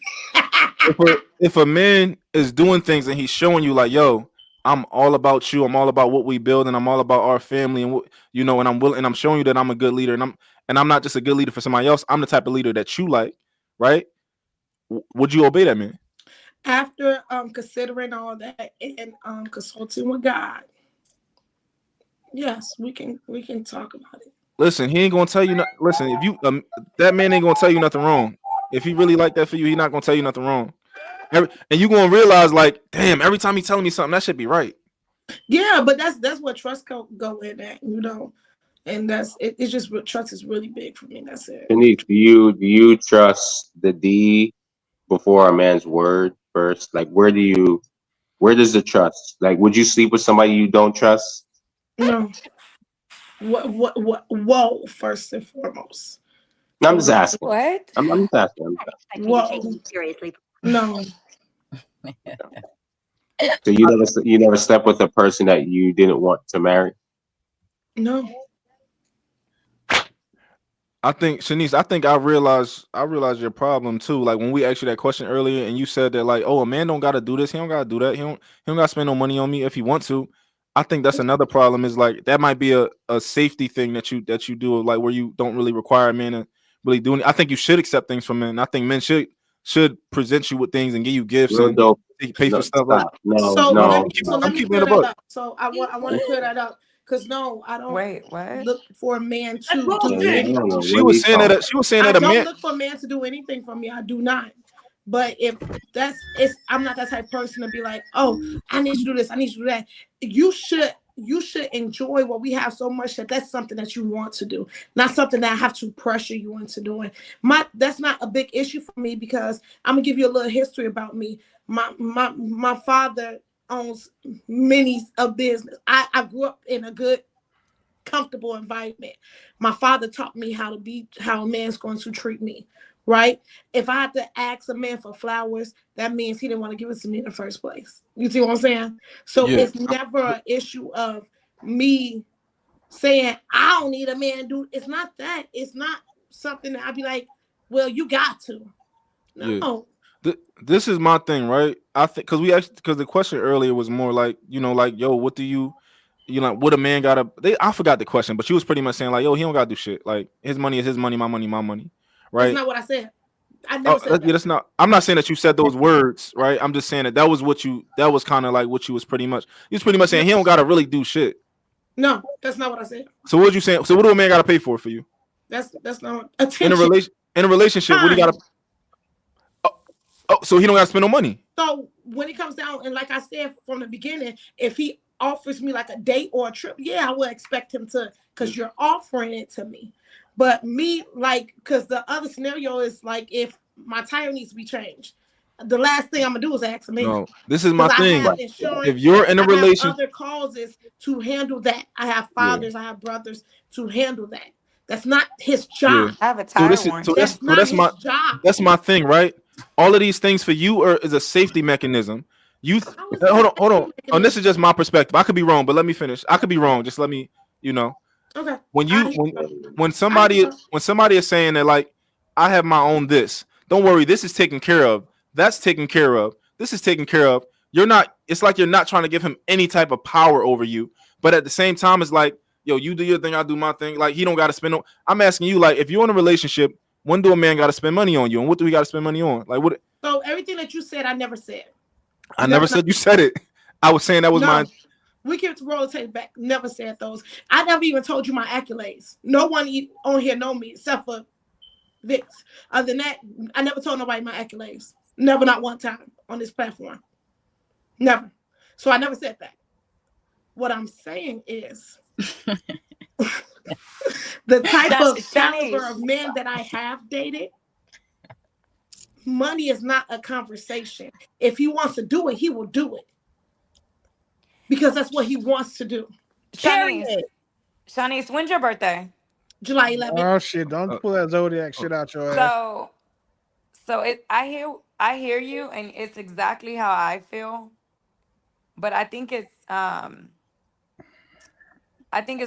if a man is doing things and he's showing you like, yo, I'm all about you, I'm all about what we build, and I'm all about our family, and and I'm willing, and I'm showing you that I'm a good leader, and I'm not just a good leader for somebody else. I'm the type of leader that you like, right? Would you obey that man? After considering all that and consulting with God, yes, we can talk about it. Listen, he ain't gonna tell you. Listen, if you that man ain't gonna tell you nothing wrong. If he really like that for you, he's not gonna tell you nothing wrong. And you gonna realize, like, damn, every time he's telling me something, that should be right. Yeah, but that's what trust go in at, and that's it. It's just trust is really big for me. That's it. Denise, do you trust the D before a man's word first? Like, where does the trust? Like, would you sleep with somebody you don't trust? No. Whoa, first and foremost. No, I'm just asking. What? I'm just asking. Whoa. Seriously. No. So you never slept with a person that you didn't want to marry? No. I think, Shanice, I realized your problem too. Like when we asked you that question earlier and you said that like, oh, a man don't gotta do this, he don't gotta do that, he don't gotta spend no money on me if he wants to. I think that's another problem, is like that might be a safety thing that you do, like where you don't really require a man to really do anything. I think you should accept things from men. I think men should present you with things and give you gifts and pay for stuff. Like I'm keeping it up. So I want to clear that up. Because no, I don't look for a man to do anything. She was saying that a man. I don't look for a man to do anything for me. I do not. But if I'm not that type of person to be like, oh, I need you to do this, I need you to do that. You should you should enjoy what we have so much that that's something that you want to do, not something that I have to pressure you into doing. That's not a big issue for me, because I'm gonna give you a little history about me. My father owns many a business. I grew up in a good, comfortable environment. My father taught me how a man's going to treat me, right? If I had to ask a man for flowers, that means he didn't want to give it to me in the first place. You see what I'm saying? So Yeah. it's never an issue of me saying I don't need a man. It's not that. It's not something that I'd be like, well, you got to. No. Yeah. This is my thing, right? I think because the question earlier was more like, like, yo, what do you what a man gotta? I forgot the question, but she was pretty much saying like, yo, he don't gotta do shit. Like his money is his money, my money, my money, right? That's not what I said. I never said that. That's not. I'm not saying that you said those words, right? I'm just saying that was what you. That was kind of like what you was pretty much. You was pretty much saying he don't gotta really do shit. No, that's not what I said. So what you saying? So what do a man gotta pay for you? That's not attention. In a relationship, what do you gotta? Oh, so he don't gotta spend no money. So when it comes down, and like I said from the beginning, if he offers me like a date or a trip, yeah, I would expect him to, because you're offering it to me. But me, like, because the other scenario is like, if my tire needs to be changed, the last thing I'm gonna do is ask a man. No, this is my thing. If You're in a relationship, other causes to handle that. I have fathers, I have brothers to handle that. That's not his job. I have a tire warranty. That's my job. That's my thing, right? All of these things for you is a safety mechanism. Hold on. And this is just my perspective. I could be wrong, but let me finish. I could be wrong. Just let me, Okay. When somebody is saying that, like, I have my own this, don't worry, this is taken care of. That's taken care of. This is taken care of. It's like you're not trying to give him any type of power over you. But at the same time, it's like, yo, you do your thing, I do my thing. Like, he don't got to spend. I'm asking you, like, if you're in a relationship, when do a man got to spend money on you, and what do he got to spend money on? Like, what? So everything that you said, I never said. I never said you said it. I was saying that was mine. We can roll the tape back. Never said those. I never even told you my accolades. No one on here know me except for Vix. Other than that, I never told nobody my accolades. Never, not one time on this platform. Never. So I never said that. What I'm saying is the type of caliber of men that I have dated, money is not a conversation. If he wants to do it, he will do it. Because that's what he wants to do. Shanice, when's your birthday? July 11th. Oh shit! Don't pull that zodiac shit out your ass. I hear you, and it's exactly how I feel. But I think it's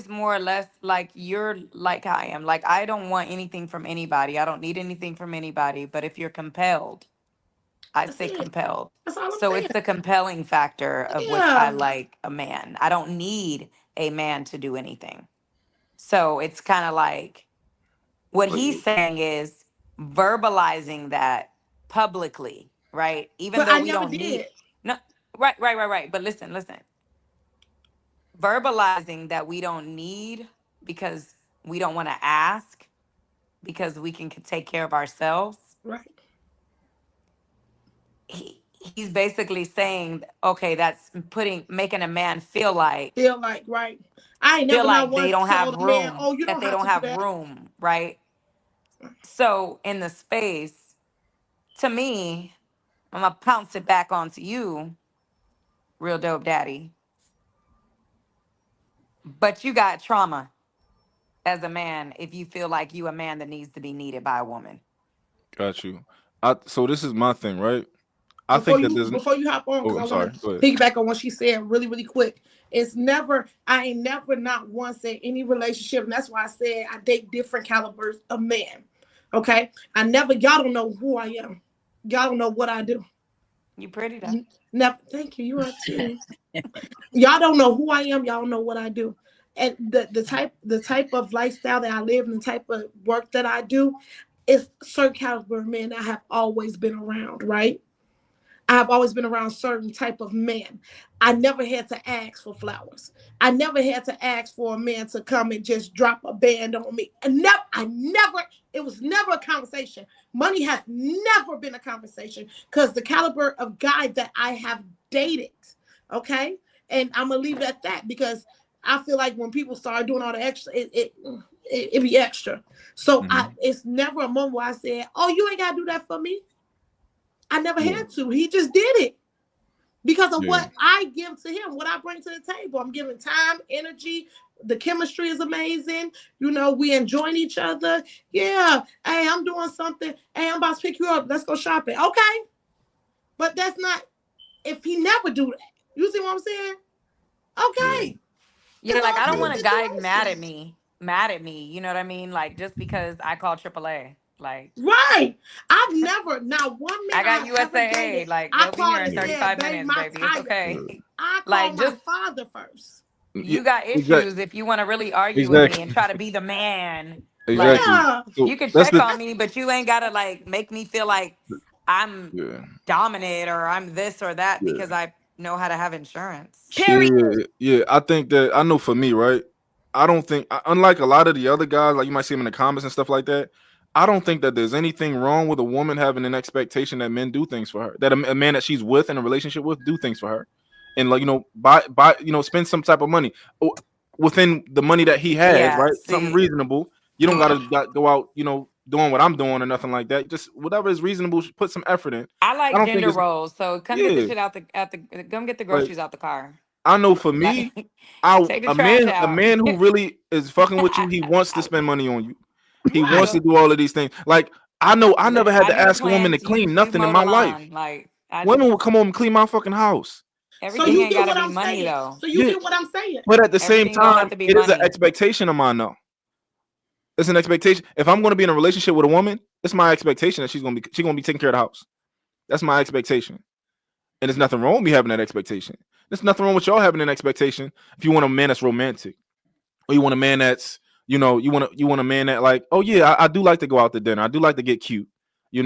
more or less like you're like I am. Like, I don't want anything from anybody. I don't need anything from anybody. But if you're compelled, I say compelled. So it's the compelling factor of which I like a man. I don't need a man to do anything. So it's kind of like what he's saying is verbalizing that publicly, right? Even though we don't need no, right. But listen. Verbalizing that we don't need because we don't want to ask because we can take care of ourselves. Right. He's basically saying, okay, that's making a man feel like right. I ain't never like they don't have room. Man, that they don't have room, right? So in the space, to me, I'm gonna pounce it back onto you, real dope daddy. But you got trauma as a man if you feel like you a man that needs to be needed by a woman. Got you. So this is my thing, right? Before you hop on, because I want to piggyback on what she said really, really quick. I ain't never not once said any relationship, and that's why I said I date different calibers of men. Okay? y'all don't know who I am. Y'all don't know what I do. You pretty though. Never, thank you. You are too. Y'all don't know who I am. Y'all don't know what I do. And the type of lifestyle that I live and the type of work that I do is certain caliber of men I have always been around, right? I have always been around certain type of men. I never had to ask for flowers. I never had to ask for a man to come and just drop a band on me. It was never a conversation. Money has never been a conversation because the caliber of guy that I have dated, okay? And I'm going to leave it at that because I feel like when people start doing all the extra, it be extra. So it's never a moment where I said, "Oh, you ain't gotta do that for me." I never had to. He just did it because of what I give to him, what I bring to the table. I'm giving time, energy. The chemistry is amazing. You know, we enjoying each other. Yeah. Hey, I'm doing something. Hey, I'm about to pick you up. Let's go shopping. Okay. But that's not if he never do that. You see what I'm saying? Okay. Yeah, like I don't want a guy mad at me. You know what I mean? Like just because I call AAA. Like right. I've never now one man I got I ever USAA. dated. Like I they'll be here called in and said, 35 babe, minutes, my baby. It's tire. okay. I Like called my just father first. you got Exactly. issues if you want to really argue with me Exactly. and try to be the man. Like Exactly. So you can that's check the on me, but you ain't gotta like make me feel like I'm dominant or I'm this or that yeah. because I know how to have insurance. Yeah. I think that I know for me, right? I don't think, unlike a lot of the other guys, like you might see them in the comments and stuff like that. I don't think that there's anything wrong with a woman having an expectation that men do things for her, that a man that she's with in a relationship with do things for her, and like buy spend some type of money within the money that he has, Yeah, right? Something see, reasonable. You don't gotta go out, doing what I'm doing or nothing like that. Just whatever is reasonable, put some effort in. I I like don't think gender it's roles, so come get the yeah. shit out come get the Like groceries out the car. I know for Like me, take the a trash man out. who really is fucking with you, he wants to spend money on you. He wants to do all of these things. Like I know I never had I to know the ask a woman to plants. clean You've nothing in mowed the my life. lawn. Like I just Women will come home and clean my fucking house. So everything you ain't get gotta what be I'm money saying. though. So you Yeah. get what I'm saying. But at the same Everything don't have time, to be it is an money. expectation of mine though. It's an expectation. If I'm going to be in a relationship with a woman, it's my expectation that she's gonna be taking care of the house. That's my expectation. And there's nothing wrong with me having that expectation. There's nothing wrong with y'all having an expectation if you want a man that's romantic. Or you want a man that's, you want a man that like, oh yeah, I do like to go out to dinner. I do like to get cute. You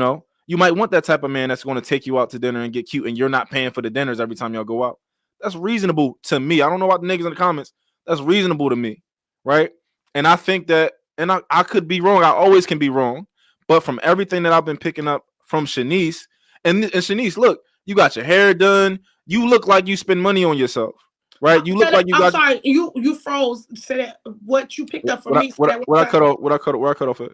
might want that type of man that's going to take you out to dinner and get cute, and you're not paying for the dinners every time y'all go out. That's reasonable to me. I don't know about the niggas in the comments. That's reasonable to me, right? And I think that, and I could be wrong. I always can be wrong, but from everything that I've been picking up from Shanice, and Shanice, look, you got your hair done. You look like you spend money on yourself. Right, you look like you I'm got. sorry, you froze. Said that what you picked up from me. What I cut off? What I cut off at?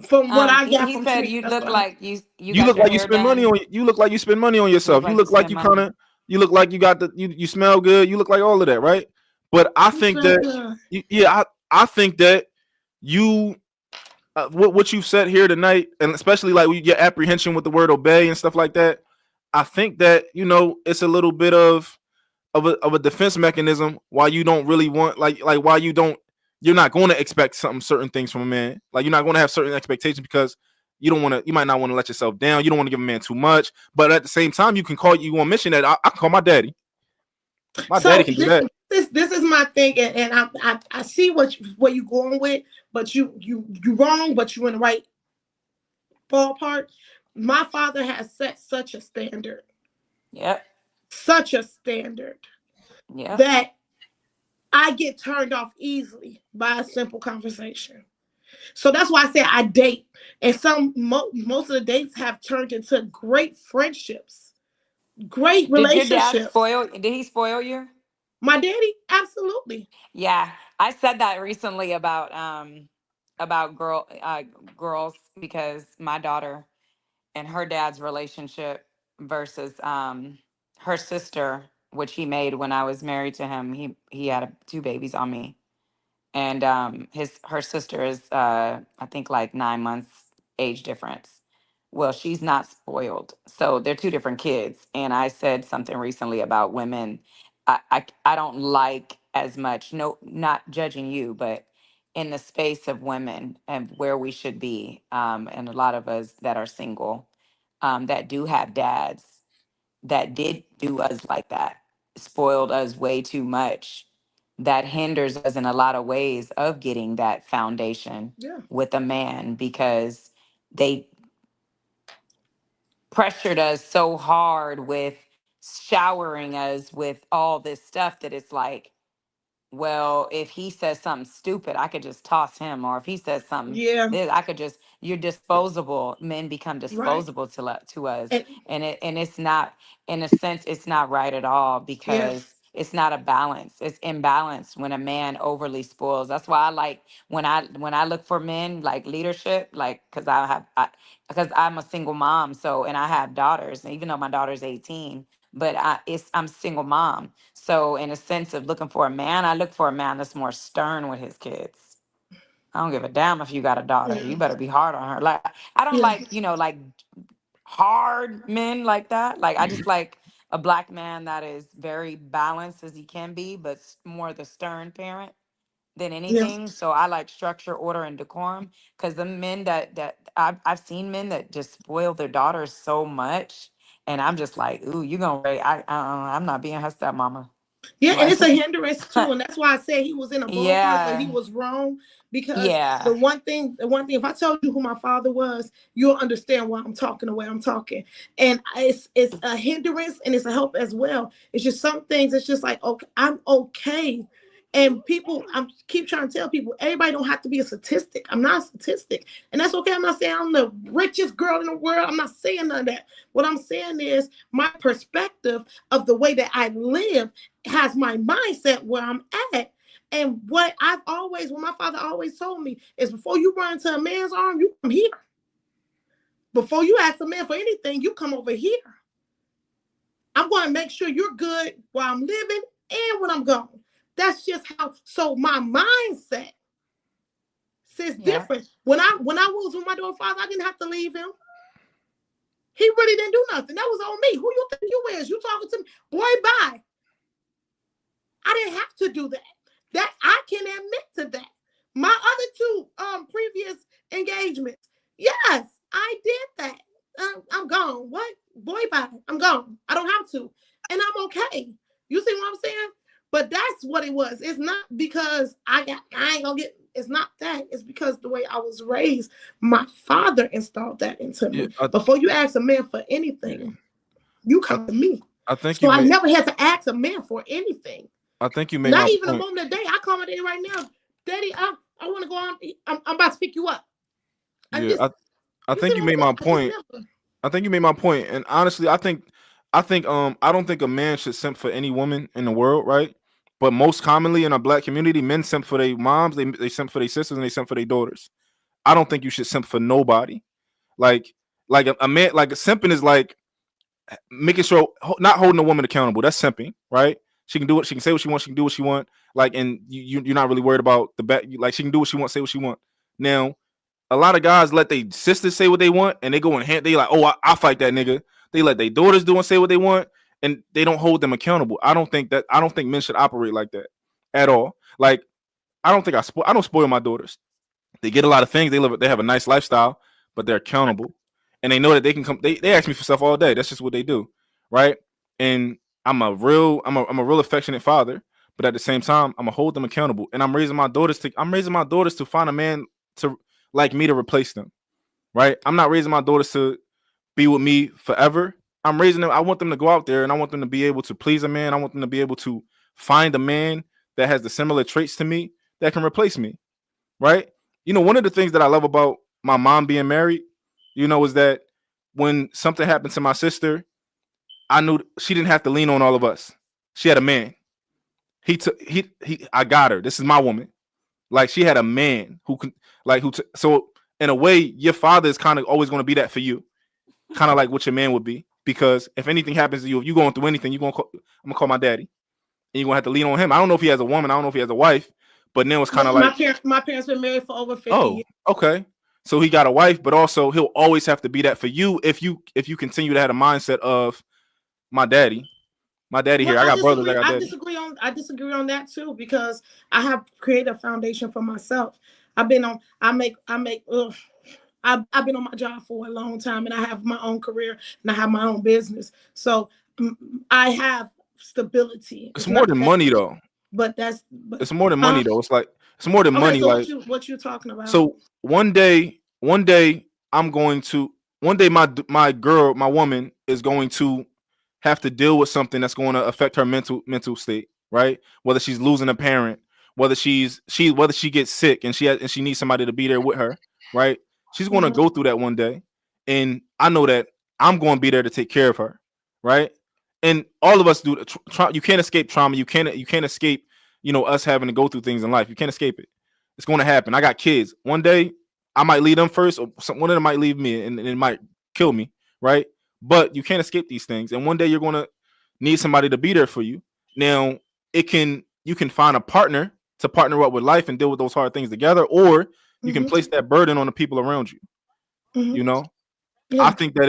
From what I got He from said Shanice, you that's look what like you You got look your like you hair spend money done. on. You look like you spend money on yourself. You look like you spend money. You look like you got the. You smell good. You look like all of that, right? But I think that. I think that you. What you've said here tonight, and especially like your apprehension with the word obey and stuff like that. I think that it's a little bit of a defense mechanism why you don't really want like why you're not going to expect certain things from a man. Like you're not going to have certain expectations because you might not want to let yourself down. You don't want to give a man too much, but at the same time you want to mention that I call my daddy. My daddy can do that. This is my thing, and I see where you're going with, but you wrong, but you in the right ballpark. My father has set such a standard. Yep. Such a standard. Yep. That I get turned off easily by a simple conversation. So that's why I say I date, and most of the dates have turned into great friendships, great relationships. Did he spoil you? My daddy, absolutely. Yeah, I said that recently about girls because my daughter and her dad's relationship versus her sister, which he made when I was married to him. He had two babies on me, and her sister is I think like 9 months age difference. Well, she's not spoiled, so they're two different kids. And I said something recently about women. I don't like as much. No, not judging you, but in the space of women and where we should be, and a lot of us that are single, that do have dads that did do us like that, spoiled us way too much, that hinders us in a lot of ways of getting that foundation with a man because they pressured us so hard with showering us with all this stuff that it's like, well, if he says something stupid, I could just toss him. Or if he says something, I could just, you're disposable. Men become disposable to us. And it's not, in a sense, it's not right at all because it's not a balance. It's imbalanced when a man overly spoils. That's why I like when I look for men like leadership, like because I'm a single mom, so and I have daughters, and even though my daughter's 18, but I'm single mom. So in a sense of looking for a man, I look for a man that's more stern with his kids. I don't give a damn if you got a daughter. You better be hard on her. Like I don't like, like hard men like that. Like I just like a black man that is very balanced as he can be, but more the stern parent than anything. So I like structure, order, and decorum. Because the men that I've seen men that just spoil their daughters so much, and I'm just like, ooh, you gonna raise? I'm not being her stepmama. Yeah, and it's a hindrance too, and that's why I said he was in a ballpark, but he was wrong because the one thing, if I tell you who my father was, you'll understand why I'm talking the way I'm talking, and it's a hindrance and it's a help as well. It's just some things. It's just like, okay, I'm okay. And people, I keep trying to tell people, everybody don't have to be a statistic. I'm not a statistic. And that's okay. I'm not saying I'm the richest girl in the world. I'm not saying none of that. What I'm saying is my perspective of the way that I live has my mindset where I'm at. And what my father always told me is before you run into a man's arm, you come here. Before you ask a man for anything, you come over here. I'm going to make sure you're good while I'm living and when I'm gone. That's just how. So my mindset says different. When I was with my daughter's father, I didn't have to leave him. He really didn't do nothing. That was on me. Who you think you is? You talking to me? Boy, bye. I didn't have to do that. That I can admit to that. My other two previous engagements, yes, I did that. I'm gone. What? Boy, bye. I'm gone. I don't have to, and I'm okay. You see what I'm saying? But that's what it was. It's not because I ain't gonna get. It's not that. It's because the way I was raised, my father installed that into me. Before you ask a man for anything, you come to me. I never had to ask a man for anything. I think you made not even point. A moment of the day. I call my daddy right now. Daddy, I want to go on. I'm about to pick you up. I think you made my point. I think you made my point. And honestly, I don't think a man should simp for any woman in the world, right? But most commonly in our black community, men simp for their moms, they simp for their sisters, and they simp for their daughters. I don't think you should simp for nobody. Like a man, like simping is like making sure not holding a woman accountable. That's simping, right? She can do it. She can say what she wants. She can do what she wants. Like, and you're not really worried about the back. Like, she can do what she wants, say what she wants. Now, a lot of guys let their sisters say what they want, and they go and they like, oh, I fight that nigga. They let their daughters do and say what they want, and they don't hold them accountable. I don't think men should operate like that at all. Like, I don't spoil my daughters. They get a lot of things. They have a nice lifestyle, but they're accountable, and they know that they can come. They ask me for stuff all day. That's just what they do, right? And I'm a real affectionate father, but at the same time, I'm gonna hold them accountable. And I'm raising my daughters to find a man to like me to replace them, right? I'm not raising my daughters to be with me forever. I'm raising them. I want them to go out there and I want them to be able to please a man. I want them to be able to find a man that has the similar traits to me that can replace me, right? You know, one of the things that I love about my mom being married, is that when something happened to my sister, I knew she didn't have to lean on all of us. She had a man. I got her. This is my woman. Like, she had a man so in a way, your father is kind of always going to be that for you. Kind of like what your man would be. Because if anything happens to you, if you're going through anything, I'm going to call my daddy. And you're going to have to lean on him. I don't know if he has a woman. I don't know if he has a wife. But then it's kind of like... My parents been married for over 50 years. Okay. So he got a wife, but also he'll always have to be that for you if you continue to have a mindset of my daddy here. I got brothers. I disagree on that too, because I have created a foundation for myself. I've been on my job for a long time, and I have my own career and I have my own business. So I have stability. It's more than money though. It's more than money though. It's more than money. So like what you talking about? So one day my woman is going to have to deal with something that's going to affect her mental state, right? Whether she's losing a parent, whether she gets sick and she needs somebody to be there with her, right? She's going to go through that one day, and I know that I'm going to be there to take care of her, right? and all of us do. You can't escape trauma. You can't escape, us having to go through things in life. You can't escape it. It's going to happen. I got kids. One day I might leave them first, or one of them might leave me, and it might kill me, right? But you can't escape these things. And one day you're going to need somebody to be there for you. Now, you can find a partner to partner up with life and deal with those hard things together, or you can place that burden on the people around you. Yeah. I think that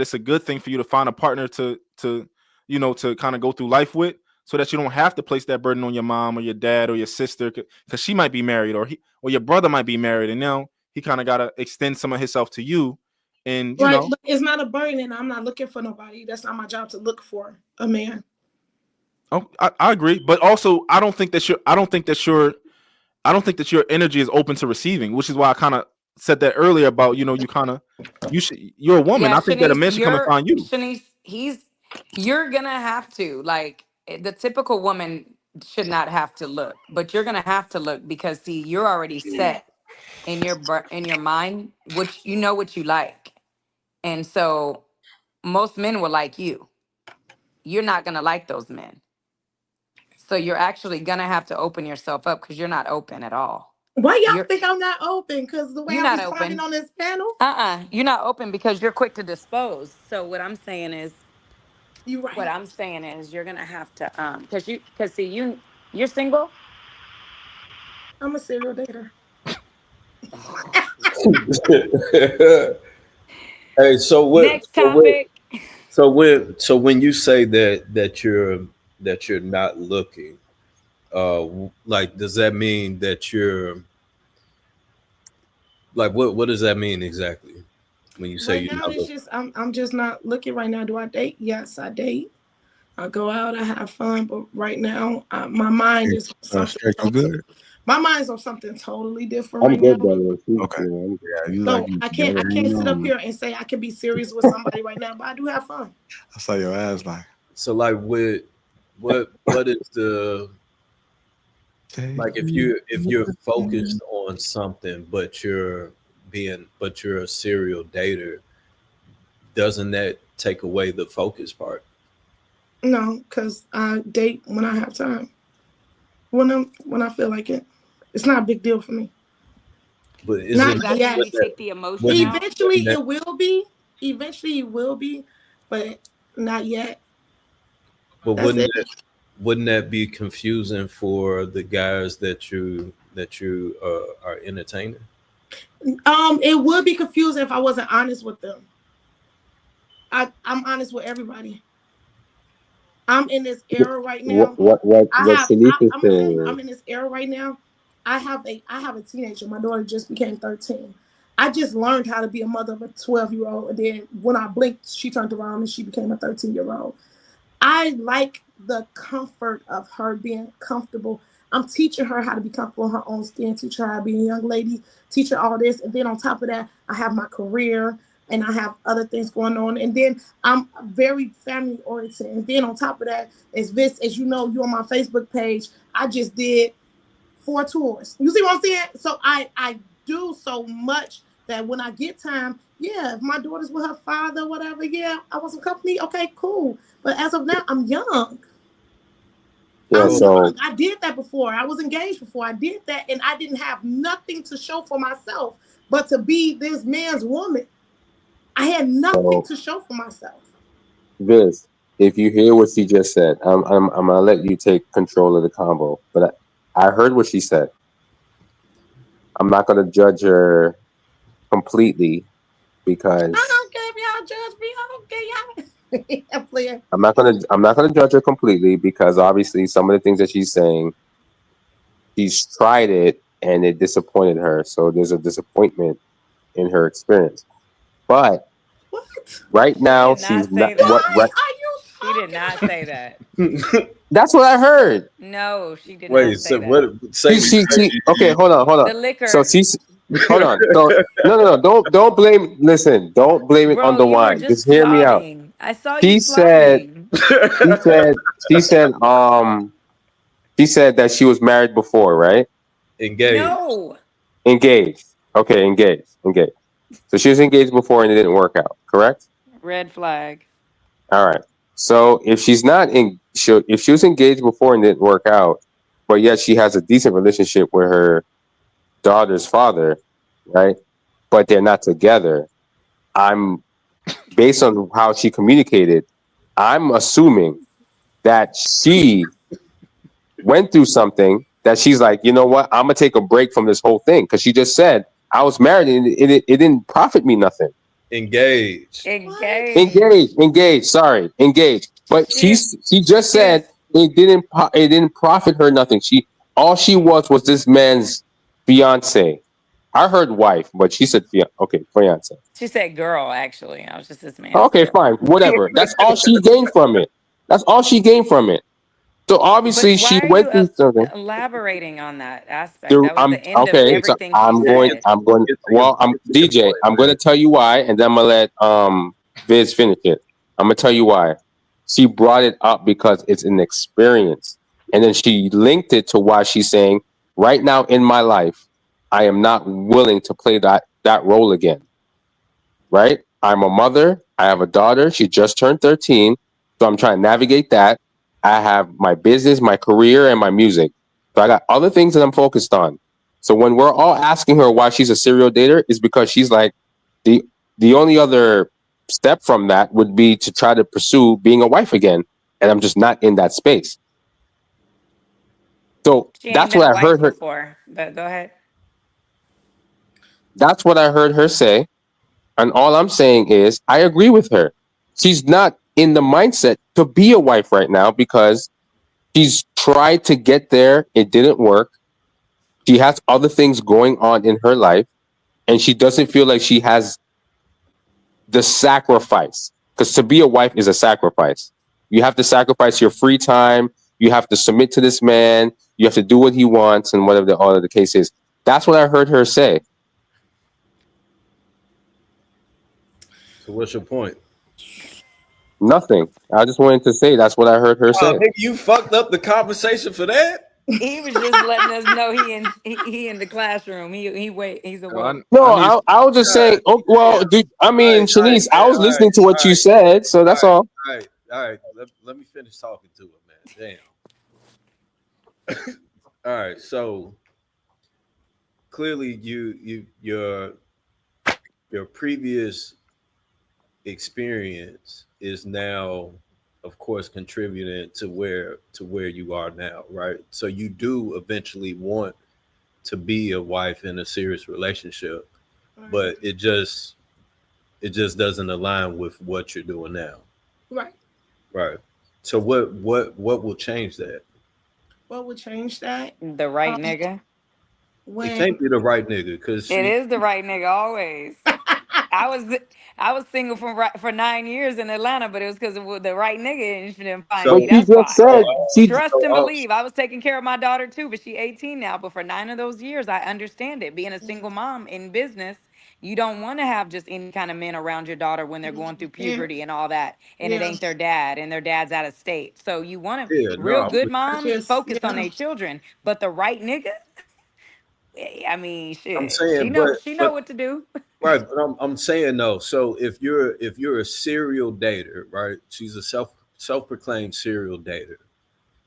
it's a good thing for you to find a partner to kind of go through life with, so that you don't have to place that burden on your mom or your dad or your sister, because she might be married, or your brother might be married, and now he kind of got to extend some of himself to you. And But it's not a burden, and I'm not looking for nobody. That's not my job to look for a man. Oh, I agree, but also I don't think that your energy is open to receiving, which is why I kind of said that earlier about you're a woman. Yeah, I think that a man Shanice, should come and find you. Shanice, you're gonna have to, like, the typical woman should not have to look, but you're gonna have to look, because see, you're already set in your mind, which you know what you like, and so most men will like you. You're not gonna like those men, so you're actually gonna have to open yourself up, because you're not open at all. Why y'all think I'm not open? Because the way You're I'm not responding open on this panel? You're not open because you're quick to dispose. So what I'm saying is, you're right. What I'm saying is, you're gonna have to because see, you're single. I'm a serial dater. Hey, so what? Next topic. So when you say that you're not looking, like, does that mean that you're like, what does that mean exactly when you say Right you're now, not it's looking? just I'm just not looking right now. Do I date? Yes, I date. I go out, I have fun, but right now, my mind is on something. Good. My mind's on something totally different I'm right good, now. brother. Okay. Yeah, you So I can't sit up man. here and say I can be serious with somebody right now, but I do have fun. I saw your ass like. So like, what is the, like, if you're focused on something, but you're a serial dater, doesn't that take away the focus part? No, because I date when I have time. When I feel like it. It's not a big deal for me. But not yet. Take the emotion Eventually it will be. Eventually it will be, but not yet. But wouldn't that be confusing for the guys that you are entertaining? It would be confusing if I wasn't honest with them. I'm honest with everybody. I'm in this era right now. I'm in this era right now. I have a teenager. My daughter just became 13. I just learned how to be a mother of a 12-year-old, and then when I blinked, she turned around and she became a 13-year-old. I like the comfort of her being comfortable. I'm teaching her how to be comfortable in her own skin, teach her how to be a young lady, teach her all this. And then on top of that, I have my career and I have other things going on. And then I'm very family oriented. And then on top of that, as you know, you on my Facebook page, I just did 4 tours. You see what I'm saying? So I do so much that when I get time, yeah, if my daughter's with her father, whatever, yeah, I want some company. Okay, cool. But as of now, I'm young. Yeah, young. I did that before. I was engaged before. I did that, and I didn't have nothing to show for myself but to be this man's woman. I had nothing to show for myself. Viz, if you hear what she just said, I'm gonna let you take control of the combo. But I heard what she said. I'm not gonna judge her completely because I don't care if y'all judge me. I don't care y'all. I'm not gonna judge her completely because obviously some of the things that she's saying, she's tried it and it disappointed her. So there's a disappointment in her experience. But right now she's not. She did not say that. That's what I heard. No, she did not say that. Okay, hold on. The liquor. So she's hold on. So no. Don't blame. Listen, don't blame it on the wine. Just hear me out. I saw She you said. She said that she was married before, right? Engaged. No. Engaged. Okay, engaged. So she was engaged before and it didn't work out, correct? Red flag. All right. So if she's not if she was engaged before and didn't work out, but yet she has a decent relationship with her daughter's father, right? But they're not together. I'm based on how she communicated, I'm assuming that she went through something that she's like, you know what? I'm gonna take a break from this whole thing because she just said I was married and it didn't profit me nothing. Engaged. Sorry, engaged. But she just said it didn't profit her nothing. All she was this man's fiance. I heard wife, but she said fiance. She said girl, actually. I was just this man. Okay, fine, whatever. That's all she gained from it. That's all she gained from it. So obviously she went through something. Elaborating on that aspect. That was the end of Okay. everything So she said. I'm going. Well, I'm DJ. I'm going to tell you why, and then I'm gonna let Viz finish it. I'm gonna tell you why. She brought it up because it's an experience, and then she linked it to why she's saying, right now in my life, I am not willing to play that role again. Right? I'm a mother. I have a daughter. She just turned 13, so I'm trying to navigate that. I have my business, my career, and my music. So I got other things that I'm focused on. So when we're all asking her why she's a serial dater, is because she's like, the only other step from that would be to try to pursue being a wife again, and I'm just not in that space. So that's what I heard her before. But go ahead. That's what I heard her say, and all I'm saying is I agree with her. She's not in the mindset to be a wife right now because she's tried to get there. It didn't work. She has other things going on in her life, and she doesn't feel like she has the sacrifice. Because to be a wife is a sacrifice. You have to sacrifice your free time. You have to submit to this man. You have to do what he wants, and whatever all of the case is. That's what I heard her say. So what's your point? Nothing. I just wanted to say that's what I heard her say. Nigga, you fucked up the conversation for that? He was just letting us know he in the classroom. He's awake. No, I was just saying. Oh, well, dude, I mean, Shanice, I was listening to what you said, so that's all. All right. Let me finish talking to it, man. Damn. All right. So clearly, your previous experience is now, of course, contributing to where you are now, right? So you do eventually want to be a wife in a serious relationship, but it just doesn't align with what you're doing now. Right. So what will change that? What would change that? The right nigga. It can't be the right nigga because it is the right nigga always. I was single for 9 years in Atlanta, but it was because of the right nigga and she didn't find me. That's why. Trust and believe. I was taking care of my daughter too, but she's 18 now. But for 9 of those years, I understand it. Being a single mom in business, you don't want to have just any kind of men around your daughter when they're going through puberty and all that, and it ain't their dad, and their dad's out of state. So you want to good moms focus on their children, but the right nigga. I mean, shit. I'm saying, she know what to do. Right, but I'm saying though. So if you're a serial dater, right? She's a self-proclaimed serial dater.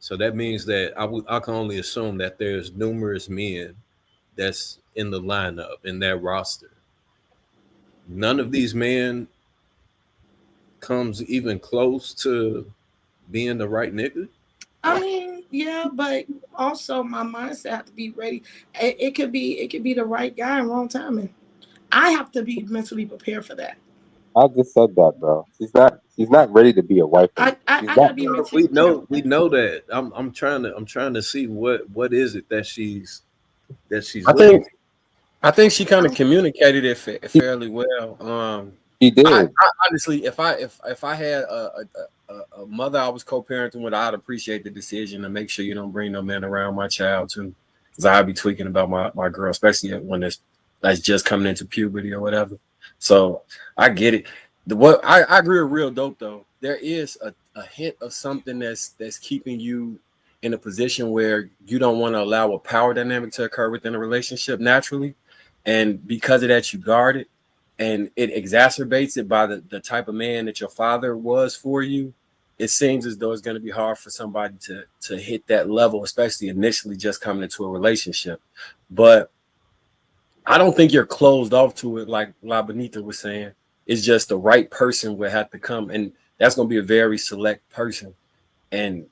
So that means that I can only assume that there's numerous men that's in the lineup in that roster. None of these men comes even close to being the right nigga. I mean, yeah, but also my mindset have to be ready. It could be the right guy and wrong timing. I have to be mentally prepared for that. I just said that, bro. She's not ready to be a wife. I gotta be mentally. We know that. I'm trying to see what is it that she's. I think she kind of communicated it fairly well. She did. I honestly, if I had a mother I was co-parenting with, I'd appreciate the decision to make sure you don't bring no man around my child too, because I'd be tweaking about my girl, especially when that's just coming into puberty or whatever. So I get it. I agree with real dope though. There is a hint of something that's keeping you in a position where you don't want to allow a power dynamic to occur within a relationship naturally, and because of that, you guard it. And it exacerbates it by the type of man that your father was for you. it seems as though it's going to be hard for somebody to hit that level, especially initially just coming into a relationship. But I don't think you're closed off to it, like La Benita was saying. It's just the right person would have to come, and that's going to be a very select person. And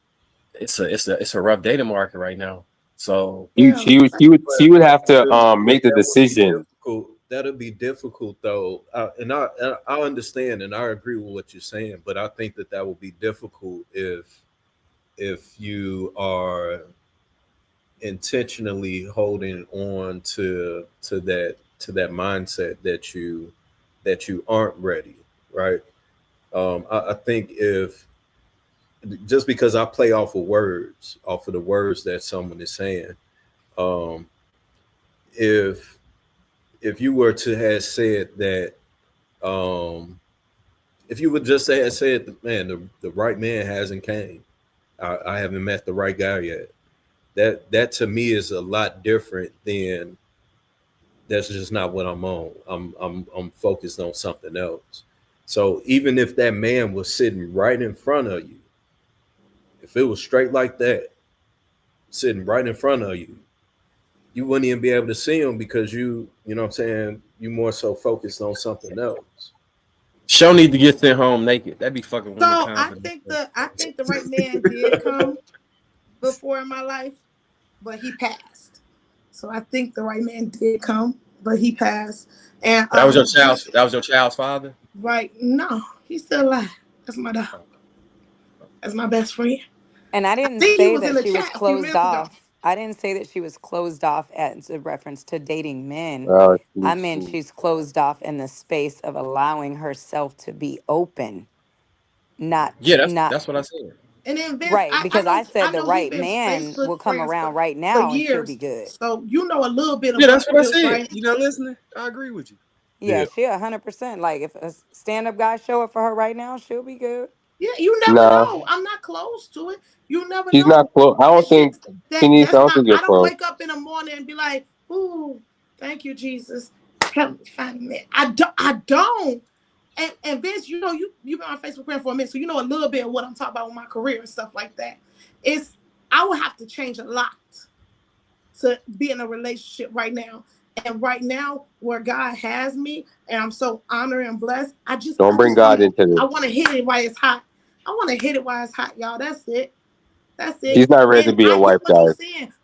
it's a rough dating market right now. So she would have to make the decision. That'll be difficult though, and I understand and I agree with what you're saying, but I think that will be difficult if you are intentionally holding on to that mindset that you aren't ready, right? I think if just because I play off of the words that someone is saying, if you were to have said that, if you would just have said, man, the right man hasn't came, I haven't met the right guy yet. That to me is a lot different than that's just not what I'm on. I'm focused on something else. So even if that man was sitting right in front of you, if it was straight like that, sitting right in front of you, you wouldn't even be able to see him because you know what I'm saying, you more so focused on something else. She'll need to get sent home naked. That'd be fucking woman So confidence. I think the right man did come before in my life, but he passed. So I think the right man did come, but he passed. And That was your child's father? Right. No, he's still alive. That's my dog. That's my best friend. And I didn't say that she was closed off. I didn't say that she was closed off as a reference to dating men. I meant she's closed off in the space of allowing herself to be open, not that's what I said. And then Vince, right, because I said the right we've been man Facebook will come friends around right for now and she'll years, be good. So you know a little bit Yeah, about that's what I this, said. right? You not listening? I agree with you. Yeah, she 100%. Like if a stand-up guy show up for her right now, she'll be good. Yeah, you never know. I'm not close to it. You never She's know. not close. I don't think she needs. I don't think you're I don't close. wake up in the morning and be like, "Ooh, thank you, Jesus. Help me find a man." I don't. And Vince, you know, you've been on Facebook friend for a minute, so you know a little bit of what I'm talking about with my career and stuff like that. I would have to change a lot to be in a relationship right now. And right now, where God has me, and I'm so honored and blessed, I Don't bring God into this. I want to hit it while it's hot. I want to hit it while it's hot, y'all. That's it. That's it. She's not ready to be a wife, guys.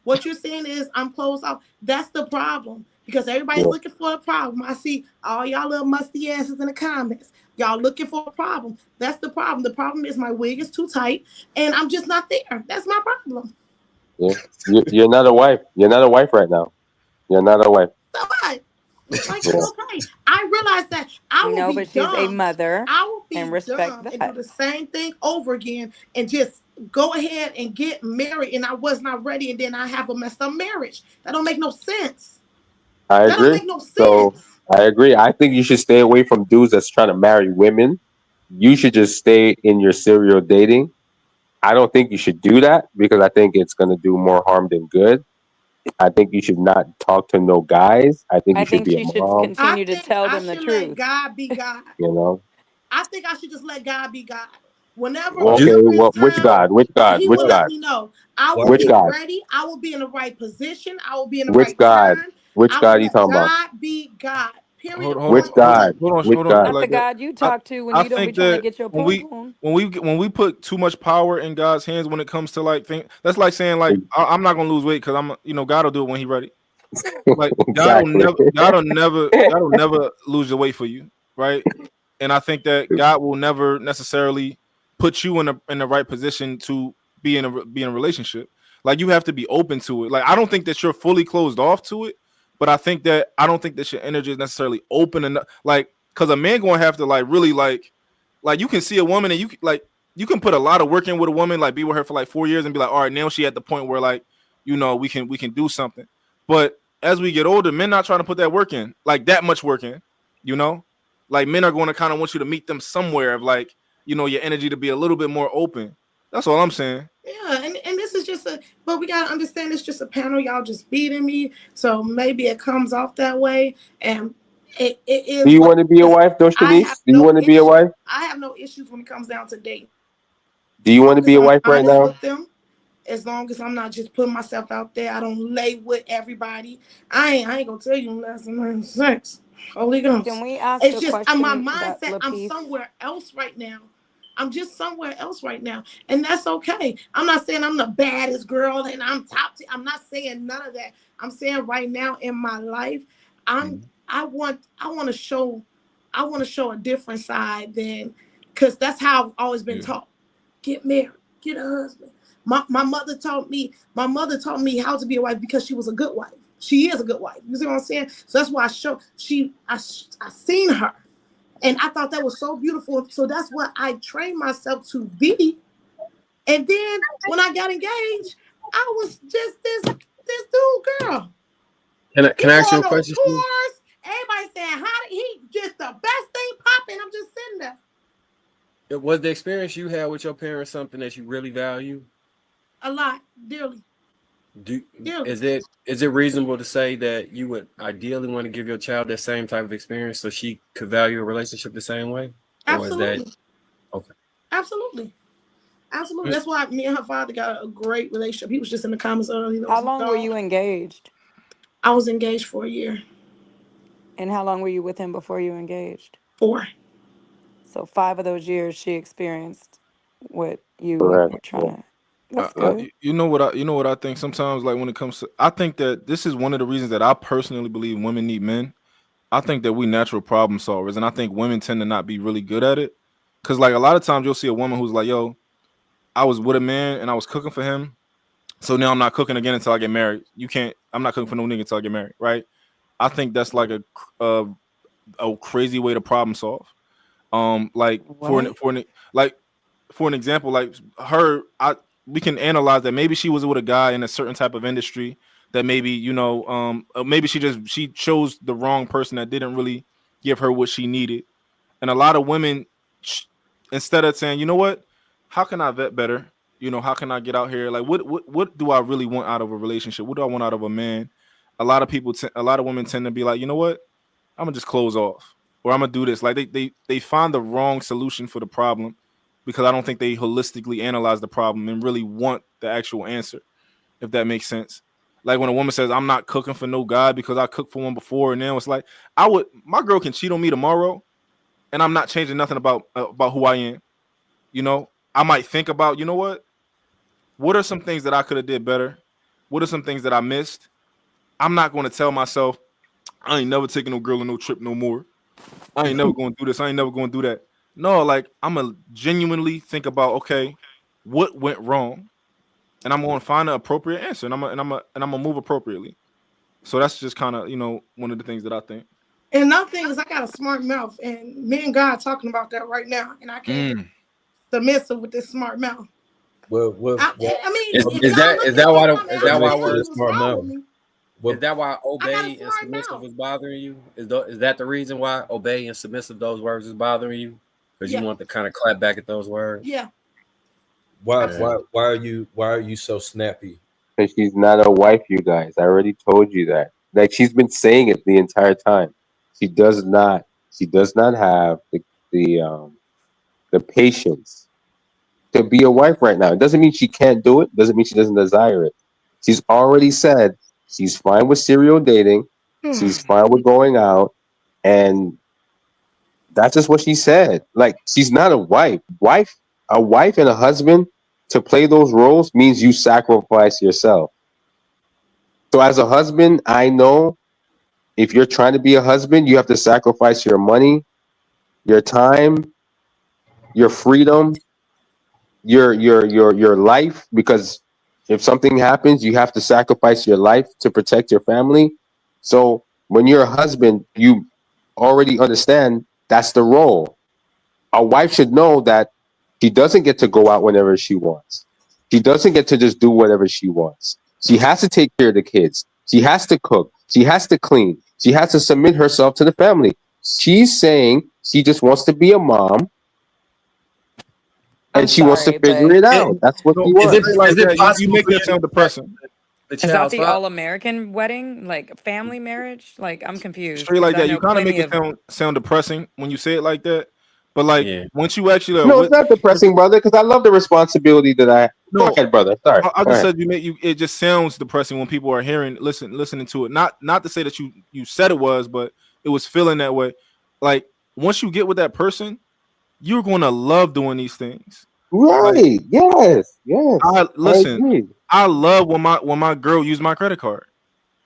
What you're saying is I'm closed off. That's the problem. Because everybody's looking for a problem. I see all y'all little musty asses in the comments. Y'all looking for a problem. That's the problem. The problem is my wig is too tight, and I'm just not there. That's my problem. Yeah. You're not a wife. You're not a wife right now. You're not a wife. So what? Like, okay. I realize that I will be but dumb. she's a mother. I will be and respect dumb that. and do the same thing over again and just go ahead and get married, and I was not ready, and then I have a messed up marriage. That don't make no sense. I agree. That don't make no sense. So I agree. I think you should stay away from dudes that's trying to marry women. You should just stay in your serial dating. I don't think you should do that because I think it's going to do more harm than good. I think you should not talk to no guys. I think you should be a mom. Continue to tell them the truth. Let God be God. You know. I think I should just let God be God. Whenever which God? Which God? He Which will God? let me know. I will Which be God? ready. I will be in the right position. I will be in the Which right God? time. Which God are you talking about? God be God. Period. Which God? Which God? That's the God you talk to when you don't be trying to get your poom. When we put too much power in God's hands when it comes to like things, that's like saying like I'm not gonna lose weight because God will do it when He's ready. Like God will never lose the weight for you, right? And I think that God will never necessarily put you in the right position to be in a relationship. Like you have to be open to it. Like I don't think that you're fully closed off to it, but I don't think that your energy is necessarily open enough. Like because a man gonna have to like really like you can see a woman and you can put a lot of work in with a woman, like be with her for like 4 years and be like, all right, now she at the point where like we can do something. But as we get older, men not trying to put that work in, like that much work in, like men are going to kind of want you to meet them somewhere of like, your energy to be a little bit more open. That's all I'm saying. Yeah, and this is just but we gotta understand it's just a panel. Y'all just beating me, so maybe it comes off that way. And it is. Do you want to be a wife, though, Shanice? Do you want to be a wife? I have no issues when it comes down to dating. Do you want to be a I'm wife right honest now? with them, as long as I'm not just putting myself out there, I don't lay with everybody. I ain't gonna tell you unless I'm having sex. Holy Ghost. Can we ask It's a just my question that mindset. I'm Lapeef? somewhere else right now. I'm just somewhere else right now, and that's okay. I'm not saying I'm the baddest girl and I'm top. I'm not saying none of that. I'm saying right now in my life, I want to show a different side than, because that's how I've always been taught. Get married, get a husband. My mother taught me how to be a wife because she was a good wife. She is a good wife. You see what I'm saying? So that's why I seen her. And I thought that was so beautiful. So that's what I trained myself to be. And then when I got engaged, I was just this dude girl. Can I ask you a On those question? tours, everybody saying how he just the best thing popping. I'm just sitting there. Was the experience you had with your parents something that you really value? A lot, dearly. Is it reasonable to say that you would ideally want to give your child that same type of experience so she could value a relationship the same way? Absolutely. Okay? Absolutely. That's why me and her father got a great relationship. He was just in the comments earlier. How long were you engaged? I was engaged for a year. And how long were you with him before you engaged? 4. So 5 of those years she experienced what you Correct. were trying to. That's good. You know what I think sometimes, like when it comes to, I think that this is one of the reasons that I personally believe women need men. I think that we natural problem solvers, and I think women tend to not be really good at it. Cause like a lot of times you'll see a woman who's like, yo, I was with a man and I was cooking for him. So now I'm not cooking again until I get married. I'm not cooking for no nigga until I get married. Right. I think that's like a crazy way to problem solve. Like for an example, like we can analyze that maybe she was with a guy in a certain type of industry that maybe, maybe she chose the wrong person that didn't really give her what she needed. And a lot of women, instead of saying, you know what, how can I vet better? How can I get out here? Like, what do I really want out of a relationship? What do I want out of a man? A lot of women tend to be like, you know what, I'm gonna just close off, or I'm gonna do this. Like they find the wrong solution for the problem because I don't think they holistically analyze the problem and really want the actual answer, if that makes sense. Like when a woman says, I'm not cooking for no guy because I cooked for one before, and then it's like, my girl can cheat on me tomorrow and I'm not changing nothing about who I am. I might think about, what are some things that I could have did better? What are some things that I missed? I'm not going to tell myself, I ain't never taking no girl on no trip no more. I ain't never going to do this. I ain't never going to do that. No, like I'm going to genuinely think about, okay, what went wrong? And I'm going to find an appropriate answer, and I'm going to move appropriately. So that's just kind of, one of the things that I think. And another thing is I got a smart mouth, and me and God talking about that right now, and I can't be submissive with this smart mouth. Well, I mean, is that why obey and submissive is bothering you? Is that the reason why obey and submissive, those words, is bothering you? Because you want to kind of clap back at those words? Yeah. Why are you so snappy? Because she's not a wife, you guys. I already told you that. Like, she's been saying it the entire time. She does not have the patience to be a wife right now. It doesn't mean she can't do it. Doesn't mean she doesn't desire it. She's already said she's fine with serial dating. She's fine with going out, and that's just what she said. Like, she's not a wife. A wife and a husband, to play those roles means you sacrifice yourself. So as a husband, I know if you're trying to be a husband, you have to sacrifice your money, your time, your freedom, your life, because if something happens, you have to sacrifice your life to protect your family. So when you're a husband, you already understand that's the role. A wife should know that she doesn't get to go out whenever she wants. She doesn't get to just do whatever she wants. She has to take care of the kids. She has to cook. She has to clean. She has to submit herself to the family. She's saying she just wants to be a mom, and she wants to figure it out. That's what she wants. Is it possible you make that sound depressing? Is that the all-American wedding, like family marriage? Like, I'm confused. Straight like that, you kind of make it sound depressing when you say it like that. But like once you actually No, it's not depressing, brother, because I love the responsibility that I. No, go ahead, brother. Sorry. I Go just ahead. said it just sounds depressing when people are listening to it. Not to say that you said it was, but it was feeling that way. Like once you get with that person, you're going to love doing these things. Right. Like, yes. I love when my girl used my credit card.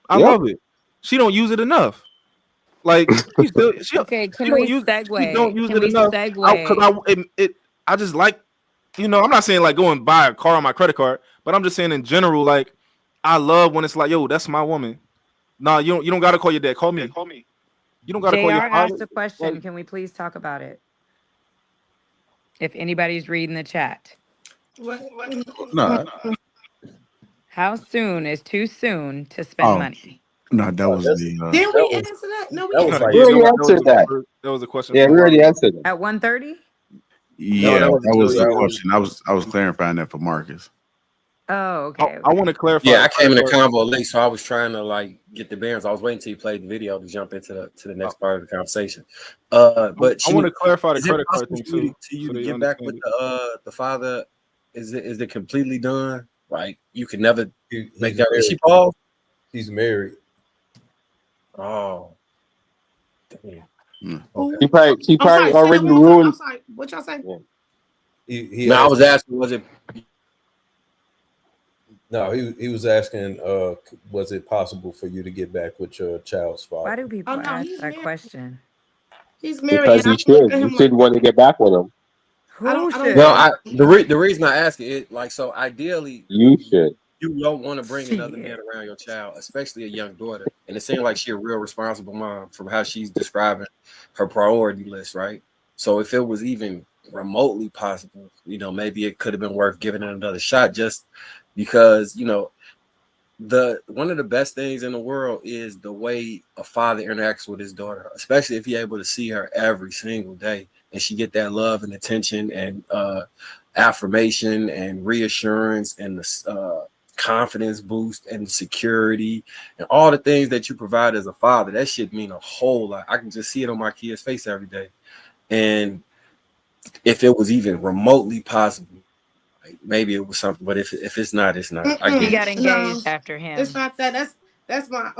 I love it. She don't use it enough. Like she Okay, can don't we use segue? Can it we enough. segue? I just like, I'm not saying like go and buy a car on my credit card, but I'm just saying in general, like I love when it's like, yo, that's my woman. Nah, you don't gotta call your dad. Call me. You don't gotta call JR your father. asked a question. Can we please talk about it? If anybody's reading the chat. No. How soon is too soon to spend money? No, that was the. Did we answer that? No, we already answered that. That was a question. Yeah, we already answered it. At 1:30? Yeah, that that was was the question. I was clarifying that for Marcus. Oh, okay. I want to clarify. Yeah, I came in the convo late, so I was trying to like get the bearings. I was waiting till you played the video to jump into the next part of the conversation. But I want to clarify the is it credit card possible thing for you so to they get back with understand the father? Is it completely done? Like you could never make he's that. Is married. she Paul? He's married. Oh, damn. Okay. He probably I'm already sorry, ruined. I'm sorry. What y'all say? He I was asking, was it? No, he was asking, was it possible for you to get back with your child's father? Why do people ask he's that married. question? He's married. Because you should. You should want to get back with him. Who should? Well, the reason I ask it, like, so ideally, you should. You don't want to bring another man around your child, especially a young daughter. And it seems like she's a real responsible mom from how she's describing her priority list, right? So if it was even remotely possible, maybe it could have been worth giving it another shot, just because, one of the best things in the world is the way a father interacts with his daughter, especially if you're able to see her every single day and she get that love and attention and affirmation and reassurance and the confidence boost and security and all the things that you provide as a father. That shit mean a whole lot. I can just see it on my kid's face every day. And if it was even remotely possible, like maybe it was something, but if it's not, it's not. He got engaged after him. It's not that. That's my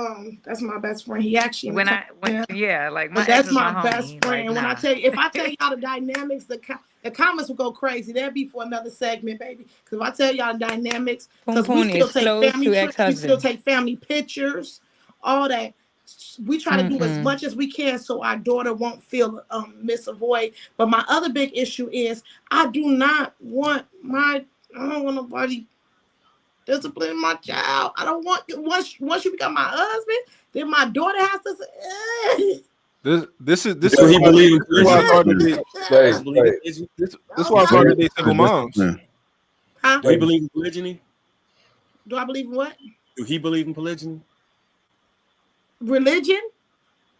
best friend. He actually like my but that's my best friend. Like, when I tell you, if I tell y'all the dynamics, the comments will go crazy. That'd be for another segment, baby. Because if I tell y'all the dynamics, because we still take family trips, we still take family pictures, all that. We try to do as much as we can so our daughter won't feel misavoid. But my other big issue is I don't want nobody discipline my child. I don't want once you become my husband, then my daughter has to say, This is what he believe in. This why it's hard to date single moms. Huh? Do he believe in polygyny? Do I believe in what? Do he believe in polygyny? Religion?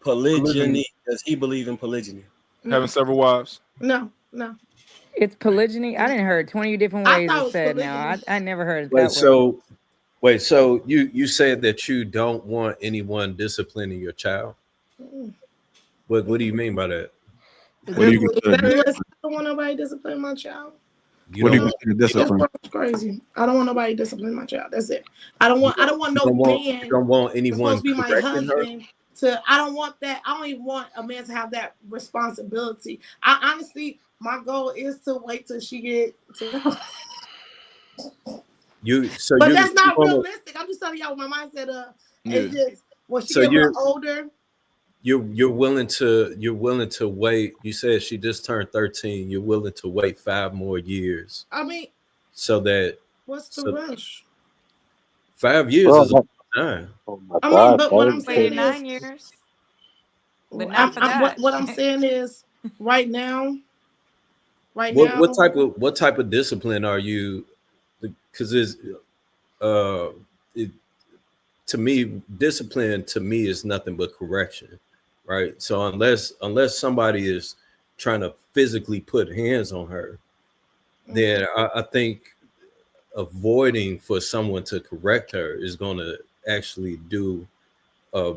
Polygyny. Does he believe in polygyny? Having several wives? No. It's polygyny. I didn't heard 20 different ways it's said now. I never heard it that way. So you said that you don't want anyone disciplining your child. What do you mean by that? What do you I don't want nobody disciplining my child. What do you consider discipline? That's crazy. I don't want nobody disciplining my child. That's it. I don't want no man. You don't want anyone supposed to be my correcting her? husband. I don't want that. I don't even want a man to have that responsibility. I honestly, my goal is to wait till she get to. But that's not realistic. I'm just telling y'all what my mindset. It's just when she get a little older. You're willing to wait. You said she just turned 13. You're willing to wait 5 more years. I mean, so that what's the rush? 5 years is a long time. Oh my I God, mean, but what I'm saying is 9 years. But not for that. What I'm saying is right now. What type of discipline are you? Because to me, discipline to me is nothing but correction, right? So unless somebody is trying to physically put hands on her, then I think avoiding for someone to correct her is going to actually do her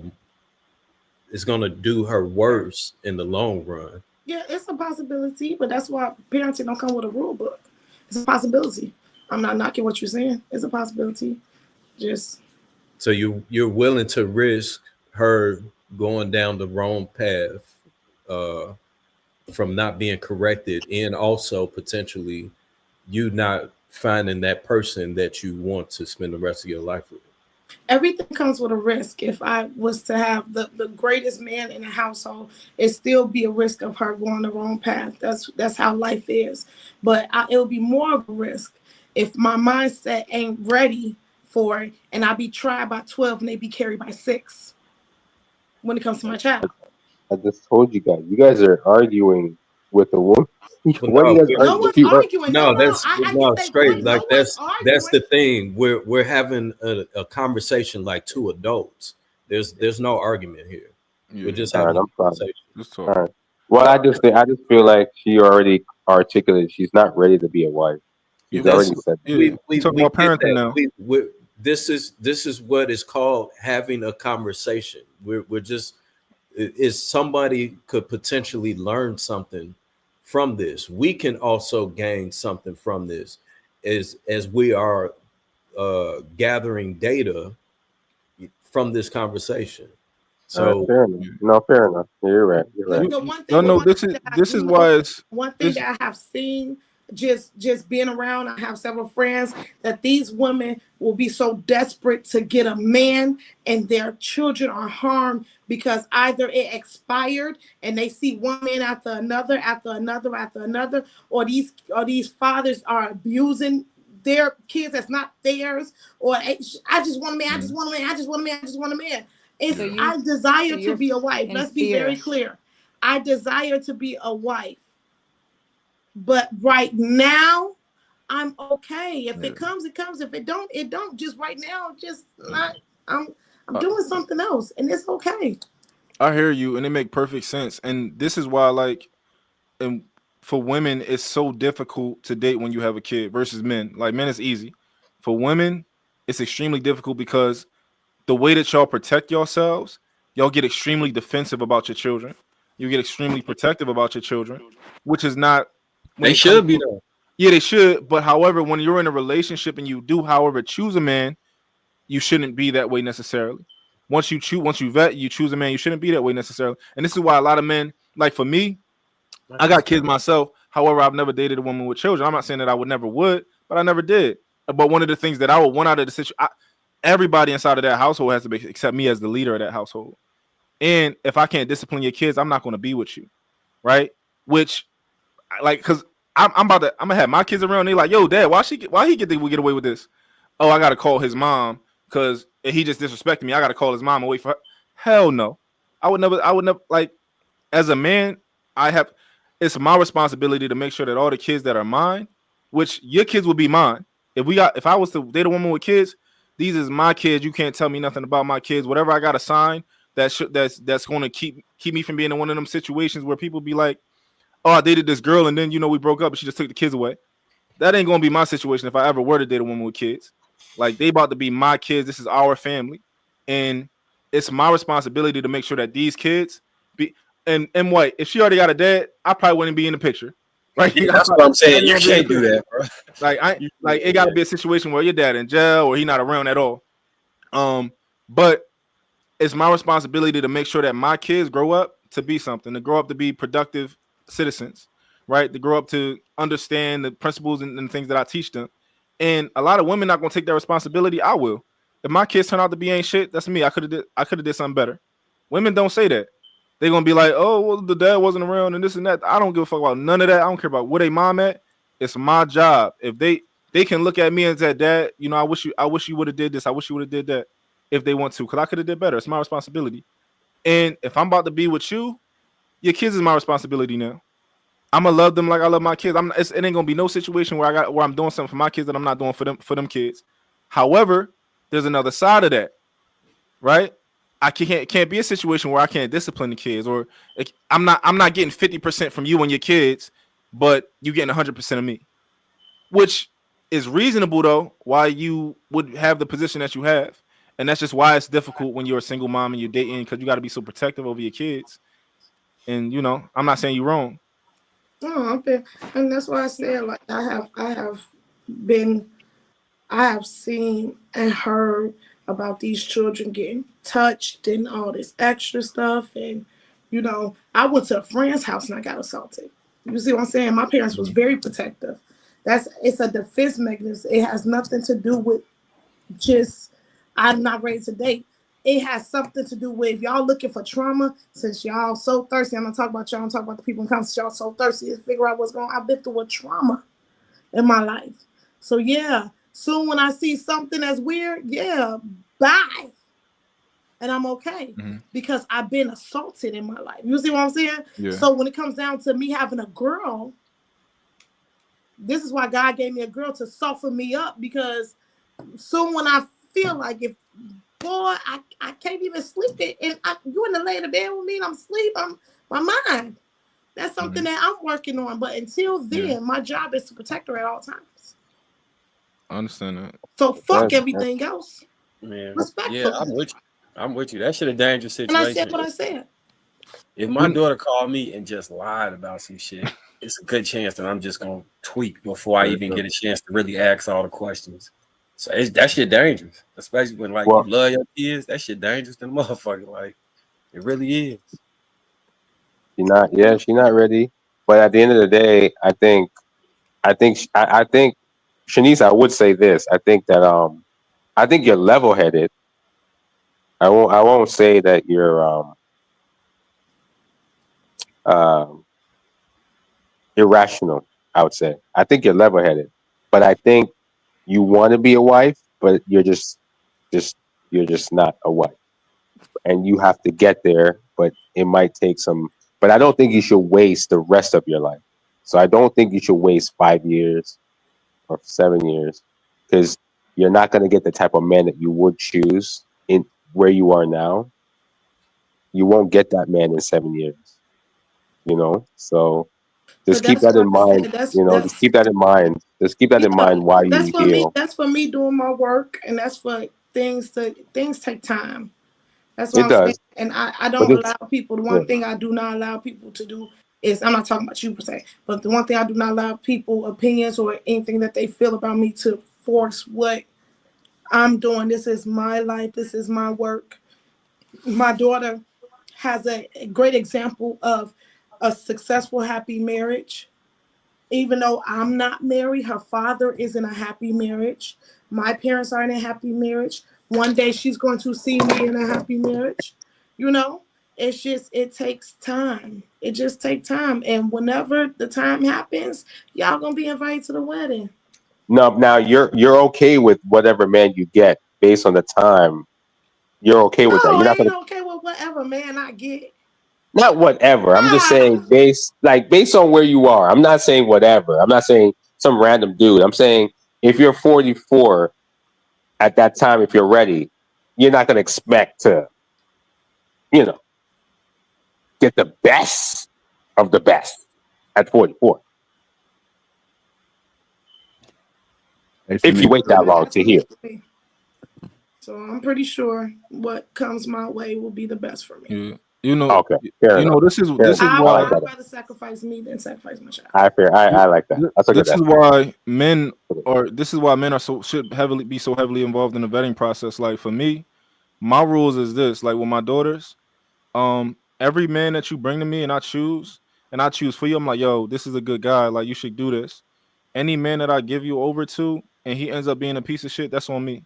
worse in the long run, Yeah, it's a possibility, but that's why parenting don't come with a rule book. It's a possibility. I'm not knocking what you're saying. It's a possibility. Just So you're willing to risk her going down the wrong path uh, from not being corrected, and also potentially you not finding that person that you want to spend the rest of your life with. everything comes with a risk. If I was to have the greatest man in the household, it still be a risk of her going the wrong path. That's how life is. But it'll be more of a risk if my mindset ain't ready for it, and I be tried by 12 and they be carried by 6 when it comes to my child. I just told you guys are arguing with a woman. But What are you no, guys No arguing? one's arguing. No, no, no. that's I no get that straight. point. Like No one's that's arguing. the thing. We're having a conversation like two adults. There's no argument here. We're just All right, having a I'm sorry. conversation. Let's All talk. right. Well, I just feel like she already articulated she's not ready to be a wife. She's That's already said that. Yeah, we talking we about get parenting that. now. This is what is called having a conversation. We're just is somebody could potentially learn something from this. We can also gain something from this as we are gathering data from this conversation. All right, So fair enough. No, fair enough. You're right. You're right. The one No, thing, no. This is why it's one thing this. that I have seen just being around. I have several friends that these women will be so desperate to get a man, and their children are harmed because either it expired and they see one man after another, or these fathers are abusing their kids that's not theirs, or I just want a man, I just want a man, I just want a man, I just want a man. It's I desire to be a wife. Let's be very clear. I desire to be a wife. But right now, I'm okay. If it comes, it comes. If it don't, it don't. Just right now, just not. I'm doing something else, and it's okay. I hear you, and it make perfect sense. And this is why, like, and for women, it's so difficult to date when you have a kid versus men. Like, men, it's easy. For women, it's extremely difficult because the way that y'all protect yourselves, y'all get extremely defensive about your children. You get extremely protective about your children, which is not. They should be though. Yeah, they should. But however, when you're in a relationship and you do, however, choose a man, you shouldn't be that way necessarily. Once you vet, you choose a man, you shouldn't be that way necessarily. And this is why a lot of men, like for me, I got kids myself. However, I've never dated a woman with children. I'm not saying that I would, but I never did. But one of the things that I would want out of the situation, everybody inside of that household has to be except me as the leader of that household. And if I can't discipline your kids, I'm not going to be with you, right? Which, like, because I'm gonna have my kids around. And they're like, "Yo, Dad, why he get away with this?" Oh, I gotta call his mom because he just disrespected me. I gotta call his mom and wait for her. Hell no, I would never. Like, as a man, it's my responsibility to make sure that all the kids that are mine, which your kids will be mine. If I was to date a woman with kids, these is my kids. You can't tell me nothing about my kids. Whatever I got to sign, that's going to keep me from being in one of them situations where people be like, "Oh, I dated this girl and then we broke up and she just took the kids away." That ain't gonna be my situation if I ever were to date a woman with kids. Like, they about to be my kids. This is our family, and it's my responsibility to make sure that these kids be. And what if she already got a dad? I probably wouldn't be in the picture. Right? Yeah, that's what I'm saying. You can't do that, bro. Like it got to be a situation where your dad in jail or he not around at all. But it's my responsibility to make sure that my kids grow up to be something, to grow up to be productive citizens, right? To grow up to understand the principles and things that I teach them. And a lot of women not gonna take that responsibility. I will. If my kids turn out to be ain't shit, that's me. I could have did something better. Women don't say that. They're gonna be like, "Oh, well, the dad wasn't around and this and that." I don't give a fuck about none of that. I don't care about where they mom at. It's my job. If they can look at me and say, "Dad, I wish you would have did this. I wish you would have did that," if they want to, because I could have did better. It's my responsibility. And if I'm about to be with you, your kids is my responsibility now. I'm gonna love them like I love my kids. It ain't gonna be no situation where I'm doing something for my kids that I'm not doing for them kids. However, there's another side of that, right? I can't be a situation where I can't discipline the kids, or I'm not getting 50% from you and your kids, but you getting 100% of me, which is reasonable though. Why you would have the position that you have, and that's just why it's difficult when you're a single mom and you're dating, because you got to be so protective over your kids. And I'm not saying you're wrong. No, and that's why I said, like, I have seen and heard about these children getting touched and all this extra stuff. And, I went to a friend's house and I got assaulted. You see what I'm saying? My parents was very protective. It's a defense mechanism. It has nothing to do with just, I'm not ready to date. It has something to do with, if y'all looking for trauma, since y'all so thirsty, I'm not talking about y'all, I'm talking about the people in comments, y'all so thirsty to figure out what's going on. I've been through a trauma in my life. So yeah, soon when I see something that's weird, yeah, bye. And I'm okay because I've been assaulted in my life. You see what I'm saying? Yeah. So when it comes down to me having a girl, this is why God gave me a girl to soften me up, because soon when I feel like, if boy, I can't even sleep it, and you in the lay of the bed with me and I'm asleep, my mind. That's something that I'm working on. But until then, my job is to protect her at all times. I understand that. So fuck everything else. Man, Respectfully. yeah, I'm with you. That shit a dangerous situation. And I said what I said. If my daughter called me and just lied about some shit, it's a good chance that I'm just gonna tweak before I even get a chance to really ask all the questions. So that shit dangerous, especially when you love your kids. That shit dangerous than a motherfucker. Like, it really is. She's not ready. But at the end of the day, I think Shanice, I would say this. I think that I think you're level-headed. I won't say that you're irrational. I would say I think you're level-headed, but I think you want to be a wife, but you're just not a wife, and you have to get there. But it might take some. But I don't think you should waste the rest of your life. So I don't think you should waste 5 years or 7 years, because you're not going to get the type of man that you would choose in where you are now. You won't get that man in 7 years. So just keep that in mind. Just keep that in mind. Just keep that in mind while you heal. That's for me doing my work, and that's for things take time. That's what I'm saying. And I don't allow people. The one thing I do not allow people to do is, I'm not talking about you per se, but the one thing I do not allow people opinions or anything that they feel about me to force what I'm doing. This is my life. This is my work. My daughter has a great example of a successful, happy marriage. Even though I'm not married, her father is in a happy marriage. My parents are in a happy marriage. One day she's going to see me in a happy marriage. It's just, it takes time. It just takes time. And whenever the time happens, y'all going to be invited to the wedding. No, now you're okay with whatever man you get based on the time. You're okay with that. You're not okay with whatever man I get. Not whatever. I'm just saying based on where you are. I'm not saying whatever. I'm not saying some random dude. I'm saying if you're 44 at that time, if you're ready, you're not going to expect to, get the best of the best at 44. If you wait that long to heal. So I'm pretty sure what comes my way will be the best for me. Okay. This is why I'd rather sacrifice me than sacrifice my child. I like that. This is why men should be so heavily involved in the vetting process. Like, for me, my rules is this. Like, with my daughters, every man that you bring to me and I choose for you, I'm like, yo, this is a good guy. Like, you should do this. Any man that I give you over to and he ends up being a piece of shit, that's on me.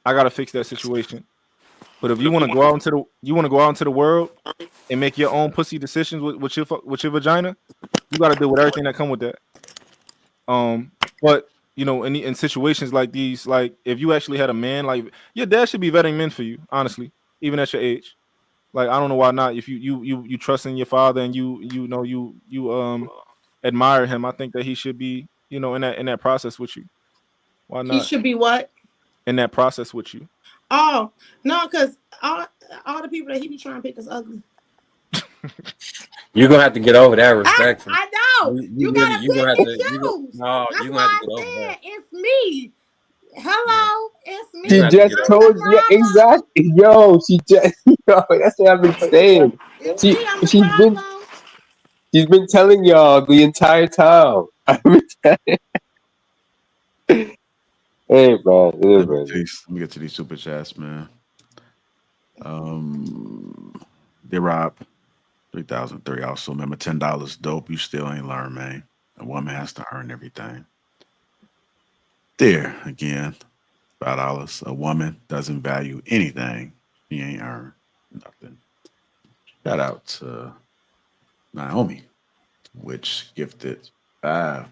I gotta fix that situation. But if you want to go out into the world and make your own pussy decisions with your vagina, you got to deal with everything that come with that. But in situations like these, like if you actually had a man, like your dad should be vetting men for you, honestly, even at your age. Like, I don't know why not. If you trust in your father and you admire him, I think that he should be in that process with you. Why not? He should be what? In that process with you. Oh no, because all the people that he be trying to pick is ugly. You're gonna have to get over that respect. I know. You gotta pick and choose. That's why I said it's me. Hello, it's me. She just told you exactly. Yo, that's what I've been saying. She's been She's been telling y'all the entire time. Hey, man. Let me get to these super chats, man. D-Rob, 3003. Also, remember $10 dope. You still ain't learned, man. A woman has to earn everything. There again, $5. A woman doesn't value anything she ain't earned nothing. Shout out to Naomi, which gifted 5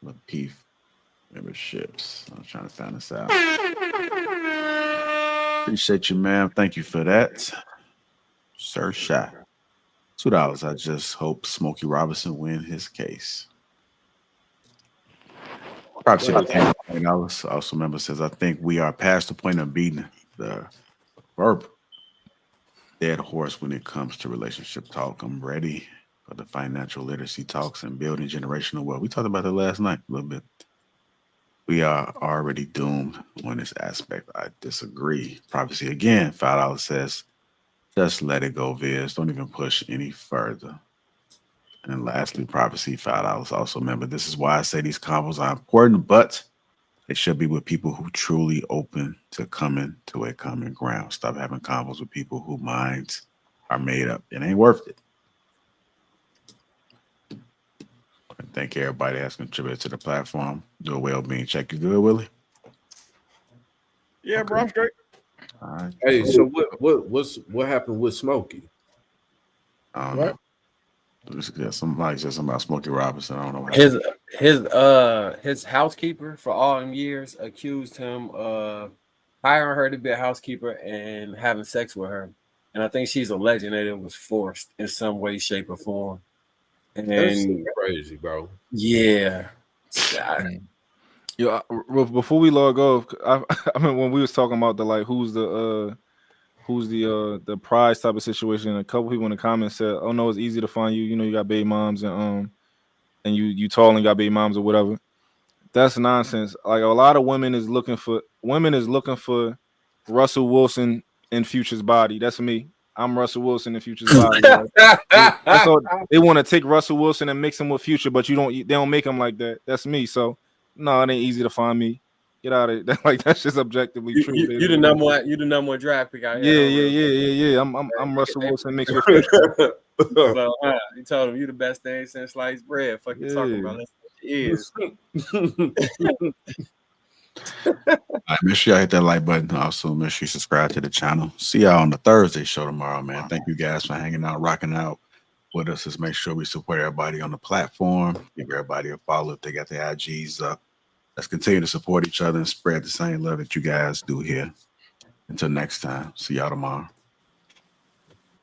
Lapeef memberships. I was trying to find this out. Appreciate you, ma'am. Thank you for that. Sir Shot. $2. I just hope Smokey Robinson win his case. Probably $20. Also, member says, I think we are past the point of beating the verb dead horse when it comes to relationship talk. I'm ready for the financial literacy talks and building generational wealth. We talked about that last night a little bit. We are already doomed on this aspect. I disagree. Prophecy again, $5 says, just let it go, Viz. Don't even push any further. And lastly, Prophecy, $5. Also, remember, this is why I say these combos are important, but they should be with people who truly open to coming to a common ground. Stop having combos with people whose minds are made up. It ain't worth it. And thank everybody that's contributed to the platform. Do a well-being check. You good, Willie? Yeah, bro, I'm straight. All right. Hey, so what happened with Smokey? I don't know. Somebody said something about Smokey Robinson. I don't know what happened. His housekeeper for all them years accused him of hiring her to be a housekeeper and having sex with her. And I think she's alleging that it was forced in some way, shape, or form. And That's crazy, bro. Yeah. Yo, before we log off, I mean, when we was talking about the like, who's the prize type of situation, a couple people in the comments said, "Oh no, it's easy to find you. You know, you got baby moms and you tall and got baby moms or whatever." That's nonsense. Like a lot of women is looking for Russell Wilson in Future's body. That's me. I'm Russell Wilson in Future's body. That's all. They want to take Russell Wilson and mix him with Future, but they don't make him like that. That's me. So no, it ain't easy to find me. Get out of it. Like that's just objectively true. You the number one draft pick out here. Yeah. I'm Russell Wilson mixed with Future. So you told him you the best thing since sliced bread. Fuck you talking about? That's what it is. All right, make sure y'all hit that like button. Also, make sure you subscribe to the channel. See y'all on the Thursday show tomorrow, man. Thank you guys for hanging out, rocking out with us. Just make sure we support everybody on the platform. Give everybody a follow if they got their IGs up. Let's continue to support each other and spread the same love that you guys do here. Until next time, see y'all tomorrow.